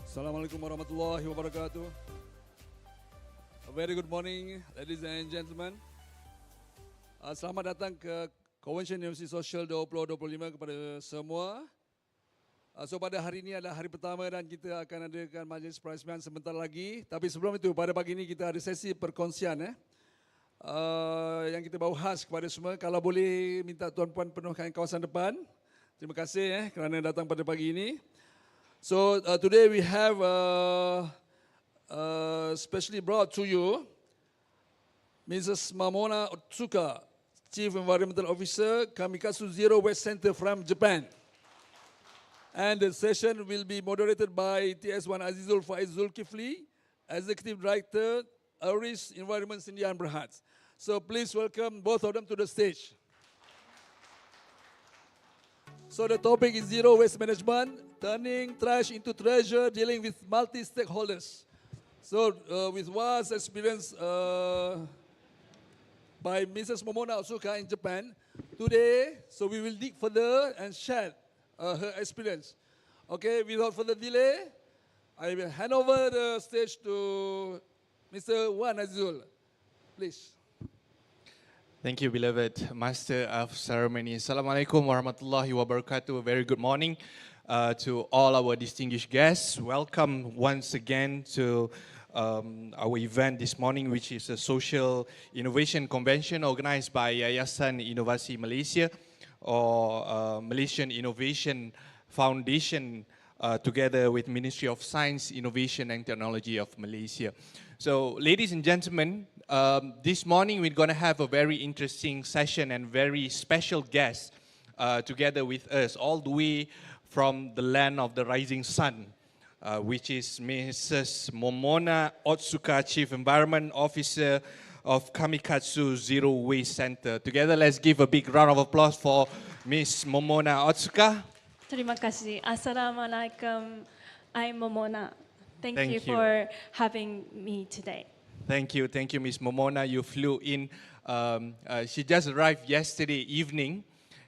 Assalamualaikum warahmatullahi wabarakatuh. A very good morning, ladies and gentlemen. Selamat datang ke Konvensyen Inovasi Sosial 2025 kepada semua. So pada hari ini adalah hari pertama dan kita akan adakan majlis Perasmian sebentar lagi. Tapi sebelum itu, pada pagi ini kita ada sesi perkongsian yang kita bawa khas kepada semua. Kalau boleh minta tuan-puan penuhkan kawasan depan. Terima kasih kerana datang pada pagi ini. So today we have specially brought to you Mrs. Mamona Otsuka, Chief Environmental Officer, Kamikatsu Zero Waste Center from Japan. And the session will be moderated by TS1 Azizul Faiz Zulkifli, Executive Director, Aras Environment Sindian Berhad. So please welcome both of them to the stage. So the topic is zero waste management, turning trash into treasure, dealing with multi-stakeholders. So with vast experience by Mrs. Momona Otsuka in Japan, today, so we will dig further and share her experience. Okay, without further delay, I will hand over the stage to Mr. Wan Azul. Please. Thank you, beloved Master of Ceremony. Assalamualaikum warahmatullahi wabarakatuh. A very good morning to all our distinguished guests. Welcome once again to our event this morning, which is a social innovation convention organized by Yayasan Inovasi Malaysia or Malaysian Innovation Foundation together with Ministry of Science, Innovation and Technology of Malaysia. So, ladies and gentlemen, this morning we're going to have a very interesting session and very special guest together with us, all the way from the land of the rising sun, which is Mrs. Momona Otsuka, Chief Environment Officer of Kamikatsu Zero Waste Center. Together, let's give a big round of applause for Ms. Momona Otsuka. Terima kasih. Assalamualaikum. I'm Momona. Thank you you for having me today. Thank you, Ms. Momona. You flew in. She just arrived yesterday evening,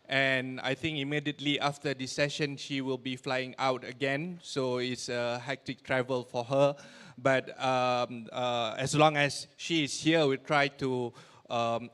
and I think immediately after this session, she will be flying out again. So it's a hectic travel for her. But as long as she is here, we try to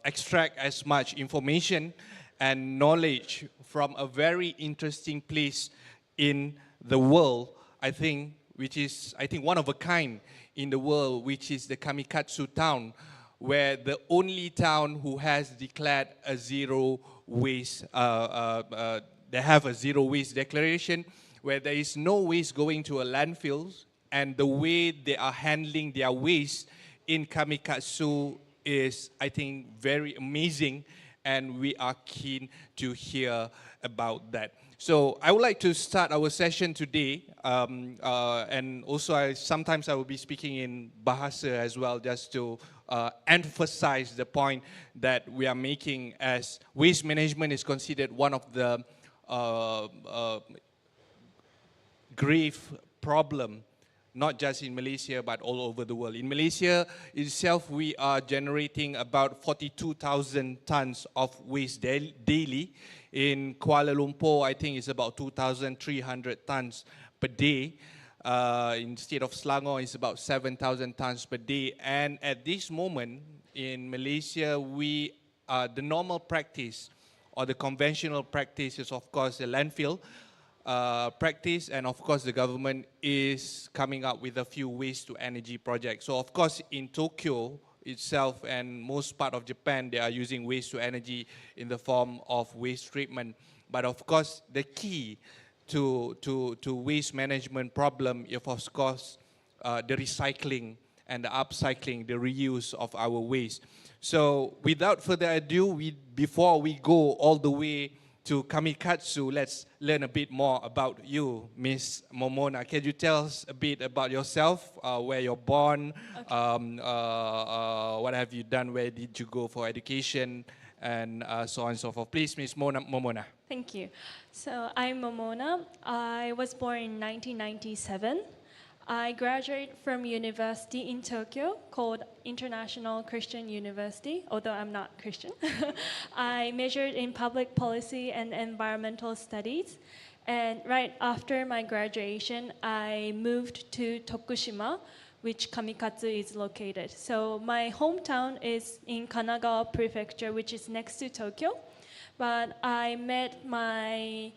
extract as much information and knowledge from a very interesting place in the world, I think, which is, one of a kind in the world, which is the Kamikatsu town, where the only town who has declared a zero waste, they have a zero waste declaration, where there is no waste going to a landfill, and the way they are handling their waste in Kamikatsu is, I think, very amazing, and we are keen to hear about that. So I would like to start our session today, and also sometimes I will be speaking in Bahasa as well, just to emphasize the point that we are making, as waste management is considered one of the grave problem, not just in Malaysia, but all over the world. In Malaysia itself, we are generating about 42,000 tons of waste daily. In Kuala Lumpur, I think it's about 2,300 tons per day. In the state of Selangor, it's about 7,000 tons per day. And at this moment, in Malaysia, the normal practice or the conventional practice is, of course, the landfill practice, and of course the government is coming up with a few waste to energy projects. So of course in Tokyo itself and most part of Japan, they are using waste to energy in the form of waste treatment. But of course the key to waste management problem is, of course, the recycling and the upcycling, the reuse of our waste. So without further ado, before we go all the way to Kamikatsu, let's learn a bit more about you, Miss Momona. Can you tell us a bit about yourself, where you're born, okay. What have you done, where did you go for education, and so on and so forth. Please, Miss Momona. Thank you. So I'm Momona. I was born in 1997. I graduated from university in Tokyo called International Christian University, although I'm not Christian. I majored in public policy and environmental studies. And right after my graduation, I moved to Tokushima, which Kamikatsu is located. So my hometown is in Kanagawa Prefecture, which is next to Tokyo. But I met my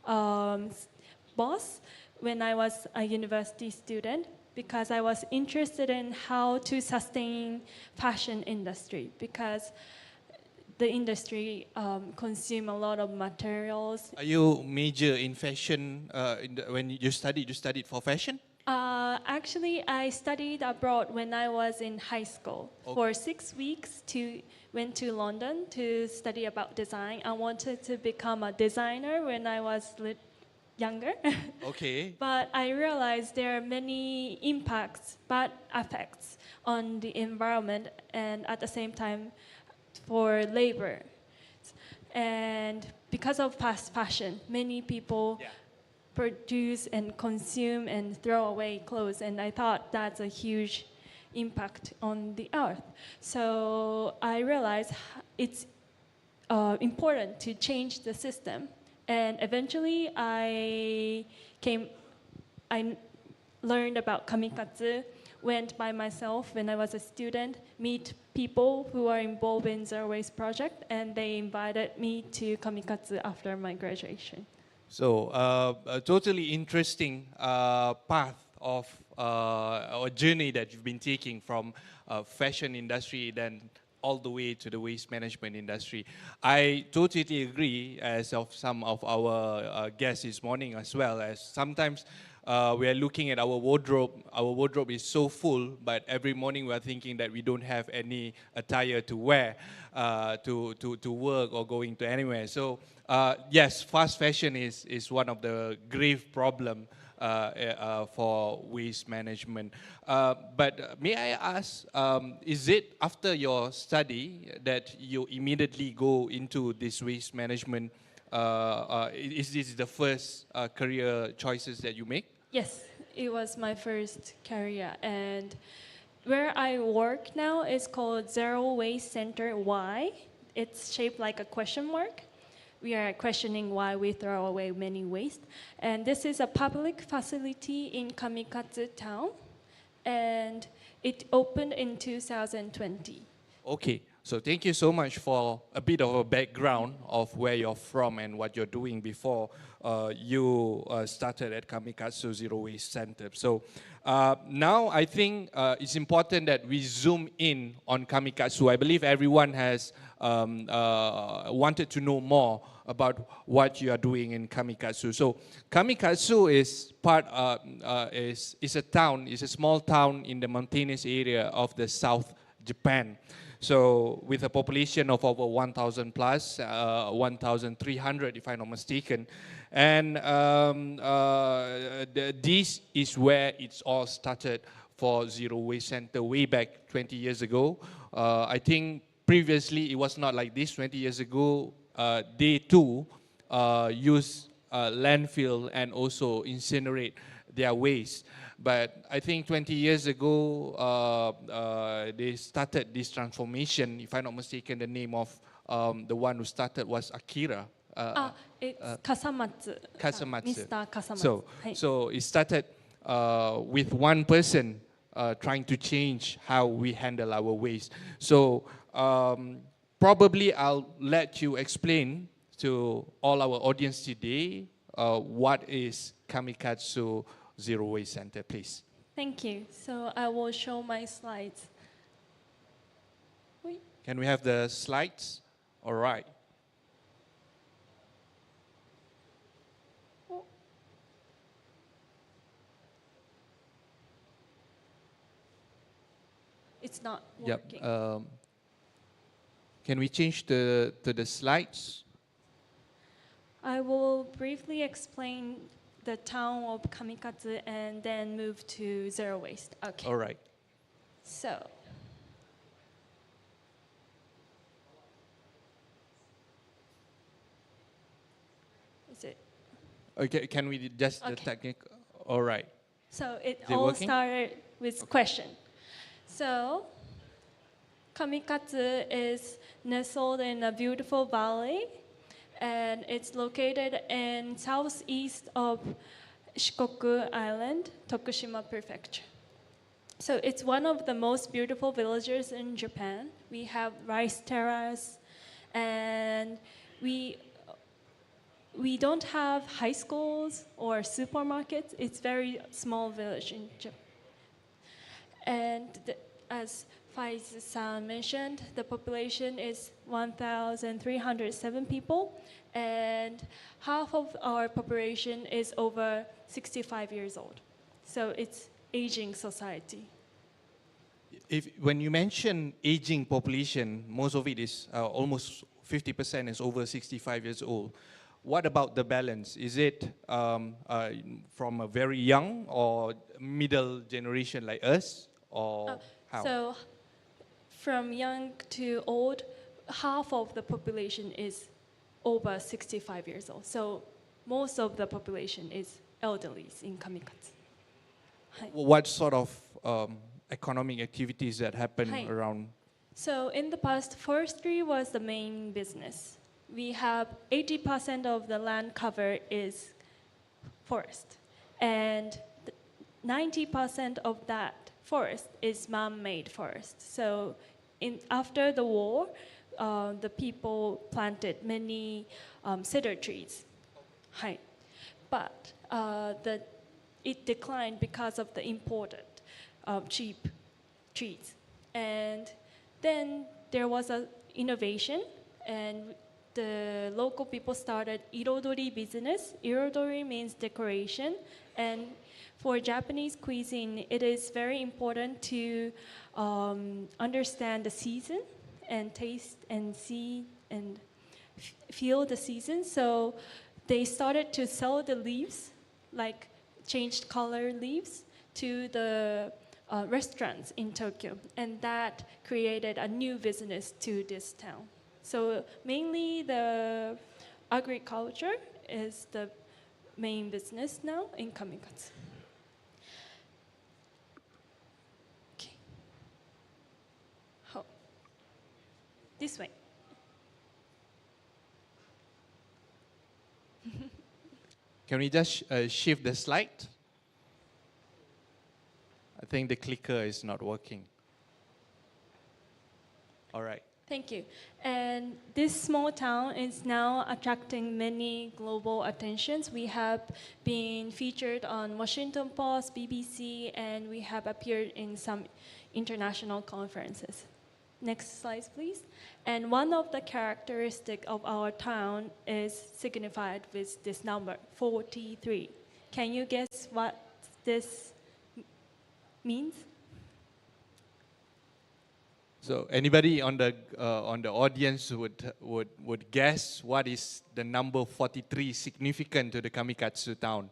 boss when I was a university student because I was interested in how to sustain fashion industry because the industry consume a lot of materials. Are you major in fashion when you studied for fashion? Actually, I studied abroad when I was in high school. Okay. For 6 weeks, went to London to study about design. I wanted to become a designer when I was younger. Okay. But I realized there are many impacts, bad effects on the environment and at the same time for labor. And because of fast fashion, many people produce and consume and throw away clothes, and I thought that's a huge impact on the earth. So I realized it's important to change the system, and eventually I learned about kamikatsu, went by myself when I was a student, meet people who are involved in Zero Waste Project, and they invited me to kamikatsu after my graduation. So, a totally interesting path of or journey that you've been taking from fashion industry then all the way to the waste management industry. I totally agree, as of some of our guests this morning as well, as sometimes we are looking at our wardrobe. Our wardrobe is so full, but every morning we are thinking that we don't have any attire to wear to work or going to anywhere. So yes, fast fashion is one of the grave problem for waste management. But may I ask, is it after your study that you immediately go into this waste management? Is this the first career choices that you make? Yes, it was my first career, and where I work now is called Zero Waste Center Y. It's shaped like a question mark. We are questioning why we throw away many waste. And this is a public facility in Kamikatsu town, and it opened in 2020. Okay, so thank you so much for a bit of a background of where you're from and what you're doing before you started at Kamikatsu Zero Waste Center. So now I think it's important that we zoom in on Kamikatsu. I believe everyone has wanted to know more about what you are doing in Kamikatsu. So Kamikatsu is is a town, is a small town in the mountainous area of the South Japan. So with a population of over 1,000 plus, 1,300 if I'm not mistaken. And this is where it's all started for Zero Waste Center way back 20 years ago. I think previously it was not like this. 20 years ago, they too use landfill and also incinerate their waste. But I think 20 years ago, they started this transformation. If I'm not mistaken, the name of the one who started was Akira. It's Kasamatsu. Kasamatsu. Mr. Kasamatsu. So it started with one person trying to change how we handle our waste. So probably I'll let you explain to all our audience today what is Kamikatsu Zero Waste Center, please. Thank you. So I will show my slides. Wait. Can we have the slides? All right. Oh. It's not working. Yep. Can we change to the slides? I will briefly explain the town of Kamikatsu and then move to zero waste. Okay. All right. So, is it? Okay, can we just the Okay. technical? All right. So it Is it all working? started with question. So, Kamikatsu is nestled in a beautiful valley, and it's located in southeast of Shikoku Island, Tokushima Prefecture. So it's one of the most beautiful villages in Japan. We have rice terrace, and we don't have high schools or supermarkets. It's very small village in Japan. And as Faiz-san mentioned, the population is 1,307 people, and half of our population is over 65 years old. So it's aging society. When you mention aging population, most of it is almost 50% is over 65 years old. What about the balance? Is it from a very young or middle generation like us, or how? So from young to old, half of the population is over 65 years old. So most of the population is elderlies in Kamikatsu. What sort of economic activities that happen around? So in the past, forestry was the main business. We have 80% of the land cover is forest, and 90% of that forest is man-made forest. So after the war, the people planted many cedar trees. But it declined because of the imported cheap trees. And then there was an innovation, and the local people started irodori business. Irodori means decoration, and for Japanese cuisine, it is very important to understand the season and taste and see and feel the season. So they started to sell the leaves, like changed color leaves, to the restaurants in Tokyo, and that created a new business to this town. So mainly the agriculture is the main business now in Kamikatsu. Okay. Oh. This way. Can we just shift the slide? I think the clicker is not working. All right. Thank you. And this small town is now attracting many global attentions. We have been featured on Washington Post, BBC, and we have appeared in some international conferences. Next slide, please. And one of the characteristics of our town is signified with this number, 43. Can you guess what this means? So anybody on the audience would guess what is the number 43 significant to the Kamikatsu town?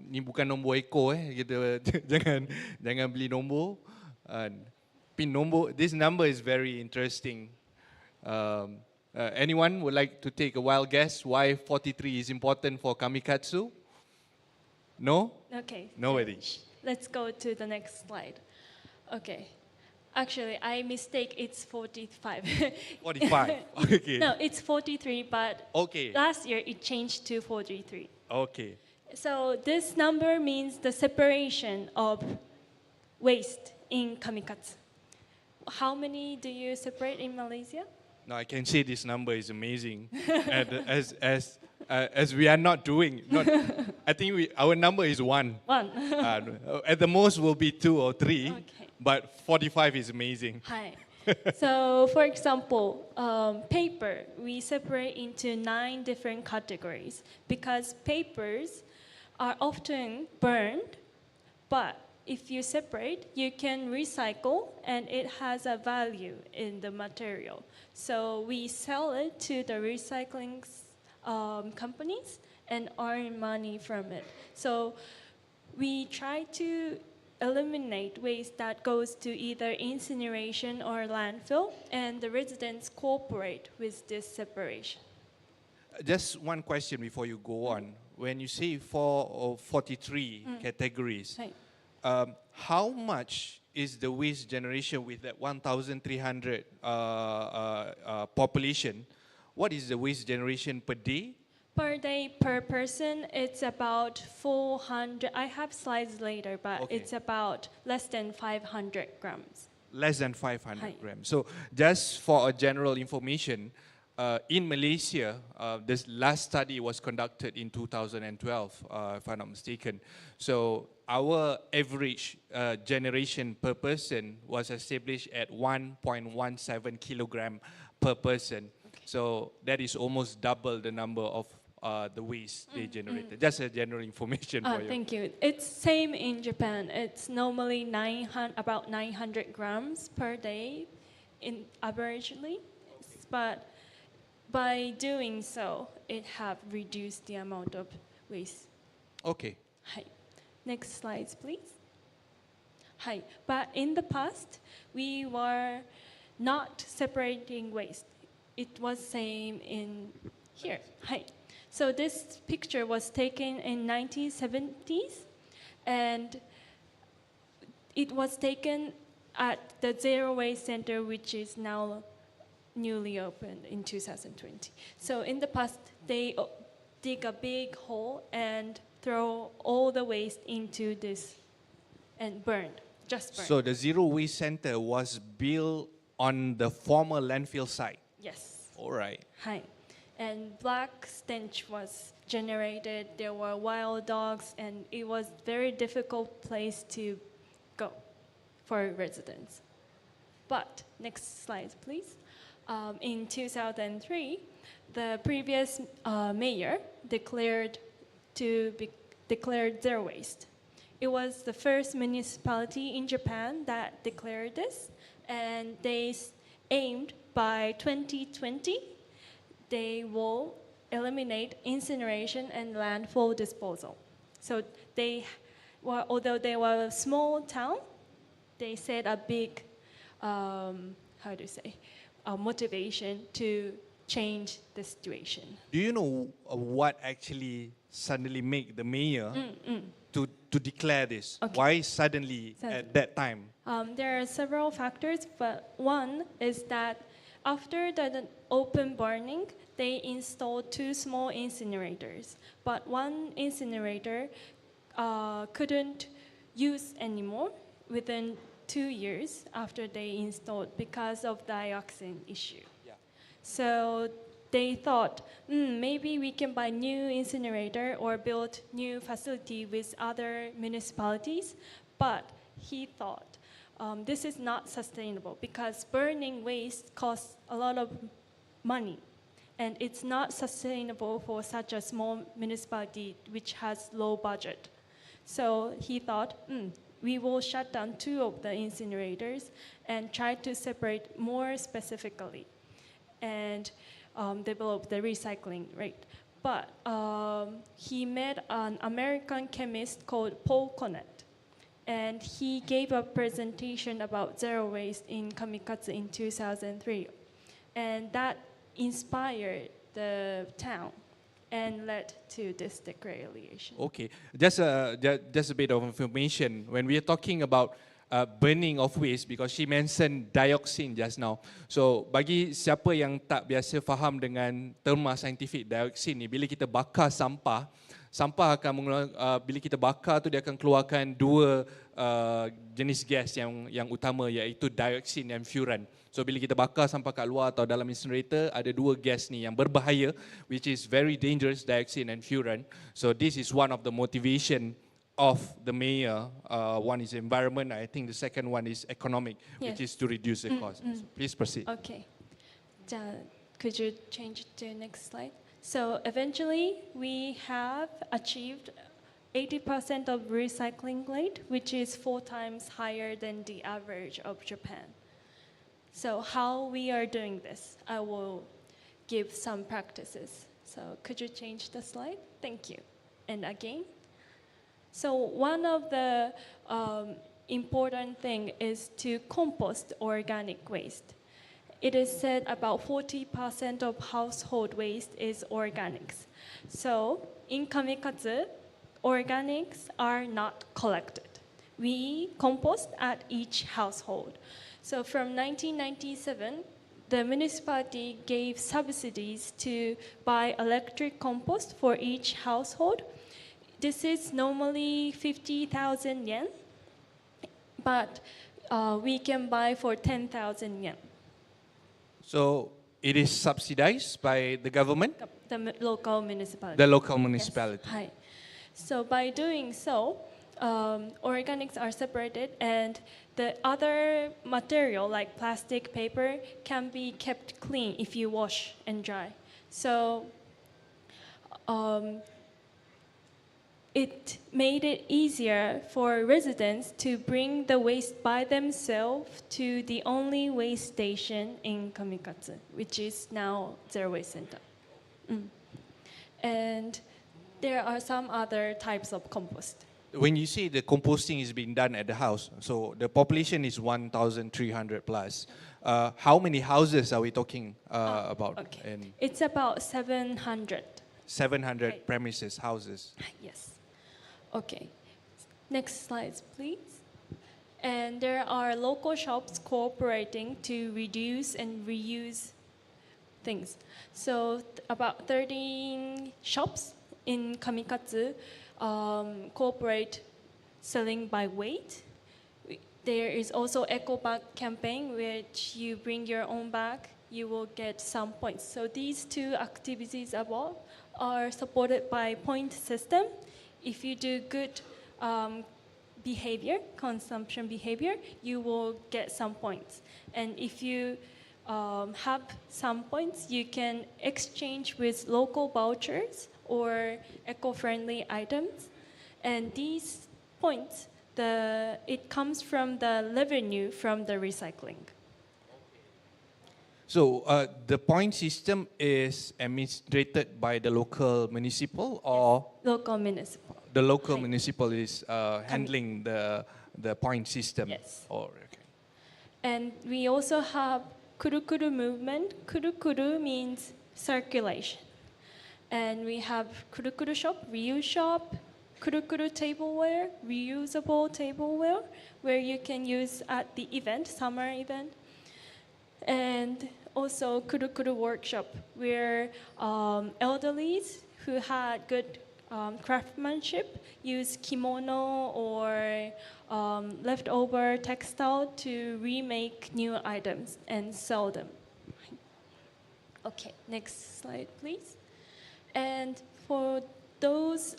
Ni bukan nombor ekor kita jangan beli nombor. Pin nombor. This number is very interesting. Anyone would like to take a wild guess why 43 is important for Kamikatsu? No? Okay. Nobody. Let's go to the next slide. Okay. Actually, I mistake. It's 45. 45. Okay. No, it's 43, but okay. Last year it changed to 43. Okay. So this number means the separation of waste in Kamikatsu. How many do you separate in Malaysia? Now I can say this number is amazing, and as we are not doing. I think our number is 1. 1. At the most will be 2 or 3. Okay. But 45 is amazing. Hi. So, for example, paper, we separate into 9 different categories because papers are often burned, but if you separate, you can recycle and it has a value in the material. So we sell it to the recycling companies and earn money from it. So we try to eliminate waste that goes to either incineration or landfill, and the residents cooperate with this separation. Just one question before you go on. When you say 4 or 43 categories, how much is the waste generation with that 1,300 population? what is the waste generation per day? Per day, per person, it's about 400. I have slides later, but Okay. it's about less than 500 grams. Less than 500 Hi. grams. So just for a general information, in Malaysia, this last study was conducted in 2012, if I'm not mistaken. So our average generation per person was established at 1.17 kilogram per person. So that is almost double the number of the waste they generated. Just a general information for you. Thank you. It's same in Japan. It's normally about 900 grams per day in averagely, but by doing so, it have reduced the amount of waste. Okay. Hi. Next slides, please. Hi. But in the past, we were not separating waste. It was same in here. Hi. So this picture was taken in 1970s, and it was taken at the Zero Waste Center, which is now newly opened in 2020. So in the past, they dig a big hole and throw all the waste into this and burned, just burned. So the Zero Waste Center was built on the former landfill site. Yes. All right. Hi. And black stench was generated. There were wild dogs, and it was very difficult place to go for residents. But next slide, please. In 2003, the previous mayor declared zero waste. It was the first municipality in Japan that declared this, and they aimed by 2020, they will eliminate incineration and landfill disposal. So they were, although they were a small town, they set a big, motivation to change the situation. Do you know what actually suddenly made the mayor to declare this? Okay. Why suddenly at that time? There are several factors, but one is that after the open burning, they installed 2 small incinerators. But one incinerator couldn't use anymore within 2 years after they installed because of dioxin issue. Yeah. So they thought, maybe we can buy new incinerator or build new facility with other municipalities. But he thought, this is not sustainable because burning waste costs a lot of money. And it's not sustainable for such a small municipality which has low budget. So he thought, we will shut down 2 of the incinerators and try to separate more specifically and develop the recycling rate. But he met an American chemist called Paul Connett, and he gave a presentation about zero waste in Kamikatsu in 2003. And that inspired the town and led to this declaration. Okay, just a bit of information. When we are talking about burning of waste, because she mentioned dioxin just now. So bagi siapa yang tak biasa faham dengan terma saintifik dioxin ni, bila kita bakar sampah akan bila kita bakar tu dia akan keluarkan 2 jenis gas yang utama, iaitu dioxin dan furan. So bila kita bakar sampah kat luar atau dalam incinerator, ada 2 gas ni yang berbahaya, which is very dangerous, dioxin and furan. So this is one of the motivation of the mayor. One is environment, I think the second one is economic, which is to reduce the cost. So please proceed. Okay. Could you change to next slide? So eventually we have achieved 80% of recycling rate, which is 4 times higher than the average of Japan. So how we are doing this, I will give some practices. So could you change the slide? Thank you. And again. So one of the important thing is to compost organic waste. It is said about 40% of household waste is organics. So in Kamikatsu, organics are not collected. We compost at each household. So from 1997, the municipality gave subsidies to buy electric compost for each household. This is normally 50,000 yen, but we can buy for 10,000 yen. So it is subsidized by the government, Local municipality. the local municipality. Yes. Hi. So by doing so, organics are separated, and the other material like plastic, paper can be kept clean if you wash and dry. So it made it easier for residents to bring the waste by themselves to the only waste station in Kamikatsu, which is now Zero Waste Center. And there are some other types of compost. When you say the composting is being done at the house, so the population is 1,300 plus. How many houses are we talking about? Okay. And It's about 700. 700 Right. premises, houses. Yes. Okay. Next slides, please. And there are local shops cooperating to reduce and reuse things. So about 13 shops in Kamikatsu cooperate selling by weight. There is also eco bag campaign, which you bring your own bag, you will get some points. So these two activities above are supported by point system. If you do good behavior, consumption behavior, you will get some points. And if you have some points, you can exchange with local vouchers or eco-friendly items. And these points, it comes from the revenue from the recycling. So the point system is administrated by the local municipal, or Local municipal. the local Right. municipal is handling the point system? Yes. Or, okay. And we also have Kurukuru movement. Kurukuru means circulation. And we have Kurukuru shop, reuse shop, Kurukuru tableware, reusable tableware, where you can use at the event, summer event. And also Kurukuru workshop, where elderlies who had good craftsmanship use kimono or leftover textile to remake new items and sell them. Okay, next slide, please. And for those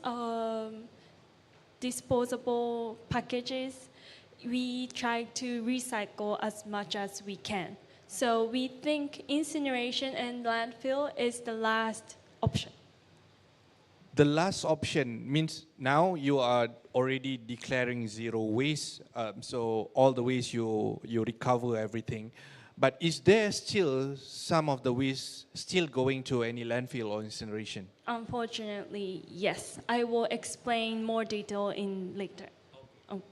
disposable packages, we try to recycle as much as we can. So we think incineration and landfill is the last option. The last option means now you are already declaring zero waste, so all the waste you recover everything. But is there still some of the waste still going to any landfill or incineration? Unfortunately, yes. I will explain more detail in later.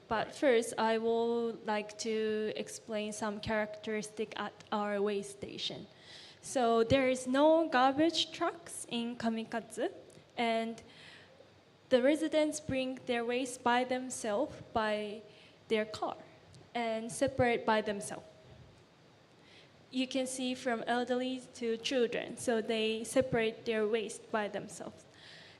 But first, I would like to explain some characteristic at our waste station. So there is no garbage trucks in Kamikatsu, and the residents bring their waste by themselves by their car and separate by themselves. You can see from elderly to children, so they separate their waste by themselves.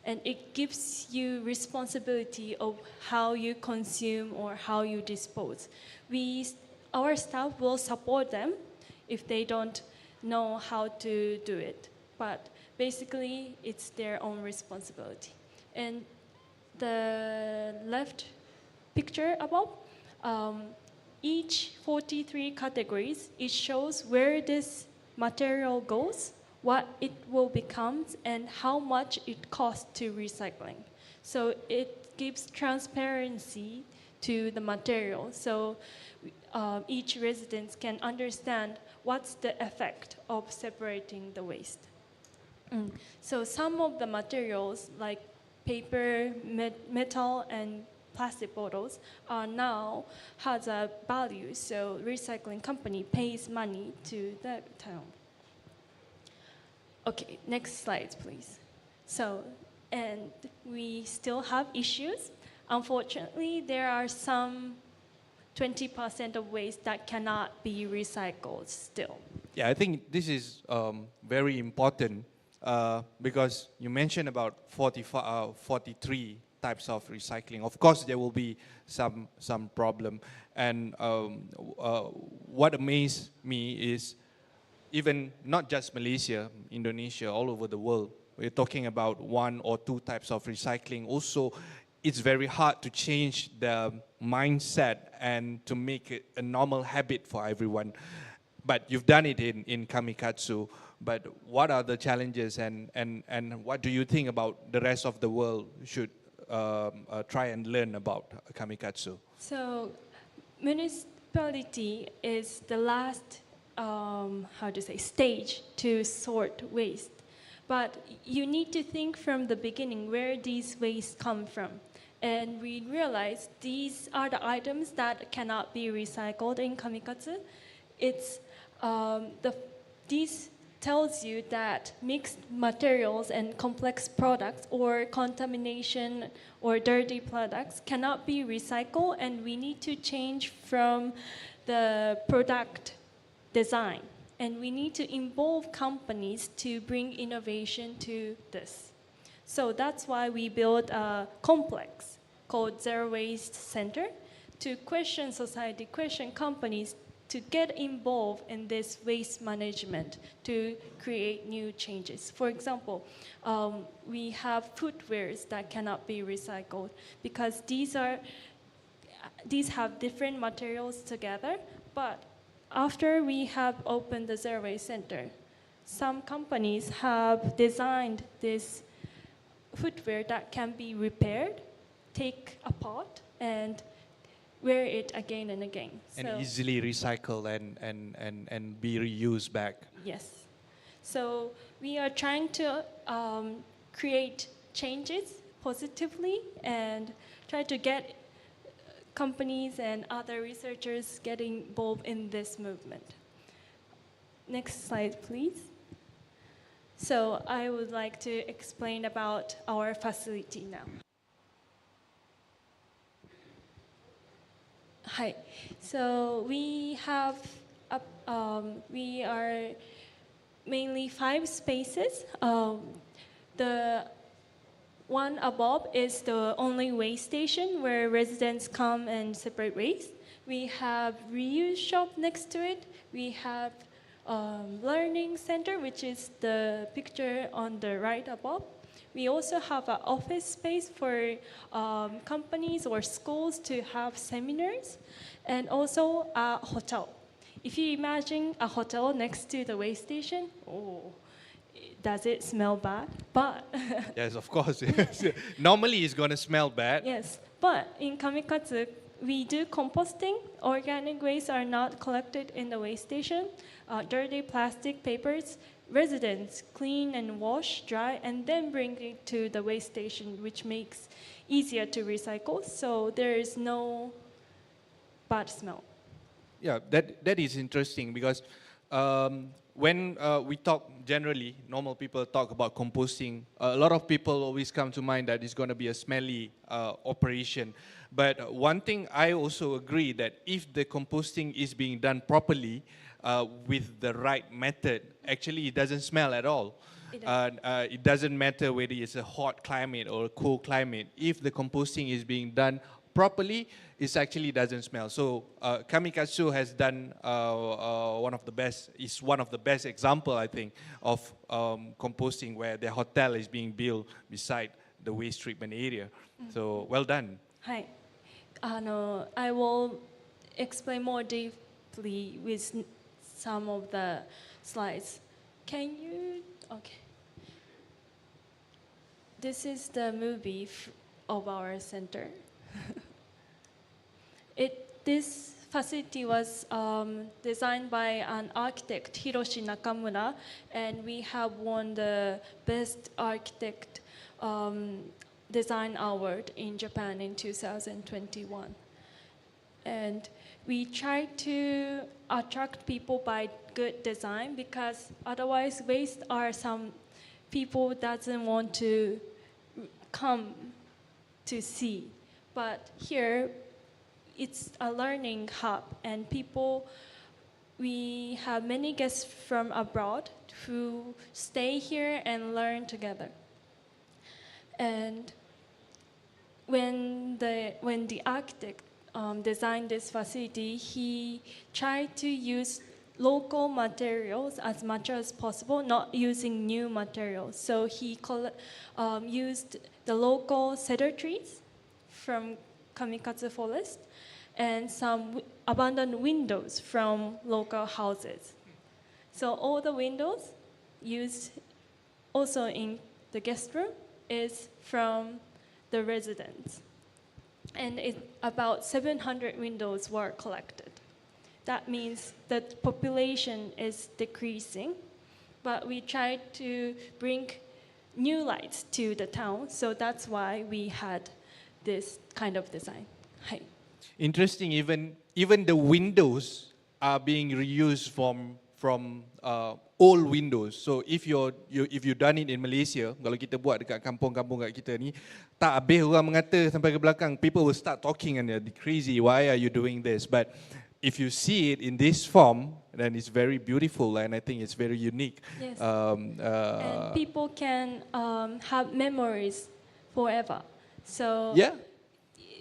And it gives you responsibility of how you consume or how you dispose. Our staff will support them if they don't know how to do it. But basically, it's their own responsibility. And the left picture above, each 43 categories, it shows where this material goes, what it will become, and how much it costs to recycling. So it gives transparency to the material. So each resident can understand what's the effect of separating the waste. So some of the materials like paper, metal, and plastic bottles are now has a value, so recycling company pays money to the town. Okay, next slide, please. So, and we still have issues. Unfortunately, there are some 20% of waste that cannot be recycled still. Yeah, I think this is very important because you mentioned about 43 types of recycling. Of course, there will be some problem. And what amazed me is even not just Malaysia, Indonesia, all over the world, we're talking about 1 or 2 types of recycling. Also, it's very hard to change the mindset and to make it a normal habit for everyone. But you've done it in Kamikatsu. But what are the challenges and what do you think about the rest of the world should try and learn about Kamikatsu? So, municipality is the last, stage to sort waste. But you need to think from the beginning where these wastes come from. And we realized these are the items that cannot be recycled in Kamikatsu. It's these tells you that mixed materials and complex products or contamination or dirty products cannot be recycled, and we need to change from the product design. And we need to involve companies to bring innovation to this. So that's why we built a complex called Zero Waste Center to question society, question companies to get involved in this waste management to create new changes. For example, we have footwears that cannot be recycled because these have different materials together, but after we have opened the Zero Waste Center, some companies have designed this footwear that can be repaired, take apart, and wear it again and again. And easily recycle and be reused back. Yes. So we are trying to create changes positively and try to get companies and other researchers getting involved in this movement. Next slide, please. So I would like to explain about our facility now. Hi. So we have we are mainly 5 spaces. The one above is the only waste station where residents come and separate waste. We have reuse shop next to it. We have learning center, which is the picture on the right above. We also have an office space for companies or schools to have seminars, and also a hotel. If you imagine a hotel next to the waste station, does it smell bad? But Yes, of course. Normally, it's going to smell bad. yes, but in Kamikatsu, we do composting. Organic waste are not collected in the waste station. Dirty plastic papers, residents clean and wash, dry, and then bring it to the waste station, which makes easier to recycle. So there is no bad smell. Yeah, that is interesting because when we talk generally, normal people talk about composting, a lot of people always come to mind that it's going to be a smelly operation. But one thing I also agree that if the composting is being done properly with the right method, actually it doesn't smell at all. It doesn't matter whether it's a hot climate or a cool climate. If the composting is being done properly, it actually doesn't smell. So Kamikatsu has done one of the best example, I think, of composting where the hotel is being built beside the waste treatment area. So well done. Hi. I will explain more deeply with some of the slides. Can you? Okay. This is the movie of our center. This facility was designed by an architect, Hiroshi Nakamura, and we have won the Best Architect Design Award in Japan in 2021. And we try to attract people by good design because otherwise waste are some people doesn't want to come to see. But here, it's a learning hub, and we have many guests from abroad who stay here and learn together. And when the architect designed this facility, he tried to use local materials as much as possible, not using new materials. So he used the local cedar trees from Kamikatsu forest and some abandoned windows from local houses. So all the windows used also in the guest room is from the residents. And about 700 windows were collected. That means that population is decreasing, but we tried to bring new lights to the town, so that's why we had this kind of design. Hi. Interesting, even the windows are being reused from old windows. So if you've done it in Malaysia, kalau kita buat dekat kampung-kampung kat kita ni, tak habis orang mengata sampai ke belakang, people will start talking and they're crazy, why are you doing this? But if you see it in this form, then it's very beautiful and I think it's very unique. Yes. And people can have memories forever. So yeah.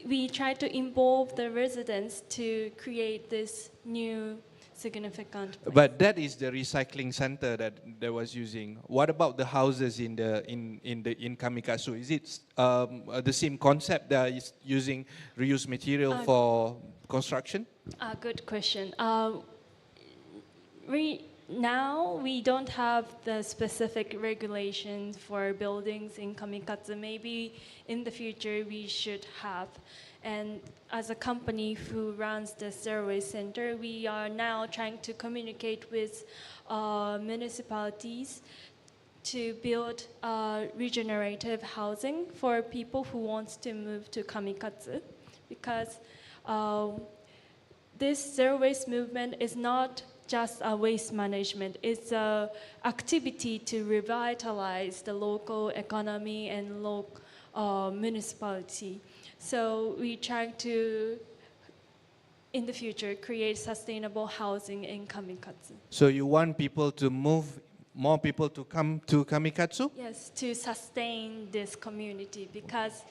We try to involve the residents to create this new significant place. But that is the recycling center that they was using. What about the houses in Kamikatsu? Is it the same concept that is using reused material for construction? Good question. Now we don't have the specific regulations for buildings in Kamikatsu. Maybe in the future we should have. And as a company who runs the Zero Waste Center, we are now trying to communicate with municipalities to build regenerative housing for people who want to move to Kamikatsu, because this zero waste movement is not just a waste management. It's an activity to revitalize the local economy and local municipality. So we try to, in the future, create sustainable housing in Kamikatsu. So you want people to move, more people to come to Kamikatsu? Yes, to sustain this community, because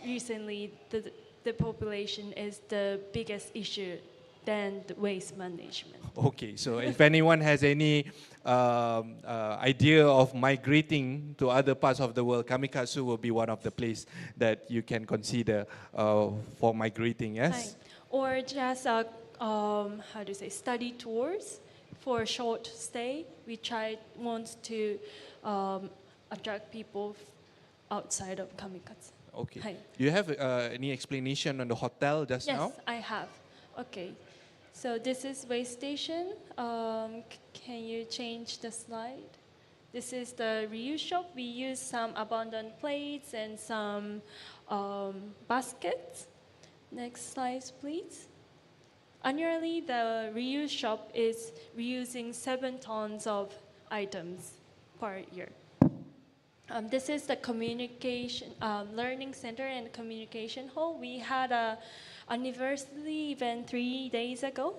recently the population is the biggest issue than the waste management. Okay, so if anyone has any idea of migrating to other parts of the world, Kamikatsu will be one of the places that you can consider for migrating, yes? Right. Or just study tours for a short stay. We want to attract people outside of Kamikatsu. Okay. Hi. Do you have any explanation on the hotel just now? Yes, I have. Okay. So this is waste station. Can you change the slide? This is the reuse shop. We use some abandoned plates and some baskets. Next slide, please. Annually, the reuse shop is reusing 7 tons of items per year. This is the communication learning center and communication hall. We had an anniversary event 3 days ago.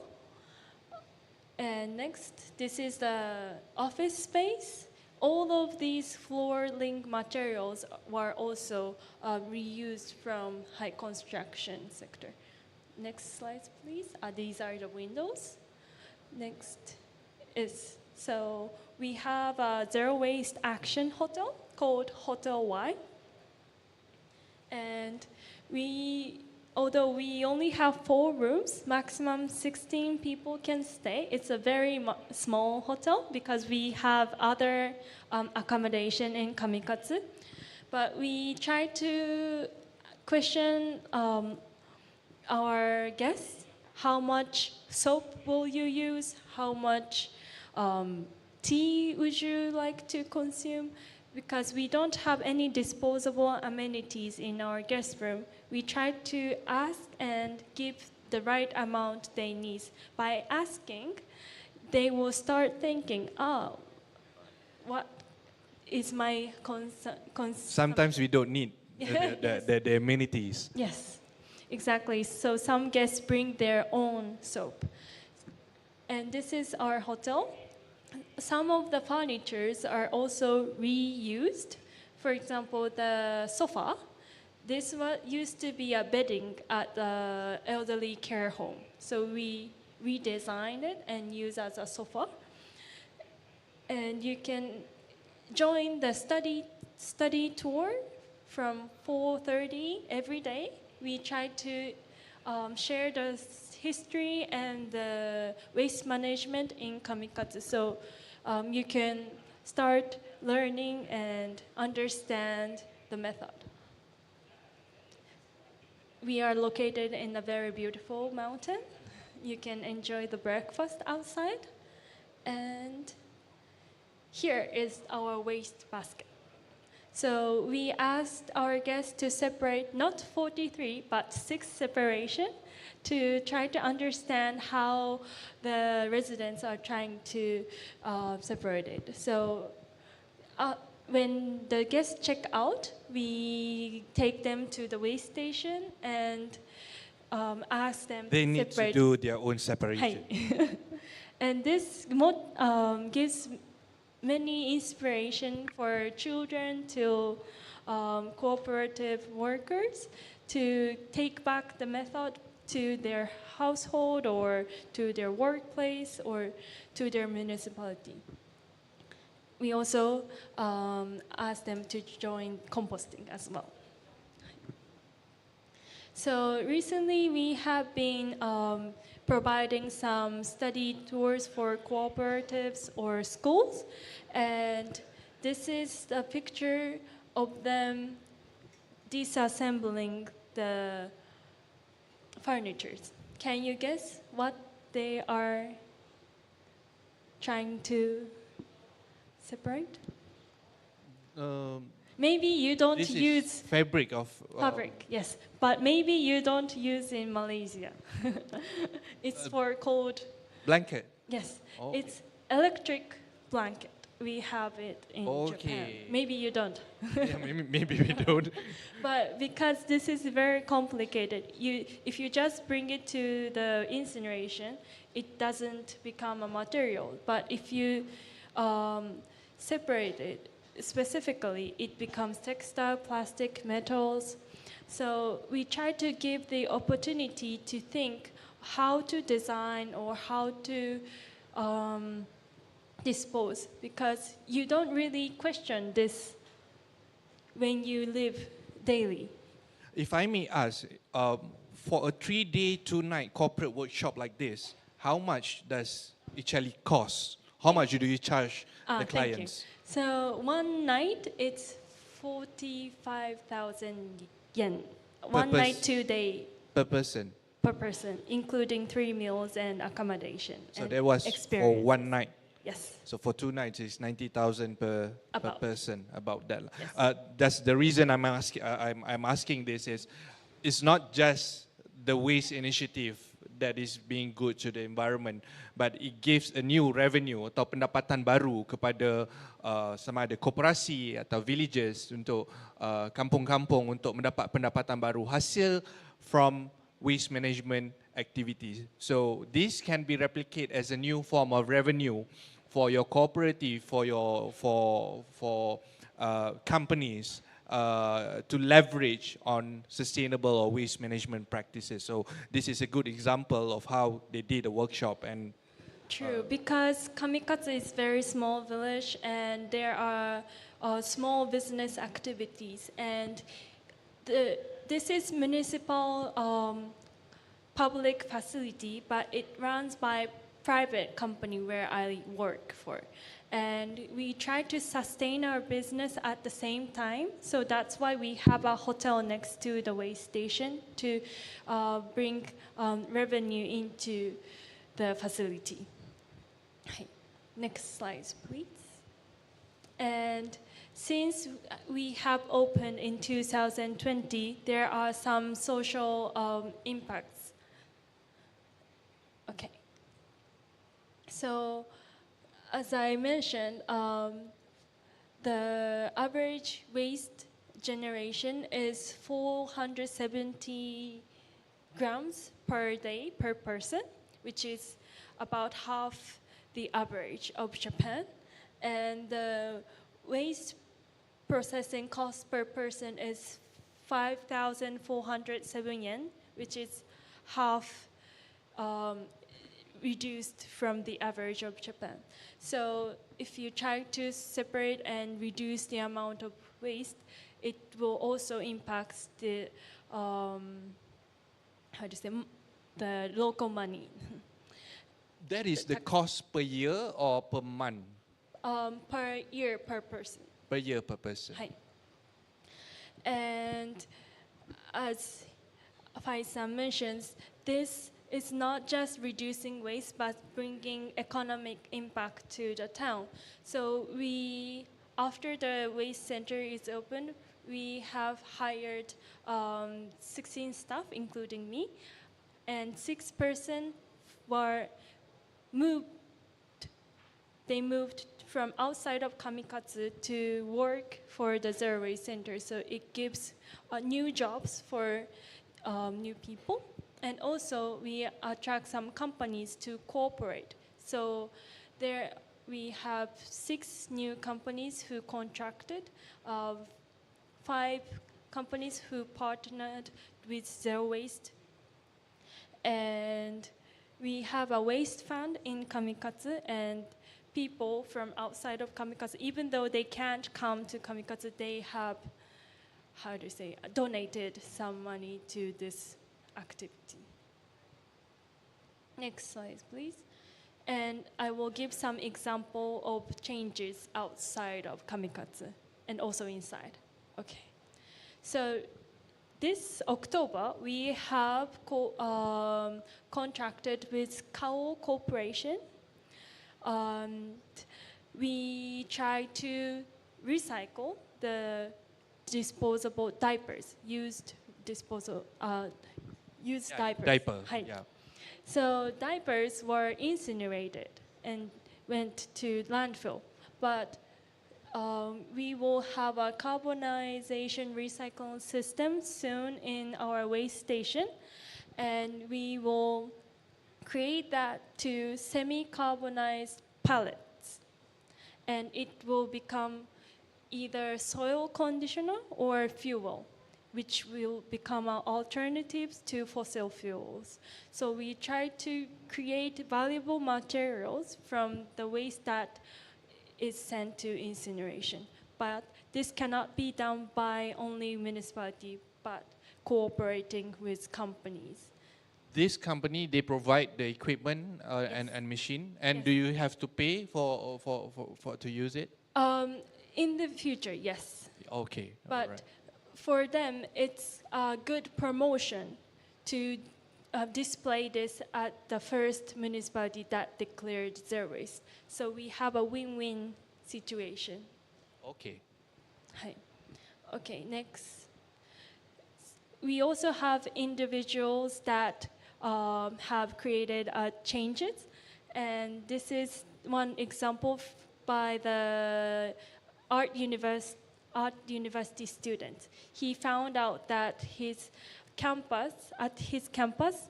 And next, this is the office space. All of these floor-link materials were also reused from high construction sector. Next slide, please. These are the windows. Next is, so we have a zero waste action hotel called Hotel Y. And although we only have 4 rooms, maximum 16 people can stay. It's a very small hotel because we have other accommodation in Kamikatsu. But we try to question our guests. How much soap will you use? How much tea would you like to consume? Because we don't have any disposable amenities in our guest room, we try to ask and give the right amount they need. By asking, they will start thinking, what is my concern? Sometimes we don't need the amenities. Yes, exactly. So some guests bring their own soap. And this is our hotel. Some of the furnitures are also reused. For example, the sofa. This used to be a bedding at the elderly care home. So we redesigned it and use as a sofa. And you can join the study tour from 4:30 every day. We try to share the history and the waste management in Kamikatsu. So you can start learning and understand the method. We are located in a very beautiful mountain. You can enjoy the breakfast outside. And here is our waste basket. So we asked our guests to separate not 43, but 6 separation to try to understand how the residents are trying to separate it. So when the guests check out, we take them to the waste station and ask them They to need to separate. do their own separation. And this gives many inspiration for children to cooperative workers to take back the method to their household or to their workplace or to their municipality. We also ask them to join composting as well. So recently we have been providing some study tours for cooperatives or schools. And this is a picture of them disassembling the furnitures. Can you guess what they are trying to separate? Maybe you don't This use is fabric of fabric, yes, but maybe you don't use in Malaysia. It's for cold. blanket. Yes, Okay. it's electric blanket. We have it in Japan. Okay. Maybe you don't. Yeah, maybe we don't. But because this is very complicated, if you just bring it to the incineration, it doesn't become a material. But if you separate it specifically, it becomes textile, plastic, metals. So we try to give the opportunity to think how to design or how to dispose, because you don't really question this when you live daily. If I may ask, for a 3-day, 2-night corporate workshop like this, how much does it actually cost? How much do you charge the Thank you. clients? So one night it's 45,000 yen. One night, 2 day Per person. per person, including 3 meals and accommodation. So and that was for experience. 1 night. Yes. So for 2 nights, it's 90,000 per About. person. About that. Yes. That's the reason I'm asking this is, it's not just the waste initiative that is being good to the environment, but it gives a new revenue atau pendapatan baru kepada sama ada koperasi atau villages untuk kampung-kampung untuk mendapat pendapatan baru hasil from waste management activities. So this can be replicated as a new form of revenue for your cooperative, for your companies to leverage on sustainable or waste management practices. So this is a good example of how they did a workshop. And True, because Kamikatsu is very small village and there are small business activities, and this is municipal public facility, but it runs by private company where I work for. And we try to sustain our business at the same time. So that's why we have a hotel next to the waste station to bring revenue into the facility. Next slide, please. And since we have opened in 2020, there are some social impacts. Okay. So, as I mentioned, the average waste generation is 470 grams per day per person, which is about half the average of Japan. And the waste processing cost per person is 5,407 yen, which is half reduced from the average of Japan. So if you try to separate and reduce the amount of waste, it will also impact the the local money. That is the cost per year or per month? Per year per person. Per year per person. はい。And as Faisan mentions, this is not just reducing waste, but bringing economic impact to the town. So after the waste center is opened, we have hired 16 staff, including me, and 6 persons were moved. They moved from outside of Kamikatsu to work for the Zero Waste Center. So it gives new jobs for new people. And also we attract some companies to cooperate. So there we have 6 new companies who contracted, 5 companies who partnered with Zero Waste. And we have a waste fund in Kamikatsu, and people from outside of Kamikatsu, even though they can't come to Kamikatsu, they have, donated some money to this activity. Next slide, please. And I will give some example of changes outside of Kamikatsu and also inside. Okay. So this October, we have contracted with Kao Corporation. We try to recycle the disposable diapers, used diapers. Diaper, はい。 yeah. So diapers were incinerated and went to landfill, but we will have a carbonization recycling system soon in our waste station, and we will create that to semi-carbonized pellets, and it will become either soil conditioner or fuel, which will become our alternatives to fossil fuels. So we try to create valuable materials from the waste that is sent to incineration. But this cannot be done by only municipality, but cooperating with companies. This company, they provide the equipment Yes. and machine, and Yes. do you have to pay for to use it? In the future, yes. Okay. But alright. for them, it's a good promotion to display this at the first municipality that declared zero waste. So we have a win-win situation. Okay. はい。Okay, next. We also have individuals that have created changes, and this is one example by the art university student. He found out that at his campus,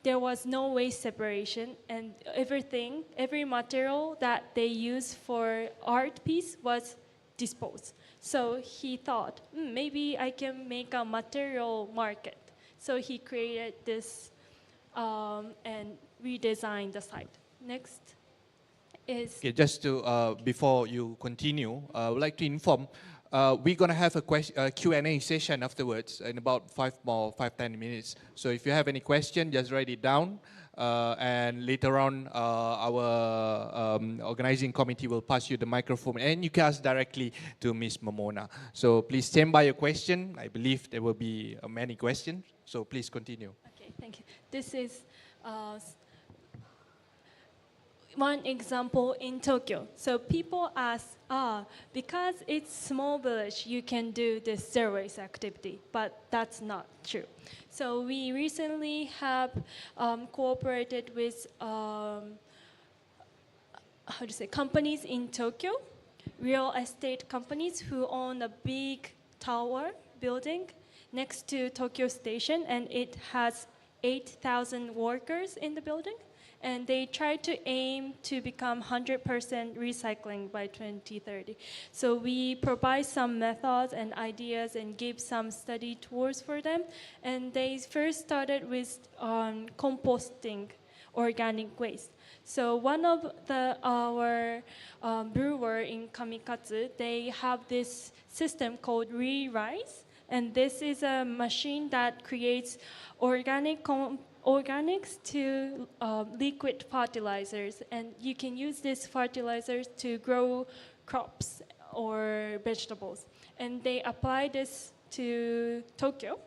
there was no waste separation, and every material that they use for art piece was disposed. So he thought, maybe I can make a material market. So he created this and redesigned the site. Next is... Okay, just to, before you continue, I would like to inform, we're going to have a Q&A session afterwards in about 5-10 minutes. So if you have any question, just write it down. And later on, our organizing committee will pass you the microphone, and you can ask directly to Ms. Momona. So please stand by your question. I believe there will be many questions. So please continue. Okay, thank you. This is one example in Tokyo. So people ask, because it's small village, you can do this zero waste activity, but that's not true. So we recently have cooperated with companies in Tokyo, real estate companies who own a big tower building next to Tokyo Station, and it has 8,000 workers in the building, and they try to aim to become 100% recycling by 2030. So we provide some methods and ideas and give some study tours for them. And they first started with composting organic waste. So one of our brewer in Kamikatsu, they have this system called Re-Rise, and this is a machine that creates organics to liquid fertilizers, and you can use these fertilizers to grow crops or vegetables. And they apply this to Tokyo,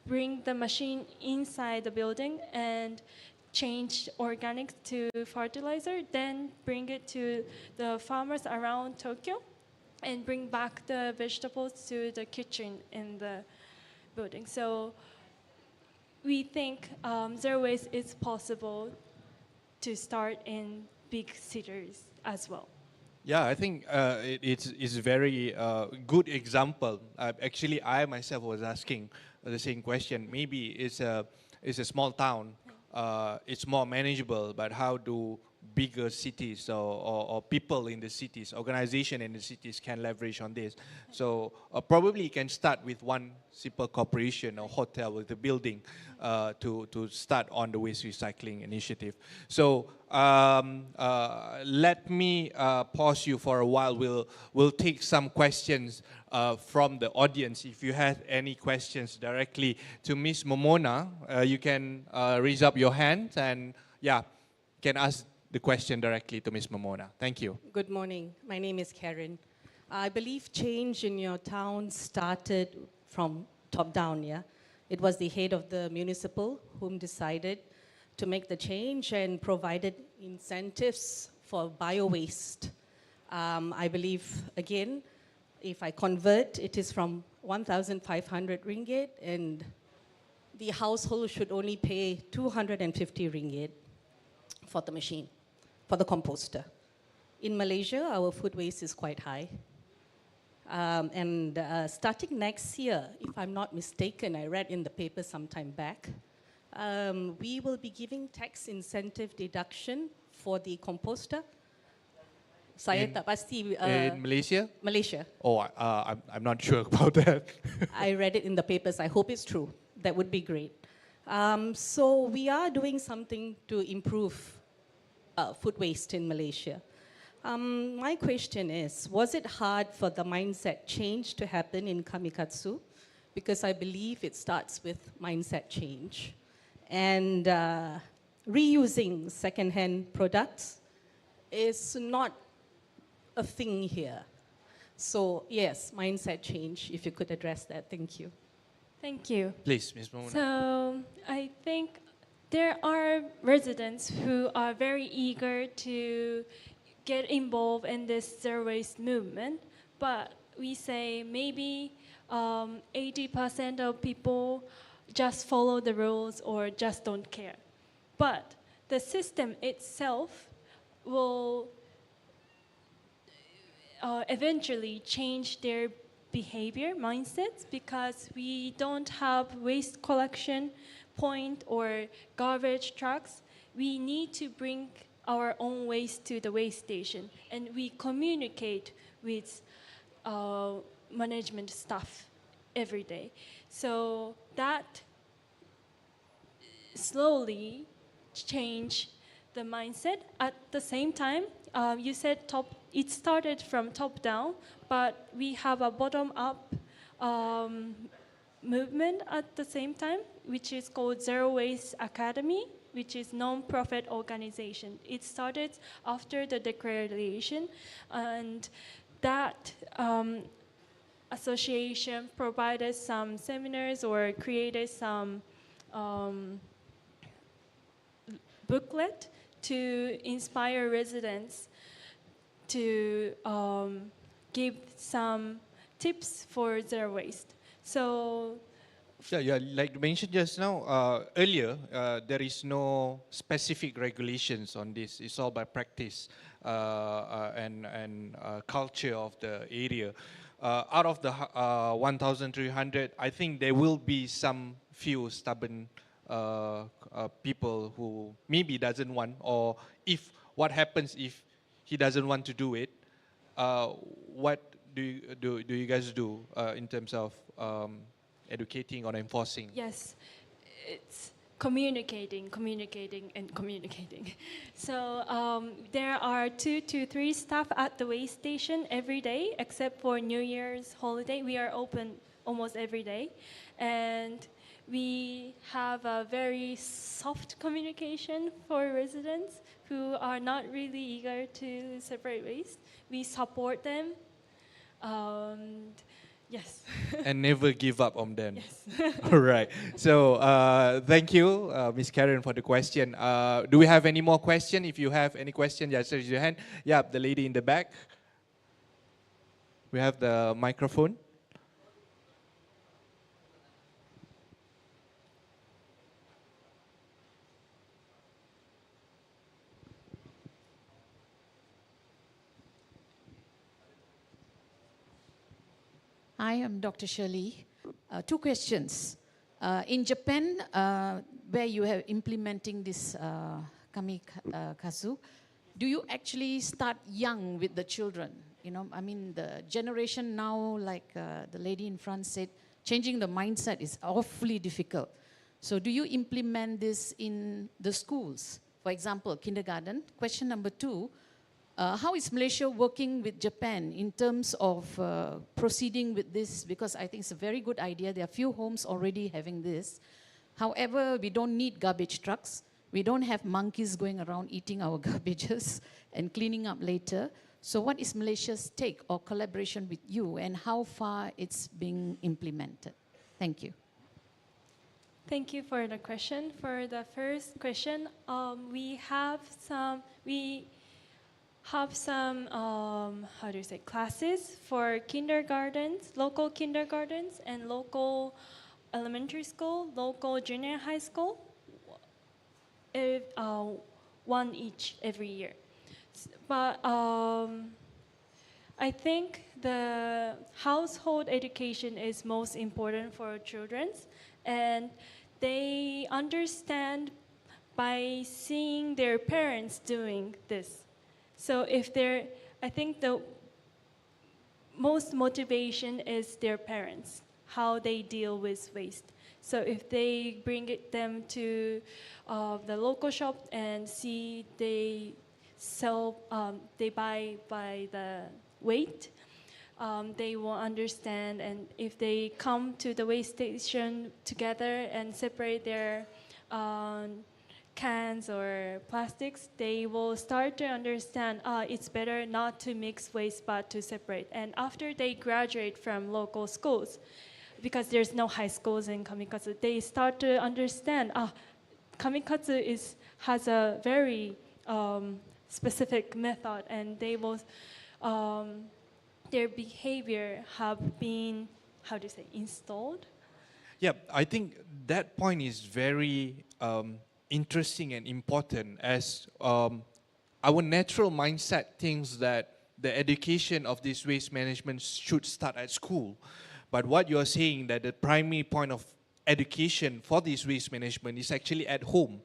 bring the machine inside the building and change organics to fertilizer, then bring it to the farmers around Tokyo and bring back the vegetables to the kitchen in the building. So we think zero waste is possible to start in big cities as well. Yeah, I think it's a very good example. Actually, I myself was asking the same question. Maybe it's a small town, it's more manageable, but how do bigger cities or people in the cities, organization in the cities can leverage on this? So probably you can start with one simple corporation or hotel with a building to start on the waste recycling initiative. So let me pause you for a while. We'll take some questions from the audience. If you have any questions directly to Ms. Momona, you can raise up your hand and can ask the question directly to Ms. Momona. Thank you. Good morning. My name is Karen. I believe change in your town started from top down, yeah? It was the head of the municipal whom decided to make the change and provided incentives for bio-waste. I believe, again, if I convert, it is from 1,500 ringgit, and the household should only pay 250 ringgit for the machine, for the composter. In Malaysia, our food waste is quite high. Starting next year, if I'm not mistaken, I read in the paper some time back, we will be giving tax incentive deduction for the composter. Saya tak pasti. In Malaysia? Malaysia. Oh, I'm not sure about that. I read it in the papers. I hope it's true. That would be great. So we are doing something to improve food waste in Malaysia. My question is, was it hard for the mindset change to happen in Kamikatsu? Because I believe it starts with mindset change. And reusing second-hand products is not a thing here. So yes, mindset change, if you could address that. Thank you. Thank you. Please, Ms. Momona. So I think there are residents who are very eager to get involved in this zero waste movement, but we say maybe 80% of people just follow the rules or just don't care. But the system itself will eventually change their behavior, mindsets, because we don't have waste collection point or garbage trucks. We need to bring our own waste to the waste station, and we communicate with management staff every day. So that slowly change the mindset. At the same time, you said it started from top down, but we have a bottom up movement at the same time, which is called Zero Waste Academy, which is non-profit organization. It started after the declaration, and that association provided some seminars or created some booklet to inspire residents to give some tips for zero waste. So Yeah, like you mentioned just now, earlier, there is no specific regulations on this. It's all by practice and culture of the area. Out of the 1,300, I think there will be some few stubborn people who maybe doesn't want, or if what happens if he doesn't want to do it, what do you guys do in terms of educating or enforcing? Yes, it's communicating, and communicating. So there are 2 to 3 staff at the way station every day, except for New Year's holiday. We are open almost every day. And we have a very soft communication for residents who are not really eager to separate waste. We support them. Yes. And never give up on them. Yes. All right. So thank you, Ms. Karen, for the question. Do we have any more questions? If you have any question, just raise your hand. Yeah, the lady in the back. We have the microphone. I am Dr. Shirley. 2 questions. In Japan, where you are implementing this kamikaze, do you actually start young with the children? You know, I mean, the generation now, like the lady in front said, changing the mindset is awfully difficult. So do you implement this in the schools? For example, kindergarten. Question number 2, how is Malaysia working with Japan in terms of proceeding with this? Because I think it's a very good idea. There are few homes already having this. However, we don't need garbage trucks. We don't have monkeys going around eating our garbages and cleaning up later. So what is Malaysia's take or collaboration with you, and how far it's being implemented? Thank you. Thank you for the question. For the first question, we have some how do you say, classes for kindergartens, local kindergartens, and local elementary school, local junior high school, one each every year. But I think the household education is most important for children, and they understand by seeing their parents doing this. So I think the most motivation is their parents, how they deal with waste. So if they bring them to the local shop and see they sell, they buy by the weight, they will understand. And if they come to the waste station together and separate their cans or plastics, they will start to understand, it's better not to mix waste but to separate. And after they graduate from local schools, because there's no high schools in kamikaze, they start to understand, kamikaze has a very specific method, and they will, their behavior have been, how do you say, installed? Yeah, I think that point is very interesting and important, as our natural mindset thinks that the education of this waste management should start at school. But what you're saying, that the primary point of education for this waste management is actually at home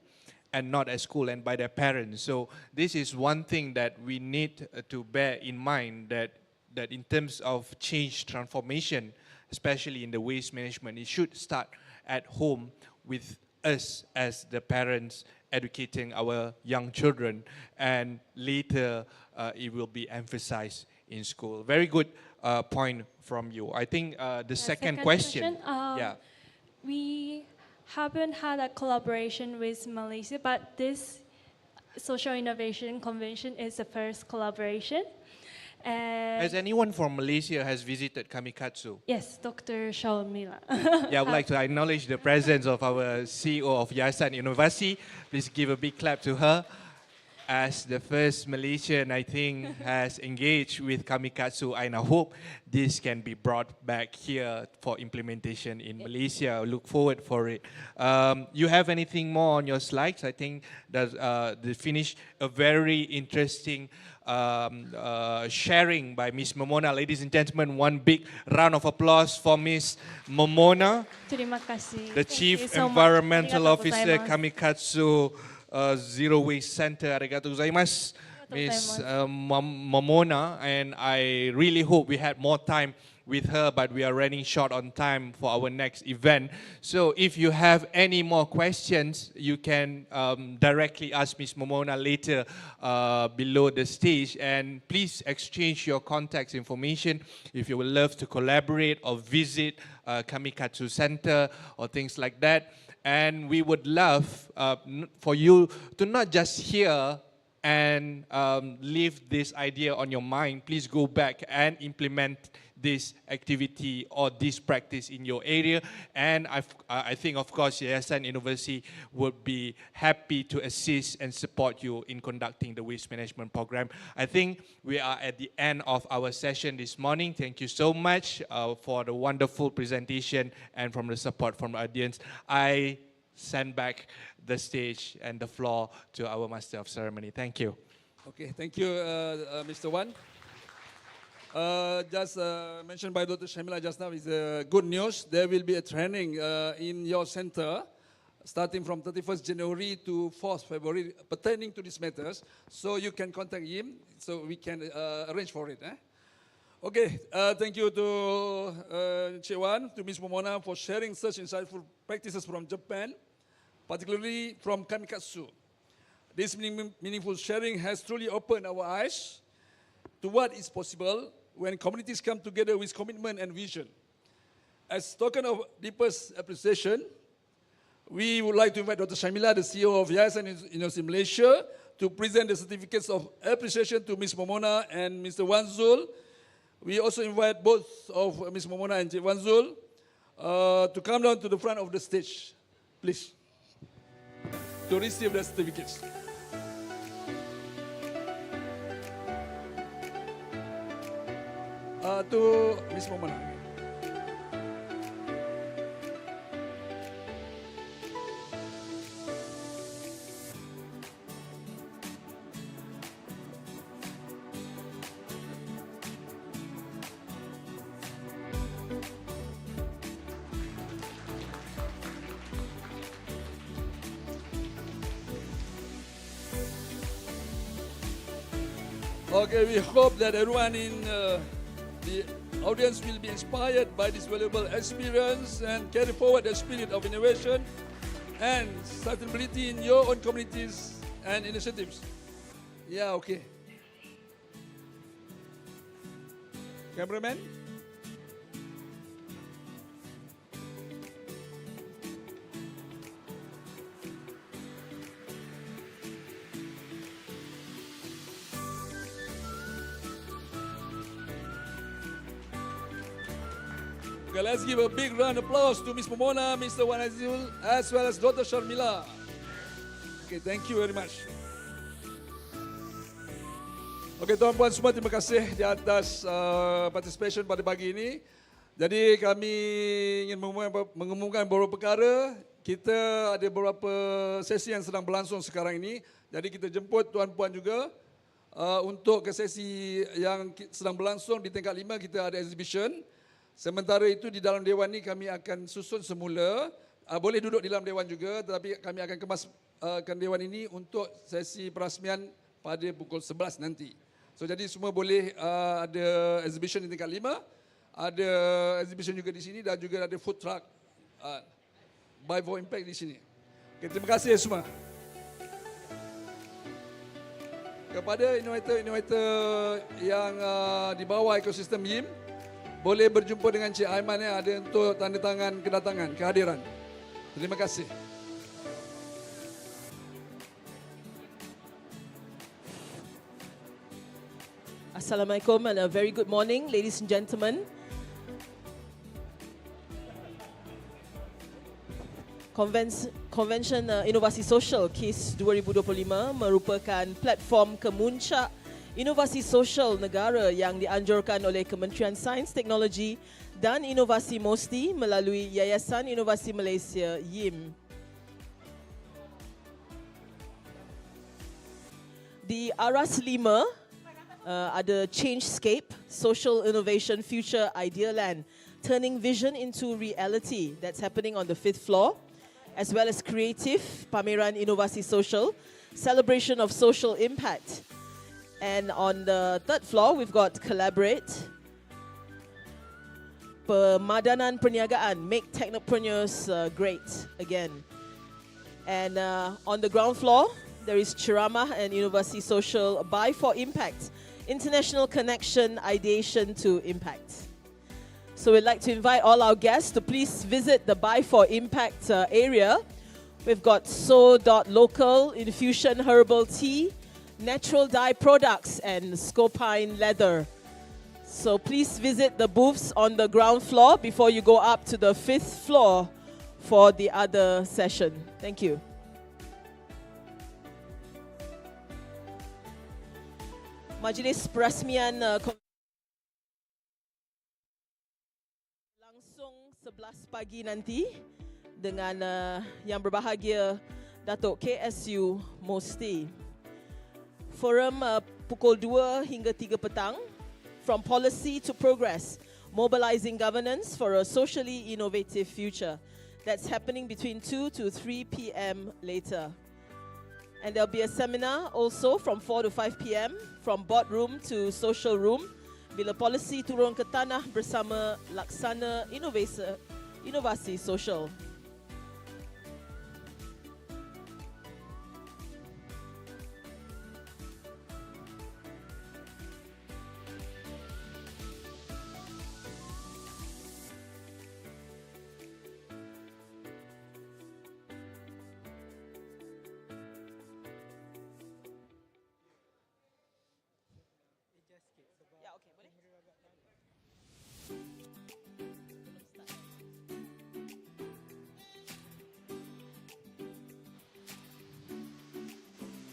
and not at school and by their parents. So this is one thing that we need to bear in mind, that in terms of change, transformation, especially in the waste management, it should start at home with us as the parents educating our young children, and later it will be emphasized in school. Very good point from you. I think the second question. We haven't had a collaboration with Malaysia, but this Social Innovation Convention is the first collaboration. And has anyone from Malaysia has visited Kamikatsu? Yes, Dr. Shalmila. Yeah, I would like to acknowledge the presence of our CEO of Yayasan Inovasi. Please give a big clap to her. as the first Malaysian, I think, has engaged with Kamikatsu, and I hope this can be brought back here for implementation in Malaysia. I look forward for it. You have anything more on your slides? I think that they finished a very interesting sharing by Miss Momona. Ladies and gentlemen, one big round of applause for Miss Momona, Terima kasih. the Thank you Chief so much. Environmental Arigatou Officer, gozaimasu. Kamikatsu Zero Waste Center. Arigatou gozaimasu, Miss Momona. And I really hope we had more time with her, but we are running short on time for our next event. So if you have any more questions, you can directly ask Miss Momona later below the stage. And please exchange your contact information if you would love to collaborate or visit Kamikatsu Center or things like that. And we would love for you to not just hear and leave this idea on your mind. Please go back and implement this activity or this practice in your area. And I think, of course, Yayasan Inovasi would be happy to assist and support you in conducting the waste management program. I think we are at the end of our session this morning. Thank you so much for the wonderful presentation and from the support from the audience. I send back the stage and the floor to our Master of Ceremony. Thank you. Okay, thank you, Mr. Wan. Just mentioned by Dr. Shamila just now is good news. There will be a training in your center starting from 31st January to 4th February pertaining to these matters. So you can contact him so we can arrange for it. Okay, thank you to Che Wan, to Ms. Momona for sharing such insightful practices from Japan, particularly from Kamikatsu. This meaningful sharing has truly opened our eyes to what is possible when communities come together with commitment and vision. As token of deepest appreciation, we would like to invite Dr. Shamila, the CEO of Yayasan Inovasi Malaysia, to present the certificates of appreciation to Ms. Momona and Mr. Wan Zul. We also invite both of Ms. Momona and Wan Zul to come down to the front of the stage, please, to receive the certificates. To Ms. Momona. Okay, we hope that everyone in the audience will be inspired by this valuable experience and carry forward the spirit of innovation and sustainability in your own communities and initiatives. Yeah, okay. Cameraman? Okay, let's give a big round of applause to Ms. Momona, Mr. Wan Azul, as well as Dr. Sharmila. Okay, thank you very much. Okay, tuan-puan semua, terima kasih di atas participation pada pagi ini. Jadi kami ingin mengumumkan beberapa perkara. Kita ada beberapa sesi yang sedang berlangsung sekarang ini. Jadi kita jemput tuan-puan juga untuk ke sesi yang sedang berlangsung di tingkat 5 kita ada exhibition. Sementara itu di dalam dewan ini kami akan susun semula, boleh duduk di dalam dewan juga, tetapi kami akan kemaskan dewan ini untuk sesi perasmian pada pukul 11 nanti. So jadi semua boleh ada exhibition di tingkat 5, ada exhibition juga di sini dan juga ada food truck Buy for Impact di sini. Okay, terima kasih semua. Kepada inovator-inovator yang di bawah ekosistem YIM, boleh berjumpa dengan Cik Aiman yang ada untuk tanda tangan kedatangan, kehadiran. Terima kasih. Assalamualaikum and a very good morning, ladies and gentlemen. Konvensyen Inovasi Sosial KIS 2025 merupakan platform kemuncak inovasi sosial negara yang dianjurkan oleh Kementerian Sains, Teknologi dan Inovasi MOSTI melalui Yayasan Inovasi Malaysia YIM. Di Aras 5 ada Changescape, Social Innovation Future Idea Land, turning vision into reality. That's happening on the 5th floor. As well as Creative, Pameran Inovasi Sosial, celebration of social impact. And on the 3rd floor, we've got Collaborate, Pemadanan Perniagaan, make technopreneurs great again. And on the ground floor, there is Ceramah and Inovasi Sosial, Buy for Impact, International Connection, Ideation to Impact. So we'd like to invite all our guests to please visit the Buy for Impact area. We've got So.Local, Infusion Herbal Tea, Natural Dye Products, and Scopine Leather. So please visit the booths on the ground floor before you go up to the 5th floor for the other session. Thank you. Majlis Perasmian langsung 11 pagi nanti dengan yang berbahagia Datuk KSU MOSTI. Forum pukul 2 hingga 3 petang, From Policy to Progress, Mobilizing Governance for a Socially Innovative Future. That's happening between 2 to 3 p.m. later. And there'll be a seminar also from 4 to 5 p.m. from boardroom to social room. Bila polisi turun ke tanah bersama Laksana Inovasi Sosial.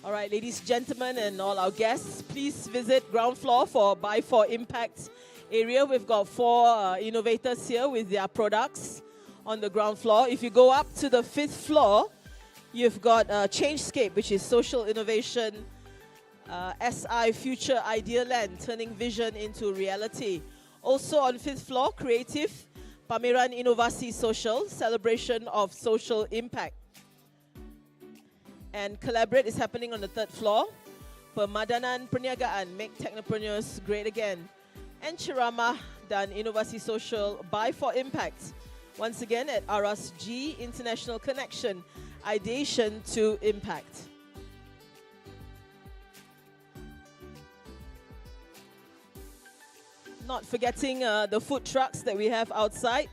All right, ladies, gentlemen, and all our guests, please visit ground floor for Buy for Impact area. We've got 4 innovators here with their products on the ground floor. If you go up to the 5th floor, you've got Changescape, which is social innovation, SI Future Idea Land, turning vision into reality. Also on 5th floor, Creative, Pameran Inovasi Sosial, celebration of social impact. And Collaborate is happening on the 3rd floor. Pemadanan Perniagaan, make technopreneurs great again. And Ceramah dan Inovasi Sosial, Buy for Impact. Once again at Aras G, International Connection, Ideation to Impact. Not forgetting the food trucks that we have outside.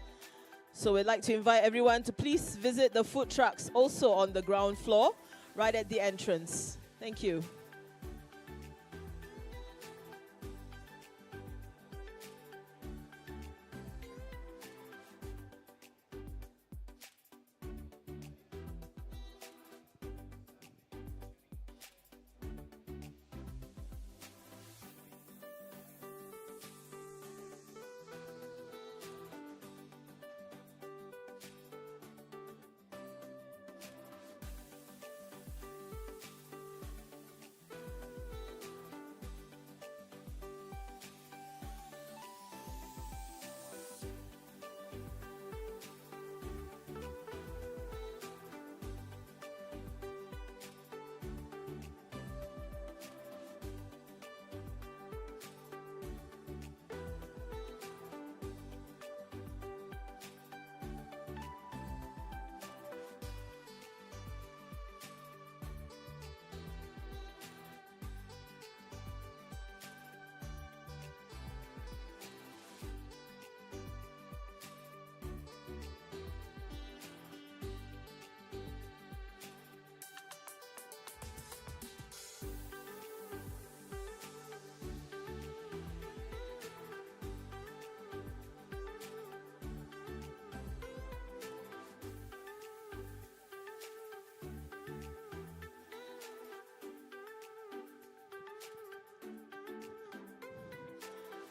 So we'd like to invite everyone to please visit the food trucks also on the ground floor, right at the entrance. Thank you.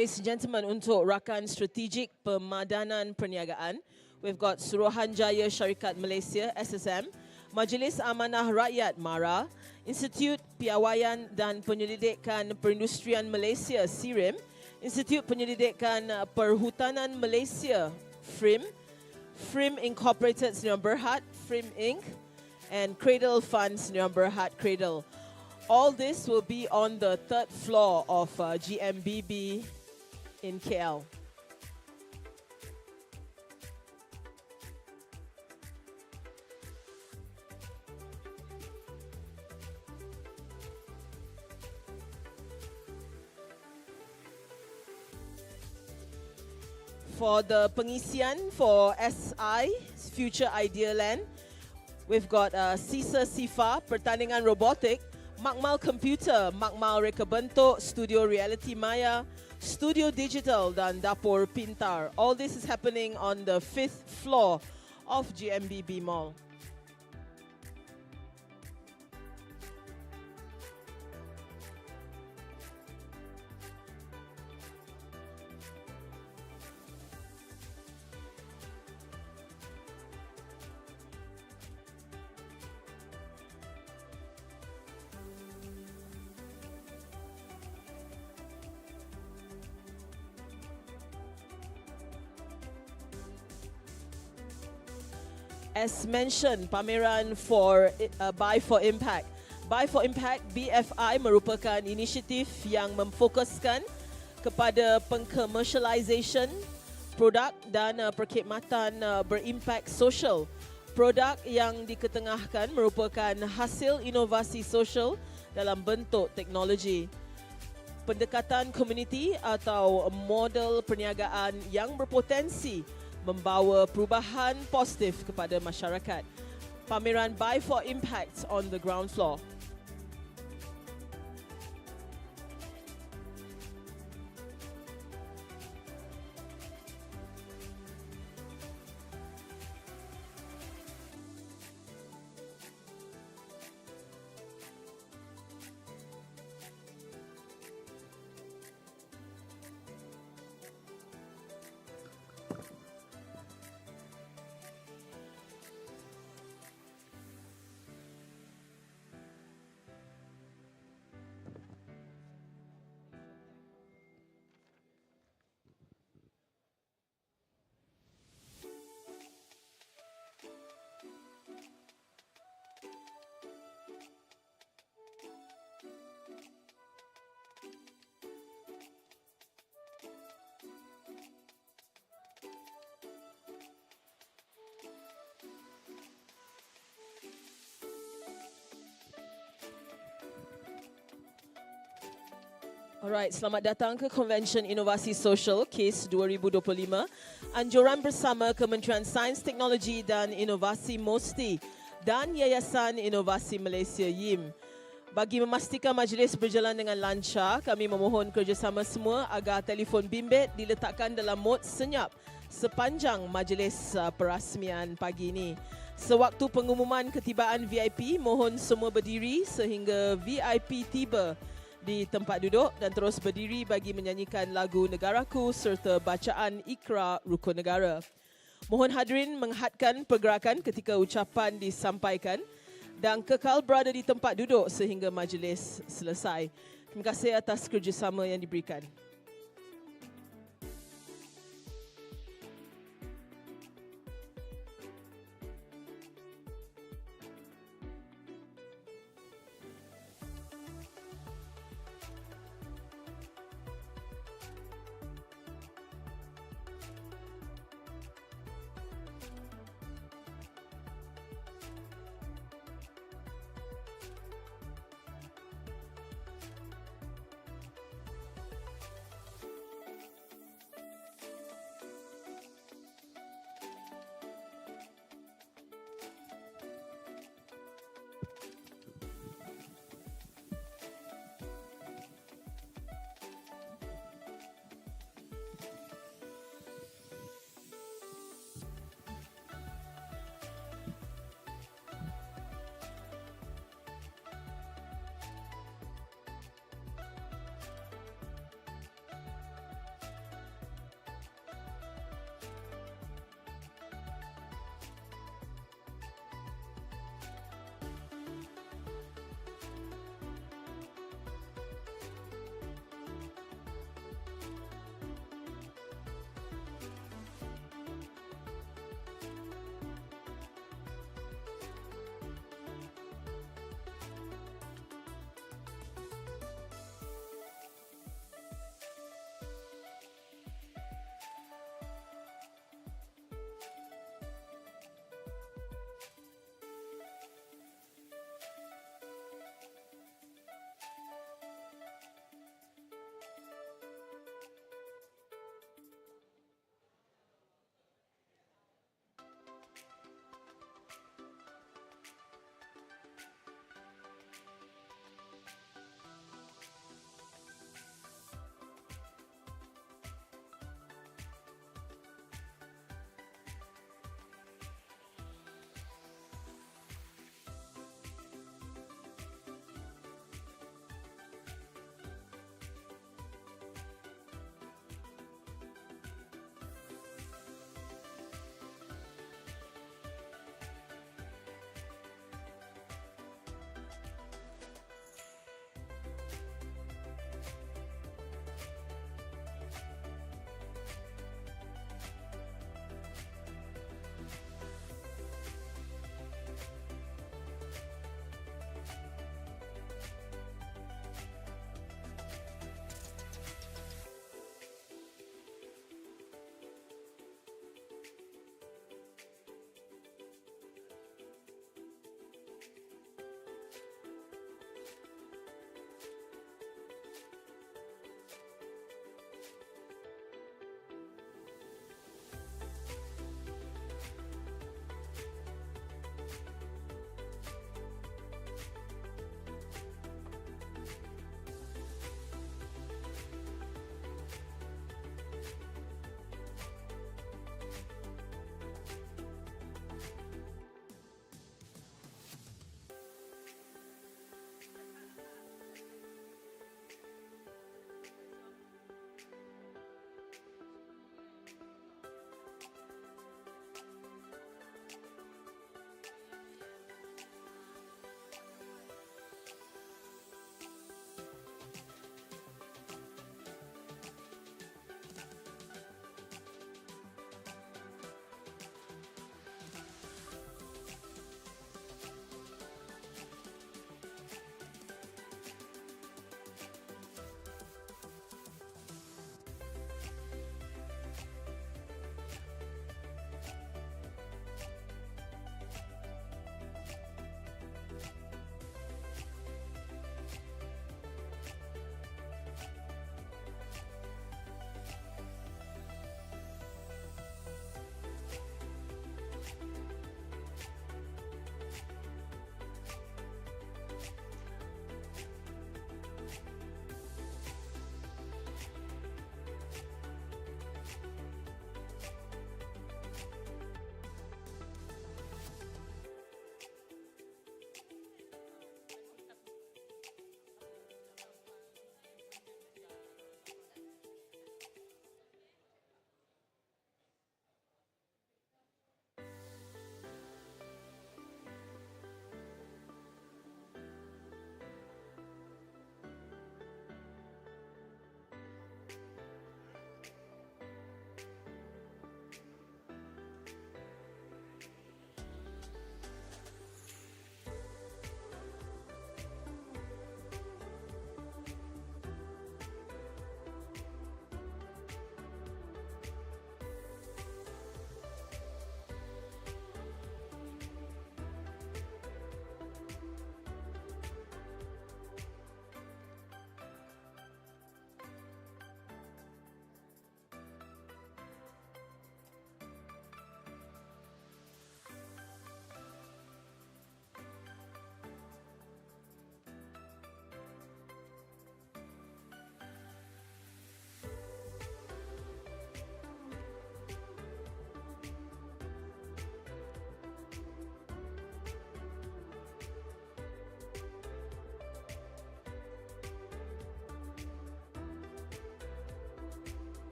Ladies and gentlemen, untuk rakan strategik pemadanan perniagaan, we've got Suruhanjaya Syarikat Malaysia, SSM, Majlis Amanah Rakyat, MARA, Institut Piawaian dan Penyelidikan Perindustrian Malaysia, SIRIM, Institut Penyelidikan Perhutanan Malaysia, FRIM, FRIM Incorporated Sdn Berhad, FRIM Inc., and Cradle Fund Sdn Berhad, Cradle. All this will be on the third floor of GMBB in KL. For the pengisian for SI, Future Idea Land, we've got Sisa Sifa, Pertandingan Robotik, Makmal Computer, Makmal Reka Bentuk, Studio Reality Maya, Studio Digital dan Dapur Pintar. All this is happening on the 5th floor of GMBB Mall. As mentioned, pameran for Buy for Impact. Buy for Impact BFI merupakan inisiatif yang memfokuskan kepada pengkomersialisation produk dan perkhidmatan berimpak sosial. Produk yang diketengahkan merupakan hasil inovasi sosial dalam bentuk teknologi. Pendekatan komuniti atau model perniagaan yang berpotensi membawa perubahan positif kepada masyarakat. Pameran Buy for Impact on the ground floor. Alright, selamat datang ke Konvensyen Inovasi Sosial KIS 2025. Anjuran bersama Kementerian Sains, Teknologi dan Inovasi MOSTI dan Yayasan Inovasi Malaysia YIM. Bagi memastikan majlis berjalan dengan lancar, kami memohon kerjasama semua agar telefon bimbit diletakkan dalam mod senyap sepanjang majlis perasmian pagi ini. Sewaktu pengumuman ketibaan VIP, mohon semua berdiri sehingga VIP tiba di tempat duduk dan terus berdiri bagi menyanyikan lagu Negaraku serta bacaan Ikrar Rukun Negara. Mohon hadirin menghadkan pergerakan ketika ucapan disampaikan dan kekal berada di tempat duduk sehingga majlis selesai. Terima kasih atas kerjasama yang diberikan.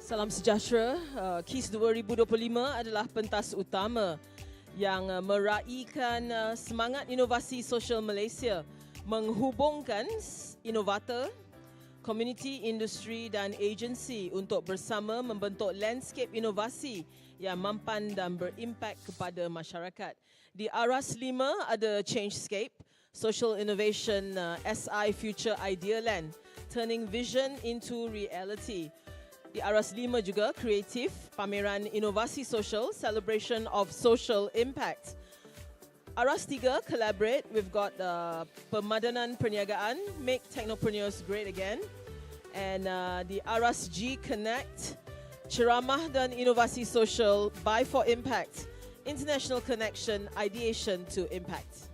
Salam sejahtera. KIS 2025 adalah pentas utama yang meraihkan semangat inovasi sosial Malaysia, menghubungkan inovator, komuniti, industri dan agensi untuk bersama membentuk landscape inovasi yang mampan dan berimpak kepada masyarakat. Di Aras 5 ada Changescape, Social Innovation SI Future Idea Land, turning vision into reality. Di Aras 5 juga kreatif, pameran inovasi sosial, celebration of social impact. Aras 3 collaborate, we've got pemadanan perniagaan, make technopreneurs great again. And di Aras G Connect, ceramah dan inovasi sosial, buy for impact, international connection, ideation to impact.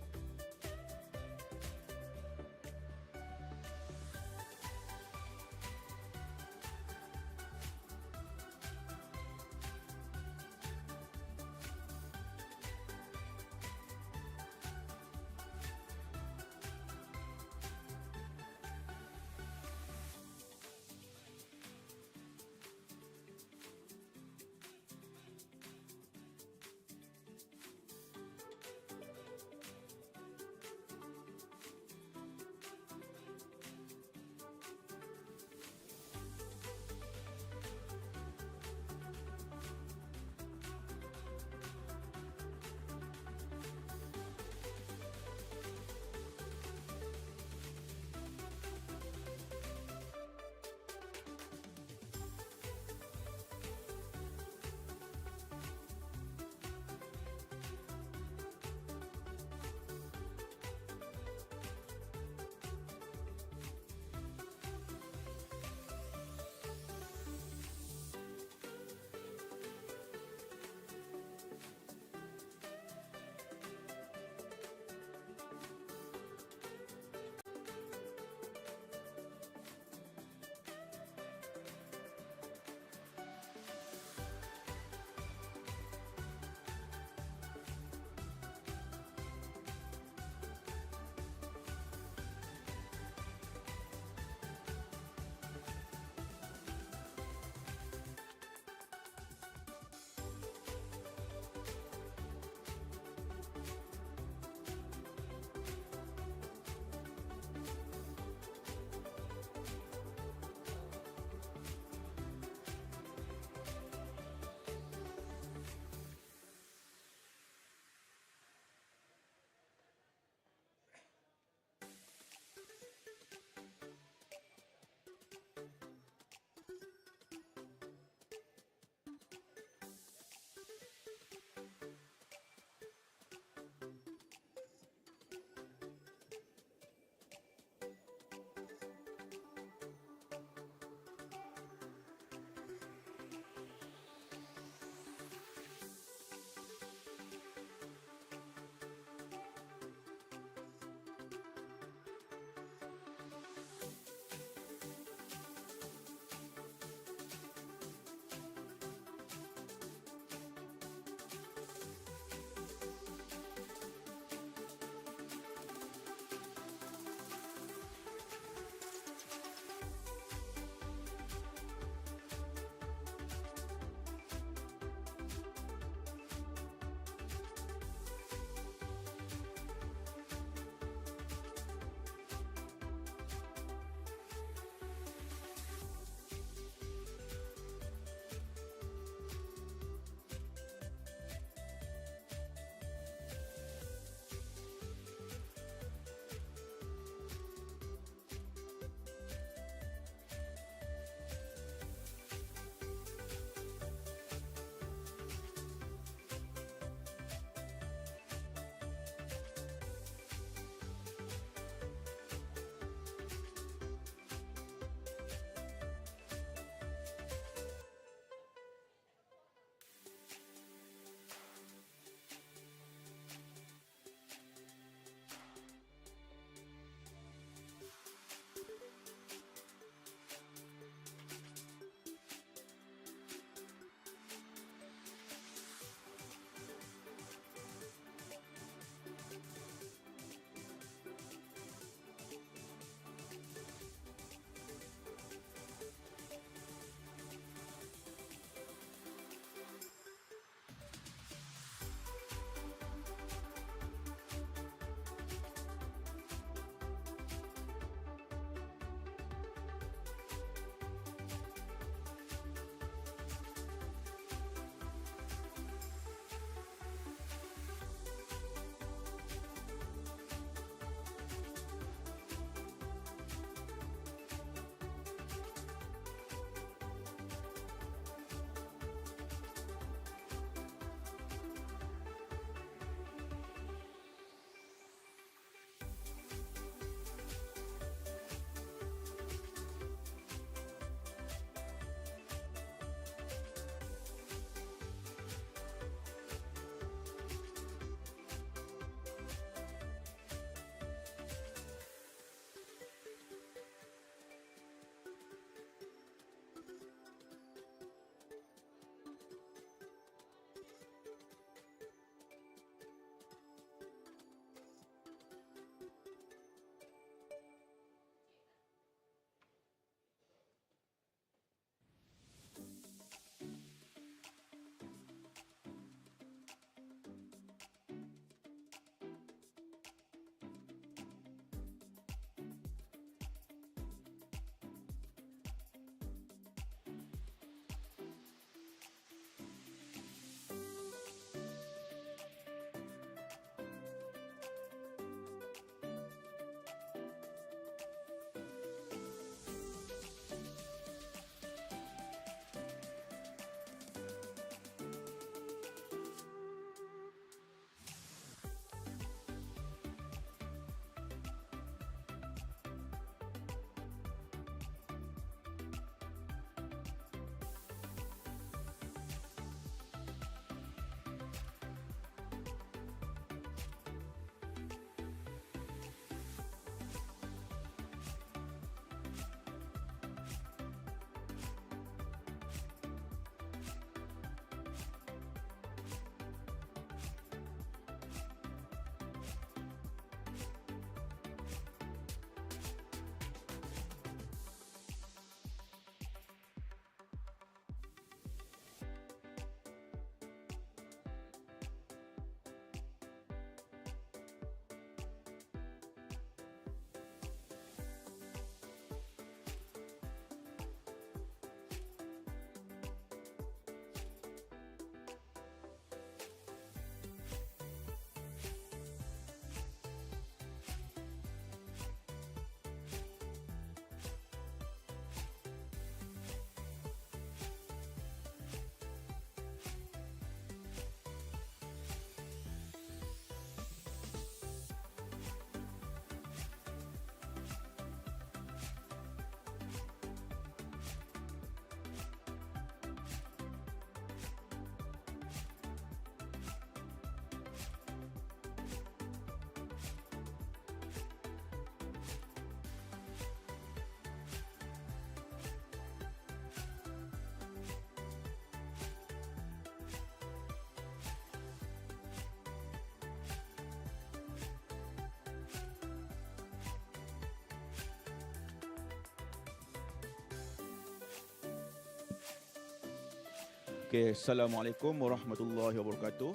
Okay, Assalamualaikum warahmatullahi wabarakatuh.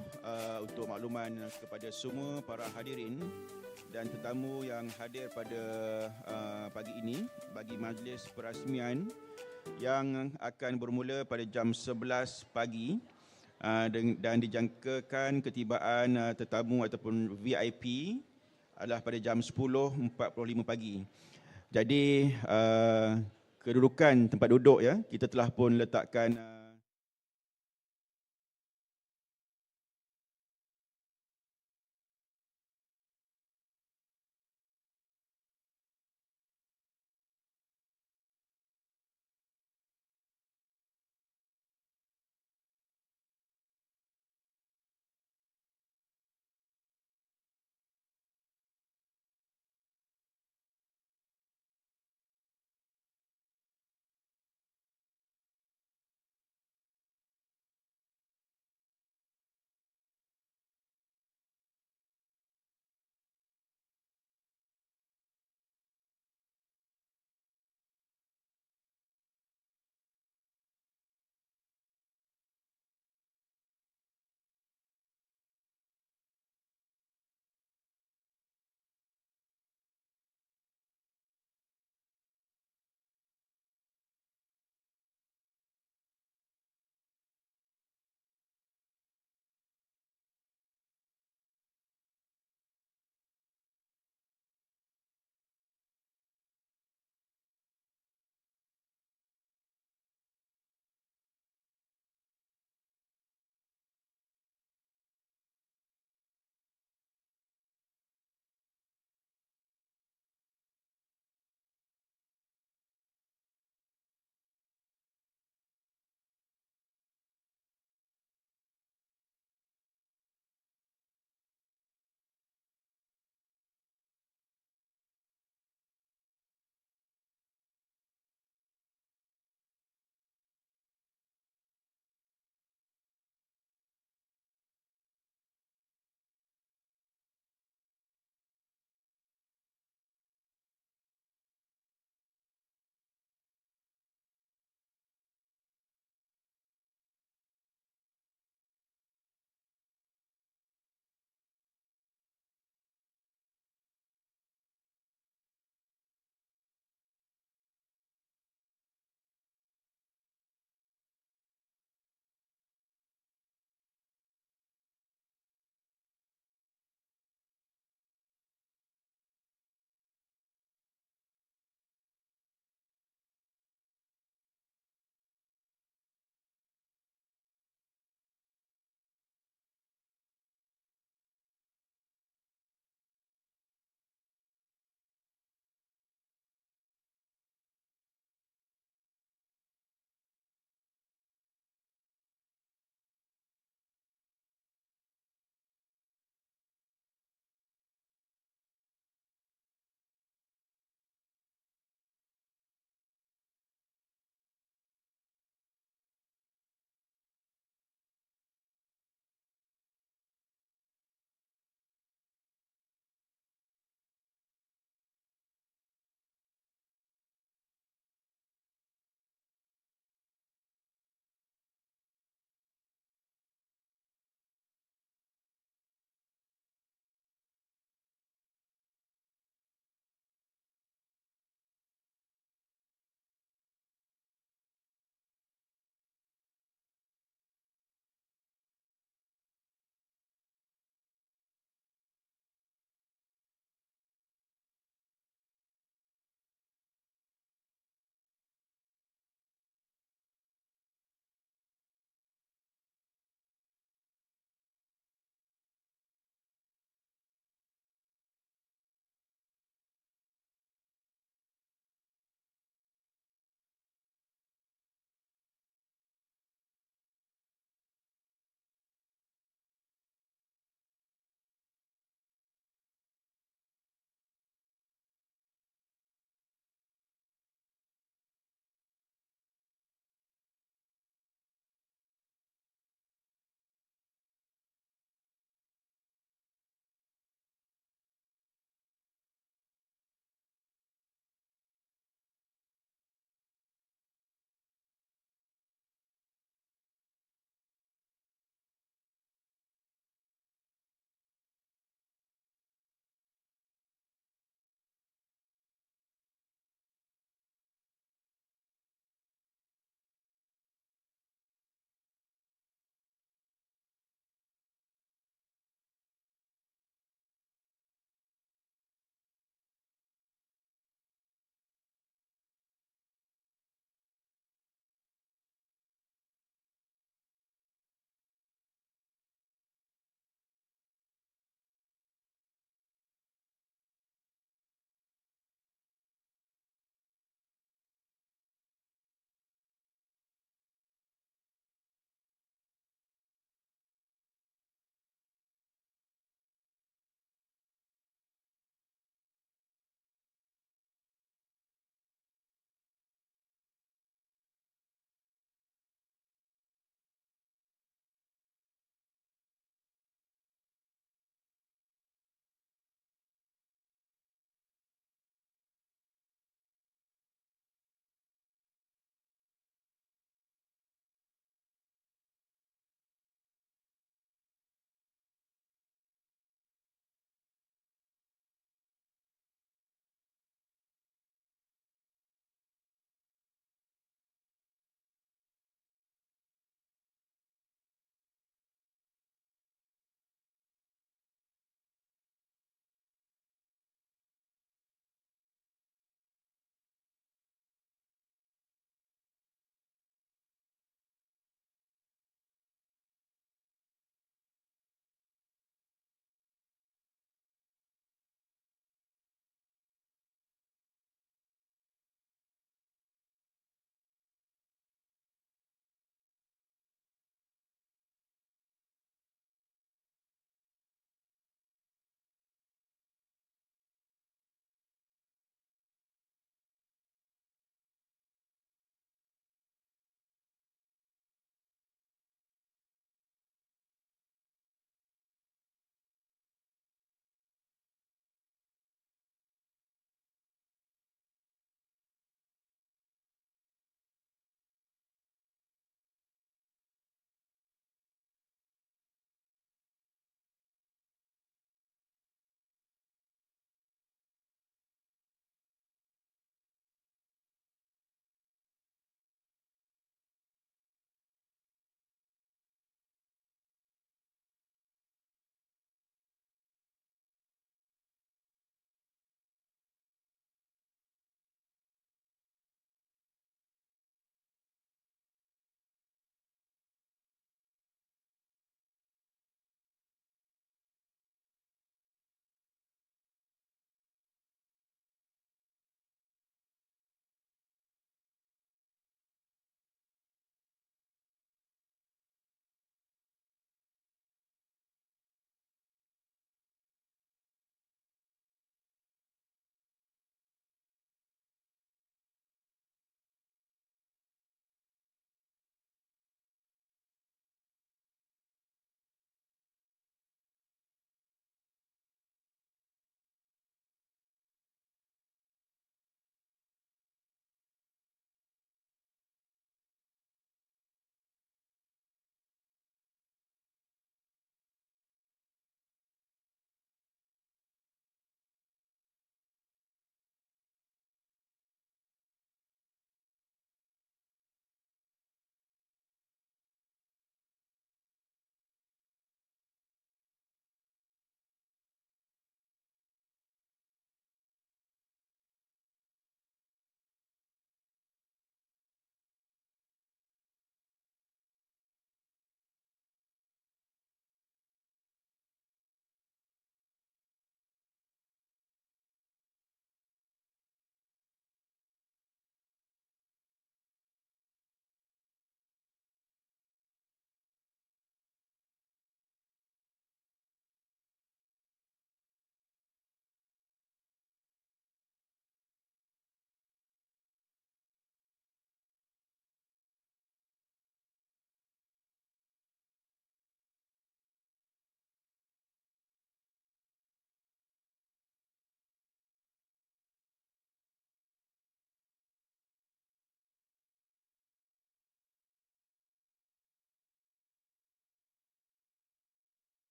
Untuk makluman kepada semua para hadirin dan tetamu yang hadir pada pagi ini bagi majlis perasmian yang akan bermula pada jam 11 pagi dan dijangkakan ketibaan tetamu ataupun VIP adalah pada jam 10.45 pagi. Jadi kedudukan tempat duduk ya, kita telah pun letakkan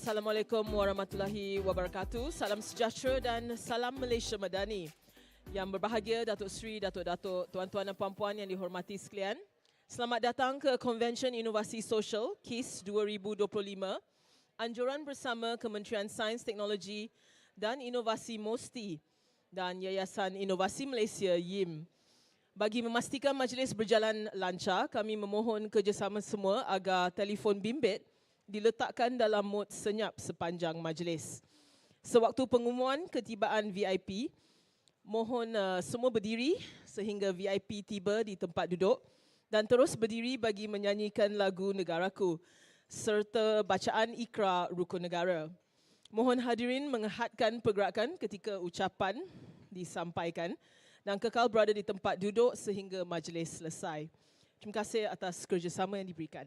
Assalamualaikum warahmatullahi wabarakatuh. Salam sejahtera dan salam Malaysia Madani. Yang berbahagia Datuk Seri, Datuk-Datuk, tuan-tuan dan puan-puan yang dihormati sekalian. Selamat datang ke Konvensyen Inovasi Sosial KIS 2025. Anjuran bersama Kementerian Sains, Teknologi dan Inovasi MOSTI dan Yayasan Inovasi Malaysia YIM. Bagi memastikan majlis berjalan lancar, kami memohon kerjasama semua agar telefon bimbit diletakkan dalam mod senyap sepanjang majlis. Sewaktu pengumuman ketibaan VIP, mohon semua berdiri sehingga VIP tiba di tempat duduk dan terus berdiri bagi menyanyikan lagu Negaraku serta bacaan ikrar rukun negara. Mohon hadirin menghadkan pergerakan ketika ucapan disampaikan dan kekal berada di tempat duduk sehingga majlis selesai. Terima kasih atas kerjasama yang diberikan.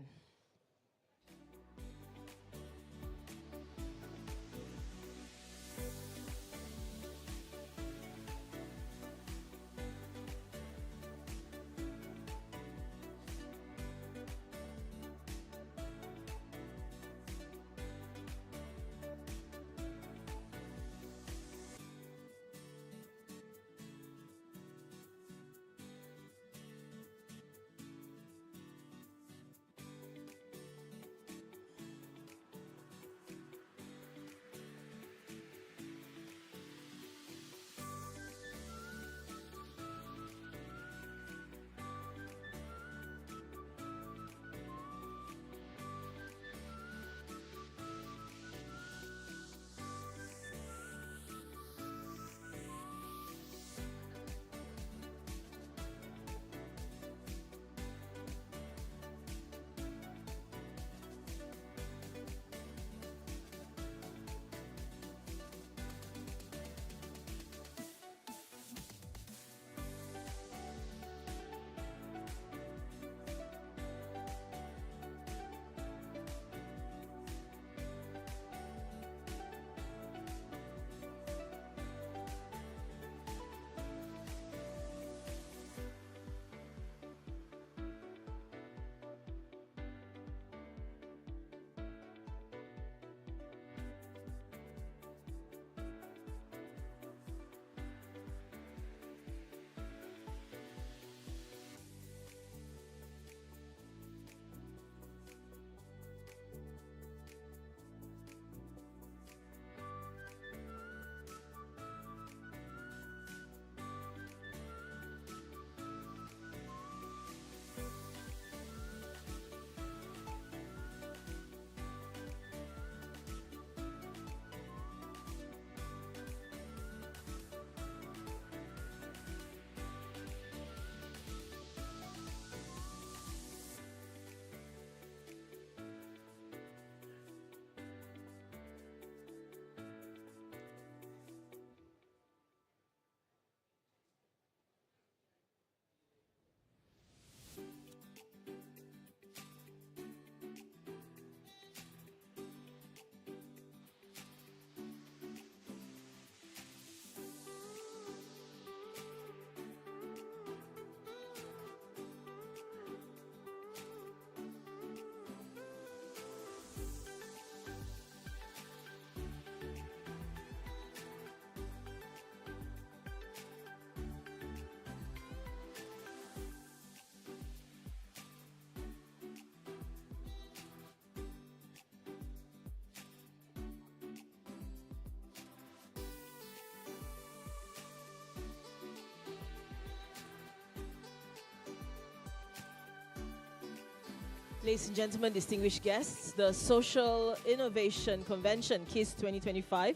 Ladies and gentlemen, distinguished guests, the Social Innovation Convention, KIS 2025,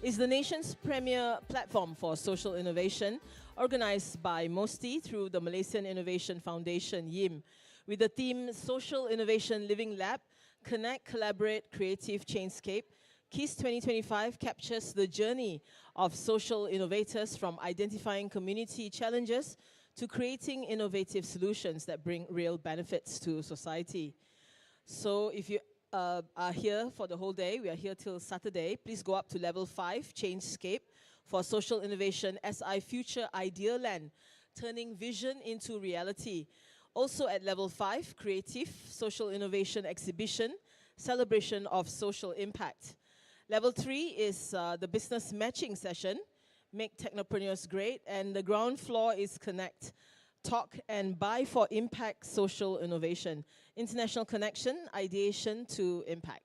is the nation's premier platform for social innovation, organized by MOSTI through the Malaysian Innovation Foundation, YIM, with the theme Social Innovation Living Lab, Connect, Collaborate, Creative Changescape. KIS 2025 captures the journey of social innovators from identifying community challenges to creating innovative solutions that bring real benefits to society. So if you are here for the whole day, we are here till Saturday, please go up to level 5, Changescape, for social innovation SI Future Idea Land, turning vision into reality. Also at level 5, Creative Social Innovation Exhibition, celebration of social impact. Level 3 is the business matching session, Make Technopreneurs Great. And the ground floor is Connect, Talk and Buy for Impact Social Innovation. International connection, ideation to impact.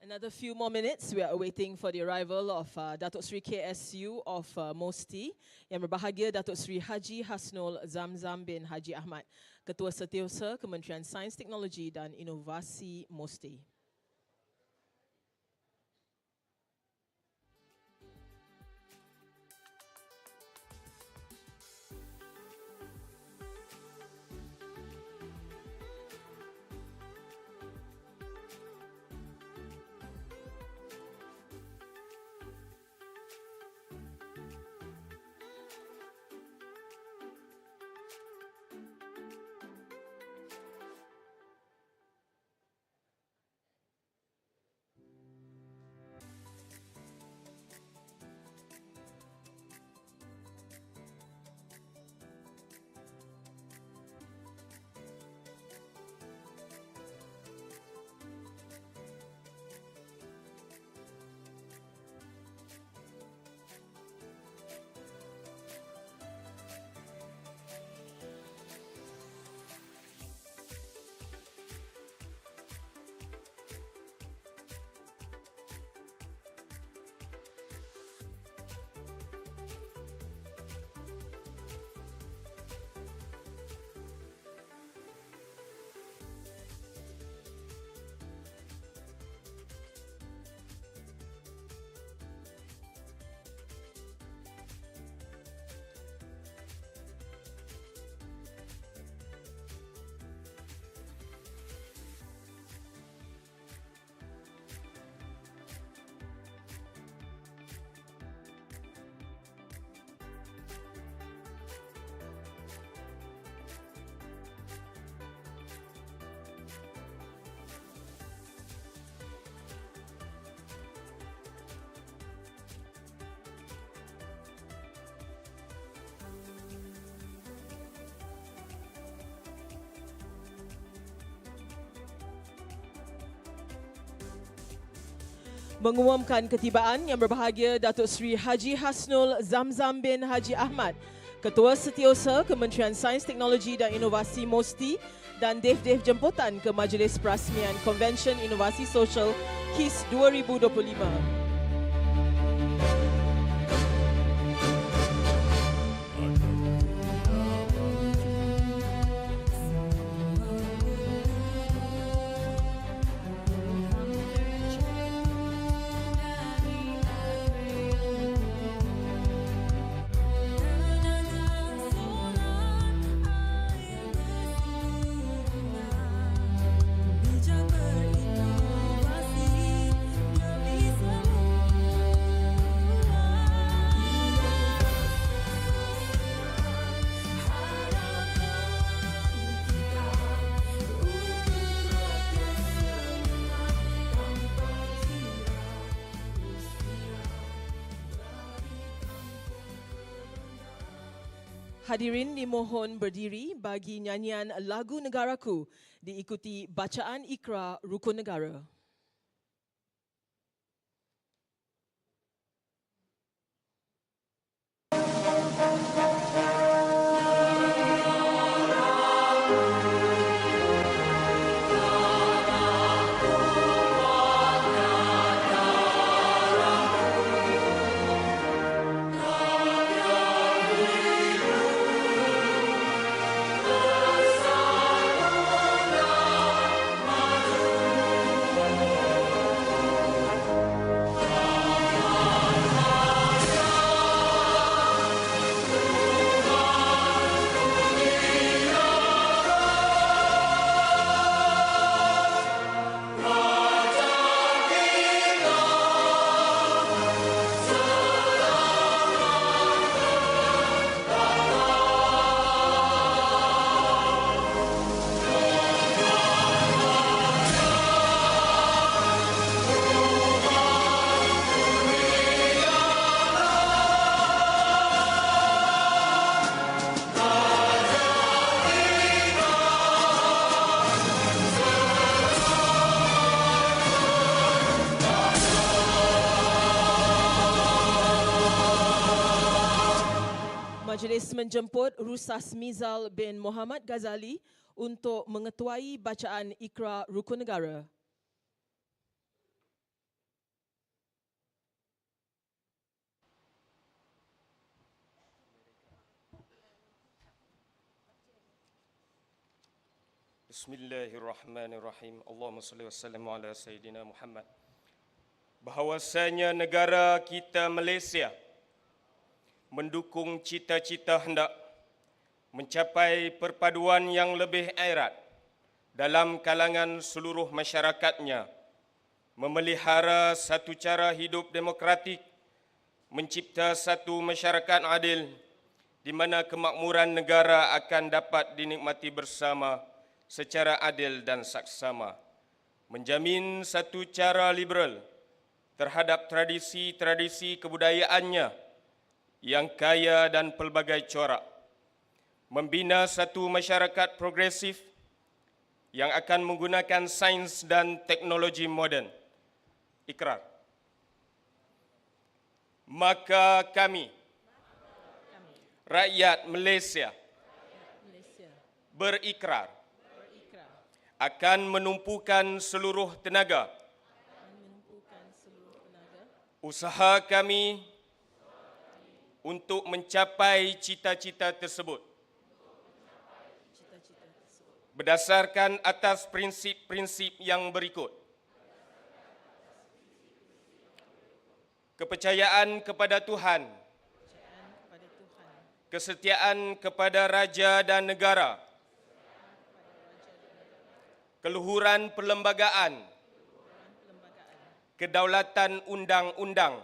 Another few more minutes, we are waiting for the arrival of Datuk Sri KSU of MOSTI. Yang berbahagia Datuk Sri Haji Hasnul Zamzam bin Haji Ahmad, Ketua Setiausaha Kementerian Sains, Teknologi dan Inovasi MOSTI. Mengumumkan ketibaan Yang berbahagia Datuk Sri Haji Hasnul Zamzam bin Haji Ahmad, Ketua Setiausaha Kementerian Sains, Teknologi dan Inovasi MOSTI, dan Dev-Dev jemputan ke Majlis Perasmian Konvensyen Inovasi Sosial KIS 2025. Hadirin dimohon berdiri bagi nyanyian lagu negaraku, diikuti bacaan ikrar rukun negara. Majlis menjemput Rusas Mizal bin Muhammad Ghazali untuk mengetuai bacaan Ikrar Rukun Negara. Bismillahirrahmanirrahim. Allahumma salli wa sallim ala Sayyidina Muhammad. Bahawasanya negara kita Malaysia mendukung cita-cita hendak mencapai perpaduan yang lebih erat dalam kalangan seluruh masyarakatnya, memelihara satu cara hidup demokratik, mencipta satu masyarakat adil di mana kemakmuran negara akan dapat dinikmati bersama secara adil dan saksama, menjamin satu cara liberal terhadap tradisi-tradisi kebudayaannya yang kaya dan pelbagai corak, membina satu masyarakat progresif yang akan menggunakan sains dan teknologi moden. Ikrar. Maka kami, rakyat Malaysia, berikrar akan menumpukan seluruh tenaga usaha kami untuk mencapai cita-cita tersebut berdasarkan atas prinsip-prinsip yang berikut. Kepercayaan kepada Tuhan, kesetiaan kepada raja dan negara, keluhuran perlembagaan, kedaulatan undang-undang,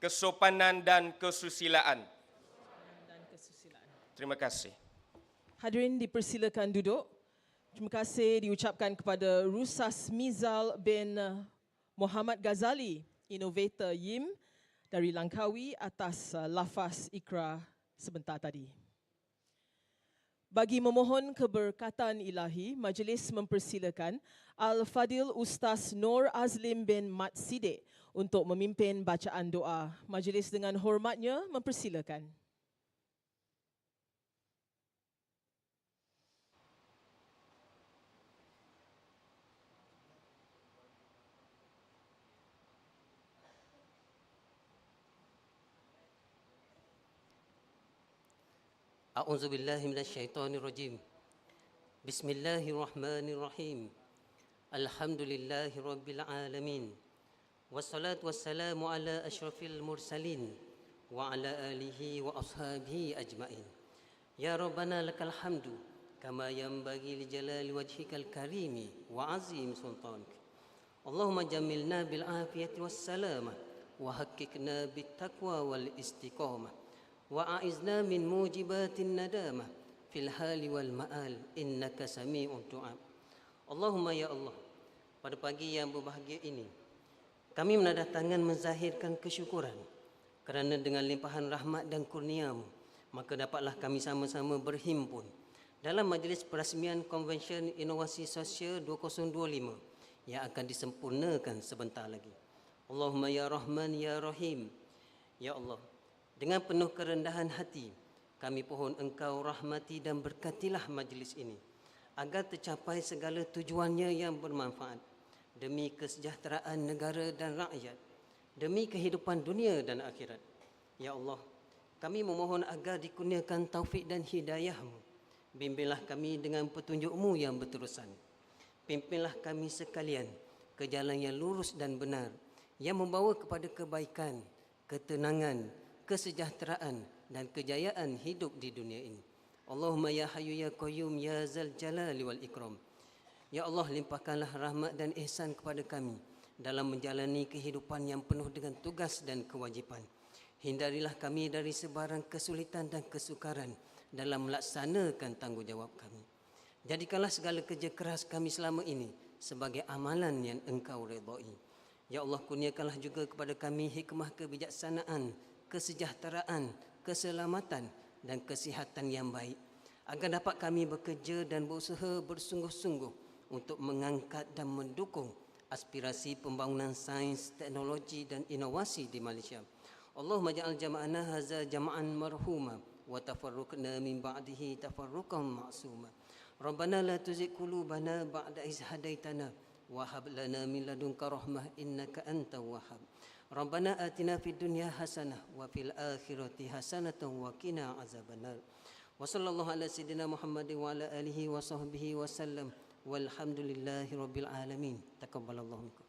kesopanan dan kesusilaan. Terima kasih. Hadirin dipersilakan duduk. Terima kasih diucapkan kepada Rusas Mizal bin Muhammad Ghazali, inovator YIM dari Langkawi atas lafaz ikrar sebentar tadi. Bagi memohon keberkatan ilahi, majlis mempersilakan Al-Fadil Ustaz Nur Azlim bin Mat Sidek untuk memimpin bacaan doa. Majlis dengan hormatnya mempersilakan. A'udzu billahi minasyaitonir rajim. Bismillahirrahmanirrahim. Alhamdulillahi rabbil alamin. Wassalatu wassalamu ala asyrafil mursalin wa ala alihi wa ashabihi ajmain. Ya Rabbana lakal hamdu kama yanbaghi li jalali wajhikal karimi wa azim sultanik. Allahumma jammilna bil afiyati was salamah wa haqqqiqna bit taqwa wal istiqamah. وأعذنا من موجبات الندامة في الحال والمآل إنك سميع الدعاء. Allahumma ya Allah, pada pagi yang berbahagia ini kami menandatangan menzahirkan kesyukuran kerana dengan limpahan rahmat dan kurnia-Mu maka dapatlah kami sama-sama berhimpun dalam majlis perasmian Konvensyen Inovasi Sosial 2025 yang akan disempurnakan sebentar lagi. Allahumma ya Rahman ya Rahim. Ya Allah, dengan penuh kerendahan hati, kami pohon Engkau rahmati dan berkatilah majlis ini agar tercapai segala tujuannya yang bermanfaat demi kesejahteraan negara dan rakyat, demi kehidupan dunia dan akhirat. Ya Allah, kami memohon agar dikurniakan taufik dan hidayah-Mu. Bimbinglah kami dengan petunjuk-Mu yang berterusan. Pimpinlah kami sekalian ke jalan yang lurus dan benar yang membawa kepada kebaikan, ketenangan, kesejahteraan dan kejayaan hidup di dunia ini. Allahumma ya hayyu ya qayyum ya zal jalali wal ikram. Ya Allah, limpahkanlah rahmat dan ihsan kepada kami dalam menjalani kehidupan yang penuh dengan tugas dan kewajipan. Hindarilah kami dari sebarang kesulitan dan kesukaran dalam melaksanakan tanggungjawab kami. Jadikanlah segala kerja keras kami selama ini sebagai amalan yang Engkau redai. Ya Allah, kurniakanlah juga kepada kami hikmah kebijaksanaan, kesejahteraan, keselamatan dan kesihatan yang baik agar dapat kami bekerja dan berusaha bersungguh-sungguh untuk mengangkat dan mendukung aspirasi pembangunan sains, teknologi dan inovasi di Malaysia. Allahumma ja'al jama'ana hadza jama'an marhuma wa tafarruqna min ba'dihi tafarruqan ma'suma. Rabbana la tuzigh qulubana ba'da idh hadaitana wa hab lana min ladunka rahmah innaka antal wahhab. Rabbana atina fid dunya hasanah wa fil akhirati hasanatan wa qina azabannar. Wa sallallahu ala sayyidina Muhammadin wa ala alihi wa sahbihi wa sallam. Walhamdulillahi rabbil alamin. Taqabbalallahu minkum.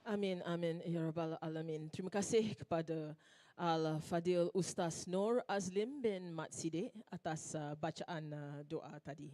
Amin, amin, ya Rabbal Alamin. Terima kasih kepada Al-Fadil Ustaz Nur Azlim bin Mat Sidek atas bacaan doa tadi.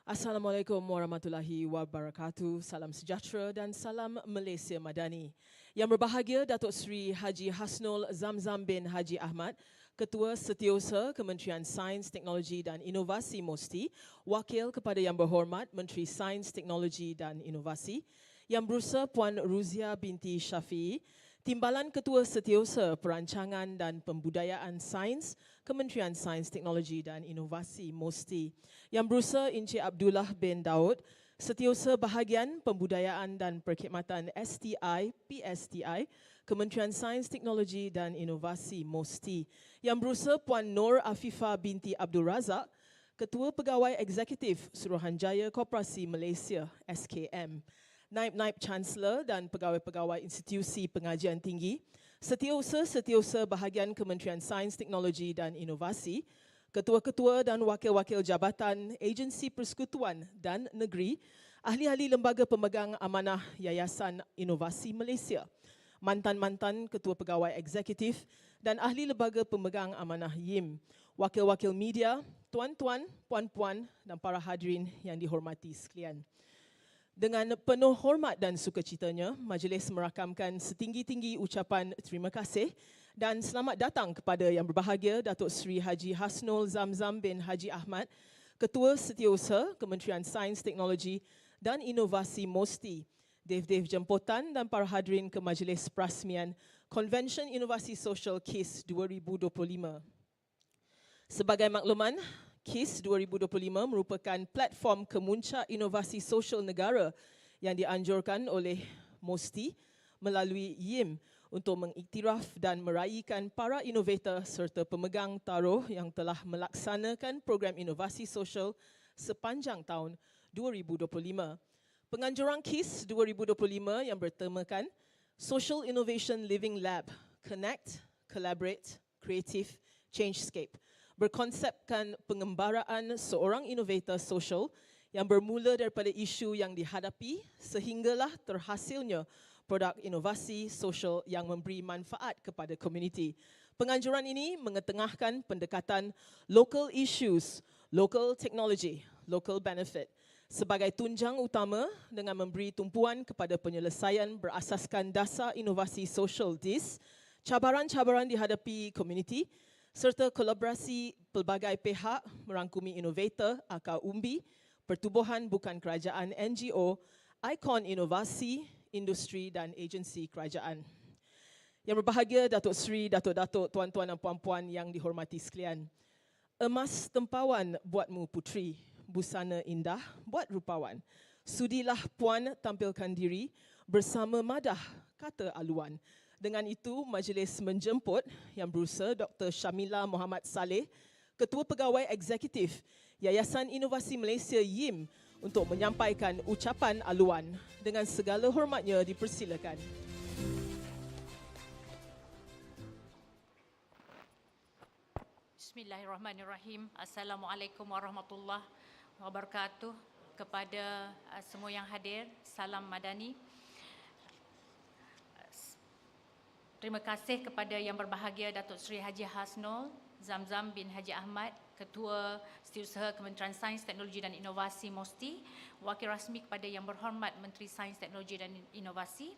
Assalamualaikum warahmatullahi wabarakatuh. Salam sejahtera dan salam Malaysia Madani. Yang berbahagia Datuk Seri Haji Hasnul Zamzam bin Haji Ahmad, Ketua Setiausaha Kementerian Sains, Teknologi dan Inovasi MOSTI, Wakil kepada Yang Berhormat Menteri Sains, Teknologi dan Inovasi, Yang Berusaha Puan Ruzia binti Syafiee, Timbalan Ketua Setiausaha Perancangan dan Pembudayaan Sains, Kementerian Sains, Teknologi dan Inovasi MOSTI, Yang Berusaha Encik Abdullah bin Daud, Setiausaha Bahagian Pembudayaan dan Perkhidmatan STI, PSTI, Kementerian Sains, Teknologi dan Inovasi MOSTI, Yang Berusaha Puan Nur Afifah binti Abdul Razak, Ketua Pegawai Eksekutif Suruhanjaya Koperasi Malaysia SKM, Naib-Naib Chancellor dan pegawai-pegawai institusi pengajian tinggi, Setiausaha Bahagian Kementerian Sains, Teknologi dan Inovasi, Ketua-ketua dan wakil-wakil jabatan, agensi persekutuan dan negeri, ahli-ahli lembaga pemegang amanah Yayasan Inovasi Malaysia, mantan-mantan ketua pegawai eksekutif dan ahli lembaga pemegang amanah YIM, wakil-wakil media, tuan-tuan, puan-puan dan para hadirin yang dihormati sekalian. Dengan penuh hormat dan sukacitanya, majlis merakamkan setinggi-tinggi ucapan terima kasih dan selamat datang kepada Yang Berbahagia Datuk Seri Haji Hasnul Zamzam bin Haji Ahmad, Ketua Setiausaha Kementerian Sains, Teknologi dan Inovasi MOSTI, dev-dev jemputan dan para hadirin ke majlis Perasmian Konvensyen Inovasi Sosial KIS 2025. Sebagai makluman, KIS 2025 merupakan platform kemuncak inovasi sosial negara yang dianjurkan oleh MOSTI melalui YIM untuk mengiktiraf dan meraihkan para inovator serta pemegang taruh yang telah melaksanakan program inovasi sosial sepanjang tahun 2025. Penganjuran KIS 2025 yang bertemakan Social Innovation Living Lab, Connect, Collaborate, Creative, Changescape, berkonsepkan pengembaraan seorang inovator sosial yang bermula daripada isu yang dihadapi sehinggalah terhasilnya produk inovasi sosial yang memberi manfaat kepada komuniti. Penganjuran ini mengetengahkan pendekatan local issues, local technology, local benefit sebagai tunjang utama dengan memberi tumpuan kepada penyelesaian berasaskan dasar inovasi sosial DIS, cabaran-cabaran dihadapi komuniti, serta kolaborasi pelbagai pihak merangkumi inovator, akar umbi, pertubuhan bukan kerajaan NGO, ikon inovasi, industri dan agensi kerajaan. Yang berbahagia Datuk Seri, Datuk-Datuk, tuan-tuan dan puan-puan yang dihormati sekalian. Emas tempawan buatmu puteri, busana indah buat rupawan. Sudilah puan tampilkan diri bersama madah, kata aluan. Dengan itu, majlis menjemput Yang Berusaha Dr. Syamila Muhammad Saleh, Ketua Pegawai Eksekutif Yayasan Inovasi Malaysia YIM untuk menyampaikan ucapan aluan. Dengan segala hormatnya dipersilakan. Bismillahirrahmanirrahim. Assalamualaikum warahmatullahi wabarakatuh. Kepada semua yang hadir, salam madani. Terima kasih kepada Yang Berbahagia Datuk Seri Haji Hasnul Zamzam bin Haji Ahmad, Ketua Setiausaha Kementerian Sains, Teknologi dan Inovasi MOSTI, Wakil Rasmi kepada Yang Berhormat Menteri Sains, Teknologi dan Inovasi,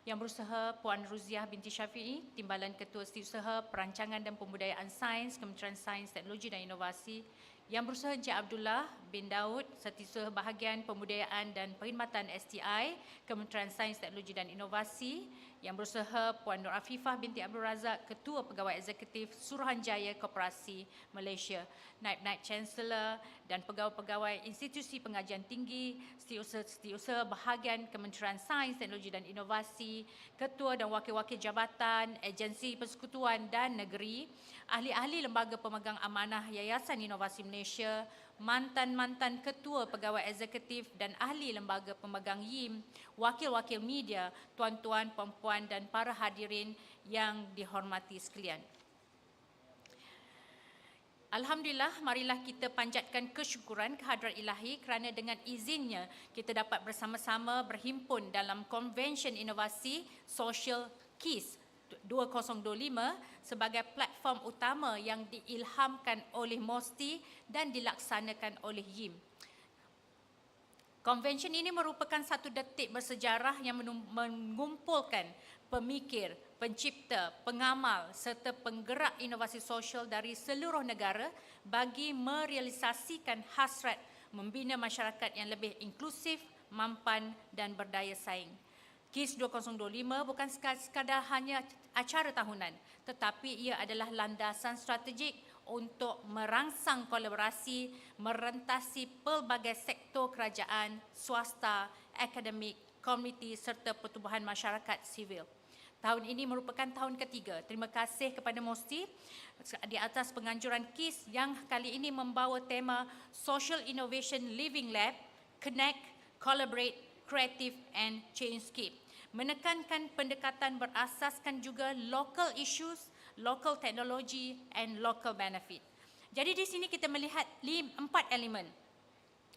Yang Berusaha Puan Ruzia binti Syafiee, Timbalan Ketua Setiausaha Perancangan dan Pembudayaan Sains, Kementerian Sains, Teknologi dan Inovasi, Yang Berusaha Encik Abdullah bin Daud, Setiausaha Bahagian Pembudayaan dan Perkhidmatan STI, Kementerian Sains, Teknologi dan Inovasi, yang berusaha Puan Nur Afifah binti Abdul Razak, Ketua Pegawai Eksekutif Suruhanjaya Koperasi Malaysia, Naib-Naib Chancellor dan pegawai-pegawai institusi pengajian tinggi, setiausaha bahagian Kementerian Sains, Teknologi dan Inovasi, Ketua dan Wakil-Wakil Jabatan, Agensi Persekutuan dan Negeri, ahli-ahli lembaga pemegang amanah Yayasan Inovasi Malaysia, mantan-mantan ketua pegawai eksekutif dan ahli lembaga pemegang YIM, wakil-wakil media, tuan-tuan, puan-puan dan para hadirin yang dihormati sekalian. Alhamdulillah, marilah kita panjatkan kesyukuran kehadrat ilahi kerana dengan izinnya kita dapat bersama-sama berhimpun dalam Konvensyen Inovasi Sosial KIS 2025 sebagai platform utama yang diilhamkan oleh MOSTI dan dilaksanakan oleh YIM. Konvensyen ini merupakan satu detik bersejarah yang mengumpulkan pemikir, pencipta, pengamal serta penggerak inovasi sosial dari seluruh negara bagi merealisasikan hasrat membina masyarakat yang lebih inklusif, mampan dan berdaya saing. KIS 2025 bukan sekadar hanya acara tahunan, tetapi ia adalah landasan strategik untuk merangsang kolaborasi, merentasi pelbagai sektor kerajaan, swasta, akademik, komuniti serta pertubuhan masyarakat sivil. Tahun ini merupakan tahun ketiga. Terima kasih kepada MOSTI di atas penganjuran KIS yang kali ini membawa tema Social Innovation Living Lab, Connect, Collaborate, Creative and Changescape. Menekankan pendekatan berasaskan juga local issues, local technology and local benefit. Jadi di sini kita melihat 4 elemen.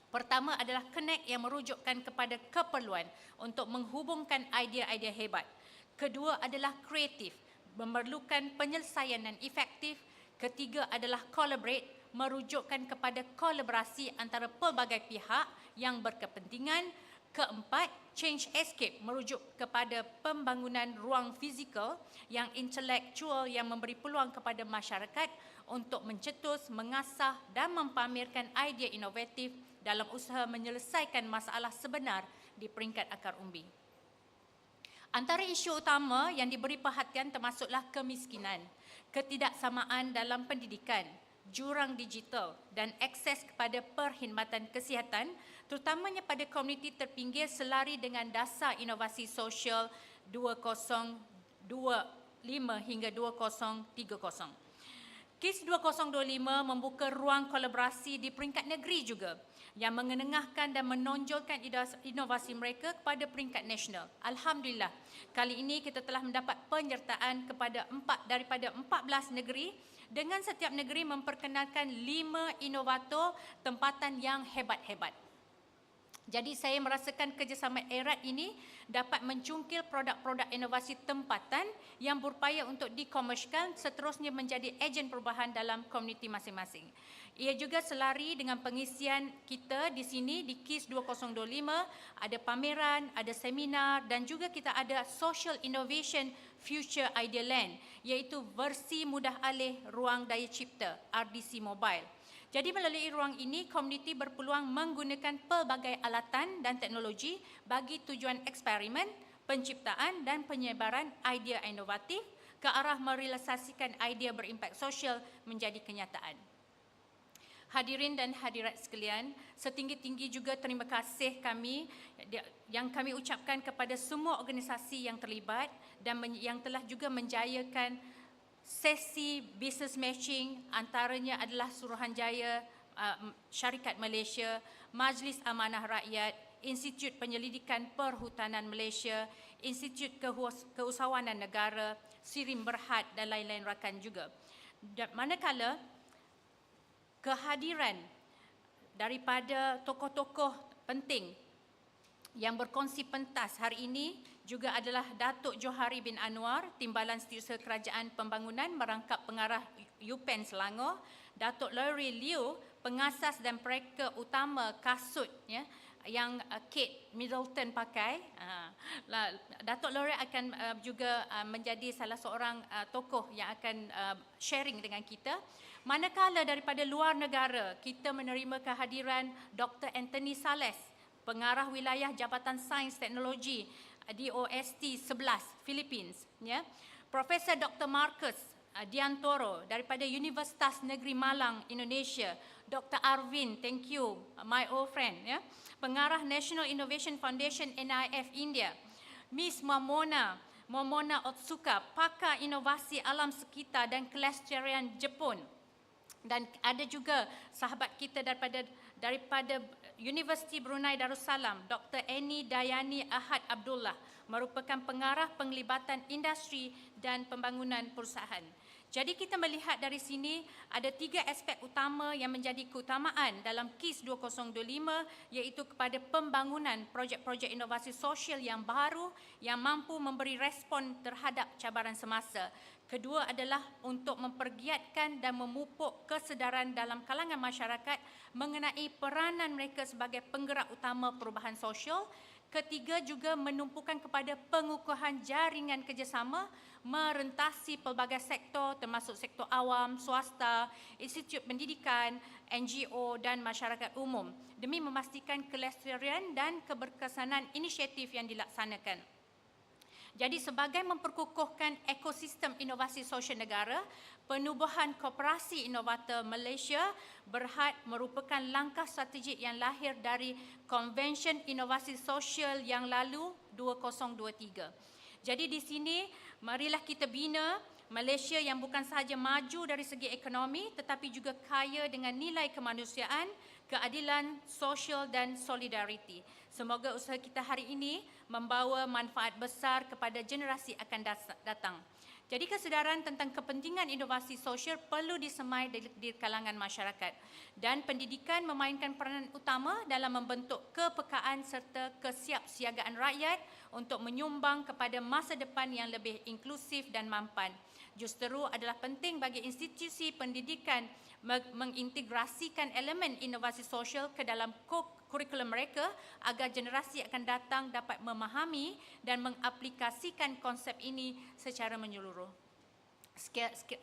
Pertama adalah connect yang merujukkan kepada keperluan untuk menghubungkan idea-idea hebat. Kedua adalah kreatif, memerlukan penyelesaian yang efektif. Ketiga adalah collaborate, merujukkan kepada kolaborasi antara pelbagai pihak yang berkepentingan. Keempat, Changescape merujuk kepada pembangunan ruang fizikal yang intelektual yang memberi peluang kepada masyarakat untuk mencetus, mengasah dan mempamerkan idea inovatif dalam usaha menyelesaikan masalah sebenar di peringkat akar umbi. Antara isu utama yang diberi perhatian termasuklah kemiskinan, ketidaksamaan dalam pendidikan, jurang digital dan akses kepada perkhidmatan kesihatan terutamanya pada komuniti terpinggir selari dengan dasar inovasi sosial 2025 hingga 2030. KIS 2025 membuka ruang kolaborasi di peringkat negeri juga yang mengenengahkan dan menonjolkan inovasi mereka kepada peringkat nasional. Alhamdulillah, kali ini kita telah mendapat penyertaan daripada 14 negeri dengan setiap negeri memperkenalkan 5 inovator tempatan yang hebat-hebat. Jadi saya merasakan kerjasama erat ini dapat mencungkil produk-produk inovasi tempatan yang berupaya untuk dikomersialkan seterusnya menjadi ejen perubahan dalam komuniti masing-masing. Ia juga selari dengan pengisian kita di sini di KIS 2025, ada pameran, ada seminar dan juga kita ada Social Innovation Future Idea Land iaitu versi mudah alih ruang daya cipta RDC Mobile. Jadi melalui ruang ini, komuniti berpeluang menggunakan pelbagai alatan dan teknologi bagi tujuan eksperimen, penciptaan dan penyebaran idea inovatif ke arah merealisasikan idea berimpak sosial menjadi kenyataan. Hadirin dan hadirat sekalian, setinggi-tinggi juga terima kasih yang kami ucapkan kepada semua organisasi yang terlibat dan yang telah juga menjayakan sesi business matching, antaranya adalah Suruhanjaya Syarikat Malaysia, Majlis Amanah Rakyat, Institut Penyelidikan Perhutanan Malaysia, Institut Keusahawanan Negara, Sirim Berhad dan lain-lain rakan juga. Manakala kehadiran daripada tokoh-tokoh penting yang berkongsi pentas hari ini juga adalah Datuk Johari bin Anwar, Timbalan Setiausaha Kerajaan Pembangunan merangkap pengarah UPEN Selangor, Datuk Lori Liu, pengasas dan pereka utama kasut yang Kate Middleton pakai. Datuk Lori akan juga menjadi salah seorang tokoh yang akan sharing dengan kita. Manakala daripada luar negara kita menerima kehadiran Dr. Anthony Sales, pengarah wilayah Jabatan Sains Teknologi DOST 11 Philippines, ya. Profesor Dr. Marcus Diantoro daripada Universitas Negeri Malang, Indonesia. Dr. Arvin, thank you, my old friend, ya. Pengarah National Innovation Foundation NIF India. Miss Momona Otsuka, pakar inovasi alam sekitar dan kelestarian Jepun. Dan ada juga sahabat kita daripada Universiti Brunei Darussalam, Dr. Eni Dayani Ahad Abdullah, merupakan pengarah penglibatan industri dan pembangunan perusahaan. Jadi kita melihat dari sini ada 3 aspek utama yang menjadi keutamaan dalam KIS 2025, iaitu kepada pembangunan projek-projek inovasi sosial yang baru yang mampu memberi respon terhadap cabaran semasa. Kedua adalah untuk mempergiatkan dan memupuk kesedaran dalam kalangan masyarakat mengenai peranan mereka sebagai penggerak utama perubahan sosial. Ketiga juga menumpukan kepada pengukuhan jaringan kerjasama merentasi pelbagai sektor termasuk sektor awam, swasta, institut pendidikan, NGO dan masyarakat umum demi memastikan kelestarian dan keberkesanan inisiatif yang dilaksanakan. Jadi sebagai memperkukuhkan ekosistem inovasi sosial negara, penubuhan Koperasi Inovator Malaysia berhad merupakan langkah strategik yang lahir dari Konvensyen Inovasi Sosial yang lalu 2023. Jadi di sini marilah kita bina Malaysia yang bukan sahaja maju dari segi ekonomi tetapi juga kaya dengan nilai kemanusiaan, keadilan sosial dan solidariti. Semoga usaha kita hari ini membawa manfaat besar kepada generasi akan datang. Jadi kesedaran tentang kepentingan inovasi sosial perlu disemai di kalangan masyarakat dan pendidikan memainkan peranan utama dalam membentuk kepekaan serta kesiapsiagaan rakyat untuk menyumbang kepada masa depan yang lebih inklusif dan mampan. Justeru adalah penting bagi institusi pendidikan mengintegrasikan elemen inovasi sosial ke dalam kurikulum mereka agar generasi akan datang dapat memahami dan mengaplikasikan konsep ini secara menyeluruh.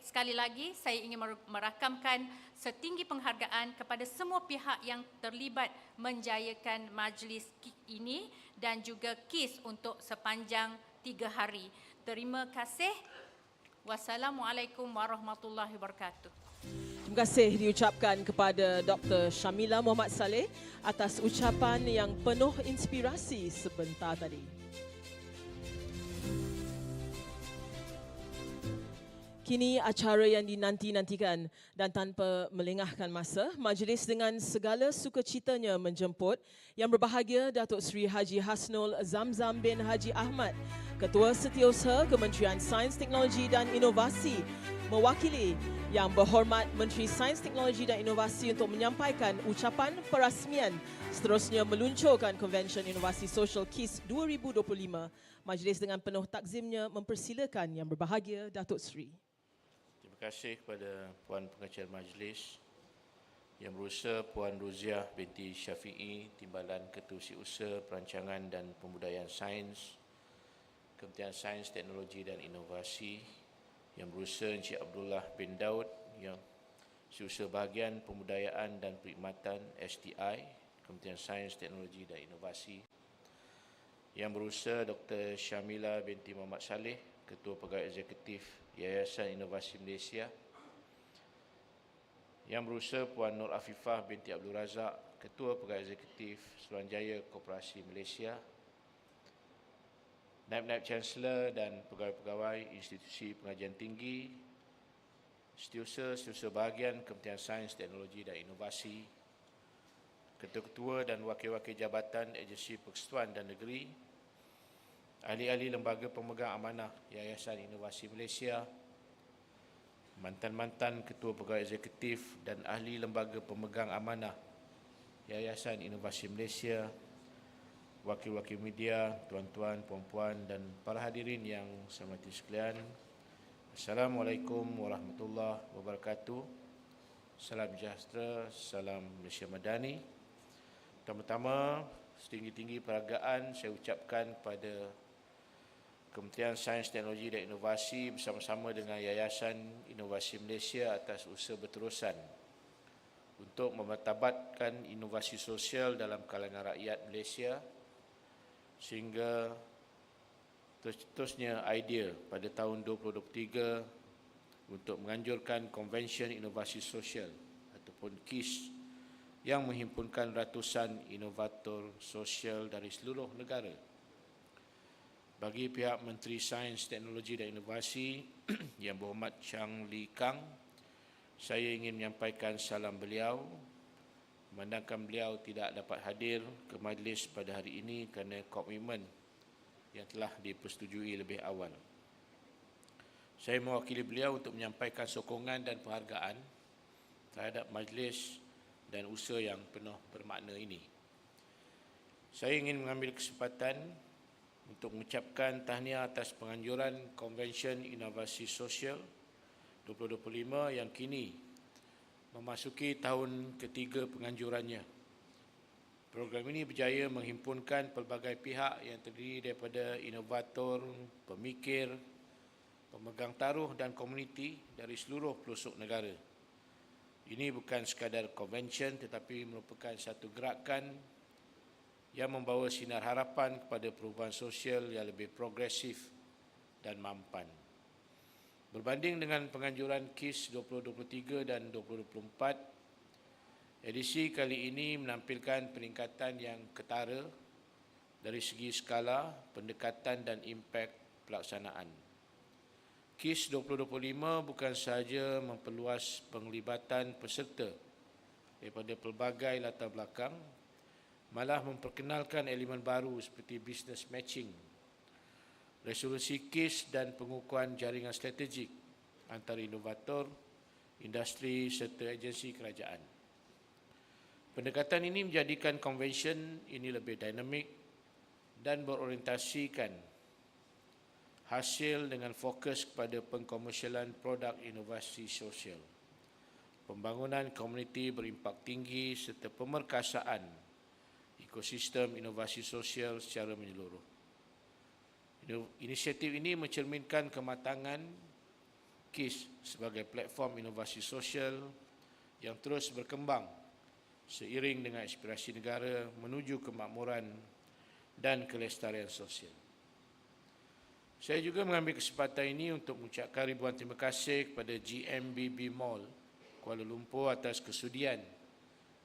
Sekali lagi, saya ingin merakamkan setinggi penghargaan kepada semua pihak yang terlibat menjayakan majlis ini dan juga KIS untuk sepanjang 3 hari. Terima kasih. Wassalamualaikum warahmatullahi wabarakatuh. Terima kasih diucapkan kepada Dr. Syamila Muhammad Saleh atas ucapan yang penuh inspirasi sebentar tadi. Kini acara yang dinanti-nantikan dan tanpa melengahkan masa, majlis dengan segala sukacitanya menjemput Yang Berbahagia Datuk Seri Haji Hasnul Zamzam bin Haji Ahmad, Ketua Setiausaha Kementerian Sains, Teknologi dan Inovasi, mewakili Yang Berhormat Menteri Sains, Teknologi dan Inovasi untuk menyampaikan ucapan perasmian, seterusnya meluncurkan Konvensyen Inovasi Sosial KIS 2025. Majlis dengan penuh takzimnya mempersilakan Yang Berbahagia Datuk Seri. Terima kasih kepada Puan Pengacara Majlis, Yang Berusaha Puan Roziah binti Syafi'i, Timbalan Ketusiusaha Perancangan dan Pembudayaan Sains, Kementerian Sains, Teknologi dan Inovasi, Yang Berusaha Encik Abdullah bin Daud, Yang Setiausaha Bahagian Pembudayaan dan Perkhidmatan STI, Kementerian Sains, Teknologi dan Inovasi, Yang Berusaha Dr. Syamila binti Muhammad Saleh, Ketua Pegawai Eksekutif Yayasan Inovasi Malaysia, Yang Berusaha Puan Nur Afifah binti Abdul Razak, Ketua Pegawai Eksekutif Suruhanjaya Koperasi Malaysia, Naib-Naib Chancellor dan pegawai-pegawai institusi pengajian tinggi, Setiausaha Bahagian Kementerian Sains, Teknologi dan Inovasi, Ketua-Ketua dan Wakil-Wakil Jabatan Agensi Persekutuan dan Negeri, ahli-ahli lembaga pemegang amanah Yayasan Inovasi Malaysia, mantan-mantan ketua pegawai eksekutif dan ahli lembaga pemegang amanah Yayasan Inovasi Malaysia, wakil-wakil media, tuan-tuan, puan-puan dan para hadirin yang saya hormati sekalian. Assalamualaikum warahmatullahi wabarakatuh. Salam sejahtera, salam Malaysia Madani. Pertama-tama, setinggi-tinggi penghargaan saya ucapkan kepada Kementerian Sains, Teknologi dan Inovasi bersama-sama dengan Yayasan Inovasi Malaysia atas usaha berterusan untuk memartabatkan inovasi sosial dalam kalangan rakyat Malaysia sehingga tercetusnya idea pada tahun 2023 untuk menganjurkan Konvensyen Inovasi Sosial ataupun KIS yang menghimpunkan ratusan inovator sosial dari seluruh negara. Bagi pihak Menteri Sains, Teknologi dan Inovasi Yang Berhormat Chang Lee Kang, saya ingin menyampaikan salam beliau memandangkan beliau tidak dapat hadir ke majlis pada hari ini kerana komitmen yang telah dipersetujui lebih awal. Saya mewakili beliau untuk menyampaikan sokongan dan penghargaan terhadap majlis dan usaha yang penuh bermakna ini. Saya ingin mengambil kesempatan untuk mengucapkan tahniah atas penganjuran Konvensyen Inovasi Sosial 2025 yang kini memasuki tahun ketiga penganjurannya. Program ini berjaya menghimpunkan pelbagai pihak yang terdiri daripada inovator, pemikir, pemegang taruh dan komuniti dari seluruh pelosok negara. Ini bukan sekadar konvensyen tetapi merupakan satu gerakan yang membawa sinar harapan kepada perubahan sosial yang lebih progresif dan mampan. Berbanding dengan penganjuran KIS 2023 dan 2024, edisi kali ini menampilkan peningkatan yang ketara dari segi skala, pendekatan dan impak pelaksanaan. KIS 2025 bukan sahaja memperluas penglibatan peserta daripada pelbagai latar belakang, malah memperkenalkan elemen baru seperti business matching, resolusi KIS dan pengukuhan jaringan strategik antara inovator, industri serta agensi kerajaan. Pendekatan ini menjadikan konvensyen ini lebih dinamik dan berorientasikan hasil dengan fokus kepada pengkomersialan produk inovasi sosial, pembangunan komuniti berimpak tinggi serta pemerkasaan ekosistem inovasi sosial secara menyeluruh. Inisiatif ini mencerminkan kematangan KIS sebagai platform inovasi sosial yang terus berkembang seiring dengan aspirasi negara menuju kemakmuran dan kelestarian sosial. Saya juga mengambil kesempatan ini untuk mengucapkan ribuan terima kasih kepada GMBB Mall Kuala Lumpur atas kesudian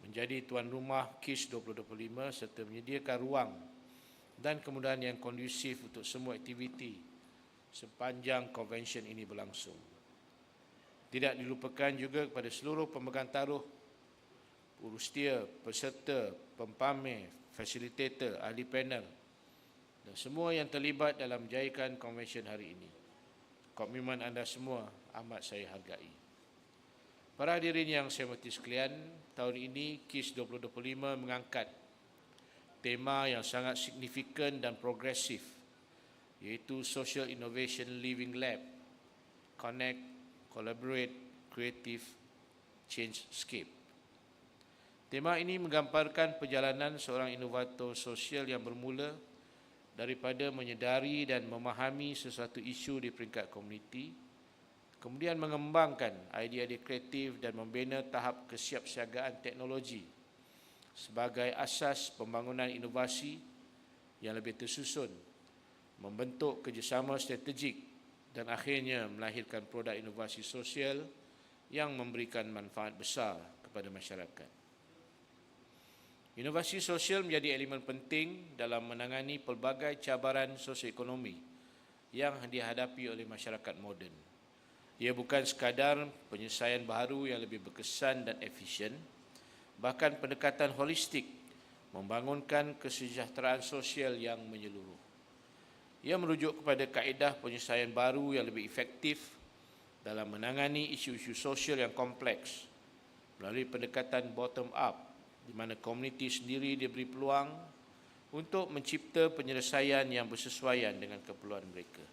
menjadi tuan rumah KIS 2025 serta menyediakan ruang dan kemudahan yang kondusif untuk semua aktiviti sepanjang konvensyen ini berlangsung. Tidak dilupakan juga kepada seluruh pemegang taruh, urustia, peserta, pempamer, fasilitator, ahli panel dan semua yang terlibat dalam menjayakan konvensyen hari ini. Komitmen anda semua amat saya hargai. Para hadirin yang saya hormati sekalian, tahun ini KIS 2025 mengangkat tema yang sangat signifikan dan progresif, iaitu Social Innovation Living Lab, Connect, Collaborate, Creative, Changescape. Tema ini menggambarkan perjalanan seorang inovator sosial yang bermula daripada menyedari dan memahami sesuatu isu di peringkat komuniti, kemudian mengembangkan idea-idea kreatif dan membina tahap kesiapsiagaan teknologi sebagai asas pembangunan inovasi yang lebih tersusun, membentuk kerjasama strategik dan akhirnya melahirkan produk inovasi sosial yang memberikan manfaat besar kepada masyarakat. Inovasi sosial menjadi elemen penting dalam menangani pelbagai cabaran sosioekonomi yang dihadapi oleh masyarakat moden. Ia bukan sekadar penyelesaian baru yang lebih berkesan dan efisien, bahkan pendekatan holistik membangunkan kesejahteraan sosial yang menyeluruh. Ia merujuk kepada kaedah penyelesaian baru yang lebih efektif dalam menangani isu-isu sosial yang kompleks melalui pendekatan bottom up, di mana komuniti sendiri diberi peluang untuk mencipta penyelesaian yang bersesuaian dengan keperluan mereka.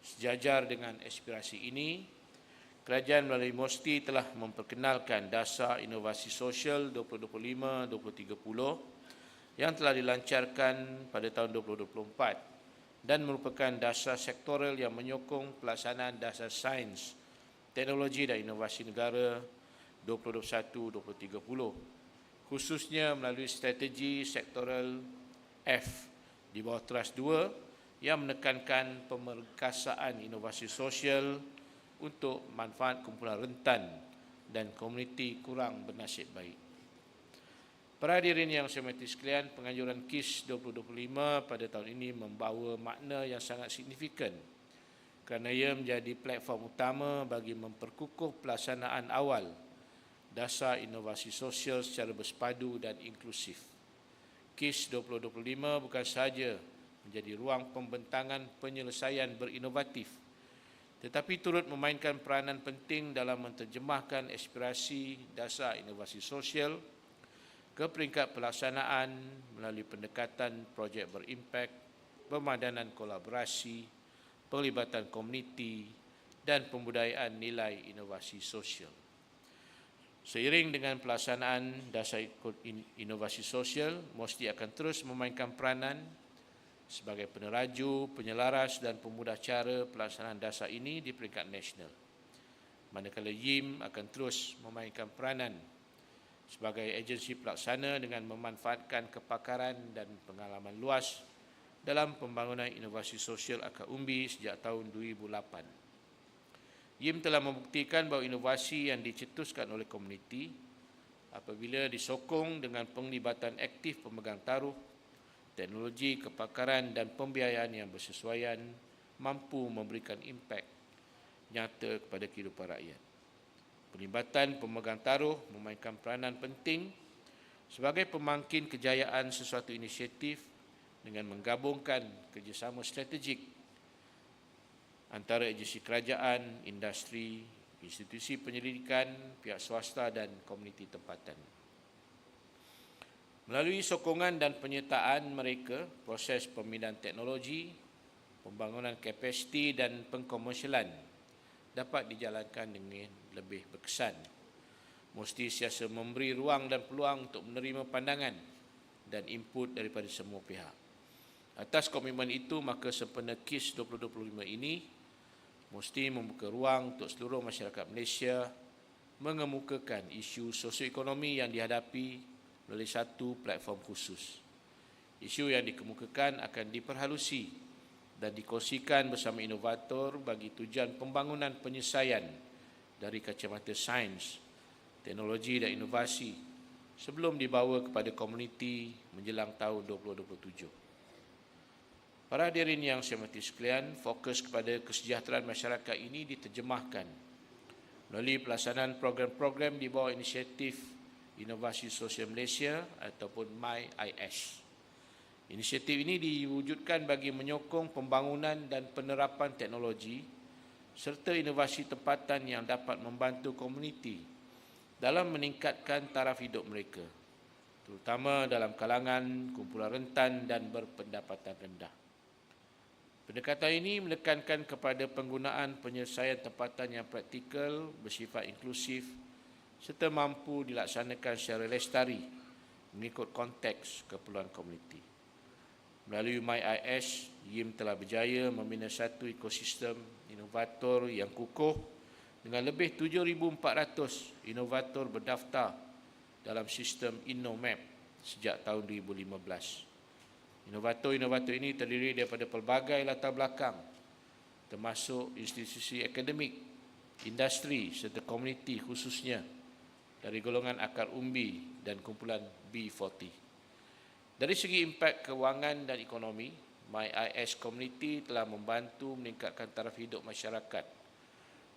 Sejajar dengan aspirasi ini, kerajaan melalui MOSTI telah memperkenalkan Dasar Inovasi Sosial 2025-2030 yang telah dilancarkan pada tahun 2024 dan merupakan dasar sektoral yang menyokong pelaksanaan dasar sains, teknologi dan inovasi negara 2021-2030, khususnya melalui strategi sektoral F di bawah Trust 2 yang menekankan pemerkasaan inovasi sosial untuk manfaat kumpulan rentan dan komuniti kurang bernasib baik. Para hadirin yang saya hormati sekalian, penganjuran KIS 2025 pada tahun ini membawa makna yang sangat signifikan kerana ia menjadi platform utama bagi memperkukuh pelaksanaan awal dasar inovasi sosial secara bersepadu dan inklusif. KIS 2025 bukan sahaja menjadi ruang pembentangan penyelesaian berinovatif, tetapi turut memainkan peranan penting dalam menterjemahkan aspirasi dasar inovasi sosial ke peringkat pelaksanaan melalui pendekatan projek berimpak, pemadanan kolaborasi, pelibatan komuniti dan pembudayaan nilai inovasi sosial. Seiring dengan pelaksanaan dasar inovasi sosial, mesti akan terus memainkan peranan sebagai peneraju, penyelaras dan pemudah cara pelaksanaan dasar ini di peringkat nasional. Manakala YIM akan terus memainkan peranan sebagai agensi pelaksana dengan memanfaatkan kepakaran dan pengalaman luas dalam pembangunan inovasi sosial akar umbi sejak tahun 2008. YIM telah membuktikan bahawa inovasi yang dicetuskan oleh komuniti apabila disokong dengan penglibatan aktif pemegang taruh, teknologi, kepakaran dan pembiayaan yang bersesuaian mampu memberikan impak nyata kepada kehidupan rakyat. Pelibatan pemegang taruh memainkan peranan penting sebagai pemangkin kejayaan sesuatu inisiatif dengan menggabungkan kerjasama strategik antara agensi kerajaan, industri, institusi penyelidikan, pihak swasta dan komuniti tempatan. Melalui sokongan dan penyertaan mereka, proses pemindahan teknologi, pembangunan kapasiti dan pengkomersialan dapat dijalankan dengan lebih berkesan. Mesti siasa memberi ruang dan peluang untuk menerima pandangan dan input daripada semua pihak. Atas komitmen itu, maka sempena KIS 2025 ini mesti membuka ruang untuk seluruh masyarakat Malaysia mengemukakan isu sosioekonomi yang dihadapi melalui satu platform khusus. Isu yang dikemukakan akan diperhalusi dan dikongsikan bersama inovator bagi tujuan pembangunan penyelesaian dari kacamata sains, teknologi dan inovasi sebelum dibawa kepada komuniti menjelang tahun 2027. Para hadirin yang saya hormati sekalian, fokus kepada kesejahteraan masyarakat ini diterjemahkan melalui pelaksanaan program-program di bawah inisiatif Inovasi Sosial Malaysia ataupun MyIS. Inisiatif ini diwujudkan bagi menyokong pembangunan dan penerapan teknologi serta inovasi tempatan yang dapat membantu komuniti dalam meningkatkan taraf hidup mereka, terutama dalam kalangan kumpulan rentan dan berpendapatan rendah. Pendekatan ini menekankan kepada penggunaan penyelesaian tempatan yang praktikal, bersifat inklusif serta mampu dilaksanakan secara lestari mengikut konteks keperluan komuniti. Melalui MyIS, YIM telah berjaya membina satu ekosistem inovator yang kukuh dengan lebih 7,400 inovator berdaftar dalam sistem InnoMap sejak tahun 2015. Inovator-inovator ini terdiri daripada pelbagai latar belakang, termasuk institusi akademik, industri serta komuniti khususnya dari golongan akar umbi dan kumpulan B40. Dari segi impak kewangan dan ekonomi, MyIS Community telah membantu meningkatkan taraf hidup masyarakat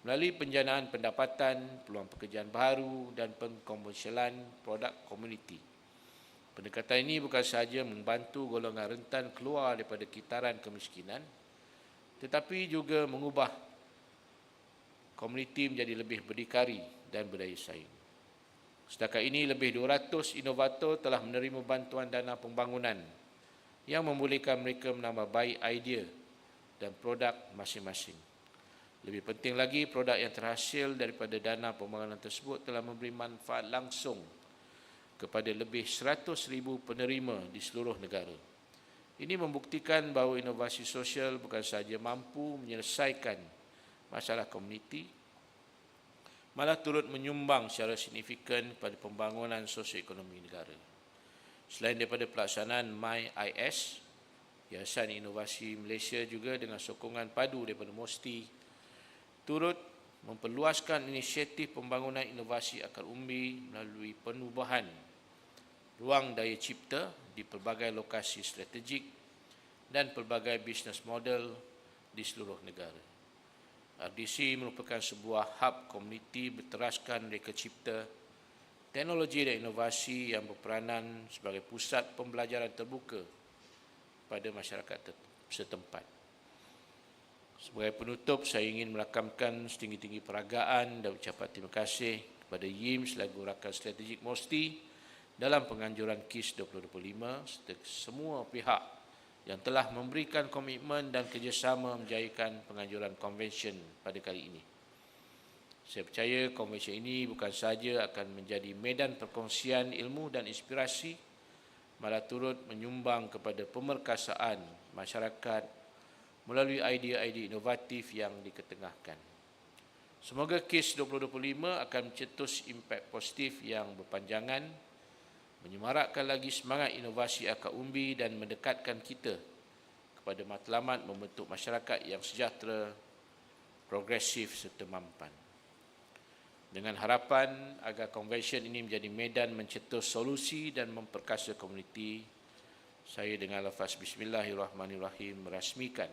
melalui penjanaan pendapatan, peluang pekerjaan baru dan pengkomersialan produk komuniti. Pendekatan ini bukan sahaja membantu golongan rentan keluar daripada kitaran kemiskinan, tetapi juga mengubah komuniti menjadi lebih berdikari dan berdaya saing. Setakat ini, lebih 200 inovator telah menerima bantuan dana pembangunan yang membolehkan mereka menambah baik idea dan produk masing-masing. Lebih penting lagi, produk yang terhasil daripada dana pembangunan tersebut telah memberi manfaat langsung kepada lebih 100,000 penerima di seluruh negara. Ini membuktikan bahawa inovasi sosial bukan sahaja mampu menyelesaikan masalah komuniti, malah turut menyumbang secara signifikan pada pembangunan sosioekonomi negara. Selain daripada pelaksanaan MyIS, Yayasan Inovasi Malaysia juga dengan sokongan padu daripada MOSTI turut memperluaskan inisiatif pembangunan inovasi akar umbi melalui penubuhan ruang daya cipta di pelbagai lokasi strategik dan pelbagai bisnes model di seluruh negara. RDC merupakan sebuah hub komuniti berteraskan reka cipta, teknologi dan inovasi yang berperanan sebagai pusat pembelajaran terbuka pada masyarakat setempat. Sebagai penutup, saya ingin merakamkan setinggi-tinggi peragaan dan ucapan terima kasih kepada YIM selaku rakan strategik MOSTI dalam penganjuran KIS 2025 serta semua pihak yang telah memberikan komitmen dan kerjasama menjayakan penganjuran konvensyen pada kali ini. Saya percaya konvensyen ini bukan sahaja akan menjadi medan perkongsian ilmu dan inspirasi, malah turut menyumbang kepada pemerkasaan masyarakat melalui idea-idea inovatif yang diketengahkan. Semoga KIS 2025 akan mencetus impak positif yang berpanjangan, menyemarakkan lagi semangat inovasi akar umbi dan mendekatkan kita kepada matlamat membentuk masyarakat yang sejahtera, progresif serta mampan. Dengan harapan agar konvensyen ini menjadi medan mencetus solusi dan memperkasa komuniti, saya dengan lafaz Bismillahirrahmanirrahim merasmikan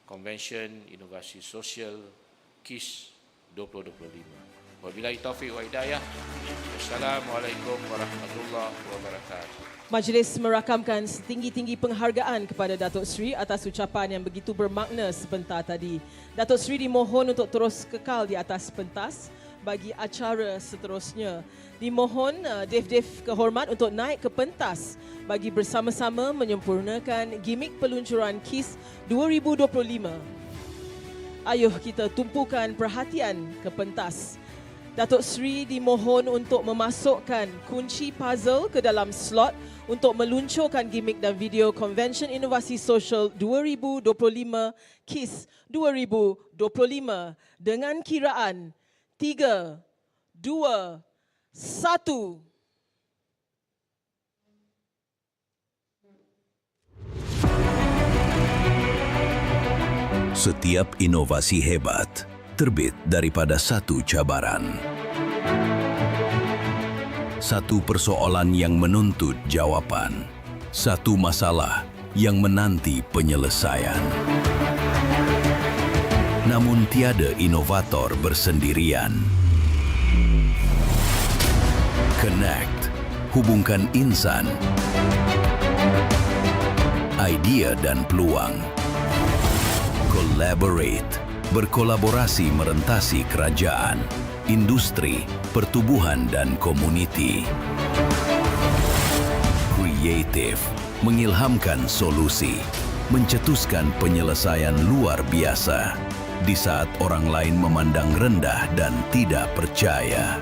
Konvensyen Inovasi Sosial KIS 2025. Wabillahi taufiq wa hidayah. Wassalamualaikum warahmatullahi wabarakatuh. Majlis merakamkan setinggi-tinggi penghargaan kepada Datuk Seri atas ucapan yang begitu bermakna sebentar tadi. Datuk Seri dimohon untuk terus kekal di atas pentas bagi acara seterusnya. Dimohon dev-dev kehormat untuk naik ke pentas bagi bersama-sama menyempurnakan gimik peluncuran KIS 2025. Ayuh kita tumpukan perhatian ke pentas. Datuk Seri dimohon untuk memasukkan kunci puzzle ke dalam slot untuk meluncurkan gimik dan video Konvensyen Inovasi Sosial 2025 KIS 2025 dengan kiraan 3, 2, 1. Setiap inovasi hebat terbit daripada satu cabaran. Satu persoalan yang menuntut jawapan. Satu masalah yang menanti penyelesaian. Namun tiada inovator bersendirian. Connect, hubungkan insan, idea dan peluang. Collaborate, berkolaborasi merentasi kerajaan, industri, pertubuhan dan komuniti. Creative, mengilhamkan solusi, mencetuskan penyelesaian luar biasa di saat orang lain memandang rendah dan tidak percaya.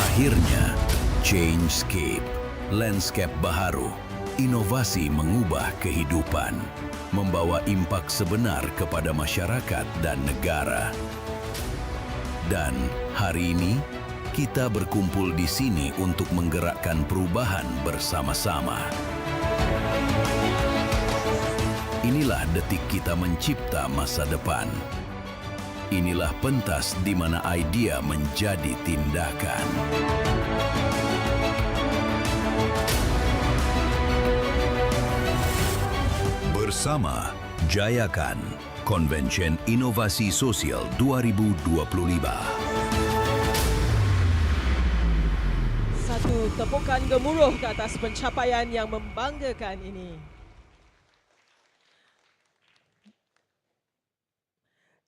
Akhirnya, Changescape, landscape baharu, inovasi mengubah kehidupan, membawa impak sebenar kepada masyarakat dan negara. Dan hari ini, kita berkumpul di sini untuk menggerakkan perubahan bersama-sama. Inilah detik kita mencipta masa depan. Inilah pentas di mana idea menjadi tindakan. Bersama jayakan Konvensyen Inovasi Sosial 2025. Satu tepukan gemuruh ke atas pencapaian yang membanggakan ini.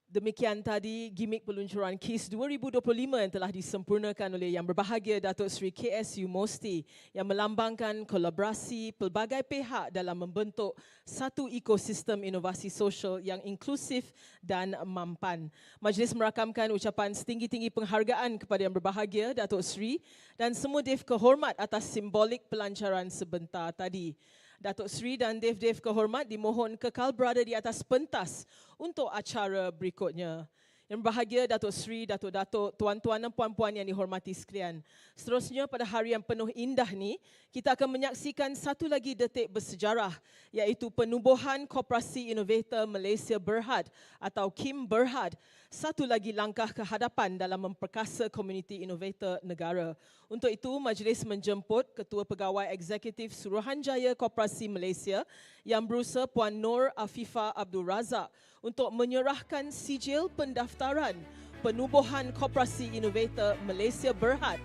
Demikian tadi gimik peluncuran KIS 2025 yang telah disempurnakan oleh Yang Berbahagia Datuk Seri KSU MOSTI yang melambangkan kolaborasi pelbagai pihak dalam membentuk satu ekosistem inovasi sosial yang inklusif dan mampan. Majlis merakamkan ucapan setinggi-tinggi penghargaan kepada Yang Berbahagia Datuk Seri dan semua dev kehormat atas simbolik pelancaran sebentar tadi. Datuk Seri dan dev-dev kehormat dimohon kekal berada di atas pentas untuk acara berikutnya. Yang berbahagia Datuk Seri, Datuk-Datuk, tuan-tuan dan puan-puan yang dihormati sekalian. Seterusnya pada hari yang penuh indah ni, kita akan menyaksikan satu lagi detik bersejarah, iaitu penubuhan Koperasi Inovator Malaysia Berhad atau KIM Berhad. Satu lagi langkah ke hadapan dalam memperkasa komuniti inovator negara. Untuk itu, majlis menjemput Ketua Pegawai Eksekutif Suruhanjaya Koperasi Malaysia yang berusaha Puan Nur Afifah Abdul Razak untuk menyerahkan sijil pendaftaran penubuhan Koperasi Inovator Malaysia Berhad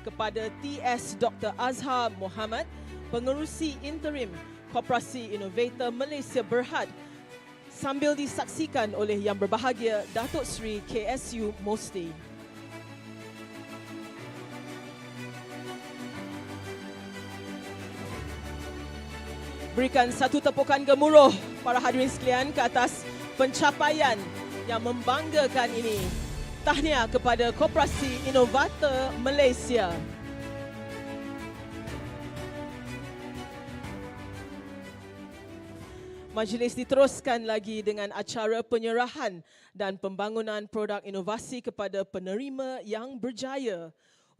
kepada TS Dr. Azhar Muhammad, Pengerusi Interim Koperasi Inovator Malaysia Berhad, sambil disaksikan oleh Yang Berbahagia Datuk Seri KSU Mosti. Berikan satu tepukan gemuruh para hadirin sekalian ke atas pencapaian yang membanggakan ini. Tahniah kepada Koperasi Inovator Malaysia. Majlis diteruskan lagi dengan acara penyerahan dan pembangunan produk inovasi kepada penerima yang berjaya.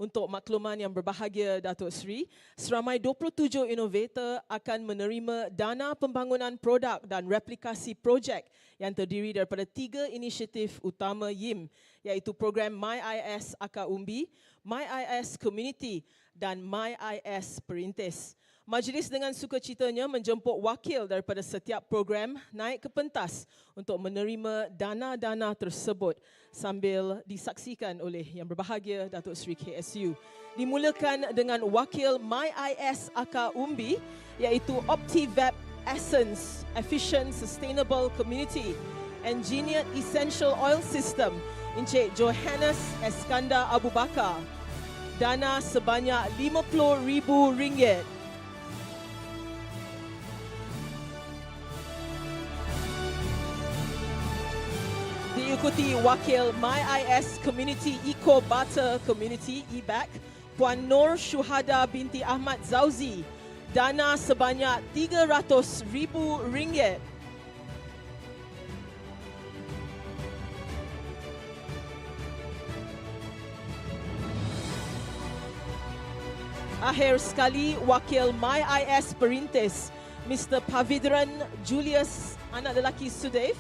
Untuk makluman Yang Berbahagia Datuk Seri, seramai 27 inovator akan menerima dana pembangunan produk dan replikasi projek yang terdiri daripada 3 inisiatif utama YIM, iaitu program MyIS Akar Umbi, MyIS Community dan MyIS Perintis. Majlis dengan sukacitanya menjemput wakil daripada setiap program naik ke pentas untuk menerima dana-dana tersebut sambil disaksikan oleh Yang Berbahagia Datuk Seri KSU. Dimulakan dengan wakil MyIS Akar Umbi iaitu OptiVap Essence Efficient Sustainable Community Engineered Essential Oil System Encik Johannes Eskandar Abu Bakar. Dana sebanyak RM50,000. Diikuti wakil MyIS Community Eco Butter Community EBAC, Puan Nur Syuhada binti Ahmad Zauzi. Dana sebanyak RM300,000. Akhir sekali, wakil MyIS Perintis, Mr. Pavidran Julius, anak lelaki Sudaif,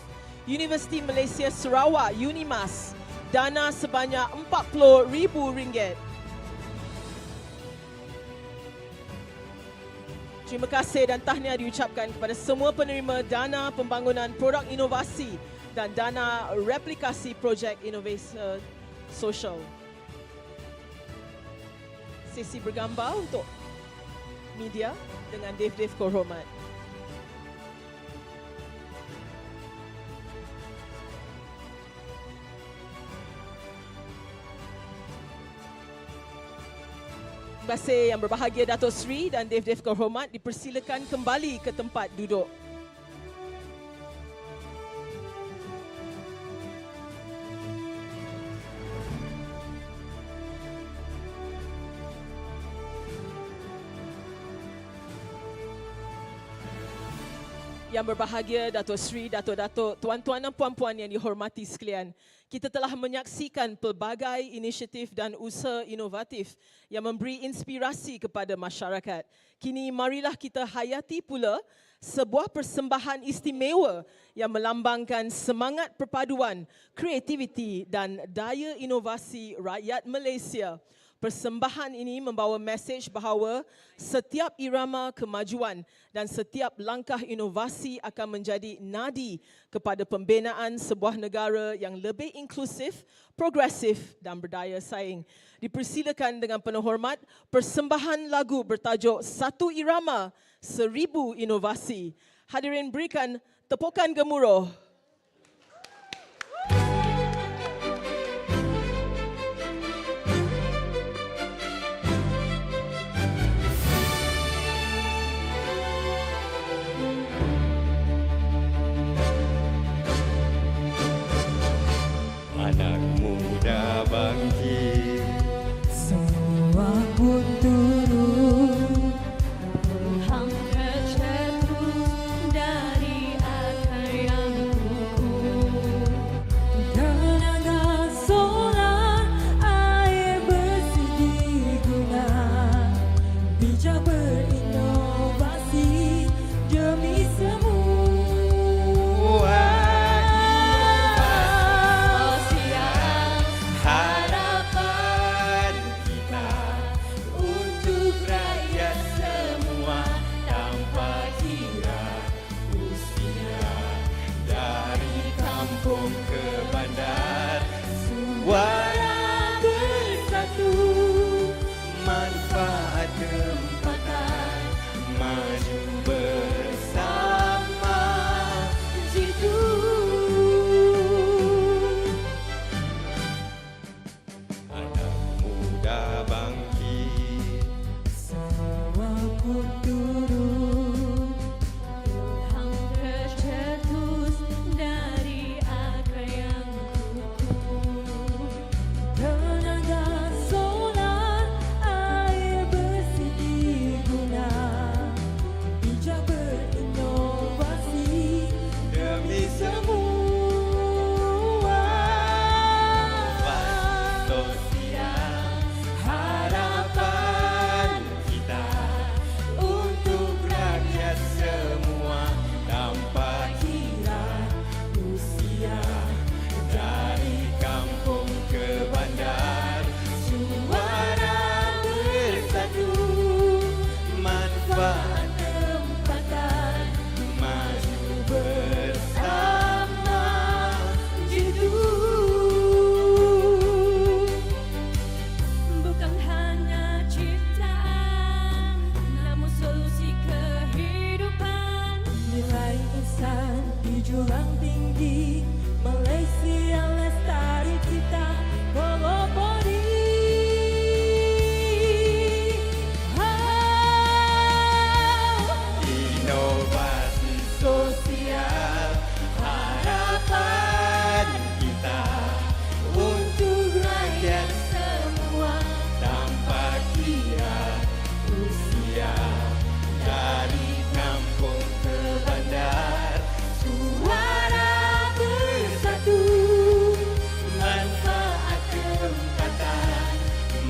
Universiti Malaysia Sarawak, Unimas. Dana sebanyak RM40,000. Terima kasih dan tahniah diucapkan kepada semua penerima dana pembangunan produk inovasi dan dana replikasi projek inovasi sosial. Sesi bergambar untuk media dengan Dev Korhomat. Terima kasih Yang Berbahagia Datuk Seri dan Dev Korhomat, dipersilakan kembali ke tempat duduk. Yang Berbahagia Datuk Seri, Datuk-Datuk, tuan-tuan dan puan-puan yang dihormati sekalian, kita telah menyaksikan pelbagai inisiatif dan usaha inovatif yang memberi inspirasi kepada masyarakat. Kini marilah kita hayati pula sebuah persembahan istimewa yang melambangkan semangat perpaduan, kreativiti dan daya inovasi rakyat Malaysia. Persembahan ini membawa mesej bahawa setiap irama kemajuan dan setiap langkah inovasi akan menjadi nadi kepada pembinaan sebuah negara yang lebih inklusif, progresif dan berdaya saing. Dipersilakan dengan penuh hormat persembahan lagu bertajuk Satu Irama, 1000 Inovasi. Hadirin berikan tepukan gemuruh. Anak muda bangkit, semua pun turun, hangga terus dari akar yang manfaat tempatan, maju bersama jitu. Bukan hanya ciptaan, namun solusi kehidupan. Nilai insan di jurang tinggi, Malaysia lestari kita monopoli. Inovasi sosial, harapan kita untuk rakyat semua, tanpa kira usia, dari kampung ke bandar, suara bersatu, manfaat tempatan,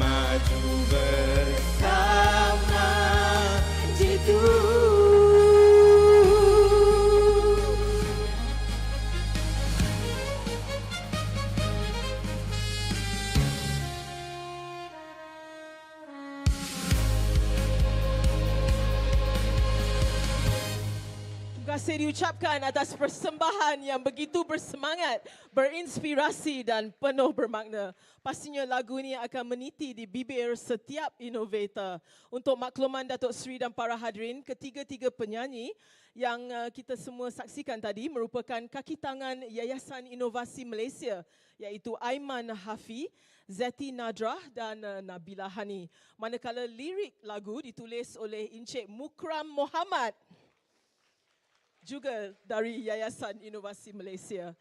maju bersama jitu. Terima kasih diucapkan atas persembahan yang begitu bersemangat, berinspirasi dan penuh bermakna. Pastinya lagu ini akan meniti di bibir setiap inovator. Untuk makluman Datuk Seri dan para hadirin, ketiga-tiga penyanyi yang kita semua saksikan tadi merupakan kaki tangan Yayasan Inovasi Malaysia, iaitu Aiman Hafi, Zeti Nadrah dan Nabila Hani. Manakala lirik lagu ditulis oleh Encik Mukram Muhammad, juga dari Yayasan Inovasi Malaysia.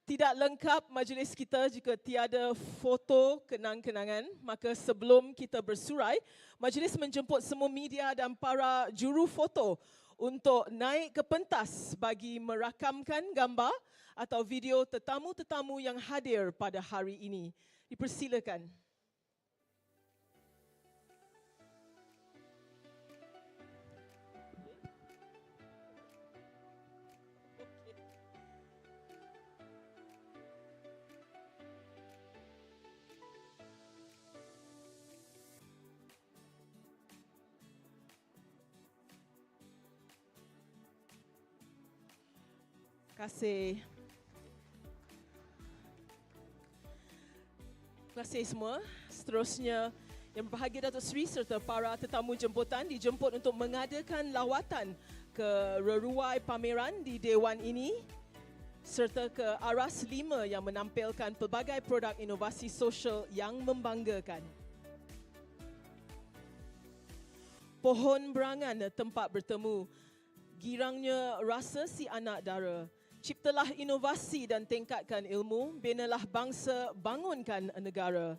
Tidak lengkap majlis kita jika tiada foto kenang-kenangan, maka sebelum kita bersurai, majlis menjemput semua media dan para juru foto untuk naik ke pentas bagi merakamkan gambar atau video tetamu-tetamu yang hadir pada hari ini. Dipersilakan. Terima kasih. Terima kasih semua. Seterusnya, yang berbahagia Datuk Seri serta para tetamu jemputan dijemput untuk mengadakan lawatan ke reruai pameran di Dewan ini serta ke Aras 5 yang menampilkan pelbagai produk inovasi sosial yang membanggakan. Pohon berangan tempat bertemu, girangnya rasa si anak dara. Ciptalah inovasi dan tingkatkan ilmu, binalah bangsa, bangunkan negara.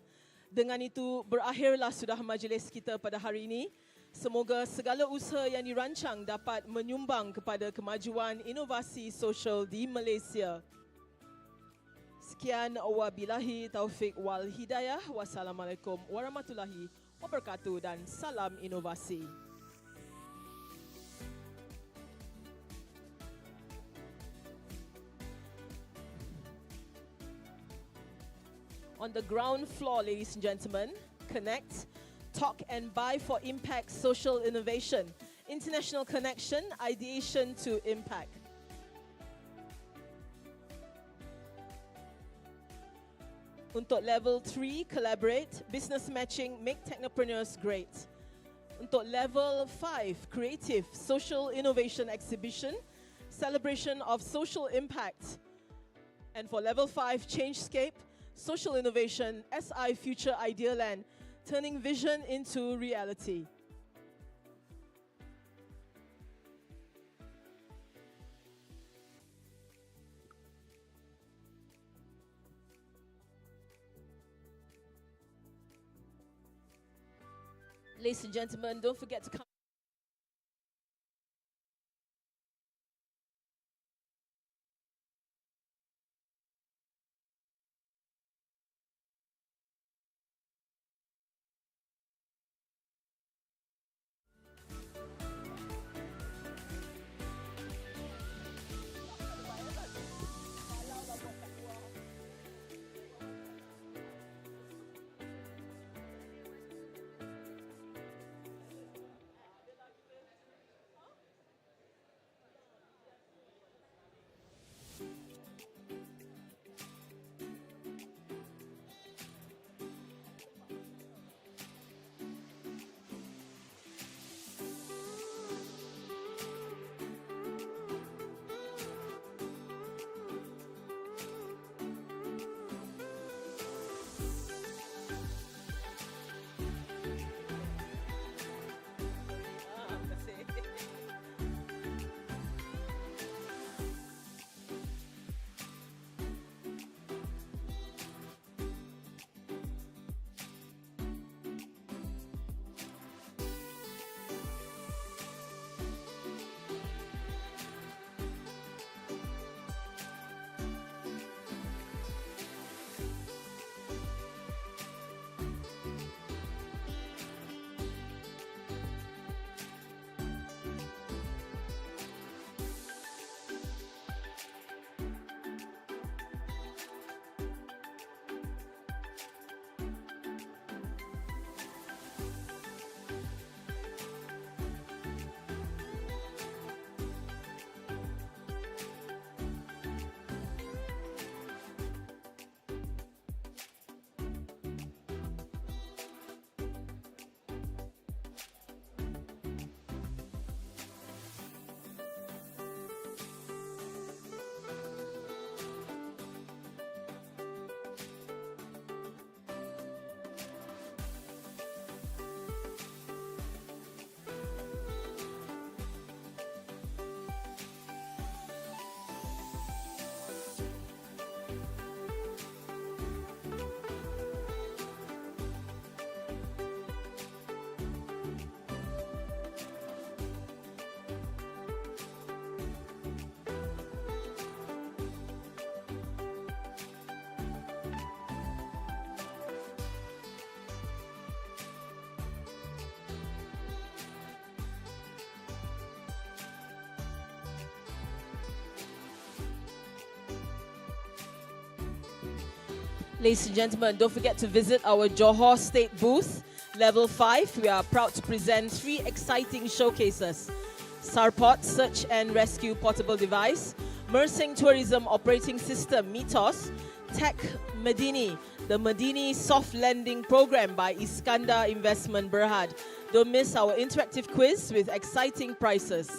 Dengan itu, berakhirlah sudah majlis kita pada hari ini. Semoga segala usaha yang dirancang dapat menyumbang kepada kemajuan inovasi sosial di Malaysia. Sekian, wabillahi taufik wal hidayah. Wassalamualaikum warahmatullahi wabarakatuh dan salam inovasi. On the ground floor, ladies and gentlemen, connect, talk and buy for impact social innovation. International connection, ideation to impact. Untuk level 3, collaborate, business matching, make technopreneurs great. Untuk level 5, creative, social innovation exhibition, celebration of social impact. And for level 5, Changescape, social innovation, SI Future Idea Land, turning vision into reality. Ladies and gentlemen, don't forget to come. Ladies and gentlemen, don't forget to visit our Johor State booth, level 5. We are proud to present 3 exciting showcases. Sarpot Search and Rescue Portable Device, Mersing Tourism Operating System, Mythos, Tech Medini, the Medini Soft Lending Program by Iskandar Investment Berhad. Don't miss our interactive quiz with exciting prizes.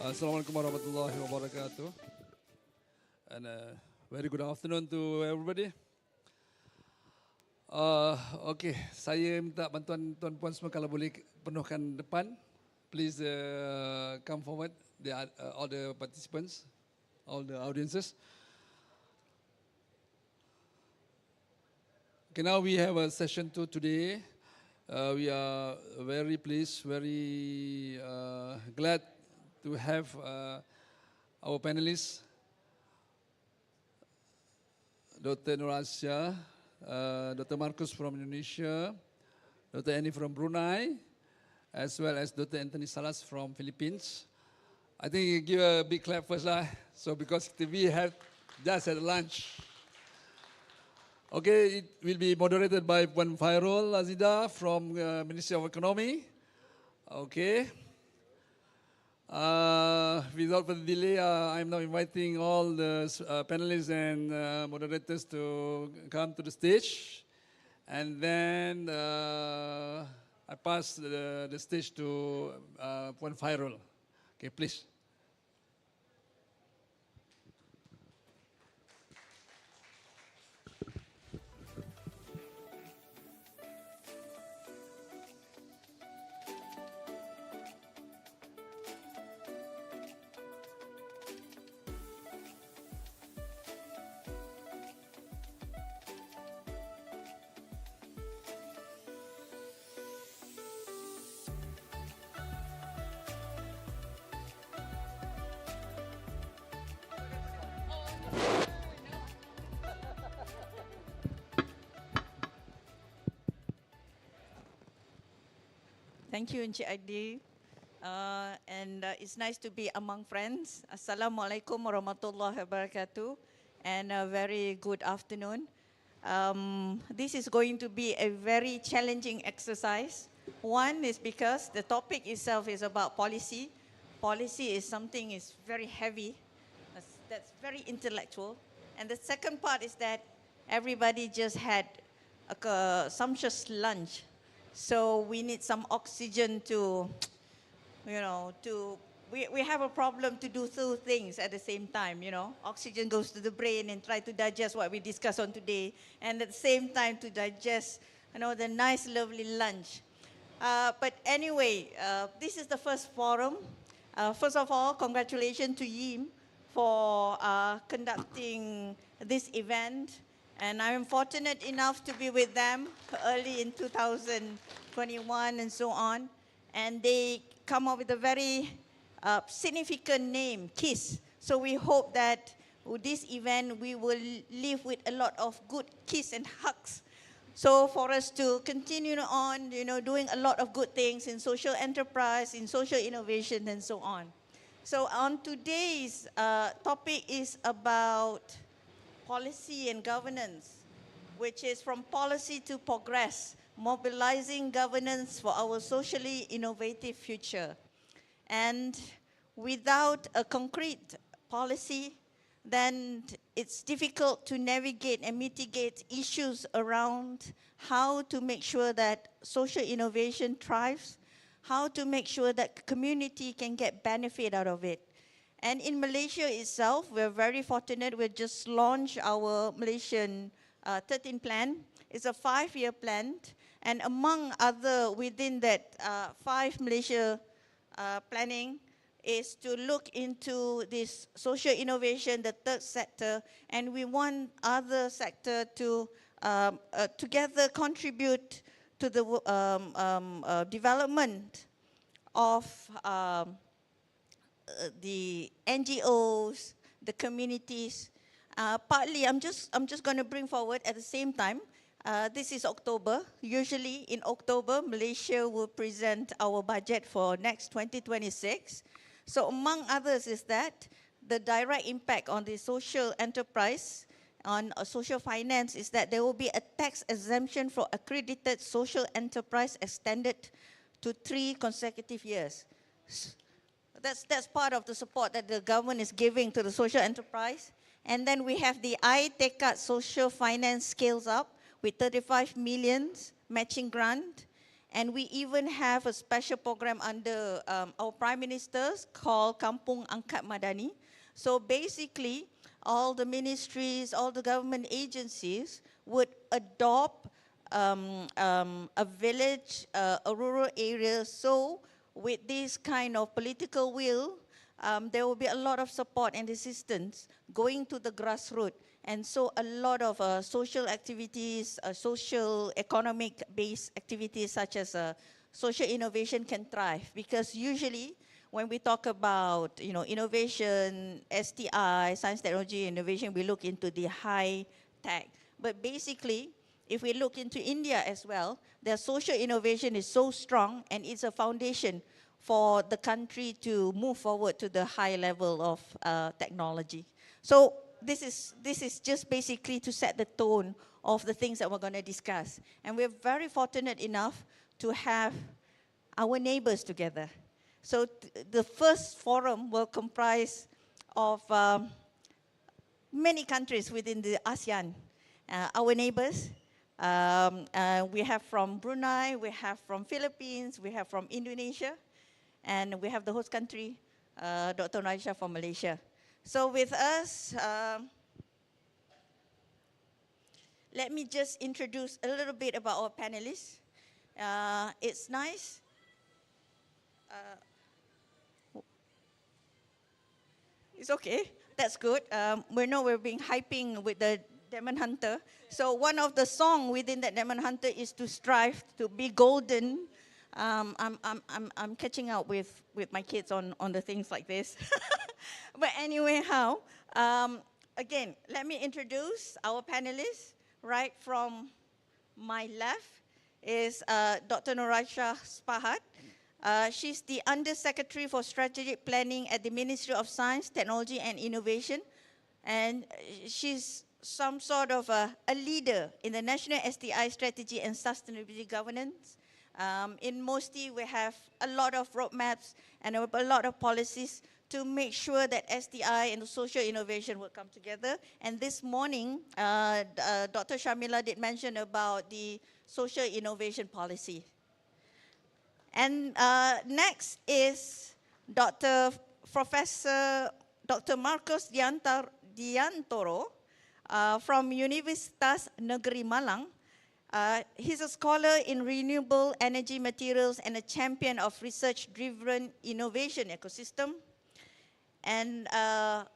Assalamualaikum warahmatullahi wabarakatuh. And very good afternoon to everybody. Okay, saya minta bantuan tuan-puan semua kalau boleh penuhkan depan. Please come forward, all the participants, all the audiences. Okay, now we have a session 2 today. We are very pleased, very glad to have our panelists, Dr. Nur Asia, Dr. Marcus from Indonesia, Dr. Annie from Brunei, as well as Dr. Anthony Salas from Philippines. I think you give a big clap first lah. So because we have just had lunch. Okay, it will be moderated by Puan Fairul Azida from Ministry of Economy. Okay. Without further delay, I'm now inviting all the panelists and moderators to come to the stage. And then I pass the stage to Puan Fairul. Okay, please. Thank you, Encik Aidi. It's nice to be among friends. Assalamualaikum warahmatullahi wabarakatuh. And a very good afternoon. This is going to be a very challenging exercise. One is because the topic itself is about policy. Policy is something is very heavy. That's very intellectual. And the second part is that everybody just had a sumptuous lunch. So we need some oxygen to, we have a problem to do two things at the same time, Oxygen goes to the brain and try to digest what we discussed on today, and at the same time to digest, the nice, lovely lunch. But anyway, this is the first forum. First of all, congratulations to YIM for conducting this event. And I'm fortunate enough to be with them early in 2021 and so on. And they come up with a very significant name, KISS. So we hope that with this event, we will live with a lot of good kiss and hugs. So for us to continue on, doing a lot of good things in social enterprise, in social innovation, and so on. So on today's topic is about policy and governance, which is from policy to progress, mobilizing governance for our socially innovative future. And without a concrete policy, then it's difficult to navigate and mitigate issues around how to make sure that social innovation thrives, how to make sure that community can get benefit out of it. And in Malaysia itself, we're very fortunate. We just launched our Malaysian 13 plan. It's a 5-year plan. And among other, within that 5 Malaysia planning is to look into this social innovation, the third sector, and we want other sector to together contribute to the development of the NGOs, the communities. Partly, I'm just going to bring forward at the same time. This is October. Usually in October, Malaysia will present our budget for next 2026. So among others is that the direct impact on the social enterprise, on social finance, is that there will be a tax exemption for accredited social enterprise extended to 3 consecutive years. That's part of the support that the government is giving to the social enterprise. And then we have the iTekat social finance scales up with 35 million matching grant. And we even have a special program under our Prime Minister's called Kampung Angkat Madani. So basically, all the ministries, all the government agencies would adopt a village, a rural area. So with this kind of political will, there will be a lot of support and assistance going to the grassroots. And so a lot of social activities, social economic based activities such as social innovation can thrive, because usually when we talk about innovation, STI, science, technology, innovation, we look into the high tech. But basically, if we look into India as well, their social innovation is so strong, and it's a foundation for the country to move forward to the high level of technology. So this is just basically to set the tone of the things that we're going to discuss. And we're very fortunate enough to have our neighbors together. So the first forum will comprise of many countries within the ASEAN, our neighbors. We have from Brunei, we have from Philippines, we have from Indonesia, and we have the host country, Dr. Raisha from Malaysia. So with us, let me just introduce a little bit about our panelists. It's nice. It's okay, that's good. We know we're being hyping with the Demon Hunter. So one of the songs within that Demon Hunter is to strive to be golden. I'm catching up with my kids on the things like this. But anyway, again, let me introduce our panelists. Right from my left is Dr. Nuraisha Spahat. She's the Under-Secretary for Strategic Planning at the Ministry of Science, Technology and Innovation. And she's some sort of a leader in the National STI Strategy and Sustainability Governance. In MOSTI, we have a lot of roadmaps and a lot of policies to make sure that STI and the social innovation will come together. And this morning, Dr. Shamila did mention about the social innovation policy. And next is Professor Dr. Marcos Diantoro from Universitas Negeri Malang. He's a scholar in renewable energy materials and a champion of research-driven innovation ecosystem. And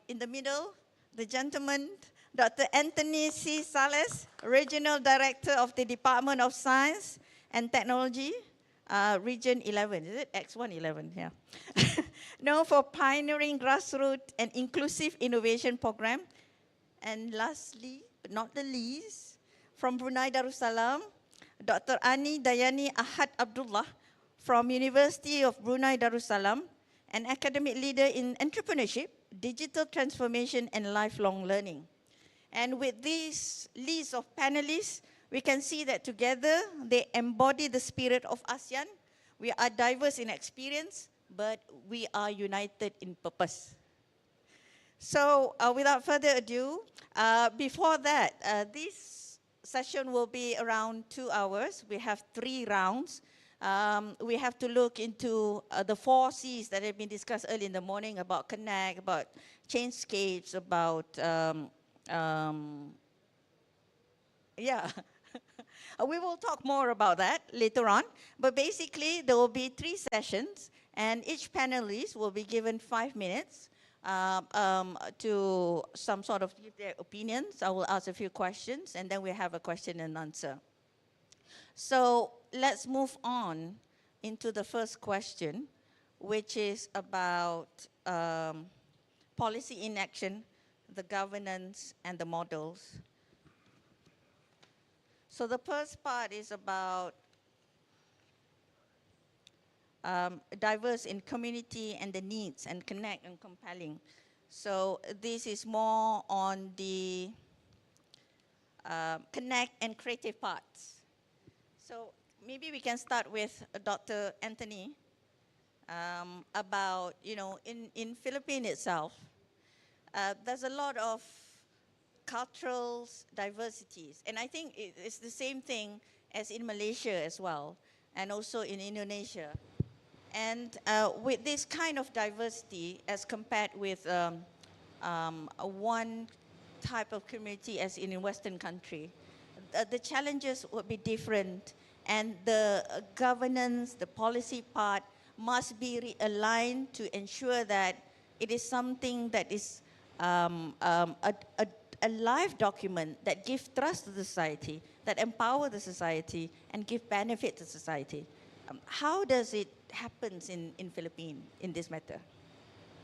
in the middle, the gentleman, Dr. Anthony C. Sales, Regional Director of the Department of Science and Technology, Region 11, is it? X111, yeah. Known for pioneering grassroots and inclusive innovation program. And lastly, but not the least, from Brunei Darussalam, Dr. Ani Dayani Ahad Abdullah from University of Brunei Darussalam, an academic leader in entrepreneurship, digital transformation, and lifelong learning. And with this list of panelists, we can see that together they embody the spirit of ASEAN. We are diverse in experience, but we are united in purpose. So without further ado, before that, this session will be around 2 hours. We have 3 rounds. We have to look into the 4 C's that have been discussed early in the morning about connect, about Changescapes, about, yeah. We will talk more about that later on. But basically, there will be 3 sessions, and each panelist will be given 5 minutes to some sort of give their opinions. I will ask a few questions, and then we have a question and answer. So let's move on into the first question, which is about policy in action, the governance, and the models. So the first part is about diverse in community and the needs, and connect and compelling. So this is more on the connect and creative parts. So maybe we can start with Dr. Anthony about, in Philippines itself, there's a lot of cultural diversities. And I think it's the same thing as in Malaysia as well. and also in Indonesia. And with this kind of diversity, as compared with one type of community as in a Western country, the challenges would be different, and the governance, the policy part must be realigned to ensure that it is something that is a live document that gives trust to the society, that empower the society, and give benefit to society. How does it happen in Philippines in this matter?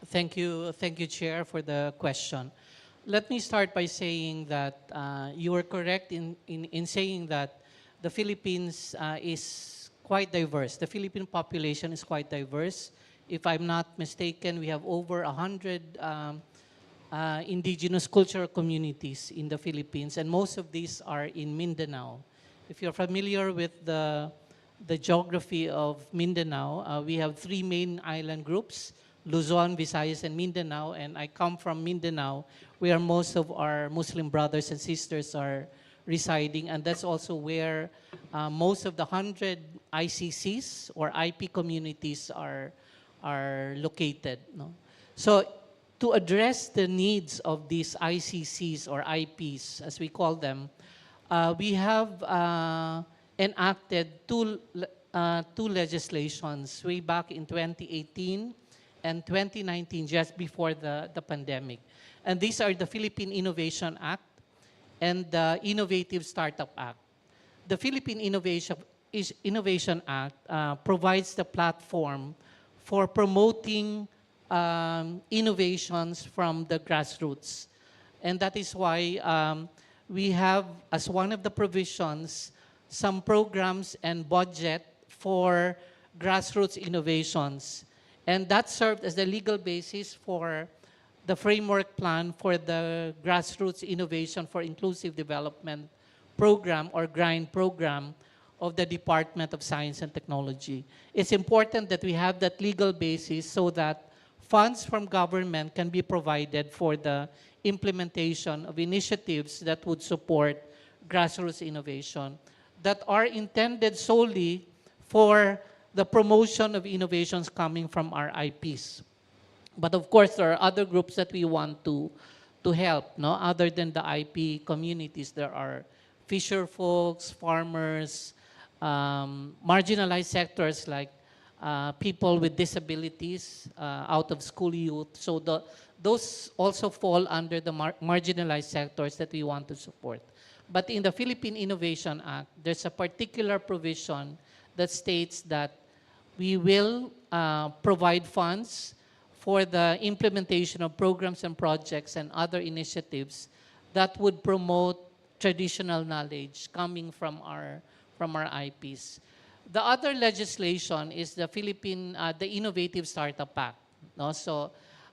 Thank you, Chair, for the question. Let me start by saying that you are correct in saying that the Philippines is quite diverse. The Philippine population is quite diverse. If I'm not mistaken, we have over 100 indigenous cultural communities in the Philippines, and most of these are in Mindanao. If you're familiar with the geography of Mindanao, we have 3 main island groups: Luzon, Visayas, and Mindanao. And I come from Mindanao, where most of our Muslim brothers and sisters are residing, and that's also where most of the 100 ICCs or IP communities are located. No? So to address the needs of these ICCs or IPs, as we call them, we have enacted two legislations way back in 2018 and 2019, just before the pandemic. And these are the Philippine Innovation Act and the Innovative Startup Act. The Philippine Innovation Act provides the platform for promoting innovations from the grassroots. And that is why we have, as one of the provisions, some programs and budget for grassroots innovations. And that served as the legal basis for the framework plan for the Grassroots Innovation for Inclusive Development program, or GRIND program, of the Department of Science and Technology. It's important that we have that legal basis so that funds from government can be provided for the implementation of initiatives that would support grassroots innovation that are intended solely for the promotion of innovations coming from our IPs. But of course, there are other groups that we want to help, no? Other than the IP communities, there are fisher folks, farmers, marginalized sectors like people with disabilities, out of school youth. So those also fall under the marginalized sectors that we want to support. But in the Philippine Innovation Act, there's a particular provision that states that we will provide funds for the implementation of programs and projects and other initiatives that would promote traditional knowledge coming from our IPs. The other legislation is the the Innovative Startup Act. No? So,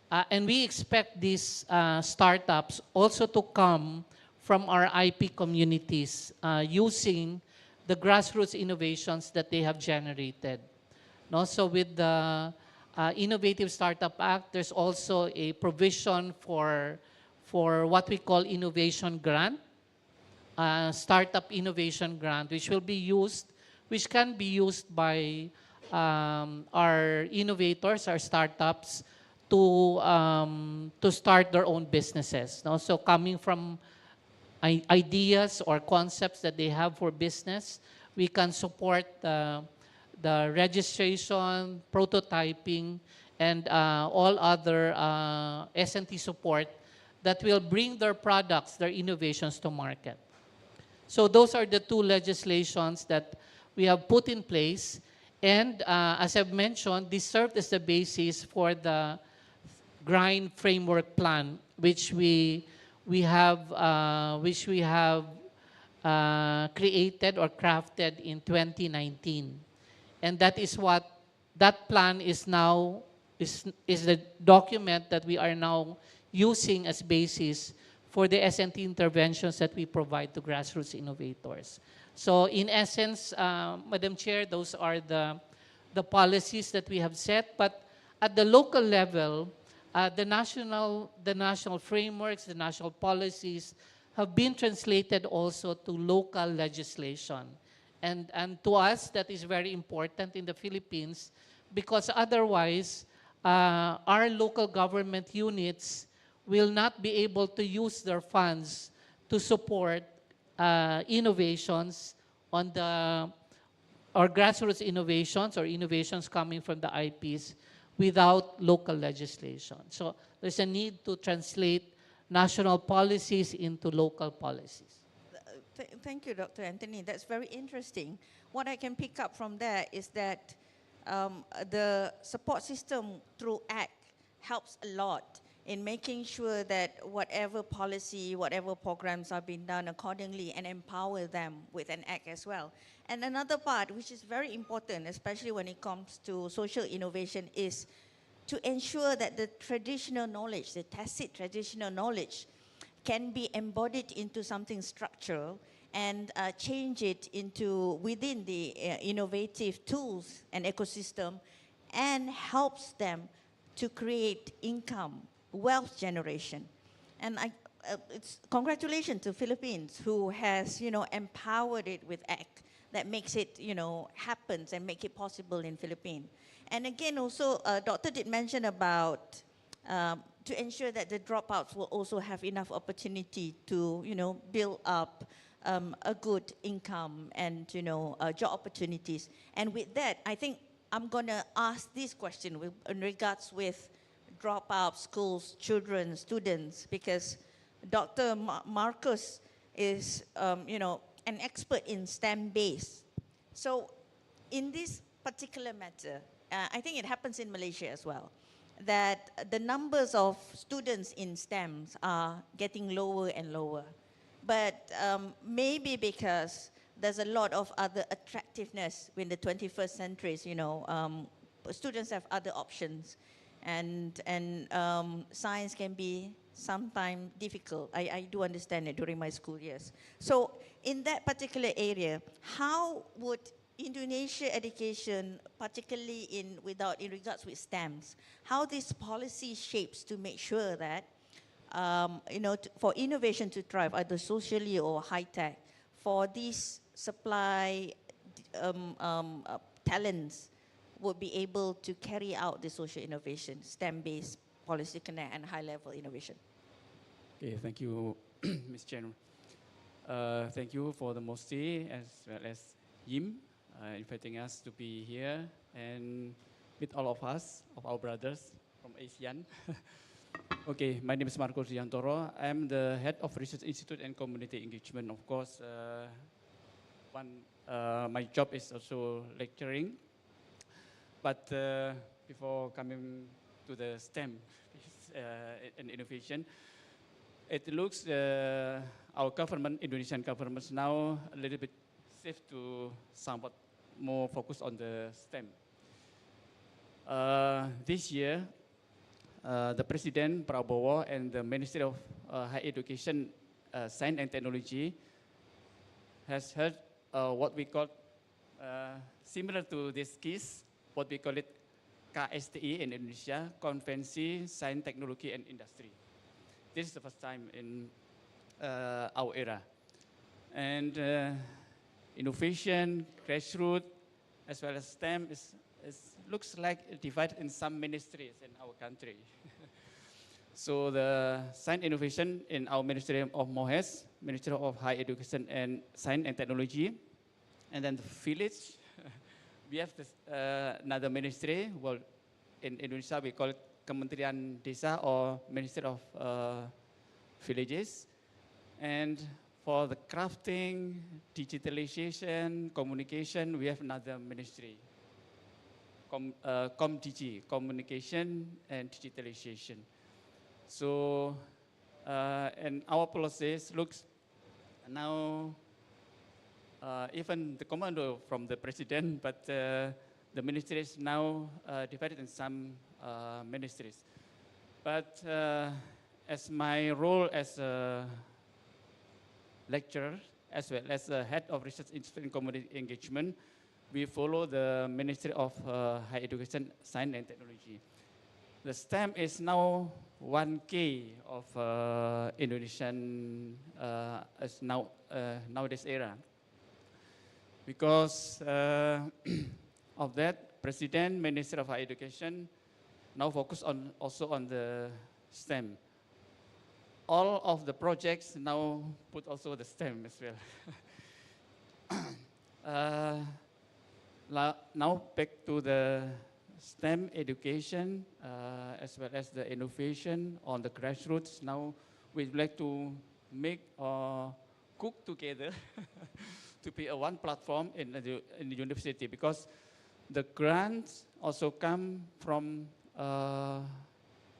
and we expect these startups also to come from our IP communities using the grassroots innovations that they have generated. No? So with the Innovative Startup Act, there's also a provision for what we call innovation grant, startup innovation grant, which can be used by our innovators, our startups, to start their own businesses. No? So coming from ideas or concepts that they have for business, we can support the registration, prototyping, and all other S&T support that will bring their products, their innovations to market. So those are the two legislations that we have put in place. And as I've mentioned, this served as the basis for the GRIND framework plan, which we have created or crafted in 2019. And that is what that plan is now, is the document that we are now using as basis for the S&T interventions that we provide to grassroots innovators. So in essence, Madam Chair, those are the policies that we have set. But at the local level, the national frameworks, the national policies have been translated also to local legislation. And to us, that is very important in the Philippines because otherwise, our local government units will not be able to use their funds to support innovations on the, or grassroots innovations or innovations coming from the IPs without local legislation. So there's a need to translate national policies into local policies. Thank you, Dr. Anthony. That's very interesting. What I can pick up from there is that the support system through ACT helps a lot in making sure that whatever policy, whatever programs are being done accordingly and empower them with an ACT as well. And another part, which is very important, especially when it comes to social innovation, is to ensure that the traditional knowledge, the tacit traditional knowledge, can be embodied into something structural and change it into within the innovative tools and ecosystem and helps them to create income, wealth generation. And it's congratulations to Philippines who has, empowered it with ACT that makes it, happens and make it possible in Philippines. And again, also, Doctor did mention about to ensure that the dropouts will also have enough opportunity to, build up a good income and, job opportunities. And with that, I think I'm going to ask this question in regards with dropout schools, children, students, because Dr. Marcus is, an expert in STEM-based. So in this particular matter, I think it happens in Malaysia as well, that the numbers of students in STEMs are getting lower and lower. But maybe because there's a lot of other attractiveness in the 21st centuries, students have other options. And science can be sometimes difficult. I do understand it during my school years. So in that particular area, how would Indonesia education, particularly in regards with STEMs, how this policy shapes to make sure that, for innovation to thrive, either socially or high-tech, for these supply talents would be able to carry out the social innovation, STEM-based policy connect and high-level innovation. Okay, thank you, Ms. Chen. Thank you for the MOSTI as well as Yim inviting us to be here and meet all of us, of our brothers from ASEAN. Okay, my name is Marcos Riantoro. I'm the head of Research Institute and Community Engagement. Of course, my job is also lecturing. But before coming to the STEM and innovation, it looks our government, Indonesian government, now a little bit shift to somewhat more focus on the STEM. This year, the President Prabowo and the Ministry of Higher Education, Science and Technology has held what we call similar to this case, what we call it KSTI in Indonesia, Konvensi Science, Technology and Industry. This is the first time in our era. And innovation, grassroots, as well as STEM looks like divided in some ministries in our country. So the science innovation in our Ministry of MOHES, Ministry of Higher Education and Science and Technology, and then the village, we have this, another ministry, well, in Indonesia we call it Kementerian Desa or Ministry of Villages. And for the crafting, digitalization, communication, we have another ministry, ComDigi, Communication and Digitalization. So, and our policies looks now, even the commando from the president, but the ministry is now divided in some ministries. But as my role as a lecturer, as well as the head of Research Institute and Community Engagement, we follow the Ministry of Higher Education, Science and Technology. The STEM is now 1K of Indonesian as nowadays era. Because of that, President, Minister of Higher Education now focus on also on the STEM. All of the projects now put also the STEM as well. Now back to the STEM education as well as the innovation on the grassroots. Now we'd like to make or cook together to be a one platform in the university, because the grants also come from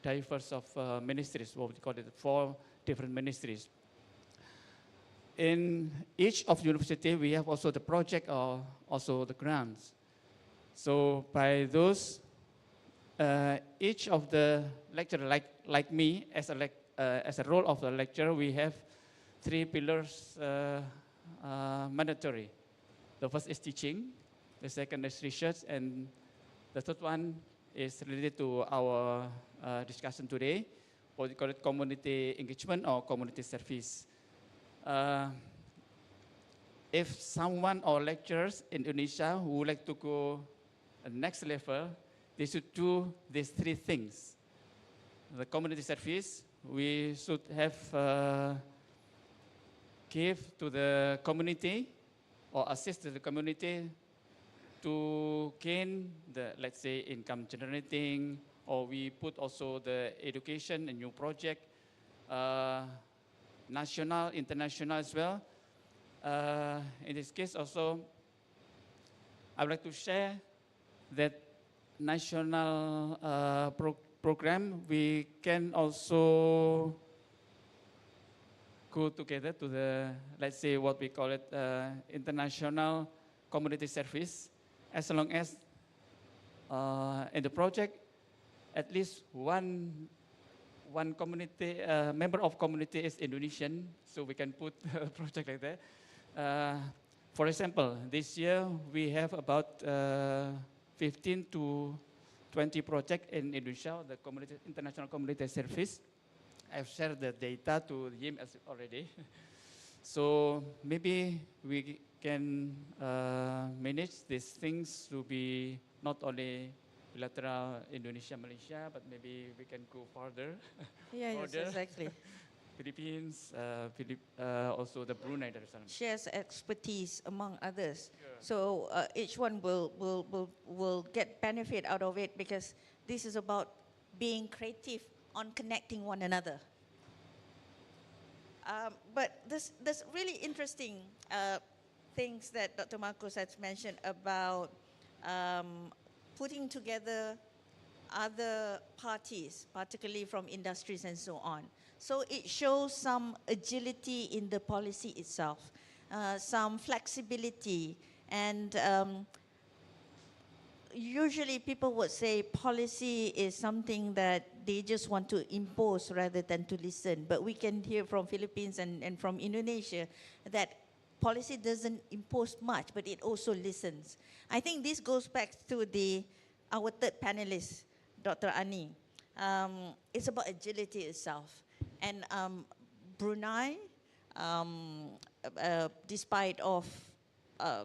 diverse of ministries, what we call it, 4 different ministries. In each of university, we have also the project or also the grants. So by those, each of the lecturer, like me, as a role of the lecturer, we have 3 pillars mandatory. The first is teaching, the second is research, and the third one is related to our discussion today, what we call it community engagement or community service. If someone or lecturers in Indonesia who would like to go next level, they should do these 3 things. The community service, we should have give to the community or assist the community to gain the, let's say, income generating, or we put also the education, a new project, national, international as well. In this case also, I would like to share that national program, we can also go together to the, let's say, what we call it, international community service, as long as in the project, at least one community, member of community is Indonesian, so we can put a project like that. For example, this year we have about 15 to 20 projects in Indonesia, the community, international community service. I've shared the data to him already. So maybe we can manage these things to be not only bilateral Indonesia-Malaysia, but maybe we can go further. Yeah, yes, exactly. Philippines, also the Brunei Darussalam. Shares expertise among others. Yeah. So each one will get benefit out of it, because this is about being creative on connecting one another. But there's really interesting things that Dr. Marcos has mentioned about putting together other parties, particularly from industries and so on. So it shows some agility in the policy itself, some flexibility, and usually people would say policy is something that they just want to impose rather than to listen. But we can hear from Philippines and from Indonesia that policy doesn't impose much, but it also listens. I think this goes back to our third panelist, Dr. Ani. It's about agility itself. And Brunei, despite of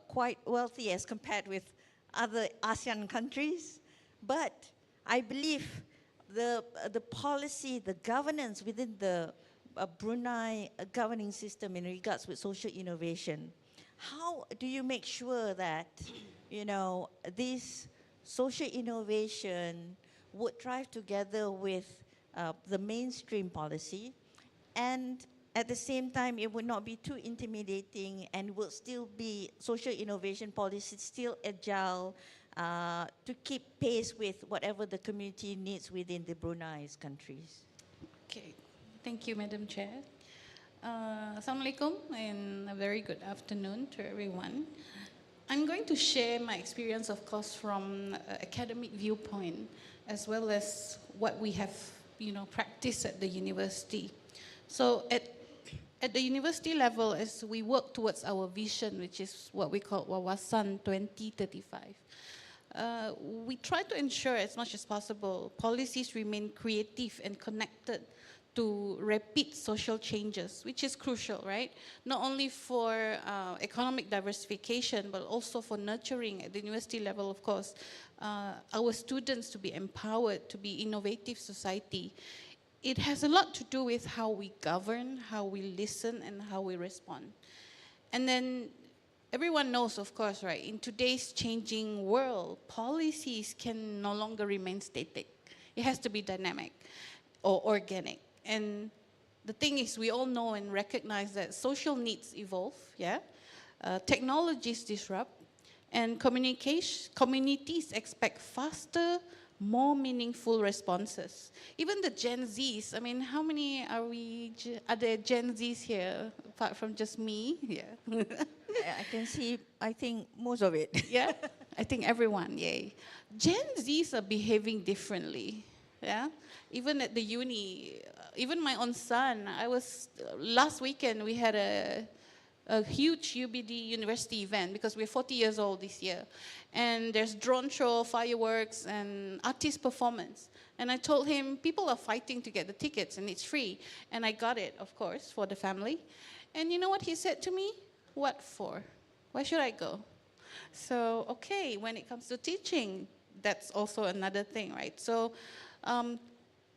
quite wealthy as compared with other ASEAN countries, but I believe the policy, the governance within the Brunei governing system in regards with social innovation, how do you make sure that, you know, this social innovation would thrive together with the mainstream policy, and at the same time it would not be too intimidating and will still be social innovation policy still agile to keep pace with whatever the community needs within the Brunei's countries? Okay, thank you, Madam Chair. Assalamualaikum and a very good afternoon to everyone. I'm going to share my experience, of course, from academic viewpoint, as well as what we have, you know, practiced at the university. So at the university level, as we work towards our vision, which is what we call Wawasan 2035, we try to ensure as much as possible policies remain creative and connected to rapid social changes, which is crucial, right? Not only for economic diversification, but also for nurturing at the university level, of course, our students to be empowered, to be innovative society. It has a lot to do with how we govern, how we listen, and how we respond. And then everyone knows, of course, right, in today's changing world, policies can no longer remain static. It has to be dynamic or organic. And the thing is, we all know and recognize that social needs evolve, yeah? Technologies disrupt, and communities expect faster, more meaningful responses. Even the Gen Zs, I mean, how many are there Gen Zs here, apart from just me? Yeah. I can see, I think, most of it. Yeah, I think everyone, yay. Gen Zs are behaving differently, yeah? Even at the uni, even my own son, last weekend we had a huge UBD university event because we're 40 years old this year. And there's drone show, fireworks, and artist performance. And I told him, people are fighting to get the tickets and it's free. And I got it, of course, for the family. And you know what he said to me? What for? Why should I go? So, okay, when it comes to teaching, that's also another thing, right? So,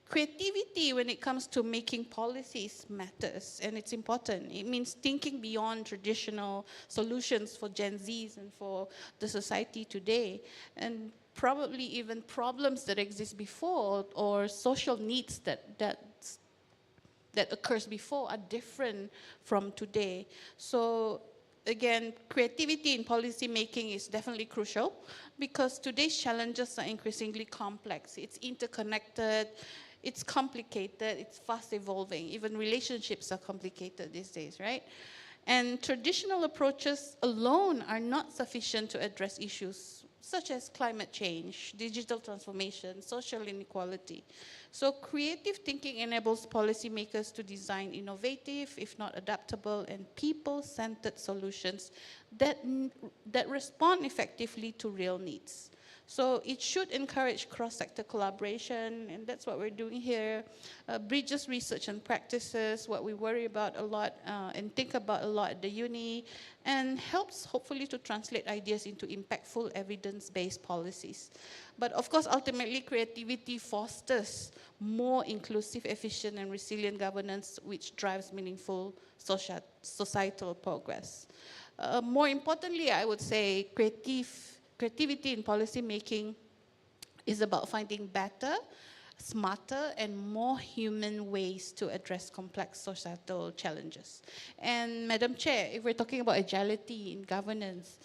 creativity when it comes to making policies matters, and it's important. It means thinking beyond traditional solutions for Gen Zs and for the society today, and probably even problems that exist before or social needs that occurs before are different from today. So again, creativity in policy making is definitely crucial because today's challenges are increasingly complex. It's interconnected, it's complicated, it's fast evolving. Even relationships are complicated these days, right? And traditional approaches alone are not sufficient to address issues such as climate change, digital transformation, social inequality. So creative thinking enables policymakers to design innovative, if not adaptable, and people-centered solutions that respond effectively to real needs. So it should encourage cross-sector collaboration, and that's what we're doing here. Bridges research and practices, what we worry about a lot and think about a lot at the uni, and helps hopefully to translate ideas into impactful evidence-based policies. But of course, ultimately, creativity fosters more inclusive, efficient, and resilient governance, which drives meaningful societal progress. More importantly, I would say creativity in policy making is about finding better, smarter, and more human ways to address complex societal challenges. And Madam Chair, if we're talking about agility in governance,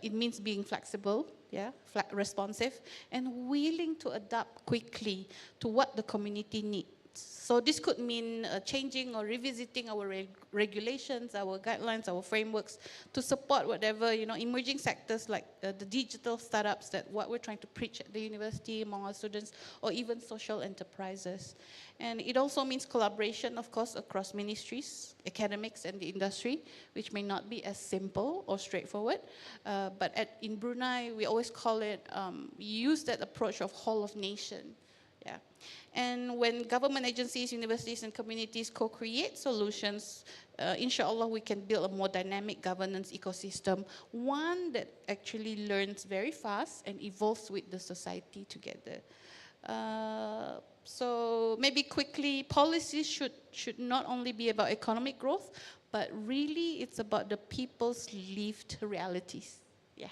it means being flexible, yeah, responsive, and willing to adapt quickly to what the community needs. So this could mean changing or revisiting our regulations, our guidelines, our frameworks to support whatever, emerging sectors like the digital startups that what we're trying to preach at the university among our students, or even social enterprises. And it also means collaboration, of course, across ministries, academics, and the industry, which may not be as simple or straightforward. But in Brunei, we always call it, use that approach of whole of nation. Yeah. And when government agencies, universities, and communities co-create solutions, inshallah, we can build a more dynamic governance ecosystem, one that actually learns very fast and evolves with the society together. So maybe quickly, policies should not only be about economic growth, but really it's about the people's lived realities. Yeah.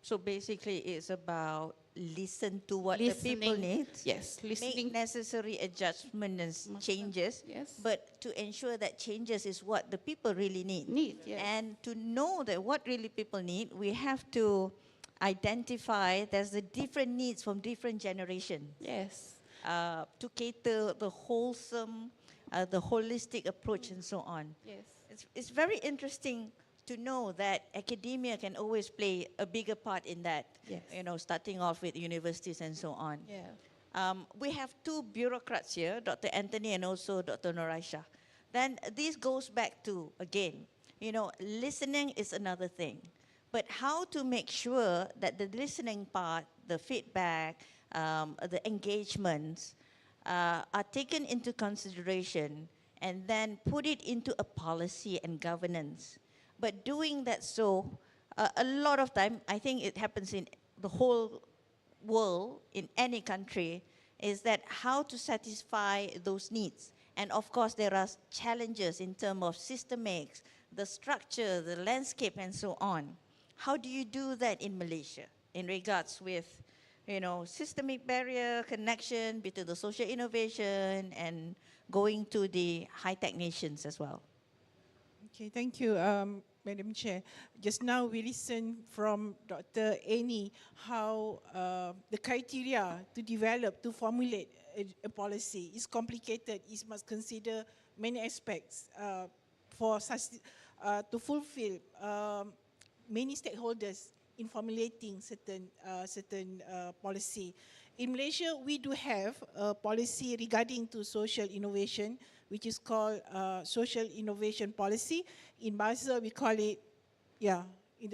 So basically it's about listen to what the people need. Yes, listening. Make necessary adjustments and changes. Yes. But to ensure that changes is what the people really need. Yes. And to know that what really people need, we have to identify there's the different needs from different generations. Yes. To cater the wholesome, the holistic approach and so on. Yes. It's very interesting to know that academia can always play a bigger part in that, yes. Starting off with universities and so on. Yeah. We have two bureaucrats here, Dr. Anthony and also Dr. Noraisha. Then this goes back to, again, listening is another thing. But how to make sure that the listening part, the feedback, the engagements are taken into consideration and then put it into a policy and governance. But doing that a lot of time, I think it happens in the whole world, in any country, is that how to satisfy those needs. And of course, there are challenges in terms of systemics, the structure, the landscape, and so on. How do you do that in Malaysia in regards with, systemic barrier, connection between the social innovation and going to the high-tech nations as well? Okay, thank you, Madam Chair. Just now we listened from Dr. Annie how the criteria to develop, to formulate a policy is complicated. It must consider many aspects to fulfill many stakeholders in formulating certain policy. In Malaysia, we do have a policy regarding to social innovation, which is called Social Innovation Policy. In Bahasa, we call it, in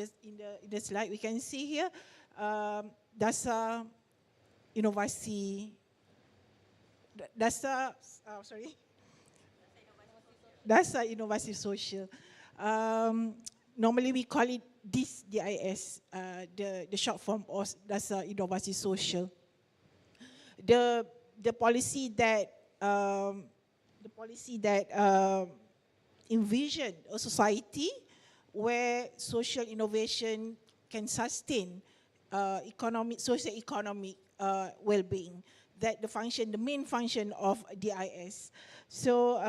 the slide we can see here, Dasar Inovasi Sosial. Normally we call it DIS, the short form of Dasar Inovasi Sosial. The policy that envision a society where social innovation can sustain socio-economic well-being. That the main function of DIS. So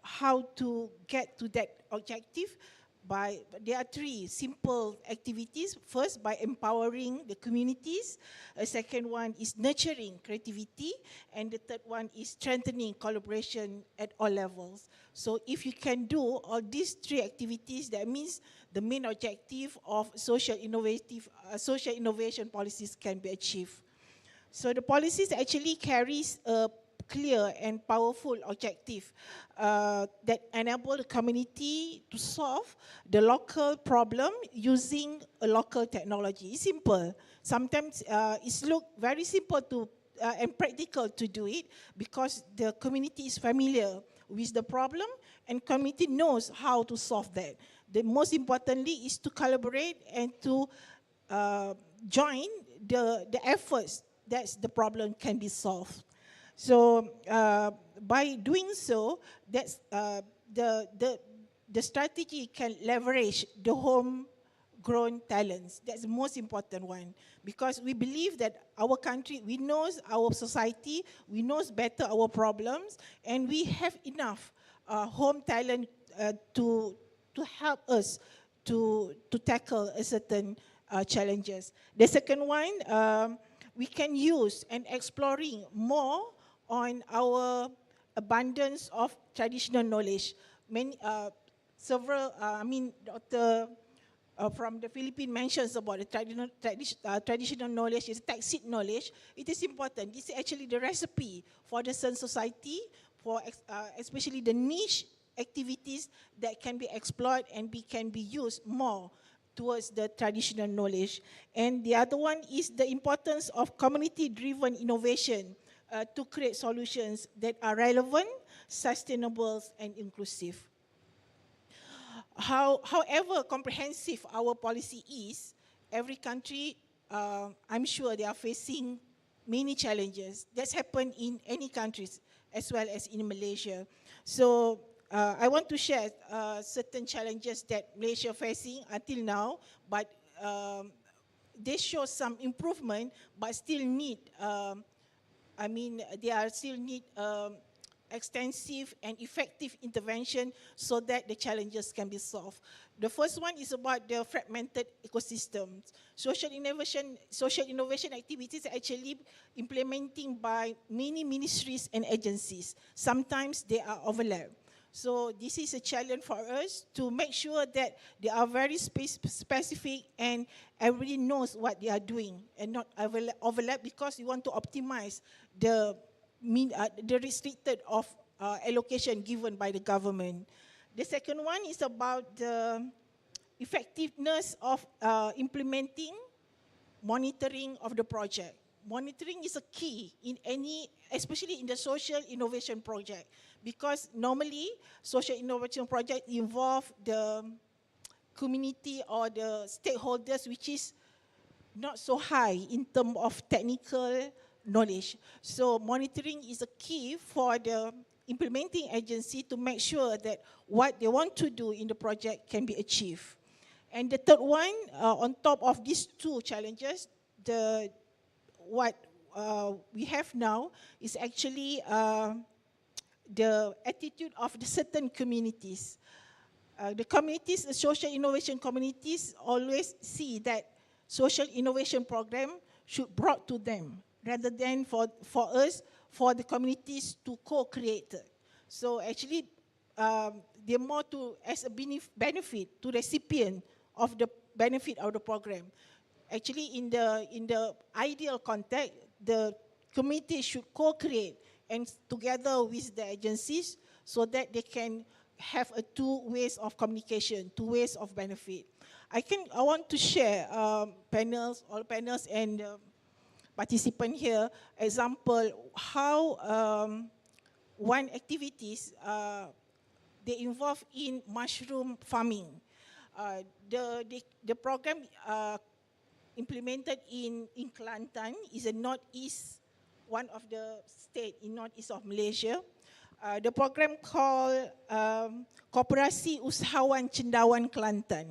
how to get to that objective? There are three simple activities. First, by empowering the communities. A second one is nurturing creativity. And the third one is strengthening collaboration at all levels. So if you can do all these three activities, that means the main objective of social innovation policies can be achieved. So the policies actually carries a clear and powerful objective that enable the community to solve the local problem using a local technology. It's simple. Sometimes it's look very simple and practical to do it because the community is familiar with the problem and community knows how to solve that. The most importantly is to collaborate and to join the efforts that the problem can be solved. So by doing so, that's the strategy can leverage the homegrown talents. That's the most important one because we believe that our country, we know our society, we know better our problems, and we have enough home talent to help us to tackle a certain challenges. The second one, we can use and exploring more on our abundance of traditional knowledge. Dr. From the Philippines mentions about the traditional knowledge, is tacit knowledge. It is important. This is actually the recipe for the Sun Society, for especially the niche activities that can be explored and can be used more towards the traditional knowledge. And the other one is the importance of community-driven innovation to create solutions that are relevant, sustainable, and inclusive. However comprehensive our policy is, every country, I'm sure they are facing many challenges. That's happened in any countries as well as in Malaysia. So I want to share certain challenges that Malaysia facing until now, but they show some improvement, but still need, extensive and effective intervention so that the challenges can be solved. The first one is about the fragmented ecosystems. Social innovation activities are actually implementing by many ministries and agencies. Sometimes they are overlapped. So this is a challenge for us to make sure that they are very specific and everybody knows what they are doing and not overlap because we want to optimize the restricted of allocation given by the government. The second one is about the effectiveness of implementing monitoring of the project. monitoring is a key in any, especially in the social innovation project, because normally social innovation project involve the community or the stakeholders, which is not so high in terms of technical knowledge. So monitoring is a key for the implementing agency to make sure that what they want to do in the project can be achieved. And the third one, on top of these two challenges, what we have now is actually the attitude of the certain communities. The communities, the social innovation communities, always see that social innovation program should brought to them rather than for us, for the communities to co-create. So actually, they're more to as a benefit to recipient of the benefit of the program. Actually, in the ideal context, the committee should co-create and together with the agencies so that they can have a two ways of communication, two ways of benefit. I want to share all panels and participant here, example how one activities they involve in mushroom farming. The program implemented in Kelantan is a northeast, one of the state in northeast of Malaysia. The program called Koperasi Usahawan Cendawan Kelantan.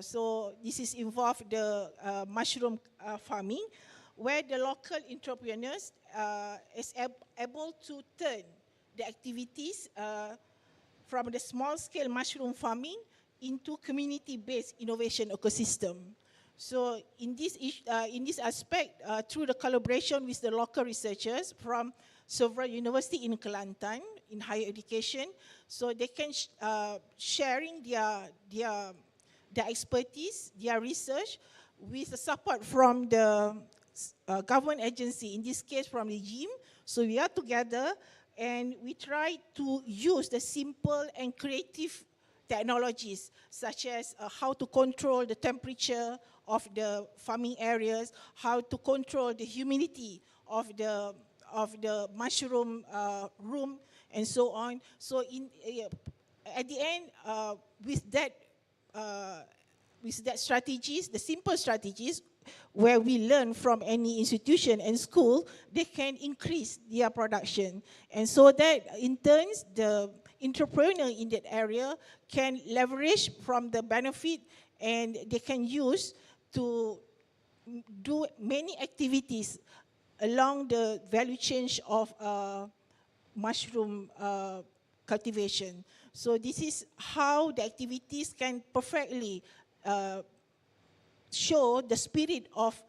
So this is involved the mushroom farming, where the local entrepreneurs is able to turn the activities from the small-scale mushroom farming into community-based innovation ecosystem. So in this aspect, through the collaboration with the local researchers from several universities in Kelantan in higher education, so they can sharing their expertise, their research, with the support from the government agency, in this case from the GIM. So we are together and we try to use the simple and creative technologies, such as how to control the temperature of the farming areas, how to control the humidity of the mushroom room, and so on. So at the end, with that strategies, the simple strategies, where we learn from any institution and school, they can increase their production. And so that in turn, the entrepreneur in that area can leverage from the benefit, and they can use to do many activities along the value chain of mushroom cultivation. So this is how the activities can perfectly show the spirit of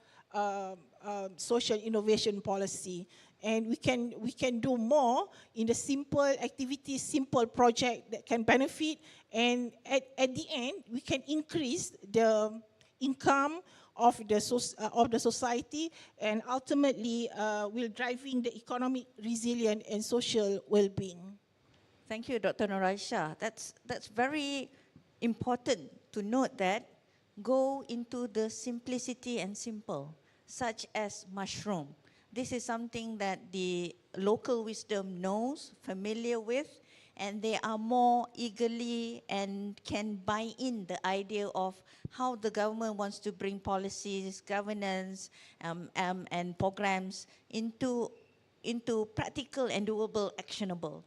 social innovation policy. And we can do more in the simple activities, simple project that can benefit, and at the end we can increase the income of the society, and ultimately will driving the economic resilience and social well-being. Thank you, Dr. Noraisha. That's very important to note that go into the simplicity and simple, such as mushroom. This is something that the local wisdom knows, familiar with, and they are more eagerly and can buy in the idea of how the government wants to bring policies, governance, and programs into practical and doable, actionable.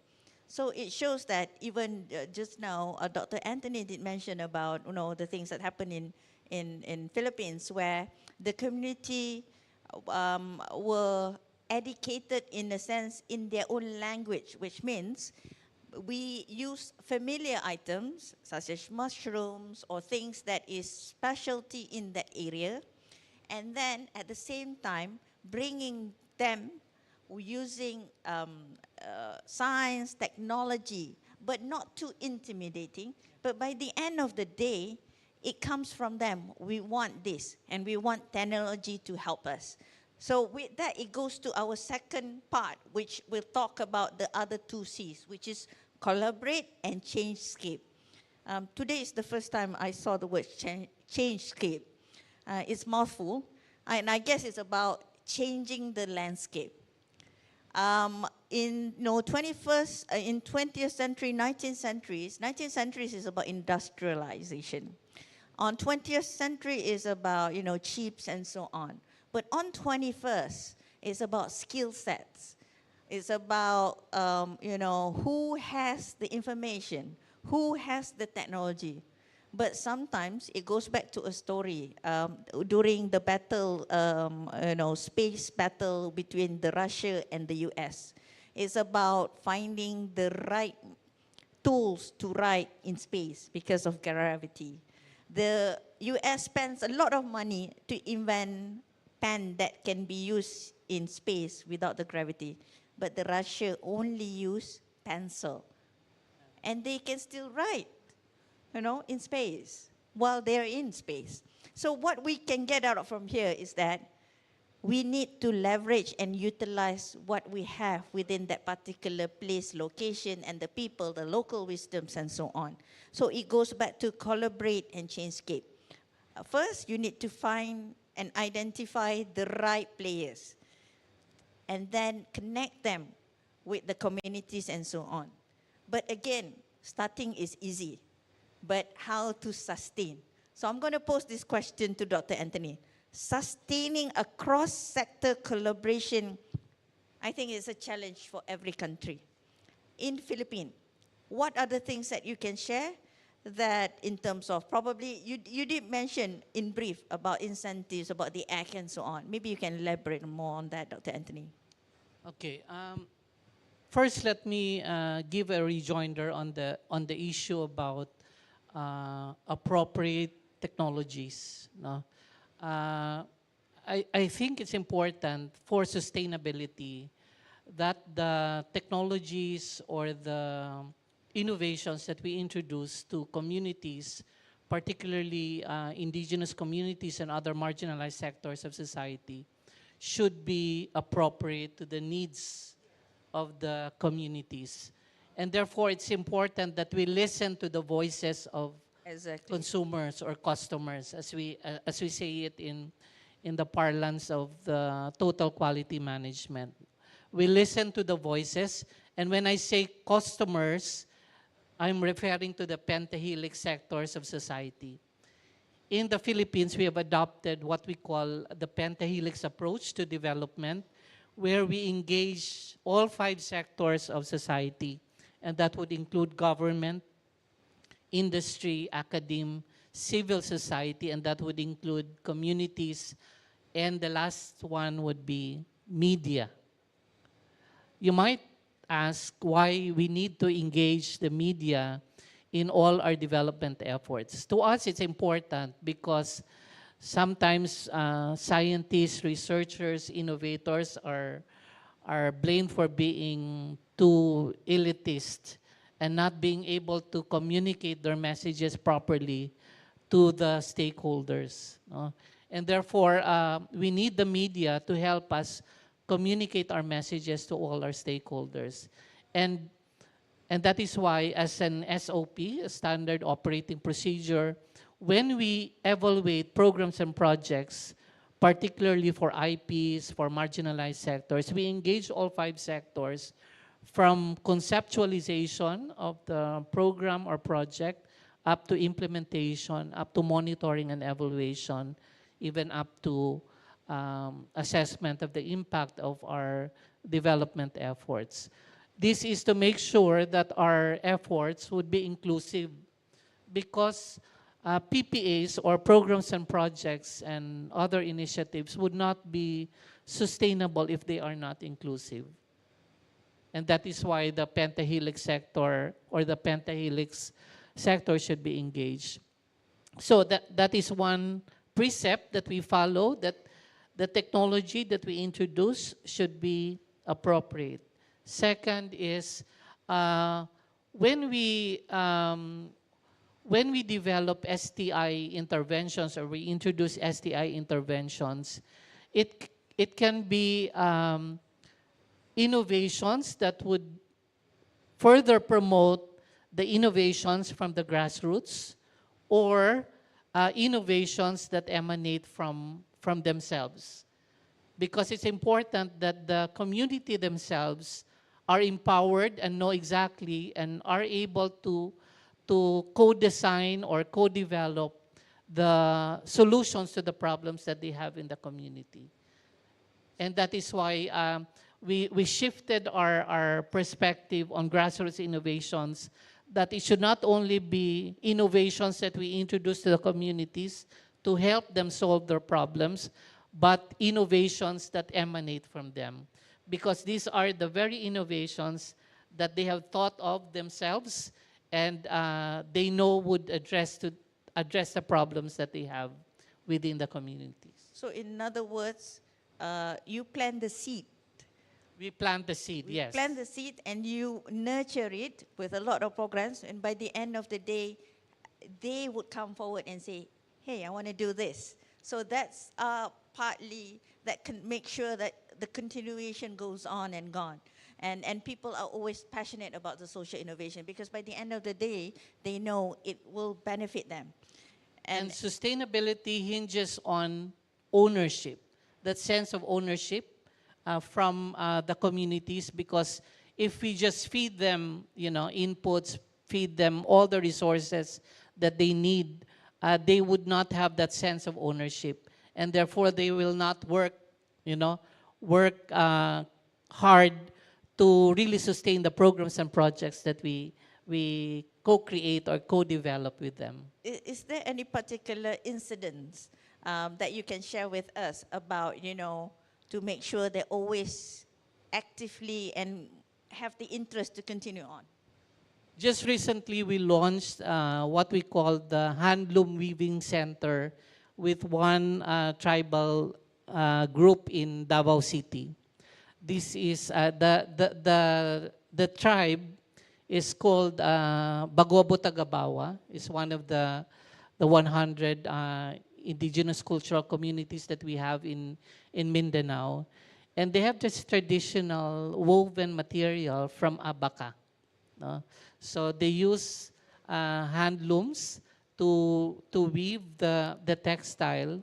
So it shows that even just now, Dr. Anthony did mention about the things that happen in Philippines, where the community were educated in a sense in their own language, which means we use familiar items such as mushrooms or things that is specialty in that area, and then at the same time bringing them using science, technology, but not too intimidating. But by the end of the day, it comes from them. We want this, and we want technology to help us. So with that, it goes to our second part, which will talk about the other two C's, which is collaborate and Changescape. Today is the first time I saw the word Changescape. It's mouthful, and I guess it's about changing the landscape. In 20th century, 19th centuries is about industrialization. On 20th century is about, chips and so on. But on 21st, it's about skill sets. It's about, who has the information, who has the technology. But sometimes it goes back to a story. During the battle, space battle between the Russia and the US, it's about finding the right tools to ride in space because of gravity. The US spends a lot of money to invent pen that can be used in space without the gravity. But the Russia only use pencil. And they can still write, in space, while they're in space. So what we can get out of from here is that we need to leverage and utilize what we have within that particular place, location, and the people, the local wisdoms, and so on. So it goes back to collaborate and Changescape. First, you need to find and identify the right players, and then connect them with the communities and so on. But again, starting is easy, but how to sustain? So I'm going to pose this question to Dr. Anthony. Sustaining a cross-sector collaboration, I think is a challenge for every country. In Philippines, what are the things that you can share that in terms of, probably, you did mention in brief about incentives, about the act and so on. Maybe you can elaborate more on that, Dr. Anthony. Okay. First, let me give a rejoinder on the issue about appropriate technologies. No? I think it's important for sustainability that the technologies or the innovations that we introduce to communities, particularly indigenous communities and other marginalized sectors of society, should be appropriate to the needs of the communities. And therefore, it's important that we listen to the voices of consumers or customers, as we say it in the parlance of the total quality management. We listen to the voices, and when I say customers, I'm referring to the pentahelix sectors of society. In the Philippines, we have adopted what we call the pentahelix approach to development, where we engage all 5 sectors of society, and that would include government, industry, academe, civil society, and that would include communities, and the last one would be media. You might ask why we need to engage the media in all our development efforts. To us, it's important because sometimes scientists, researchers, innovators are blamed for being too elitist and not being able to communicate their messages properly to the stakeholders. And therefore, we need the media to help us communicate our messages to all our stakeholders. And that is why, as an SOP, a standard operating procedure, when we evaluate programs and projects, particularly for IPs, for marginalized sectors, we engage all 5 sectors from conceptualization of the program or project up to implementation, up to monitoring and evaluation, even up to assessment of the impact of our development efforts. This is to make sure that our efforts would be inclusive, because PPAs or programs and projects and other initiatives would not be sustainable if they are not inclusive. And that is why the pentahelix sector or the pentahelix sector should be engaged. So that is one precept that we follow, that the technology that we introduce should be appropriate. Second is when we develop STI interventions or we introduce STI interventions, it can be innovations that would further promote the innovations from the grassroots, or innovations that emanate from themselves. because it's important that the community themselves are empowered and know exactly and are able to co-design or co-develop the solutions to the problems that they have in the community. And that is why we shifted our perspective on grassroots innovations, that it should not only be innovations that we introduce to the communities to help them solve their problems, but innovations that emanate from them. Because these are the very innovations that they have thought of themselves and they know would address the problems that they have within the communities. So in other words, you plant the seed. We plant the seed, yes. Plant the seed and you nurture it with a lot of programs, and by the end of the day, they would come forward and say, hey, I want to do this. So that's partly that can make sure that the continuation goes on and gone. And people are always passionate about the social innovation because by the end of the day, they know it will benefit them. And sustainability hinges on ownership, that sense of ownership from the communities, because if we just feed them, inputs, feed them all the resources that they need, they would not have that sense of ownership, and therefore they will not work hard to really sustain the programs and projects that we co-create or co-develop with them. Is there any particular incidents that you can share with us about, to make sure they always actively and have the interest to continue on? Just recently, we launched what we call the Handloom Weaving Center with one tribal group in Davao City. This is the tribe is called Bagobo Tagabawa. It's one of the 100 indigenous cultural communities that we have in Mindanao. And they have this traditional woven material from abaca. No? So they use hand looms to weave the textile.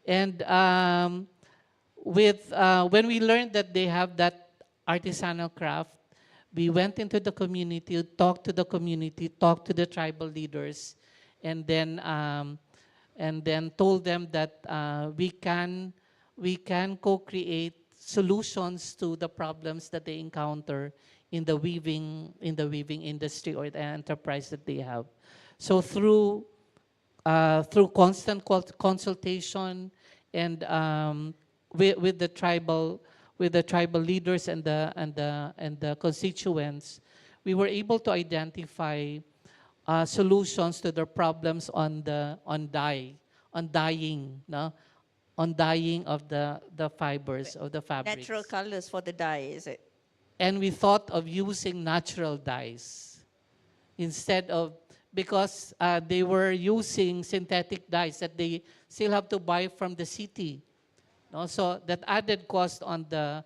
And when we learned that they have that artisanal craft, we went into the community, talked to the community, talked to the tribal leaders, and then told them that we can co-create solutions to the problems that they encounter in the weaving industry or the enterprise that they have. So through constant consultation and with the tribal leaders and the constituents, we were able to identify solutions to their problems on dyeing of the fibers of the fabrics. Natural colors for the dye, is it? And we thought of using natural dyes instead of, because they were using synthetic dyes that they still have to buy from the city. No? So that added cost on the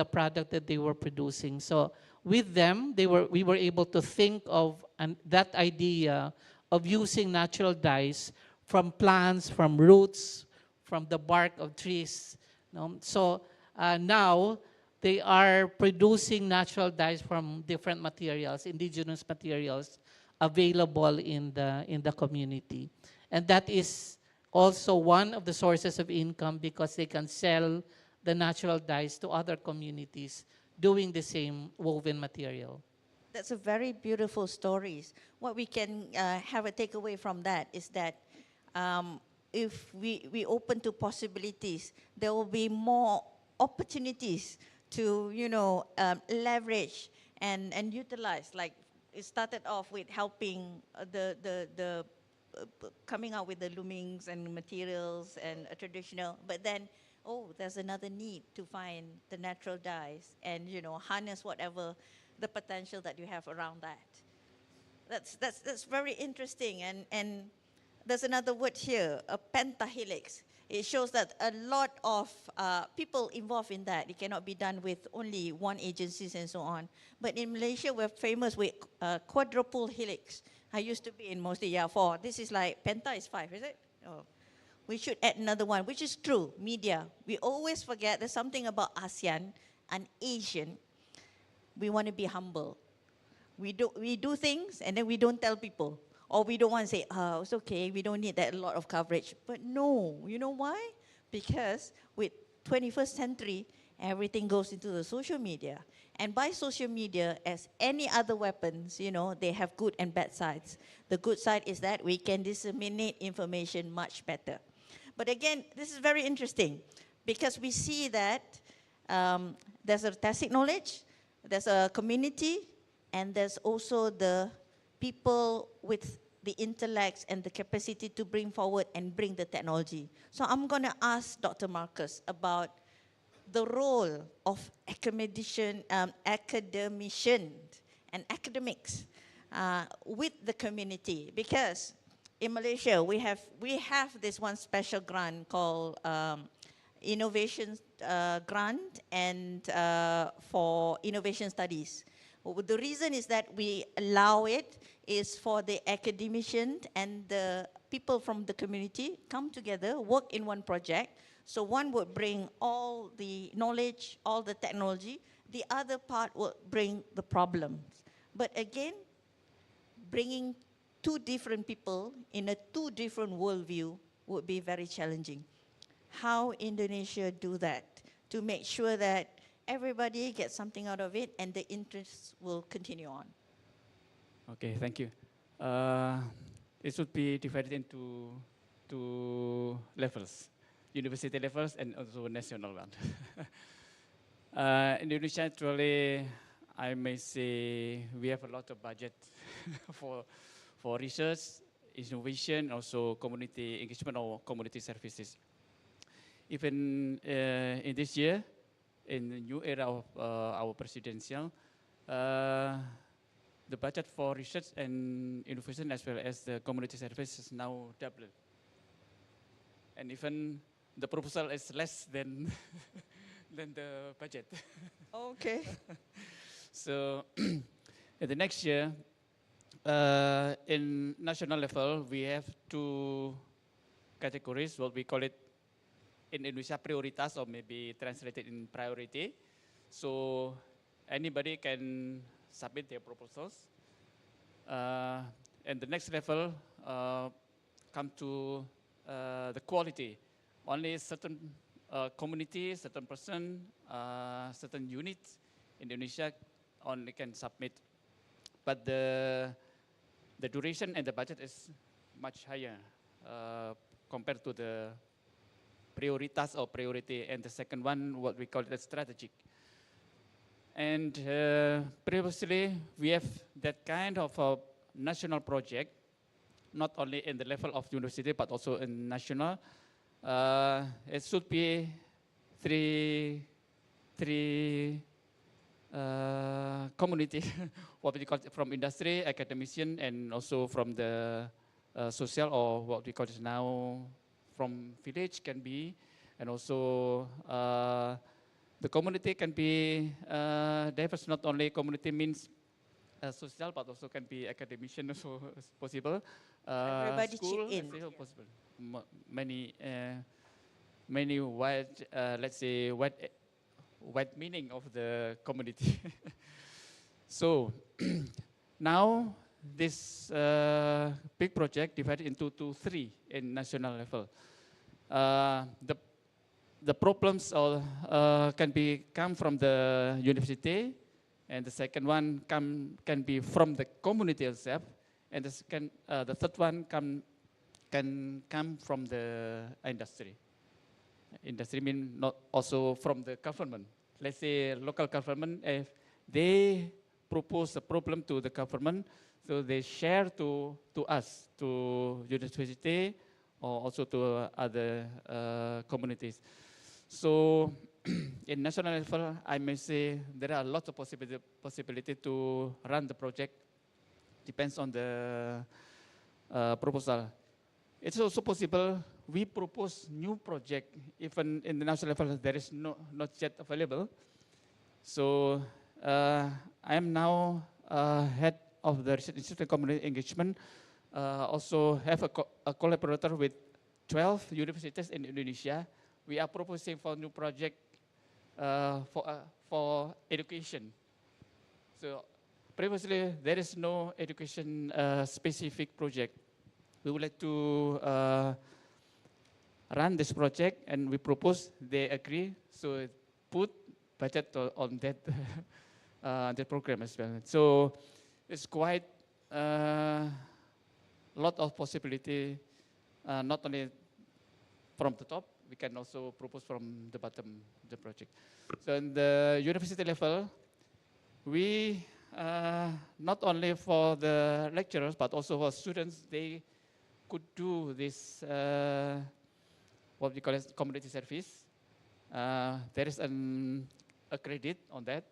product that they were producing. So with them, we were able to think of that idea of using natural dyes from plants, from roots, from the bark of trees. No? So now they are producing natural dyes from different materials, indigenous materials, available in the community. And that is also one of the sources of income because they can sell the natural dyes to other communities doing the same woven material. That's a very beautiful story. What we can have a takeaway from that is that if we open to possibilities, there will be more opportunities to leverage and utilize. Like it started off with helping the coming out with the loomings and materials and a traditional, but then there's another need to find the natural dyes and harness whatever the potential that you have around that. That's very interesting, and there's another word here, a pentahelix. It shows that a lot of people involved in that. It cannot be done with only one agency and so on. But in Malaysia, we're famous with quadruple helix. I used to be in mostly 4. This is like penta is 5, is it? we should add another one, which is true, media. We always forget there's something about ASEAN and Asian. We want to be humble. We do things and then we don't tell people. Or we don't want to say, oh, it's okay, we don't need that lot of coverage. But no, you know why? Because with 21st century, everything goes into the social media. And by social media, as any other weapons, you know, they have good and bad sides. The good side is that we can disseminate information much better. But again, this is very interesting because we see that there's a tacit knowledge, there's a community, and there's also the people with the intellects and the capacity to bring forward and bring the technology. So I'm going to ask Dr. Marcus about the role of academician and academics with the community, because in Malaysia we have this one special grant called innovation grant and for innovation studies. The reason is that we allow it is for the academician and the people from the community come together, work in one project. So one would bring all the knowledge, all the technology. The other part will bring the problems. But again, bringing two different people in a two different worldview would be very challenging. How Indonesia do that to make sure that everybody gets something out of it and the interest will continue on? Okay, thank you. It should be divided into two levels. University levels and also national one. Indonesia, actually, I may say we have a lot of budget for research, innovation, also community engagement or community services. Even in this year, in the new era of our presidential, the budget for research and innovation as well as the community service is now doubled. And even the proposal is less than than the budget. Okay. So in the next year, in national level, we have two categories, what we call it in Indonesia prioritas, or maybe translated in priority. So anybody can submit their proposals. And the next level come to the quality. Only certain community, certain person, certain units in Indonesia only can submit. But the duration and the budget is much higher compared to the prioritas or priority. And the second one, what we call it strategic. And previously, we have that kind of a national project, not only in the level of university, but also in national. It should be three community, what we call it, from industry, academician, and also from the social, or what we call it now, from village can be, and also the community can be diverse. Not only community means social, but also can be academician also is possible. Everybody School chip in. is also possible. Many wide, let's say, wide meaning of the community. So now this big project divided into three in national level. The problems can come from the university, and the second one can be from the community itself, and the third one can come from the industry. Industry means not also from the government. Let's say local government, if they propose a problem to the government, so they share to us, to university, or also to other communities. So in national level, I may say there are a lot of possibility to run the project. Depends on the proposal. It's also possible we propose new project, even in the national level there is not yet available. So I am now head of the Research Institute and Community Engagement. Also have a collaborator with 12 universities in Indonesia, we are proposing for new project for education. So previously, there is no education specific project. We would like to run this project, and we propose, they agree, so put budget on that that program as well. So it's quite lot of possibility, not only from the top, we can also propose from the bottom of the project. So in the university level, we not only for the lecturers, but also for students, they could do this, what we call as community service. There is a credit on that,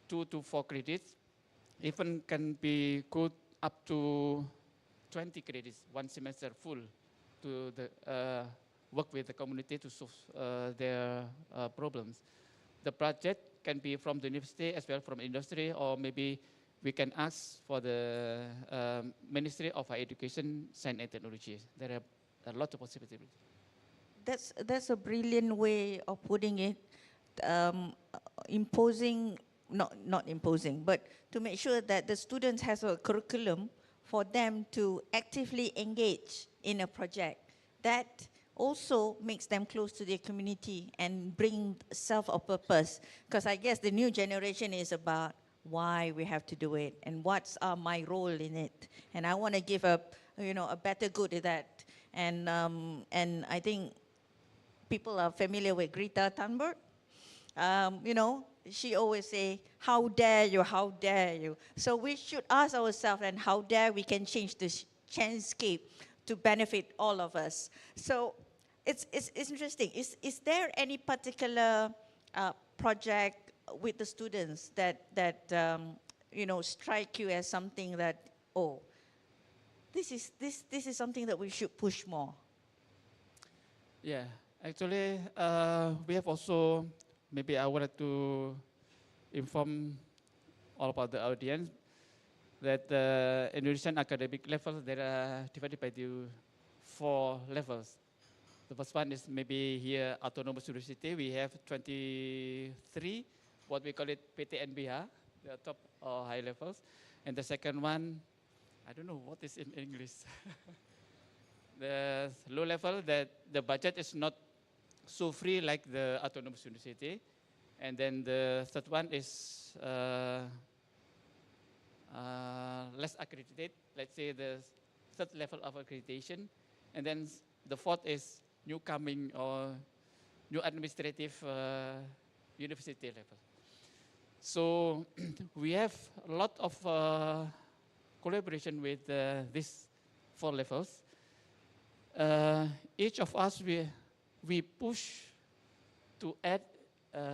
2 to 4 credits. Even can be good up to 20 credits, 1 semester full, to the, work with the community to solve their problems. The project can be from the university as well from industry, or maybe we can ask for the Ministry of Higher Education, Science and Technology. There are a lot of possibilities. That's a brilliant way of putting it, imposing, not imposing, but to make sure that the students has a curriculum for them to actively engage in a project. That also makes them close to their community and bring self of purpose. Because I guess the new generation is about why we have to do it and what's my role in it. And I want to give a better good to that. And I think people are familiar with Greta Thunberg. She always say, how dare you, how dare you. So we should ask ourselves, and how dare we can change this Changescape to benefit all of us. So it's interesting. Is there any particular project with the students that strike you as something that, oh, this is something that we should push more? Yeah, actually, we have also, maybe I wanted to inform all about the audience that the Indonesian academic level, they are divided by the 4 levels. The first one is maybe here Autonomous University. We have 23, what we call it PTNBH, the top or high levels. And the second one, I don't know what is in English. The low level, that the budget is not so free like the Autonomous University. And then the third one is less accredited, let's say the third level of accreditation. And then the fourth is new coming or new administrative university level. So we have a lot of collaboration with these 4 levels. Each of us, we push to add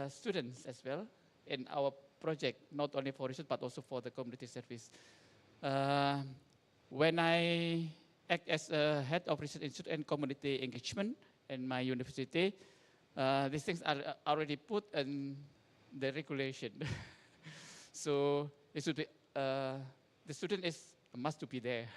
students as well in our project, not only for research, but also for the community service. When I act as a head of research institute and community engagement in my university, these things are already put in the regulation. So it should be, the student must to be there.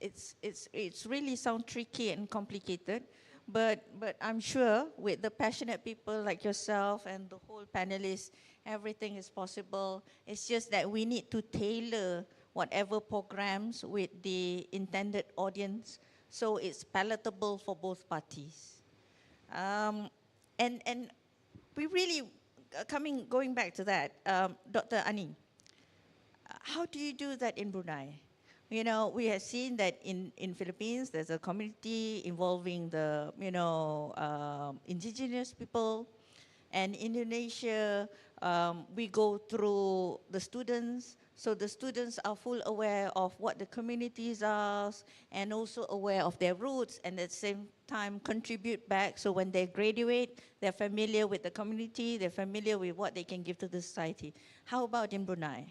It's really sound tricky and complicated, but I'm sure with the passionate people like yourself and the whole panelists, everything is possible. It's just that we need to tailor whatever programs with the intended audience so it's palatable for both parties. And we really, going back to that, Dr. Ani, how do you do that in Brunei? We have seen that in Philippines, there's a community involving the, indigenous people. And Indonesia, we go through the students. So the students are full aware of what the communities are and also aware of their roots, and at the same time contribute back. So when they graduate, they're familiar with the community, they're familiar with what they can give to the society. How about in Brunei?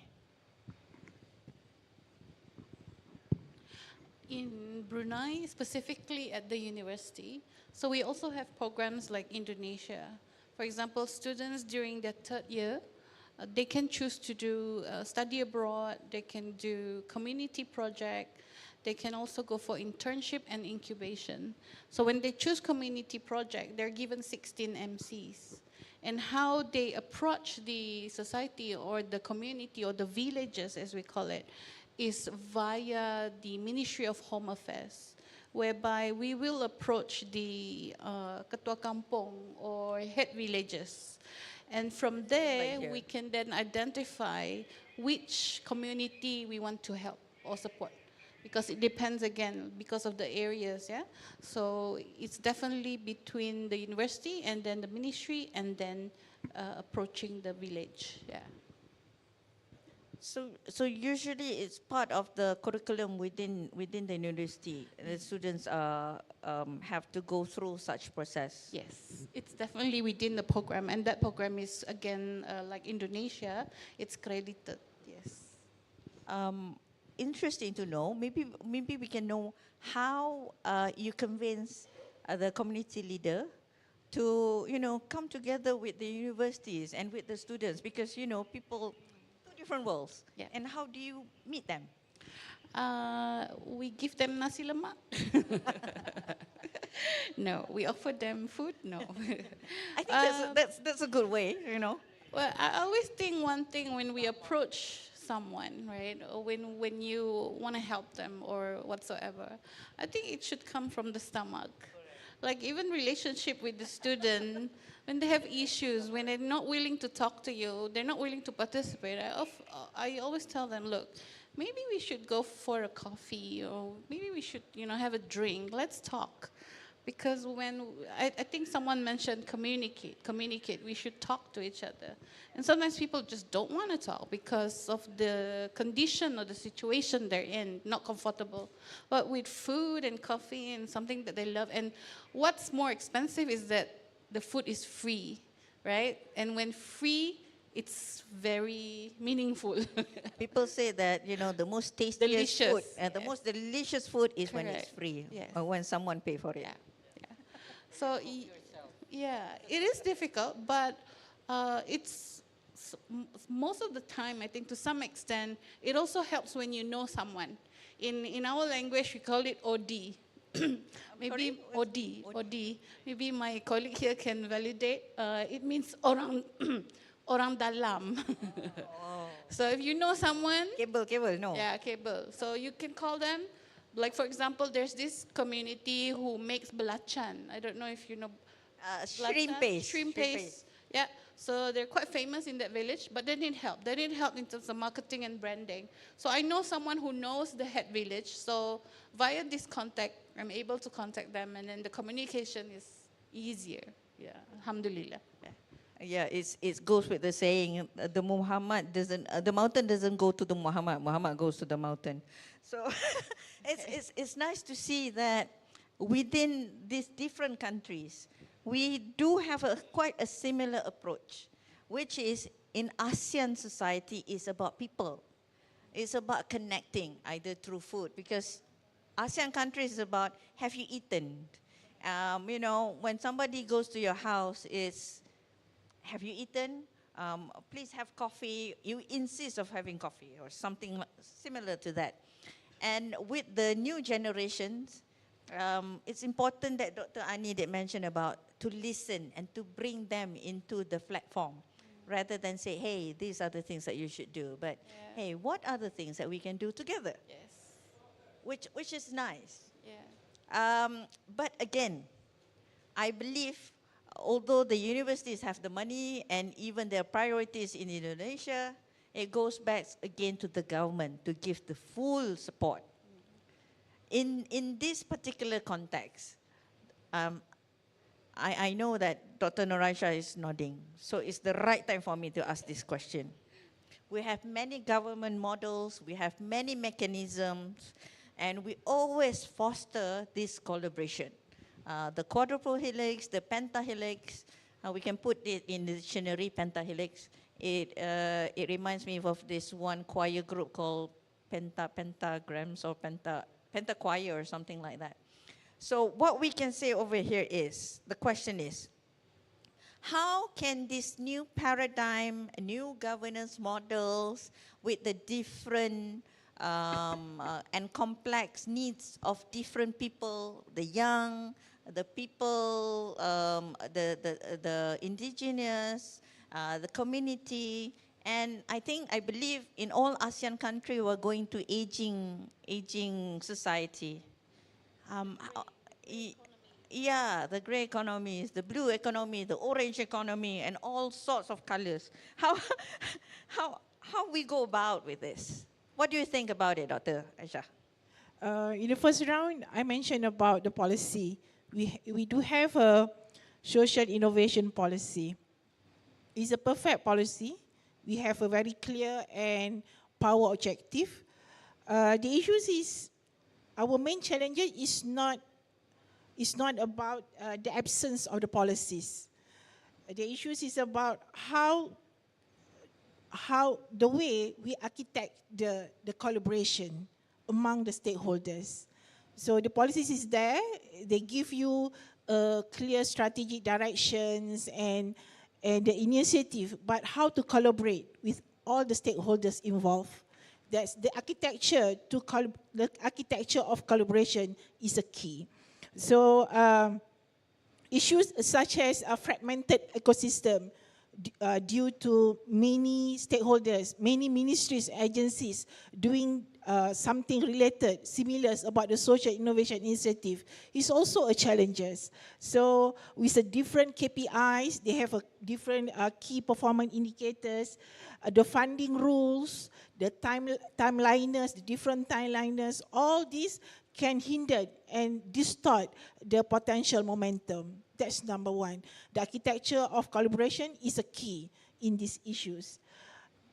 In Brunei, specifically at the university, so we also have programs like Indonesia. For example, students during their 3rd year, they can choose to do study abroad, they can do community project, they can also go for internship and incubation. So when they choose community project, they're given 16 MCs. And how they approach the society or the community or the villages, as we call it, is via the Ministry of Home Affairs, whereby we will approach the Ketua Kampung or head villages. And from there, we can then identify which community we want to help or support. Because it depends again, because of the areas, yeah? So it's definitely between the university and then the ministry and then approaching the village, yeah. So usually it's part of the curriculum within the university. The students have to go through such process. Yes, it's definitely within the program, and that program is again like Indonesia. It's credited. Yes. Interesting to know. Maybe we can know how you convince the community leader to come together with the universities and with the students, because people. Different worlds. Yeah. And how do you meet them? We give them nasi lemak. No, we offer them food. No. I think that's a good way, Well, I always think one thing when we approach someone, right, or when you want to help them or whatsoever, I think it should come from the stomach. Like even relationship with the student, when they have issues, when they're not willing to talk to you, they're not willing to participate, I always tell them, look, maybe we should go for a coffee, or maybe we should, have a drink. Let's talk. Because when, I think someone mentioned communicate, we should talk to each other. And sometimes people just don't want to talk because of the condition or the situation they're in, not comfortable. But with food and coffee and something that they love, and what's more expensive is that the food is free, right? And when free, it's very meaningful. People say that, the most tastiest food, the most delicious food is when it's free, or when someone pays for it. Yeah. So, yeah, it is difficult, but it's most of the time, I think, to some extent, it also helps when you know someone. In our language, we call it OD. Maybe OD. Maybe my colleague here can validate. It means orang dalam. So if you know someone, cable, no. Yeah, cable. So you can call them. Like, for example, there's this community who makes belacan. I don't know if you know. Shrimp paste. Shrimp paste. Yeah. So they're quite famous in that village, but they need help. They need help in terms of marketing and branding. So I know someone who knows the head village. So via this contact, I'm able to contact them, and then the communication is easier. Yeah, alhamdulillah. Yeah, it goes with the saying, the mountain doesn't go to the Muhammad. Muhammad goes to the mountain. So it's nice to see that within these different countries, we do have quite a similar approach, which is in ASEAN society is about people. It's about connecting either through food, because ASEAN countries is about have you eaten? When somebody goes to your house, it's have you eaten? Please have coffee. You insist of having coffee or something similar to that. And with the new generations, it's important that Dr. Ani did mention about to listen and to bring them into the platform rather than say, hey, these are the things that you should do. But hey, what are the things that we can do together? Yes. Which is nice. Yeah. But again, I believe although the universities have the money and even their priorities in Indonesia, it goes back again to the government to give the full support. In this particular context, I know that Dr. Noraisha is nodding, so it's the right time for me to ask this question. We have many government models, we have many mechanisms, and we always foster this collaboration. The quadruple helix, the pentahelix, we can put it in the dictionary, pentahelix. It reminds me of this one choir group called Pentagrams or Penta Choir or something like that. So what we can say over here is, the question is, how can this new paradigm, new governance models with the different and complex needs of different people, the young, the people, the indigenous, the community. And I believe in all ASEAN countries we're going to aging society. Yeah, the grey economies, the blue economy, the orange economy, and all sorts of colors. How we go about with this? What do you think about it, Dr. Aisha? In the first round, I mentioned about the policy. We do have a social innovation policy. It's a perfect policy. We have a very clear and power objective. The issues is, our main challenge is not about the absence of the policies. The issues is about how the way we architect the collaboration among the stakeholders. So the policies is there, they give you clear strategic directions and the initiative, but how to collaborate with all the stakeholders involved. That's the architecture the architecture of collaboration is a key. So issues such as a fragmented ecosystem due to many stakeholders, many ministries, agencies doing something related, similar about the social innovation initiative is also a challenge. So with the different KPIs, they have a different key performance indicators, the funding rules, the timeliners, the different timeliners, all these can hinder and distort the potential momentum. That's number one. The architecture of collaboration is a key in these issues.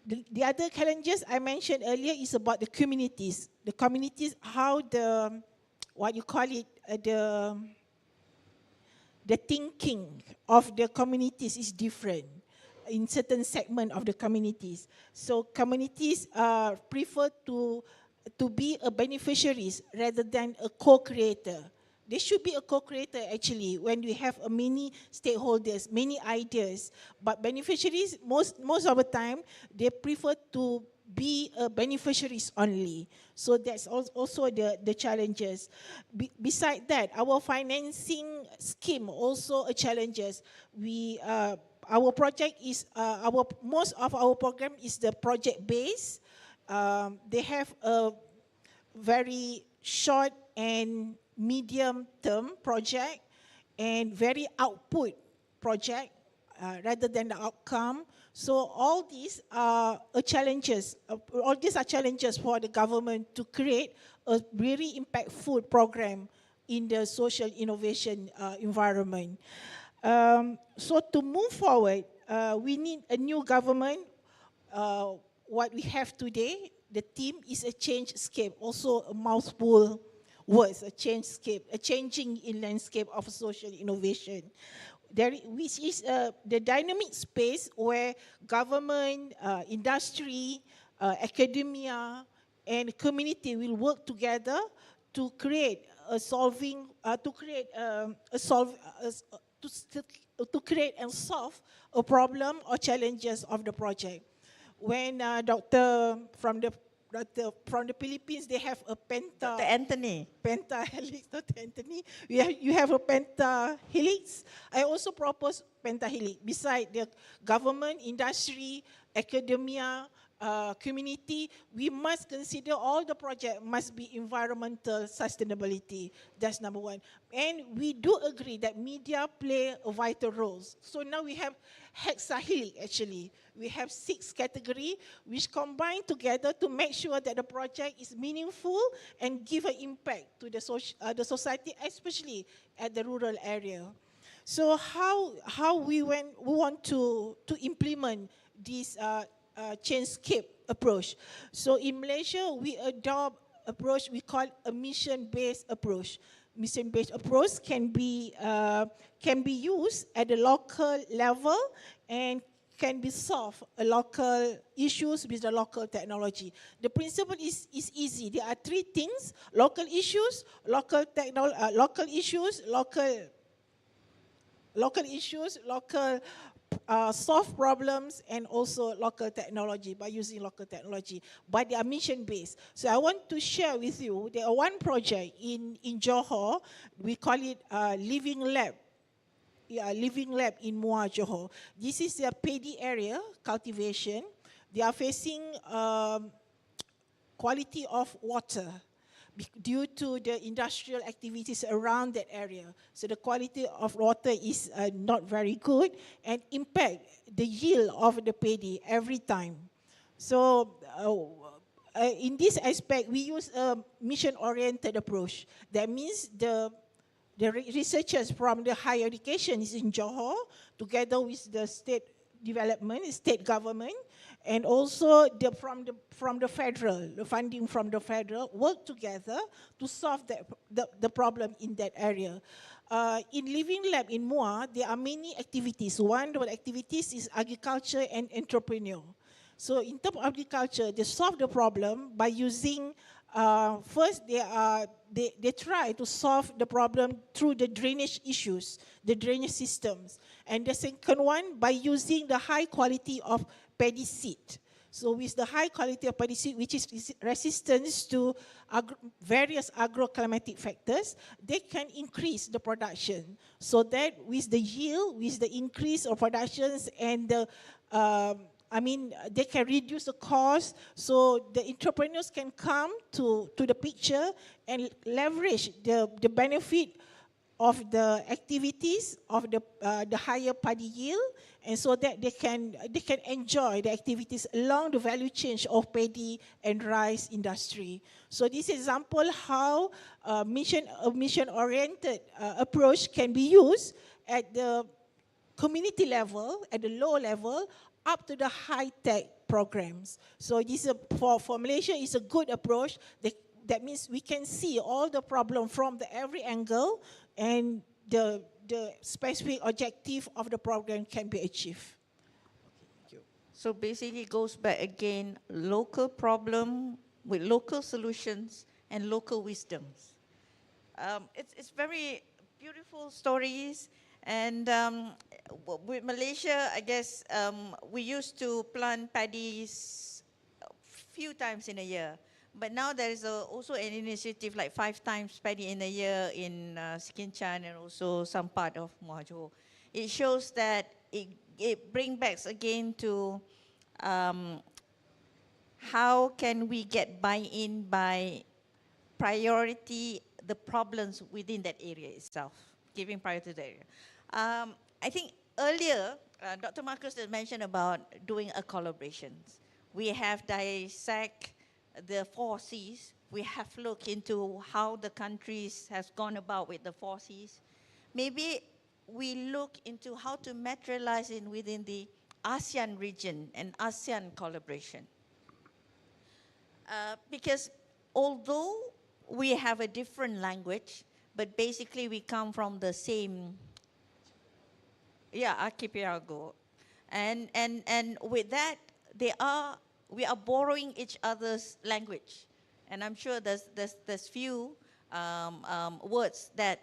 The other challenges I mentioned earlier is about the communities. The communities, how the, what you call it, the thinking of the communities is different in certain segment of the communities. So communities prefer to be a beneficiaries rather than a co-creator. They should be a co-creator actually when we have many stakeholders, many ideas. But beneficiaries, most of the time, they prefer to be beneficiaries only. So that's also the challenges. Besides that, our financing scheme also a challenges. Our project is, most of our program is the project based. They have a very short and medium term project and very output project rather than the outcome. So all these are challenges. All these are challenges for the government to create a very impactful program in the social innovation environment. So to move forward, we need a new government. What we have today, the theme is a Changescape, also a mouthful words, a Changescape, a changing in landscape of social innovation. Which is the dynamic space where government, industry, academia, and community will work together to create to create and solve a problem or challenges of the project. When Dr. from the Philippines, they have a Dr. Anthony. Pentahelix, Dr. Anthony. You have a pentahelix. I also propose pentahelix. Beside the government, industry, academia, community, we must consider all the project must be environmental sustainability. That's number one. And we do agree that media play a vital role. So now we have hexahelix actually. We have 6 categories which combine together to make sure that the project is meaningful and give an impact to the society, especially at the rural area. So how we want to implement this Changescape approach. So in Malaysia, we adopt approach we call a mission-based approach. Mission-based approach can be used at the local level and can be solved local issues with the local technology. The principle is easy. There are 3 things: local issues, local solve problems and also local technology, by using local technology, but they are mission-based. So I want to share with you, there are one project in Johor, we call it Living Lab. Yeah, Living Lab in Muar, Johor. This is a paddy area, cultivation. They are facing quality of water due to the industrial activities around that area. So the quality of water is not very good and impact the yield of the paddy every time. So in this aspect, we use a mission-oriented approach. That means the researchers from the higher education is in Johor, together with the state development, state government, and also from the federal, the funding from the federal, work together to solve the problem in that area. In Living Lab in Muar, there are many activities. One of the activities is agriculture and entrepreneur. So in terms of agriculture, they solve the problem by using, first they try to solve the problem through the drainage issues, the drainage systems. And the second one, by using the high quality of paddy seed. So with the high quality of paddy seed, which is resistance to various agroclimatic factors, they can increase the production. So that with the yield, with the increase of productions and the, they can reduce the cost, so the entrepreneurs can come to the picture and leverage the benefit of the activities of the higher paddy yield, and so that they can enjoy the activities along the value chain of paddy and rice industry. So this example how a mission-oriented approach can be used at the community level, at the low level, up to the high-tech programs. So this for Malaysia is a good approach. That means we can see all the problem from every angle, and the specific objective of the program can be achieved. Thank you. So basically it goes back again, local problem with local solutions and local wisdoms. It's very beautiful stories, and with Malaysia, I guess we used to plant paddies a few times in a year. But now there is also an initiative like 5 times paddy in a year in Sikinchan and also some part of Muar Johor. It shows that it brings back again to how can we get buy-in by priority the problems within that area itself, giving priority to the area. I think earlier, Dr. Marcus had mentioned about doing a collaboration. We have dissect the 4 Cs. We have looked into how the countries has gone about with the 4 Cs. Maybe we look into how to materialize it within the ASEAN region and ASEAN collaboration. Because although we have a different language, but basically we come from the same archipelago. And with that, we are borrowing each other's language. And I'm sure there's few words that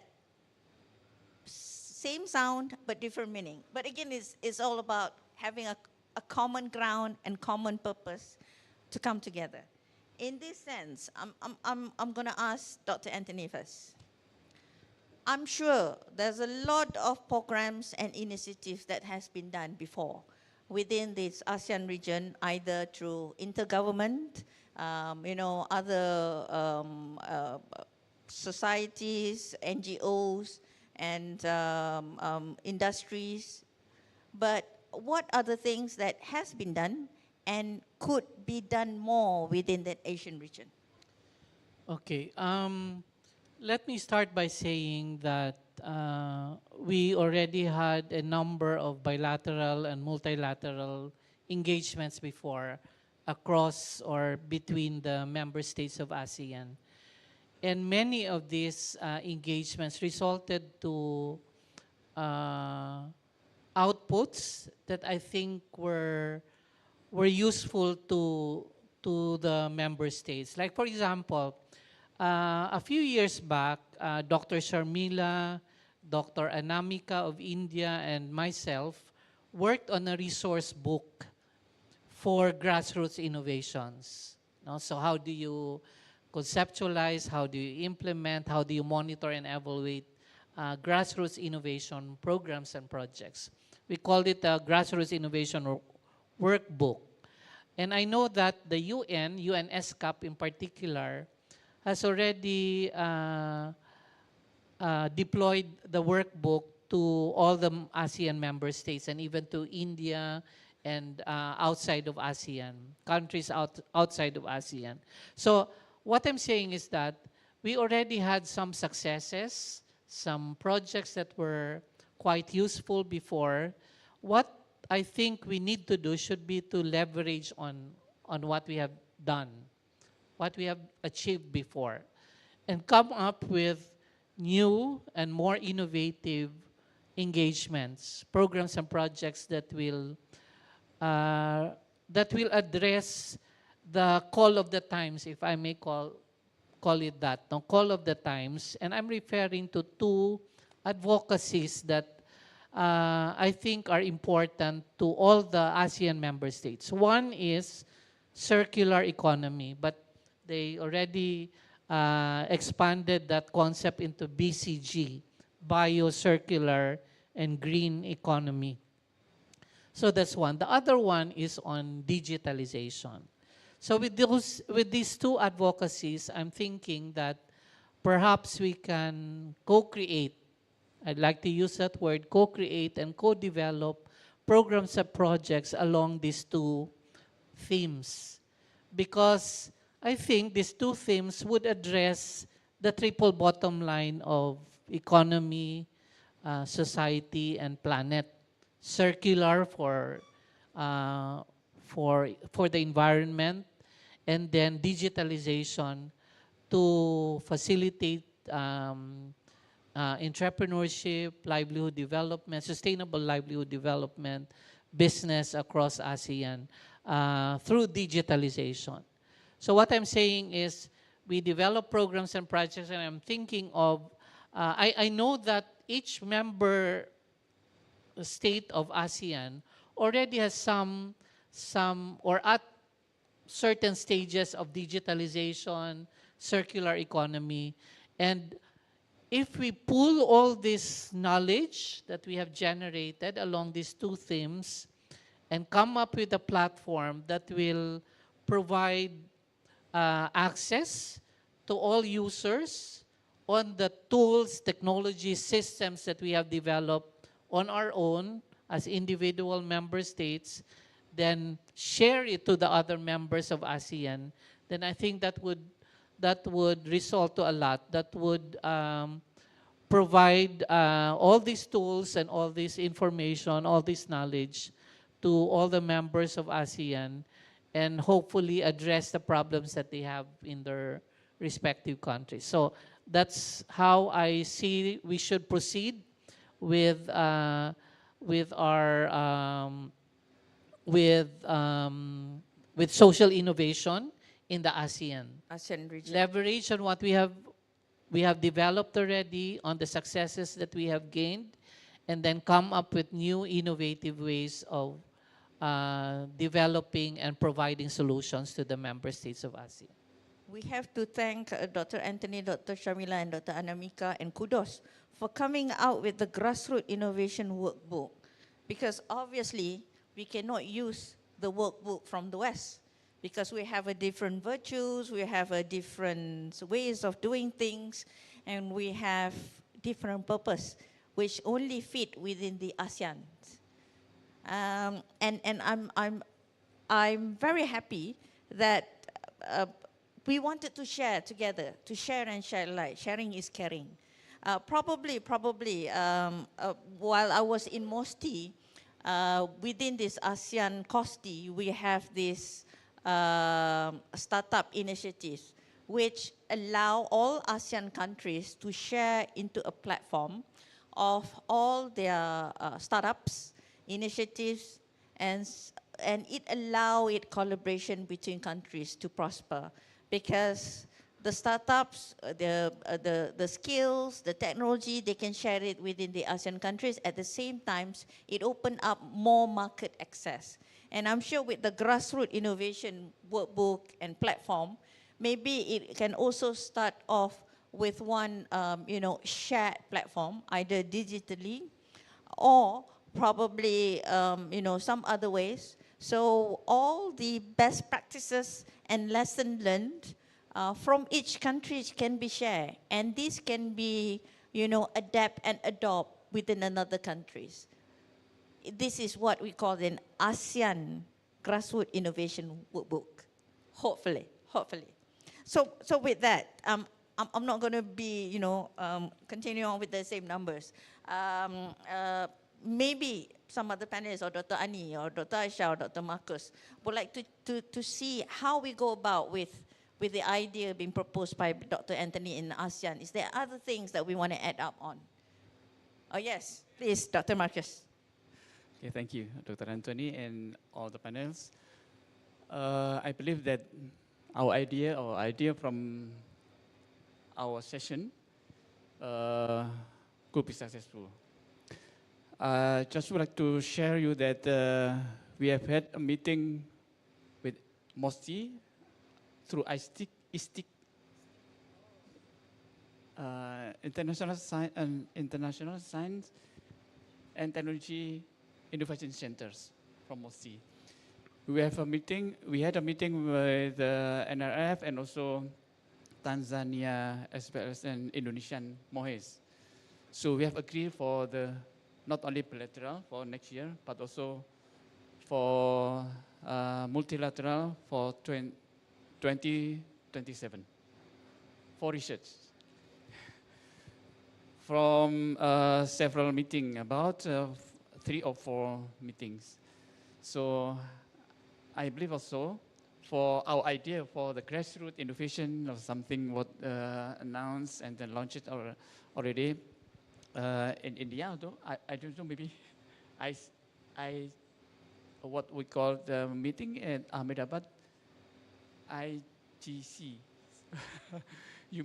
same sound but different meaning. But again, it's all about having a common ground and common purpose to come together. In this sense, I'm going to ask Dr. Anthony first. I'm sure there's a lot of programs and initiatives that has been done before within this ASEAN region, either through intergovernment, other societies, NGOs, and industries. But what are the things that has been done and could be done more within that Asian region? Okay, let me start by saying that we already had a number of bilateral and multilateral engagements before across or between the member states of ASEAN. And many of these engagements resulted to outputs that I think were useful to the member states. Like, for example, a few years back, Dr. Sharmila, Dr. Anamika of India, and myself worked on a resource book for grassroots innovations. No? So how do you conceptualize, how do you implement, how do you monitor and evaluate grassroots innovation programs and projects? We called it a grassroots innovation workbook. And I know that the UNSCAP in particular, has already deployed the workbook to all the ASEAN member states and even to India and outside of ASEAN, countries outside of ASEAN. So what I'm saying is that we already had some successes, some projects that were quite useful before. What I think we need to do should be to leverage on what we have done, what we have achieved before, and come up with new and more innovative engagements, programs and projects that will address the call of the times, if I may call it that, no, call of the times. And I'm referring to two advocacies that I think are important to all the ASEAN member states. One is circular economy, but they already expanded that concept into BCG, bio-circular and green economy. So that's one. The other one is on digitalization. So with these two advocacies, I'm thinking that perhaps we can co-create, I'd like to use that word, co-create and co-develop programs and projects along these two themes. Because I think these two themes would address the triple bottom line of economy, society, and planet. Circular for the environment, and then digitalization to facilitate entrepreneurship, livelihood development, sustainable livelihood development, business across ASEAN through digitalization. So what I'm saying is we develop programs and projects, and I'm thinking of, I know that each member state of ASEAN already has some or at certain stages of digitalization, circular economy. And if we pull all this knowledge that we have generated along these two themes and come up with a platform that will provide access to all users on the tools, technology, systems that we have developed on our own as individual member states, then share it to the other members of ASEAN, then I think that would result to a lot. That would provide all these tools and all this information, all this knowledge to all the members of ASEAN, and hopefully address the problems that they have in their respective countries. So that's how I see we should proceed with our with social innovation in the ASEAN region. Leverage on what we have developed already, on the successes that we have gained, and then come up with new innovative ways of developing and providing solutions to the member states of ASEAN. We have to thank Dr. Anthony, Dr. Shamila, and Dr. Anamika, and kudos for coming out with the grassroots innovation workbook, because obviously we cannot use the workbook from the West because we have a different virtues, we have a different ways of doing things, and we have different purpose, which only fit within the ASEAN. And I'm very happy that we wanted to share together, to share and share light. Sharing is caring. Probably, while I was in MOSTI, within this ASEAN COSTI, we have this startup initiatives which allow all ASEAN countries to share into a platform of all their startups, initiatives, and it allow it collaboration between countries to prosper, because the startups, the skills, the technology, they can share it within the ASEAN countries. At the same time, it opened up more market access. And I'm sure with the grassroots innovation workbook and platform, maybe it can also start off with one, shared platform, either digitally or probably, some other ways. So all the best practices and lessons learned from each country can be shared, and this can be, adapt and adopt within another countries. This is what we call an ASEAN grassroots innovation workbook. Hopefully. So with that, I'm not going to be, continue on with the same numbers. Maybe some other panelists, or Dr. Ani, or Dr. Aisha, or Dr. Marcus, would like to see how we go about with the idea being proposed by Dr. Anthony in ASEAN. Is there other things that we want to add up on? Oh yes, please, Dr. Marcus. Okay, thank you, Dr. Anthony and all the panels. I believe that our idea from our session could be successful. Just would like to share you that we have had a meeting with MOSTI through ISTIC, International Science and Technology Innovation Centers from MOSTI. We had a meeting with NRF and also Tanzania as well as an Indonesian MOHES. So we have agreed for the not only bilateral for next year, but also for multilateral for 2027 for research. From several meetings, about 3 or 4 meetings. So I believe also for our idea for the grassroots innovation or something what announced and then launched already in India, although I don't know, maybe I what we call the meeting at Ahmedabad, IGC. You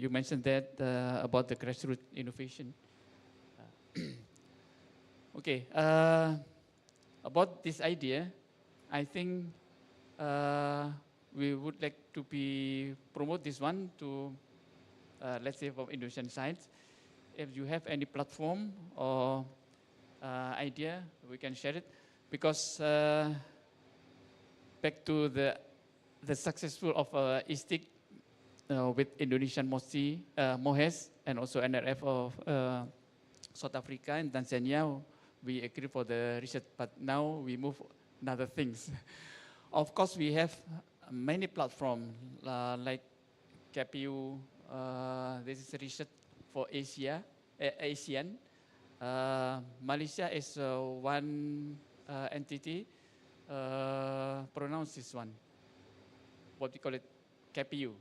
mentioned that about the grassroots innovation. Okay, about this idea, I think we would like to promote this one to, let's say, from Indonesian side. If you have any platform or idea, we can share it. Because back to the successful of ISTIC with Indonesian MOHES and also NRF of South Africa and Tanzania, we agree for the research, but now we move another things. Of course, we have many platforms like KPU, this is research for ASEAN. Malaysia is one entity, pronounce this one, what we call it, KPU.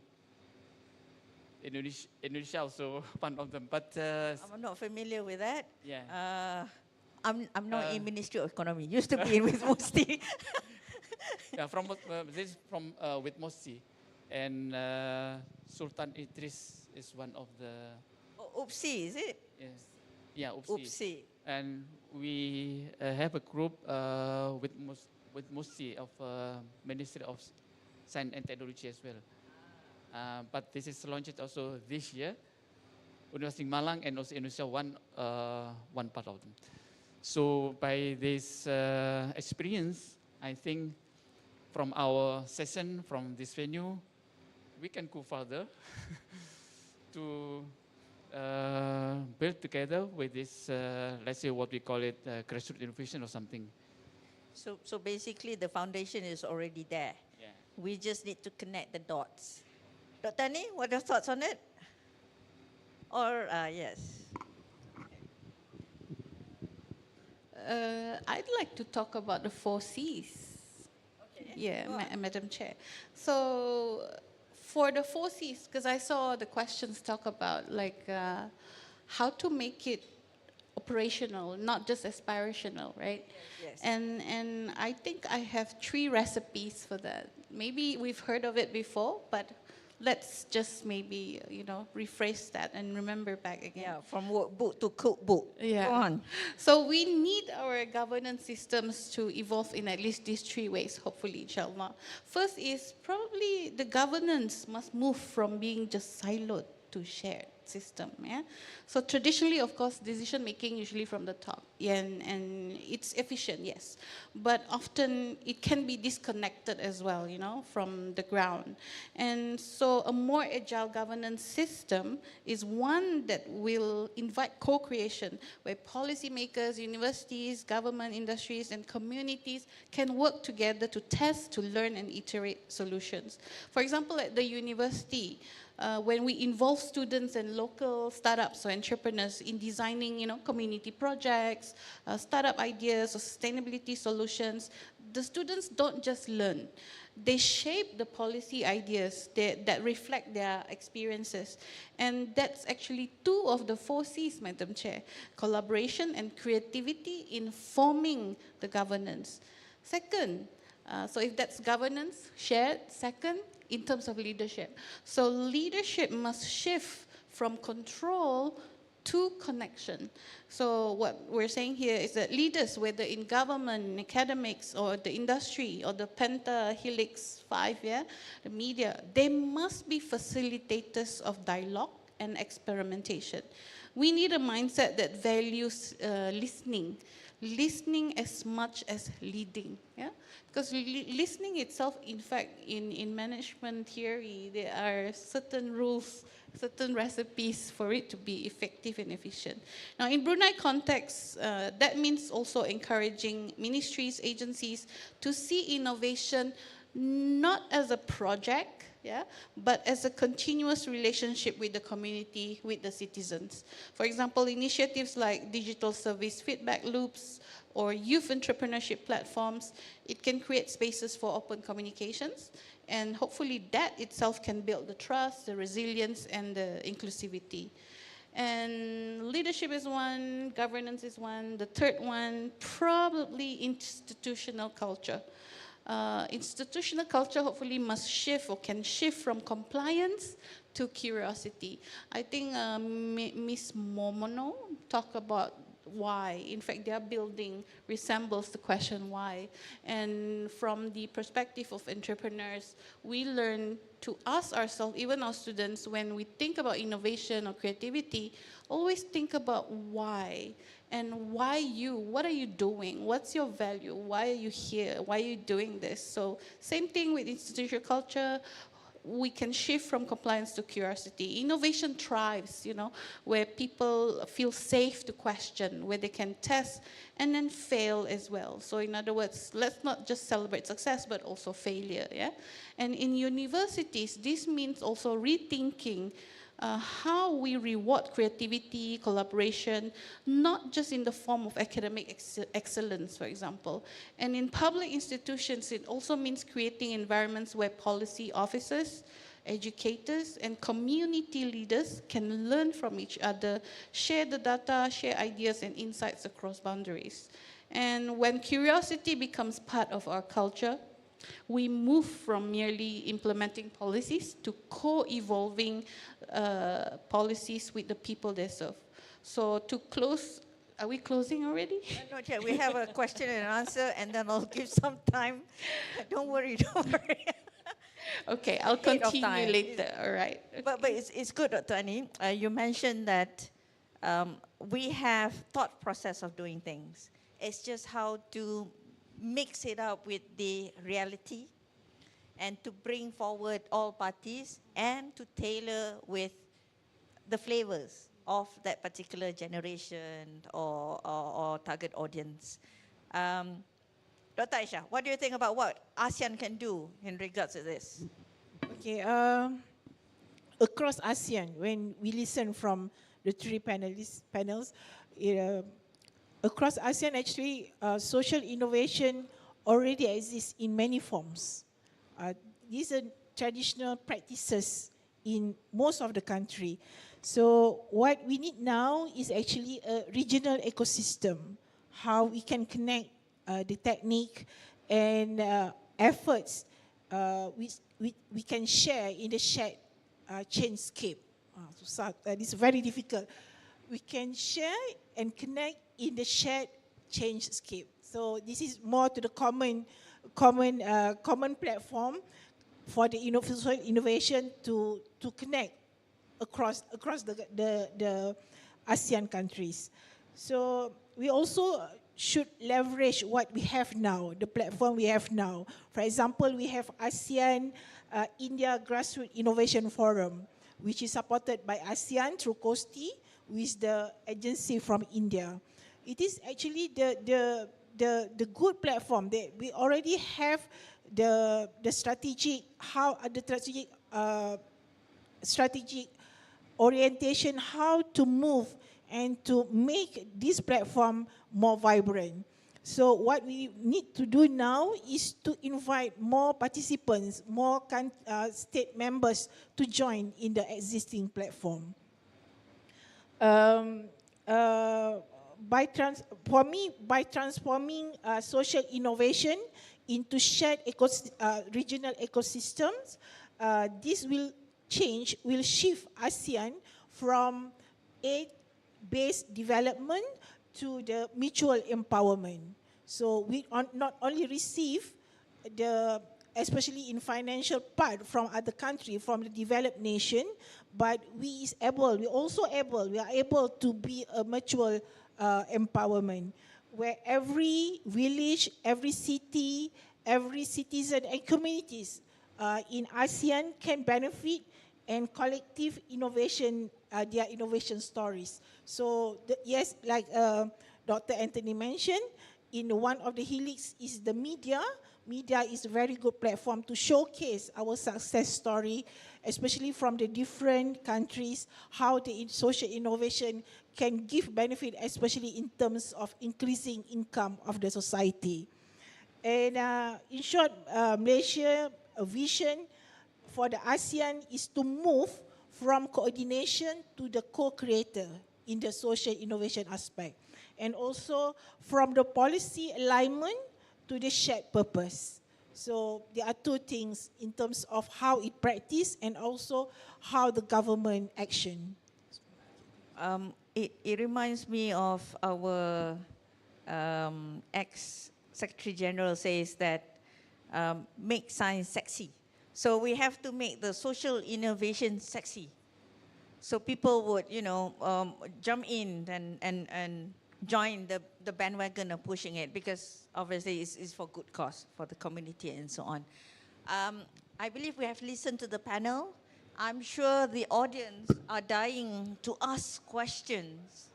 Indonesia also one of them, but I'm not familiar with that. Yeah. I'm not in Ministry of Economy. Used to be with MOSTI. Yeah, this is from with MOSTI, and Sultan Idris is one of the. UPSI, is it? Yes. Yeah, UPSI. UPSI. And we have a group with MOSTI of Ministry of Science and Technology as well. But this is launched also this year. University Malang and also Indonesia one part of them. So by this experience, I think from our session, from this venue, we can go further to build together with this, let's say what we call it, grassroots innovation or something. So basically the foundation is already there. Yeah. We just need to connect the dots. Dr. Ani, what are your thoughts on it? Or, yes. I'd like to talk about the 4 C's. Okay. Yeah, Madam Chair. So for the 4 C's, because I saw the questions talk about like how to make it operational, not just aspirational, right? Yes. And I think I have 3 recipes for that. Maybe we've heard of it before, but let's just maybe, rephrase that and remember back again. Yeah, from workbook to cookbook. Yeah. Go on. So we need our governance systems to evolve in at least these three ways, hopefully, inshallah. First is probably the governance must move from being just siloed to shared system. Yeah. So traditionally, of course, decision making usually from the top, and it's efficient, yes, but often it can be disconnected as well, from the ground. And so a more agile governance system is one that will invite co-creation, where policymakers, universities, government, industries, and communities can work together to test, to learn, and iterate solutions. For example, at the university, when we involve students and local startups or entrepreneurs in designing, community projects, startup ideas, or sustainability solutions, the students don't just learn. They shape the policy ideas that reflect their experiences. And that's actually 2 of the 4 C's, Madam Chair: collaboration and creativity in forming the governance. Second, so if that's governance, shared. Second, in terms of leadership. So leadership must shift from control to connection. So what we're saying here is that leaders, whether in government, academics, or the industry, or the Pentahelix 5, the media, they must be facilitators of dialogue and experimentation. We need a mindset that values listening as much as leading. Yeah? Because listening itself, in fact, in management theory, there are certain rules, certain recipes for it to be effective and efficient. Now, in Brunei context, that means also encouraging ministries, agencies to see innovation not as a project, but as a continuous relationship with the community, with the citizens. For example, initiatives like digital service feedback loops or youth entrepreneurship platforms, it can create spaces for open communications, and hopefully that itself can build the trust, the resilience, and the inclusivity. And leadership is one, governance is one. The third one, probably institutional culture. Institutional culture hopefully must shift or can shift from compliance to curiosity. I think Ms. Momono talked about why. In fact, their building resembles the question why. And from the perspective of entrepreneurs, we learn to ask ourselves, even our students, when we think about innovation or creativity, always think about why. And why you? What are you doing? What's your value? Why are you here? Why are you doing this? So same thing with institutional culture. We can shift from compliance to curiosity. Innovation thrives, where people feel safe to question, where they can test and then fail as well. So in other words, let's not just celebrate success, but also failure. And in universities, this means also rethinking how we reward creativity, collaboration, not just in the form of academic excellence, for example. And in public institutions, it also means creating environments where policy officers, educators, and community leaders can learn from each other, share the data, share ideas and insights across boundaries. And when curiosity becomes part of our culture, we move from merely implementing policies to co-evolving policies with the people they serve. So to close, are we closing already? Not yet. We have a question and answer, and then I'll give some time. Don't worry, don't worry. Okay, I'll continue later. All right. Okay. But it's good, Dr. Ani. You mentioned that we have thought process of doing things. It's just how to mix it up with the reality and to bring forward all parties and to tailor with the flavors of that particular generation or target audience. Dr. Aisha, what do you think about what ASEAN can do in regards to this? Okay, across ASEAN, when we listen from the 3 panels, across ASEAN, actually, social innovation already exists in many forms. These are traditional practices in most of the country. So what we need now is actually a regional ecosystem, how we can connect the technique and efforts we can share in the shared Changescape. It's very difficult. We can share and connect in the shared Changescape. So this is more to the common platform for the social innovation to connect across the ASEAN countries. So we also should leverage what we have now, the platform we have now. For example, we have ASEAN India Grassroots Innovation Forum, which is supported by ASEAN through COSTI with the agency from India. It is actually the good platform. We already have the strategic orientation, how to move and to make this platform more vibrant. So what we need to do now is to invite more participants, more state members to join in the existing platform. By transforming social innovation into shared regional ecosystems, this will shift ASEAN from aid-based development to the mutual empowerment. So we not only receive especially in financial part from other countries, from the developed nation, but we are able to be a mutual empowerment, where every village, every city, every citizen and communities in ASEAN can benefit and collective innovation, their innovation stories. So yes, like Dr. Anthony mentioned, in one of the helix is the media. Media is a very good platform to showcase our success story, especially from the different countries, how the social innovation can give benefit, especially in terms of increasing income of the society. And in short, Malaysia vision for the ASEAN is to move from coordination to the co-creator in the social innovation aspect, and also from the policy alignment to the shared purpose. So there are two things in terms of how it practice and also how the government action. It reminds me of our ex-Secretary General says that make science sexy. So we have to make the social innovation sexy. So people would, jump in and join the bandwagon of pushing it, because obviously it's for good cause, for the community and so on. I believe we have listened to the panel. I'm sure the audience are dying to ask questions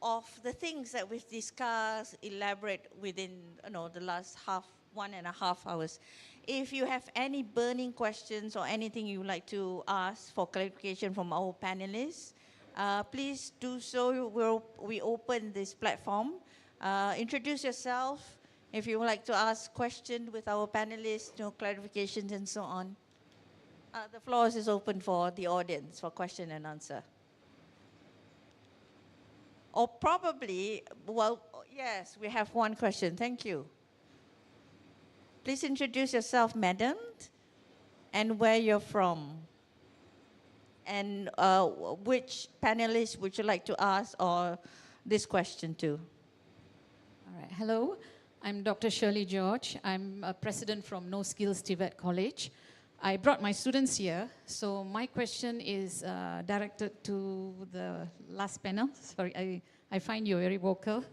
of the things that we've discussed, elaborate within the last 1.5 hours. If you have any burning questions or anything you would like to ask for clarification from our panelists, please do so. We open this platform. Introduce yourself if you would like to ask questions with our panelists, clarifications and so on. The floor is open for the audience for question and answer. Or probably, yes, we have one question. Thank you. Please introduce yourself, madam, and where you're from. And which panelist would you like to ask or this question to? All right. Hello, I'm Dr. Shirley George. I'm a president from No Skills Tibet College. I brought my students here, so my question is directed to the last panel. Sorry, I find you very vocal.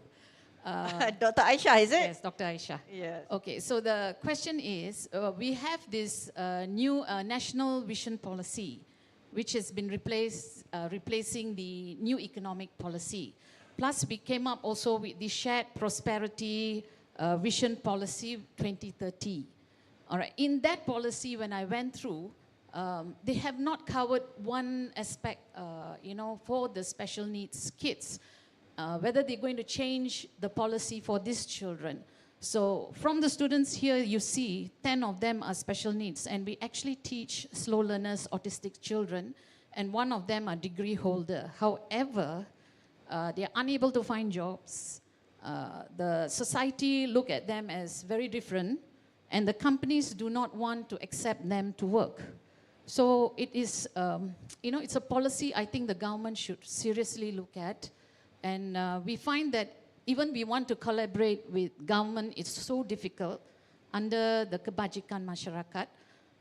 Dr. Aisha, is it? Yes, Dr. Aisha. Yes. Okay, so the question is, we have this new national vision policy, which has been replacing the new economic policy. Plus, we came up also with the shared prosperity vision policy 2030. All right, in that policy, when I went through, they have not covered one aspect, for the special needs kids, whether they're going to change the policy for these children. So from the students here, you see 10 of them are special needs, and we actually teach slow learners, autistic children, and one of them a degree holder. However, they are unable to find jobs. The society look at them as very different, and the companies do not want to accept them to work. So it is, it's a policy I think the government should seriously look at. And we find that even we want to collaborate with government, it's so difficult under the kebajikan masyarakat.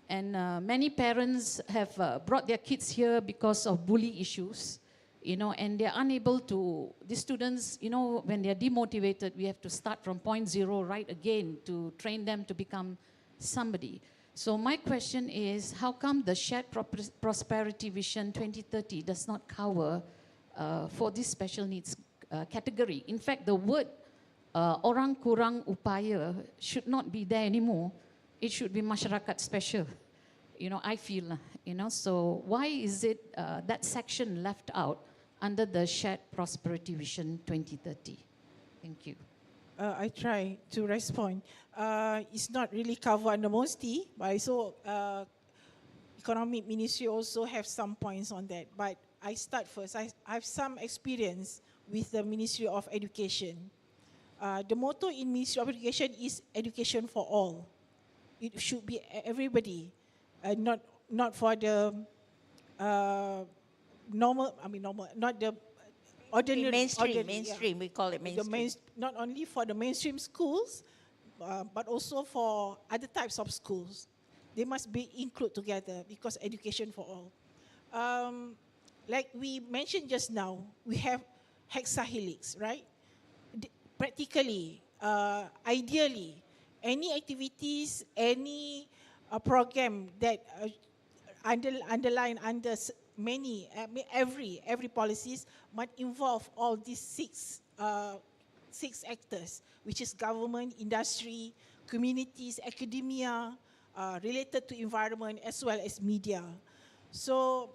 And many parents have brought their kids here because of bully issues, and they're unable to, the students, when they're demotivated, we have to start from point zero right again to train them to become somebody. So my question is, how come the Shared Prosperity Vision 2030 does not cover for this special needs category? In fact, the word orang kurang upaya should not be there anymore. It should be masyarakat special. I feel, so why is it that section left out under the Shared Prosperity Vision 2030? Thank you. I try to respond. It's not really covered under MOSTI, but I saw Economic Ministry also have some points on that. But I start first. I have some experience with the Ministry of Education. The motto in Ministry of Education is education for all. It should be everybody, not for the normal, not the ordinary. Mainstream, we call it mainstream. Not only for the mainstream schools, but also for other types of schools. They must be included together because education for all. Like we mentioned just now, we have hexahelix, right? Practically, ideally, any activities, any program that underline under many, every policies might involve all these six actors, which is government, industry, communities, academia, related to environment as well as media. So,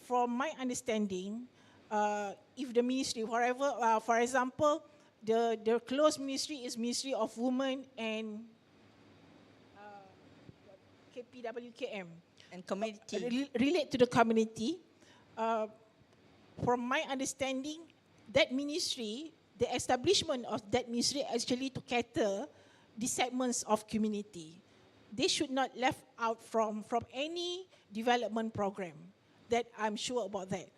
from my understanding, if the ministry, whatever, for example, the close ministry is Ministry of Women and KPWKM. And community. Relate to the community. From my understanding, that ministry, the establishment of that ministry actually to cater the segments of community. They should not left out from any development program. That I'm sure about that.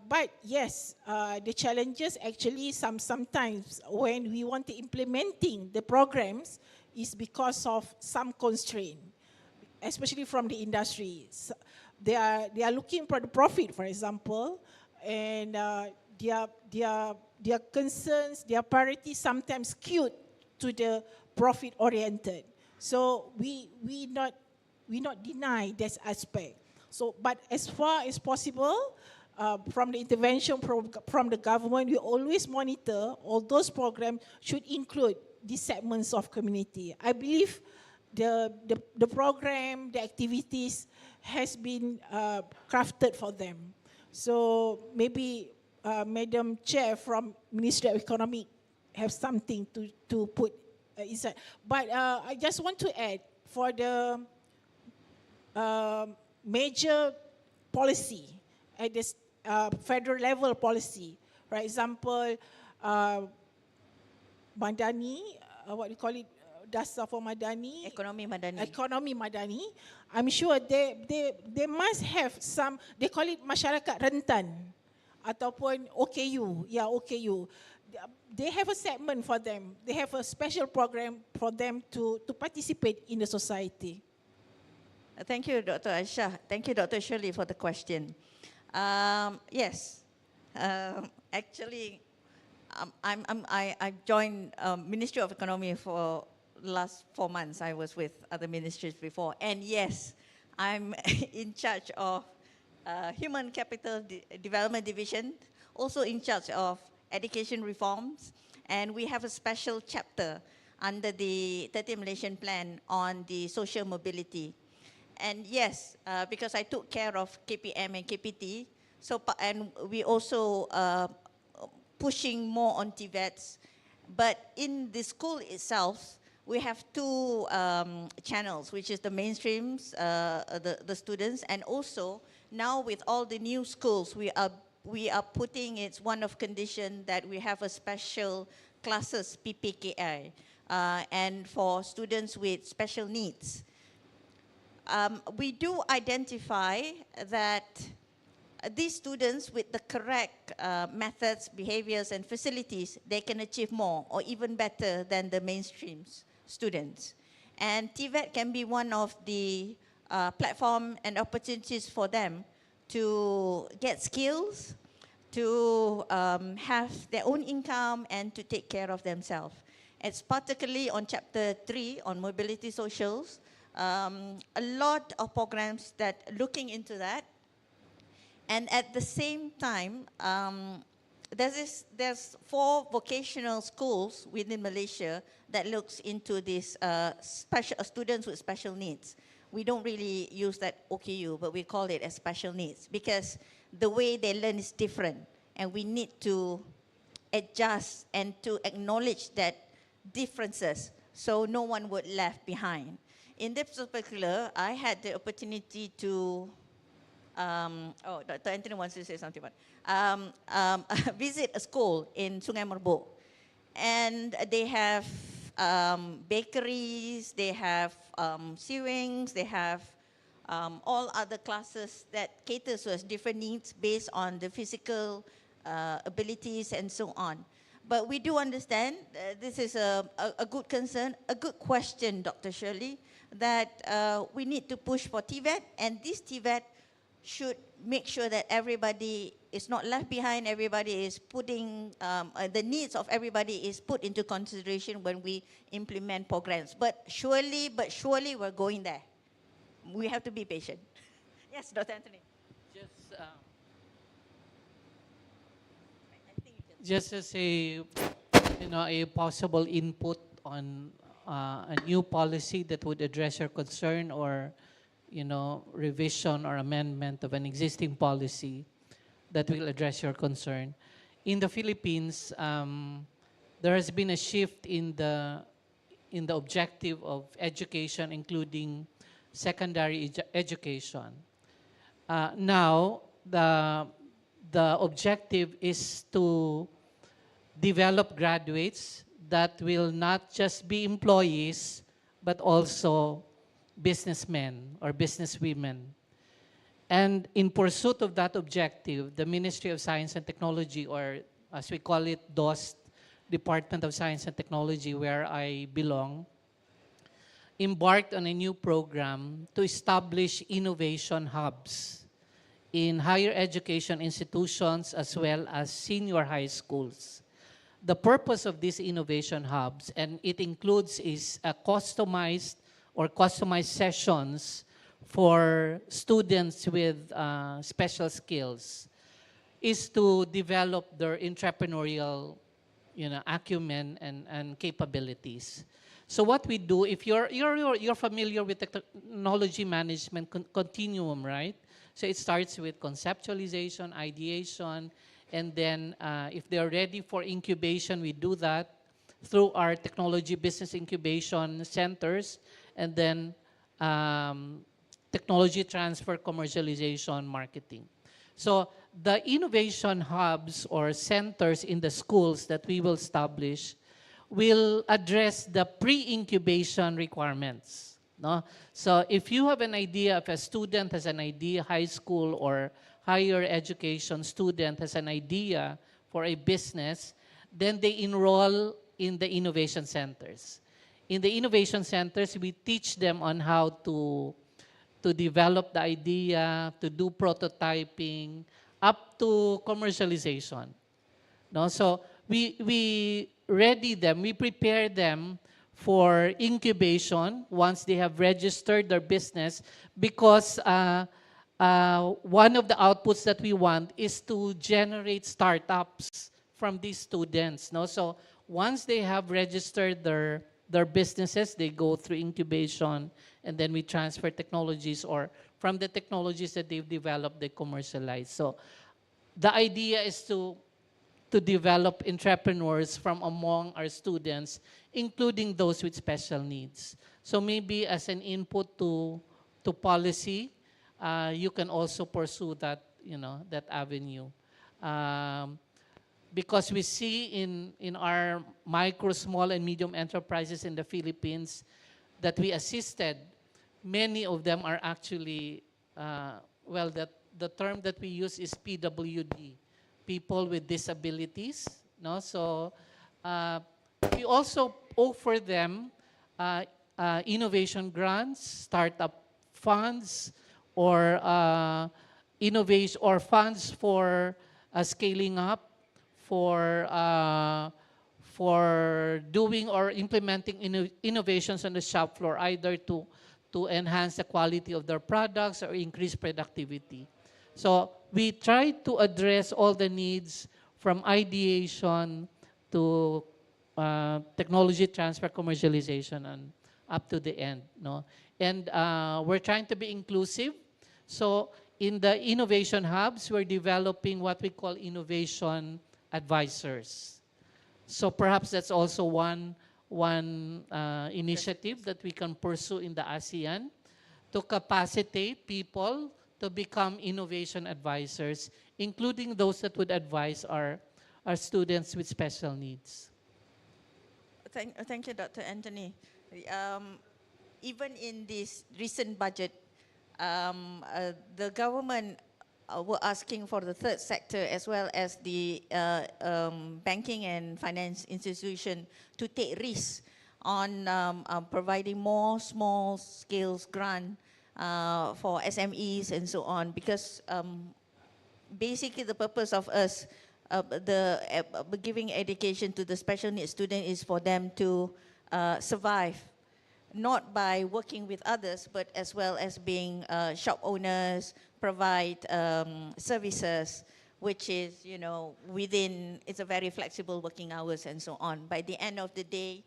But yes, the challenges actually sometimes when we want to implementing the programs is because of some constraint, especially from the industry. So they are looking for the profit, for example, and their concerns, their priorities sometimes skewed to the profit oriented. So we not deny this aspect. So, but as far as possible, from the intervention from the government, we always monitor all those programs should include these segments of community. I believe the program, the activities has been crafted for them. So maybe Madam Chair from Ministry of Economic have something to put inside. But I just want to add for the major policy at this federal level policy. For example, Madani, what do you call it? Dasar for Madani. Ekonomi Madani. Ekonomi Madani. I'm sure they must have some, they call it masyarakat rentan ataupun OKU. Yeah, OKU. They have a segment for them. They have a special program for them to participate in the society. Thank you, Dr. Aisha. Thank you, Dr. Shirley, for the question. Yes, actually, I joined Ministry of Economy for last 4 months. I was with other ministries before, and yes, I'm in charge of Human Capital Development Division, also in charge of education reforms, and we have a special chapter under the 30 Malaysian Plan on the social mobility. And yes, because I took care of KPM and KPT, so and we also pushing more on TVETs. But in the school itself, we have two channels, which is the mainstreams, the students, and also now with all the new schools, we are putting it's one of condition that we have a special classes PPKI, and for students with special needs. we do identify that these students with the correct methods, behaviors, and facilities, they can achieve more or even better than the mainstream students. And TVET can be one of the platform and opportunities for them to get skills, to have their own income, and to take care of themselves. It's particularly on chapter 3 on mobility socials, a lot of programs that looking into that. And at the same time, there's 4 vocational schools within Malaysia that looks into this special students with special needs. We don't really use that OKU, but we call it as special needs because the way they learn is different, and we need to adjust and to acknowledge that differences so no one would left behind. In this particular, I had the opportunity to Dr. Anthony wants to say something about visit a school in Sungai Merbok, and they have bakeries, they have sewings, they have all other classes that caters to us different needs based on the physical abilities and so on. But we do understand this is a good concern, a good question, Dr. Shirley, that we need to push for TVET, and this TVET should make sure that everybody is not left behind, everybody is putting, the needs of everybody is put into consideration when we implement programs. But surely we're going there. We have to be patient. Yes, Dr. Anthony. Just as a possible input on a new policy that would address your concern, or revision or amendment of an existing policy that will address your concern. In the Philippines, there has been a shift in the objective of education, including secondary education. Now, the objective is to develop graduates that will not just be employees, but also businessmen or businesswomen. And in pursuit of that objective, the Ministry of Science and Technology, or as we call it, DOST, Department of Science and Technology, where I belong, embarked on a new program to establish innovation hubs in higher education institutions as well as senior high schools. The purpose of these innovation hubs, and it includes is a customized sessions for students with special skills, is to develop their entrepreneurial acumen and capabilities. So what we do, if you're familiar with the technology management continuum, right? So it starts with conceptualization, ideation, and then if they're ready for incubation, we do that through our technology business incubation centers, and then technology transfer, commercialization, marketing. So the innovation hubs or centers in the schools that we will establish will address the pre-incubation requirements. No? So if you have an idea, if a student has an idea, high school or higher education student has an idea for a business, then they enroll in the innovation centers. In the innovation centers, we teach them on how to develop the idea, to do prototyping, up to commercialization. No? So we ready them, we prepare them for incubation once they have registered their business, because one of the outputs that we want is to generate startups from these students. No? So once they have registered their businesses, they go through incubation, and then we transfer technologies, or from the technologies that they've developed, they commercialize. So the idea is to develop entrepreneurs from among our students, including those with special needs. So maybe as an input to policy, you can also pursue that, that avenue. Because we see in our micro, small, and medium enterprises in the Philippines that we assisted many of them are actually, well, the term that we use is PWD, people with disabilities. No? So we also offer them innovation grants, startup funds, or innovation or funds for scaling up, for doing or implementing innovations on the shop floor, either to enhance the quality of their products or increase productivity. So we try to address all the needs from ideation to technology transfer, commercialization, and up to the end. No? And we're trying to be inclusive. So in the innovation hubs, we're developing what we call innovation advisors. So perhaps that's also one initiative that we can pursue in the ASEAN to capacitate people to become innovation advisors, including those that would advise our students with special needs. Thank you, Dr. Anthony. Even in this recent budget, the government were asking for the third sector as well as the banking and finance institution to take risks on providing more small-scale grant for SMEs and so on, because basically the purpose of us giving education to the special needs student is for them to survive, not by working with others, but as well as being shop owners, provide services, which is, you know, within, it's a very flexible working hours and so on. By the end of the day,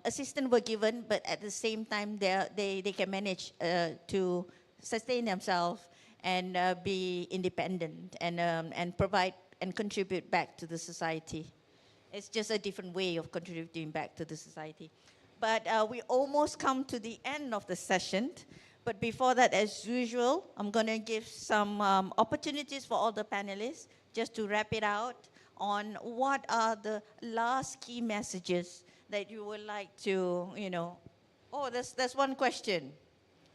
assistance were given, but at the same time, they can manage to sustain themselves and be independent and provide and contribute back to the society. It's just a different way of contributing back to the society. But we almost come to the end of the session. But before that, as usual, I'm going to give some opportunities for all the panelists just to wrap it out on what are the last key messages that you would like to, you know. Oh, there's one question.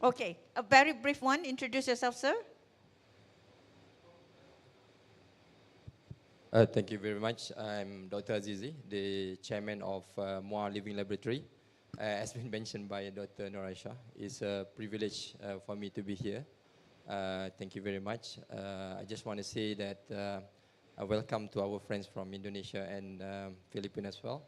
Okay, a very brief one. Introduce yourself, sir. Thank you very much. I'm Dr. Azizi, the chairman of MOA Living Laboratory. As been mentioned by Dr. Noraisha, it's a privilege for me to be here. Thank you very much. I just want to say that welcome to our friends from Indonesia and Philippines as well.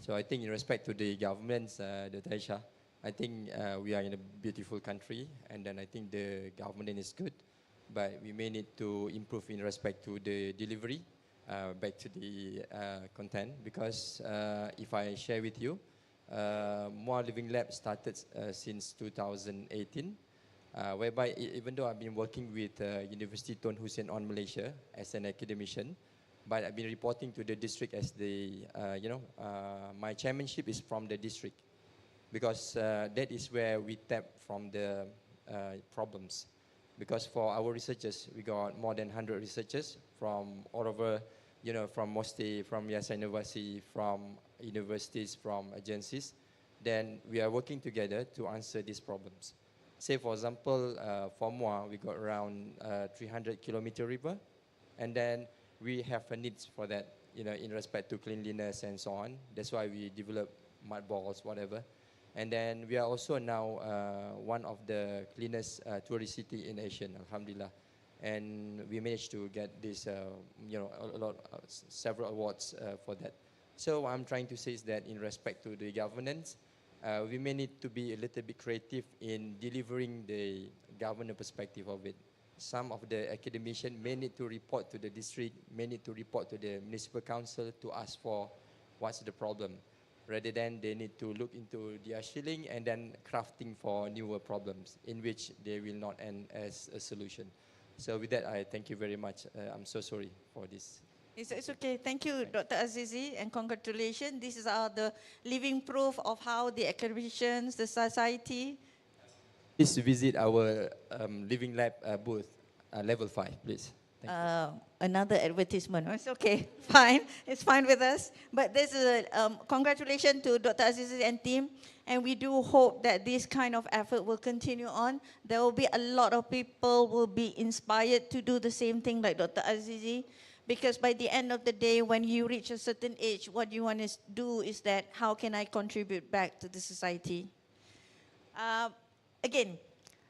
So I think in respect to the governments, Dr. Aisha, I think we are in a beautiful country, and then I think the government is good, but we may need to improve in respect to the delivery, back to the content, because if I share with you, MOA Living Lab started since 2018, whereby even though I've been working with University Tun Hussein on Malaysia as an academician, but I've been reporting to the district as the, my chairmanship is from the district, because that is where we tap from the problems. Because for our researchers, we got more than 100 researchers from all over, from mostly from Yayasan Inovasi, from universities, from agencies. Then we are working together to answer these problems. Say, for example, for MOA, we got around 300 kilometer river, and then we have a needs for that, in respect to cleanliness and so on. That's why we develop mud balls, whatever. And then we are also now one of the cleanest tourist city in Asia, alhamdulillah. And we managed to get this, several awards for that. So what I'm trying to say is that in respect to the governance, we may need to be a little bit creative in delivering the government perspective of it. Some of the academicians may need to report to the district, may need to report to the municipal council to ask for what's the problem, rather than they need to look into their shilling and then crafting for newer problems in which they will not end as a solution. So with that, I thank you very much. I'm so sorry for this. It's okay. Thank you, Dr. Azizi, and congratulations. This is the living proof of how the academicians, the society. Please visit our Living Lab booth, level 5, please. Another advertisement. Oh, it's okay, fine. It's fine with us. But there's a congratulations to Dr. Azizi and team. And we do hope that this kind of effort will continue on. There will be a lot of people will be inspired to do the same thing like Dr. Azizi. Because by the end of the day, when you reach a certain age, what you want to do is that, how can I contribute back to the society? Again,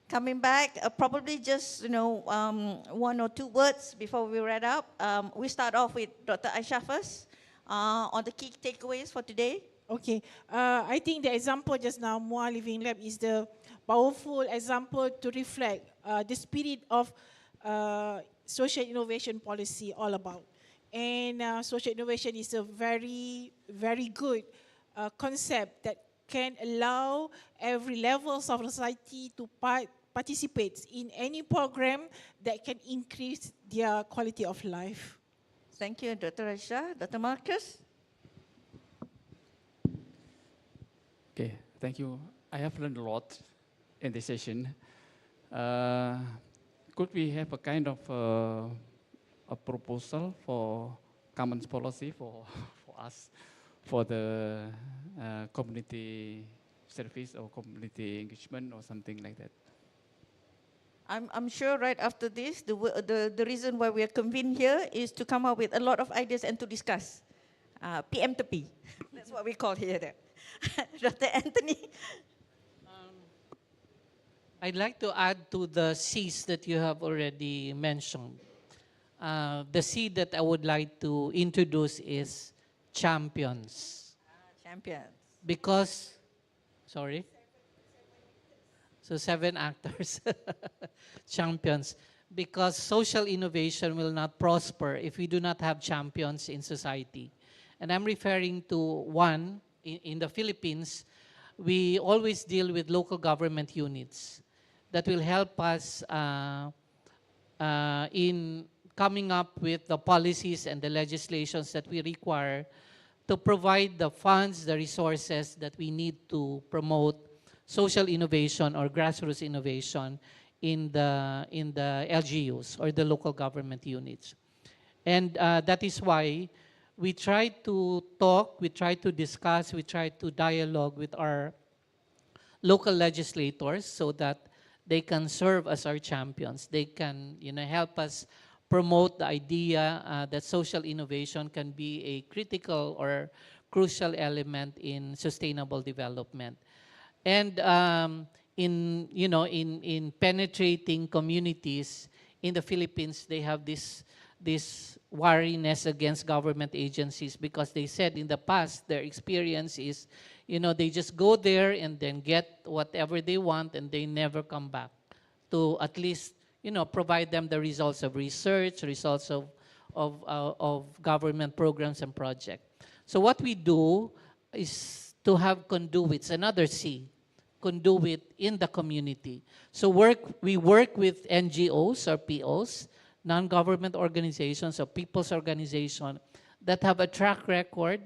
coming back, probably just, one or two words before we wrap up. We start off with Dr. Aisha first on the key takeaways for today. Okay, I think the example just now, Mua Living Lab, is the powerful example to reflect the spirit of social innovation policy all about. And social innovation is a very, very good concept that can allow every levels of society to participate in any program that can increase their quality of life. Thank you, Dr. Aisha. Dr. Marcus? Okay, thank you. I have learned a lot in this session. Could we have a kind of a proposal for common policy for us, for the community service or community engagement or something like that? I'm sure right after this, the reason why we are convened here is to come up with a lot of ideas and to discuss. PM to P. That's what we call here. Dr. Anthony? I'd like to add to the C's that you have already mentioned. The C that I would like to introduce is champions. Champions. Because, sorry? So 7 actors, champions. Because social innovation will not prosper if we do not have champions in society. And I'm referring to one, in the Philippines, we always deal with local government units that will help us in coming up with the policies and the legislations that we require to provide the funds, the resources that we need to promote social innovation or grassroots innovation in the LGUs or the local government units. And that is why we try to talk, we try to discuss, we try to dialogue with our local legislators so that they can serve as our champions. They can help us promote the idea that social innovation can be a critical or crucial element in sustainable development. And in penetrating communities in the Philippines, they have this wariness against government agencies because they said in the past their experience is, they just go there and then get whatever they want and they never come back to at least, provide them the results of research, results of government programs and projects. So what we do is to have conduits, another C, conduit in the community. So we work with NGOs or POs, non-government organizations or people's organizations that have a track record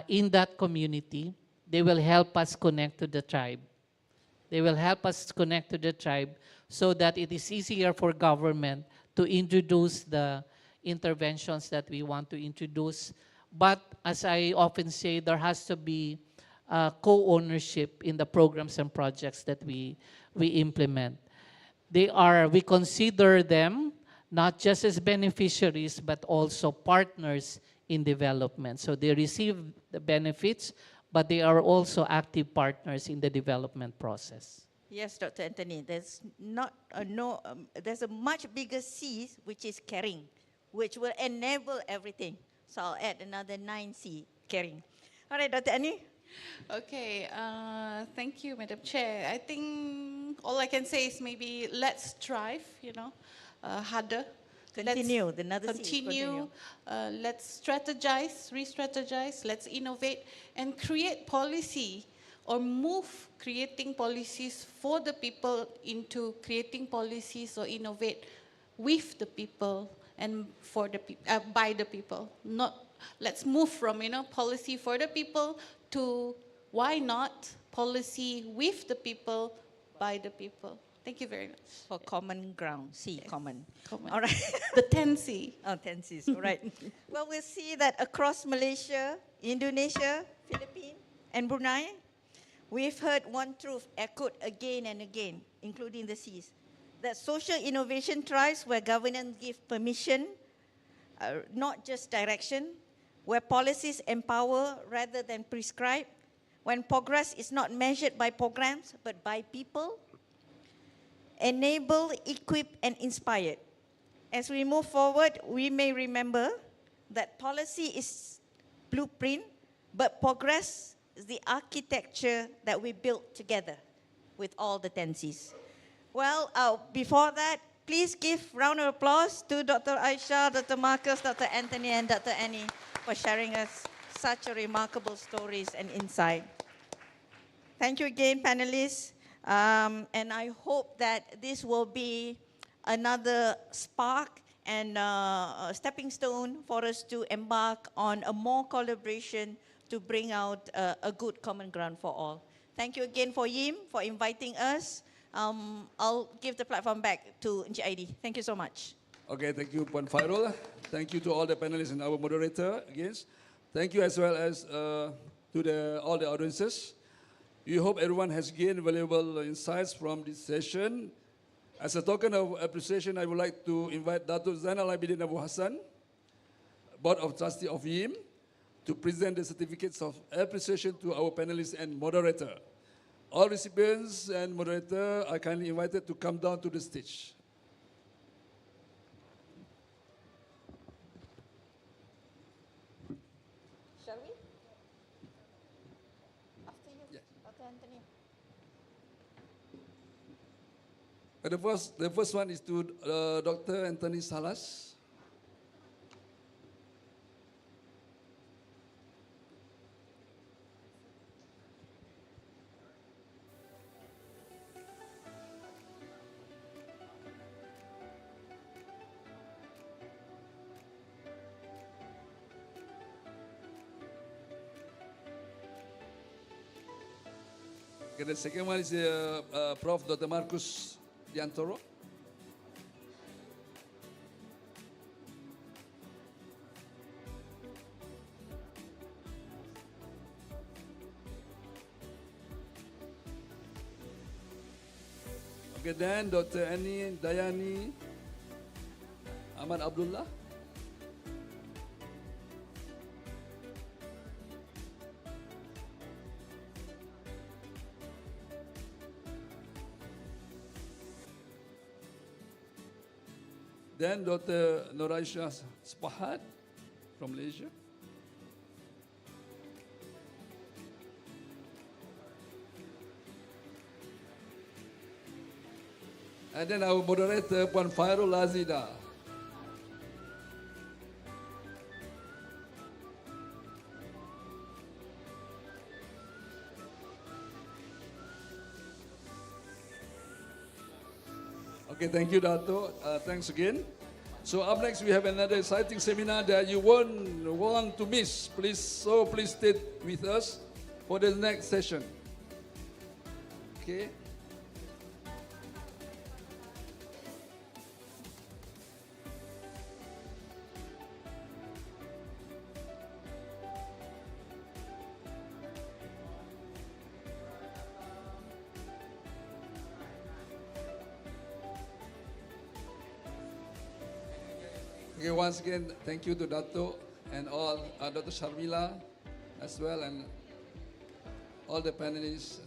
in that community. They will help us connect to the tribe. They will help us connect to the tribe so that it is easier for government to introduce the interventions that we want to introduce. But as I often say, there has to be co-ownership in the programs and projects that we implement. We consider them not just as beneficiaries, but also partners in development. So they receive the benefits, but they are also active partners in the development process. Yes, Dr. Anthony, there's there's a much bigger C, which is caring, which will enable everything. So I'll add another 9C, caring. All right, Dr. Annie? Okay, thank you, Madam Chair. I think all I can say is maybe let's strive, harder. Continue, Let's strategize, re-strategize, let's innovate and create policy or move creating policies for the people into creating policies or innovate with the people and for the by the people. Let's move from policy for the people to why not policy with the people by the people. Thank you very much. For common ground, C, common. Common. All right. The 10C. Oh, 10Cs, all right. Well, we'll see that across Malaysia, Indonesia, Philippines, and Brunei, we've heard one truth echoed again and again, including the Cs, that social innovation thrives where governance gives permission, not just direction, where policies empower rather than prescribe, when progress is not measured by programs but by people, enable, equip, and inspired. As we move forward, we may remember that policy is blueprint, but progress is the architecture that we built together with all the 10Cs. Well, before that, please give round of applause to Dr. Aisha, Dr. Marcus, Dr. Anthony, and Dr. Annie for sharing us such a remarkable stories and insight. Thank you again, panelists. And I hope that this will be another spark and a stepping stone for us to embark on a more collaboration to bring out a good common ground for all. Thank you again for Yim for inviting us. I'll give the platform back to Encik Aidi. Thank you so much. Okay, thank you, Puan Fairul. Thank you to all the panelists and our moderator again. Thank you as well as to all the audiences. We hope everyone has gained valuable insights from this session. As a token of appreciation, I would like to invite Datuk Zainal Abidin Abu Hassan, Board of Trustees of YIM, to present the certificates of appreciation to our panelists and moderator. All recipients and moderator are kindly invited to come down to the stage. Shall we? After you, Dr. Anthony. The first one is to Dr. Anthony Salas. Okay, the second one is Prof. Dr. Marcus Diantoro. Okay, then Dr. Annie Dayani Ahmad Abdullah. Then Dr. Noraisha Spahat from Malaysia. And then our moderator, Puan Fairul Azida. Okay, thank you, Dato. Thanks again. So up next, we have another exciting seminar that you won't want to miss. Please stay with us for the next session. Okay. Okay, once again, thank you to Dato and all, Dr. Sharmila as well, and all the panelists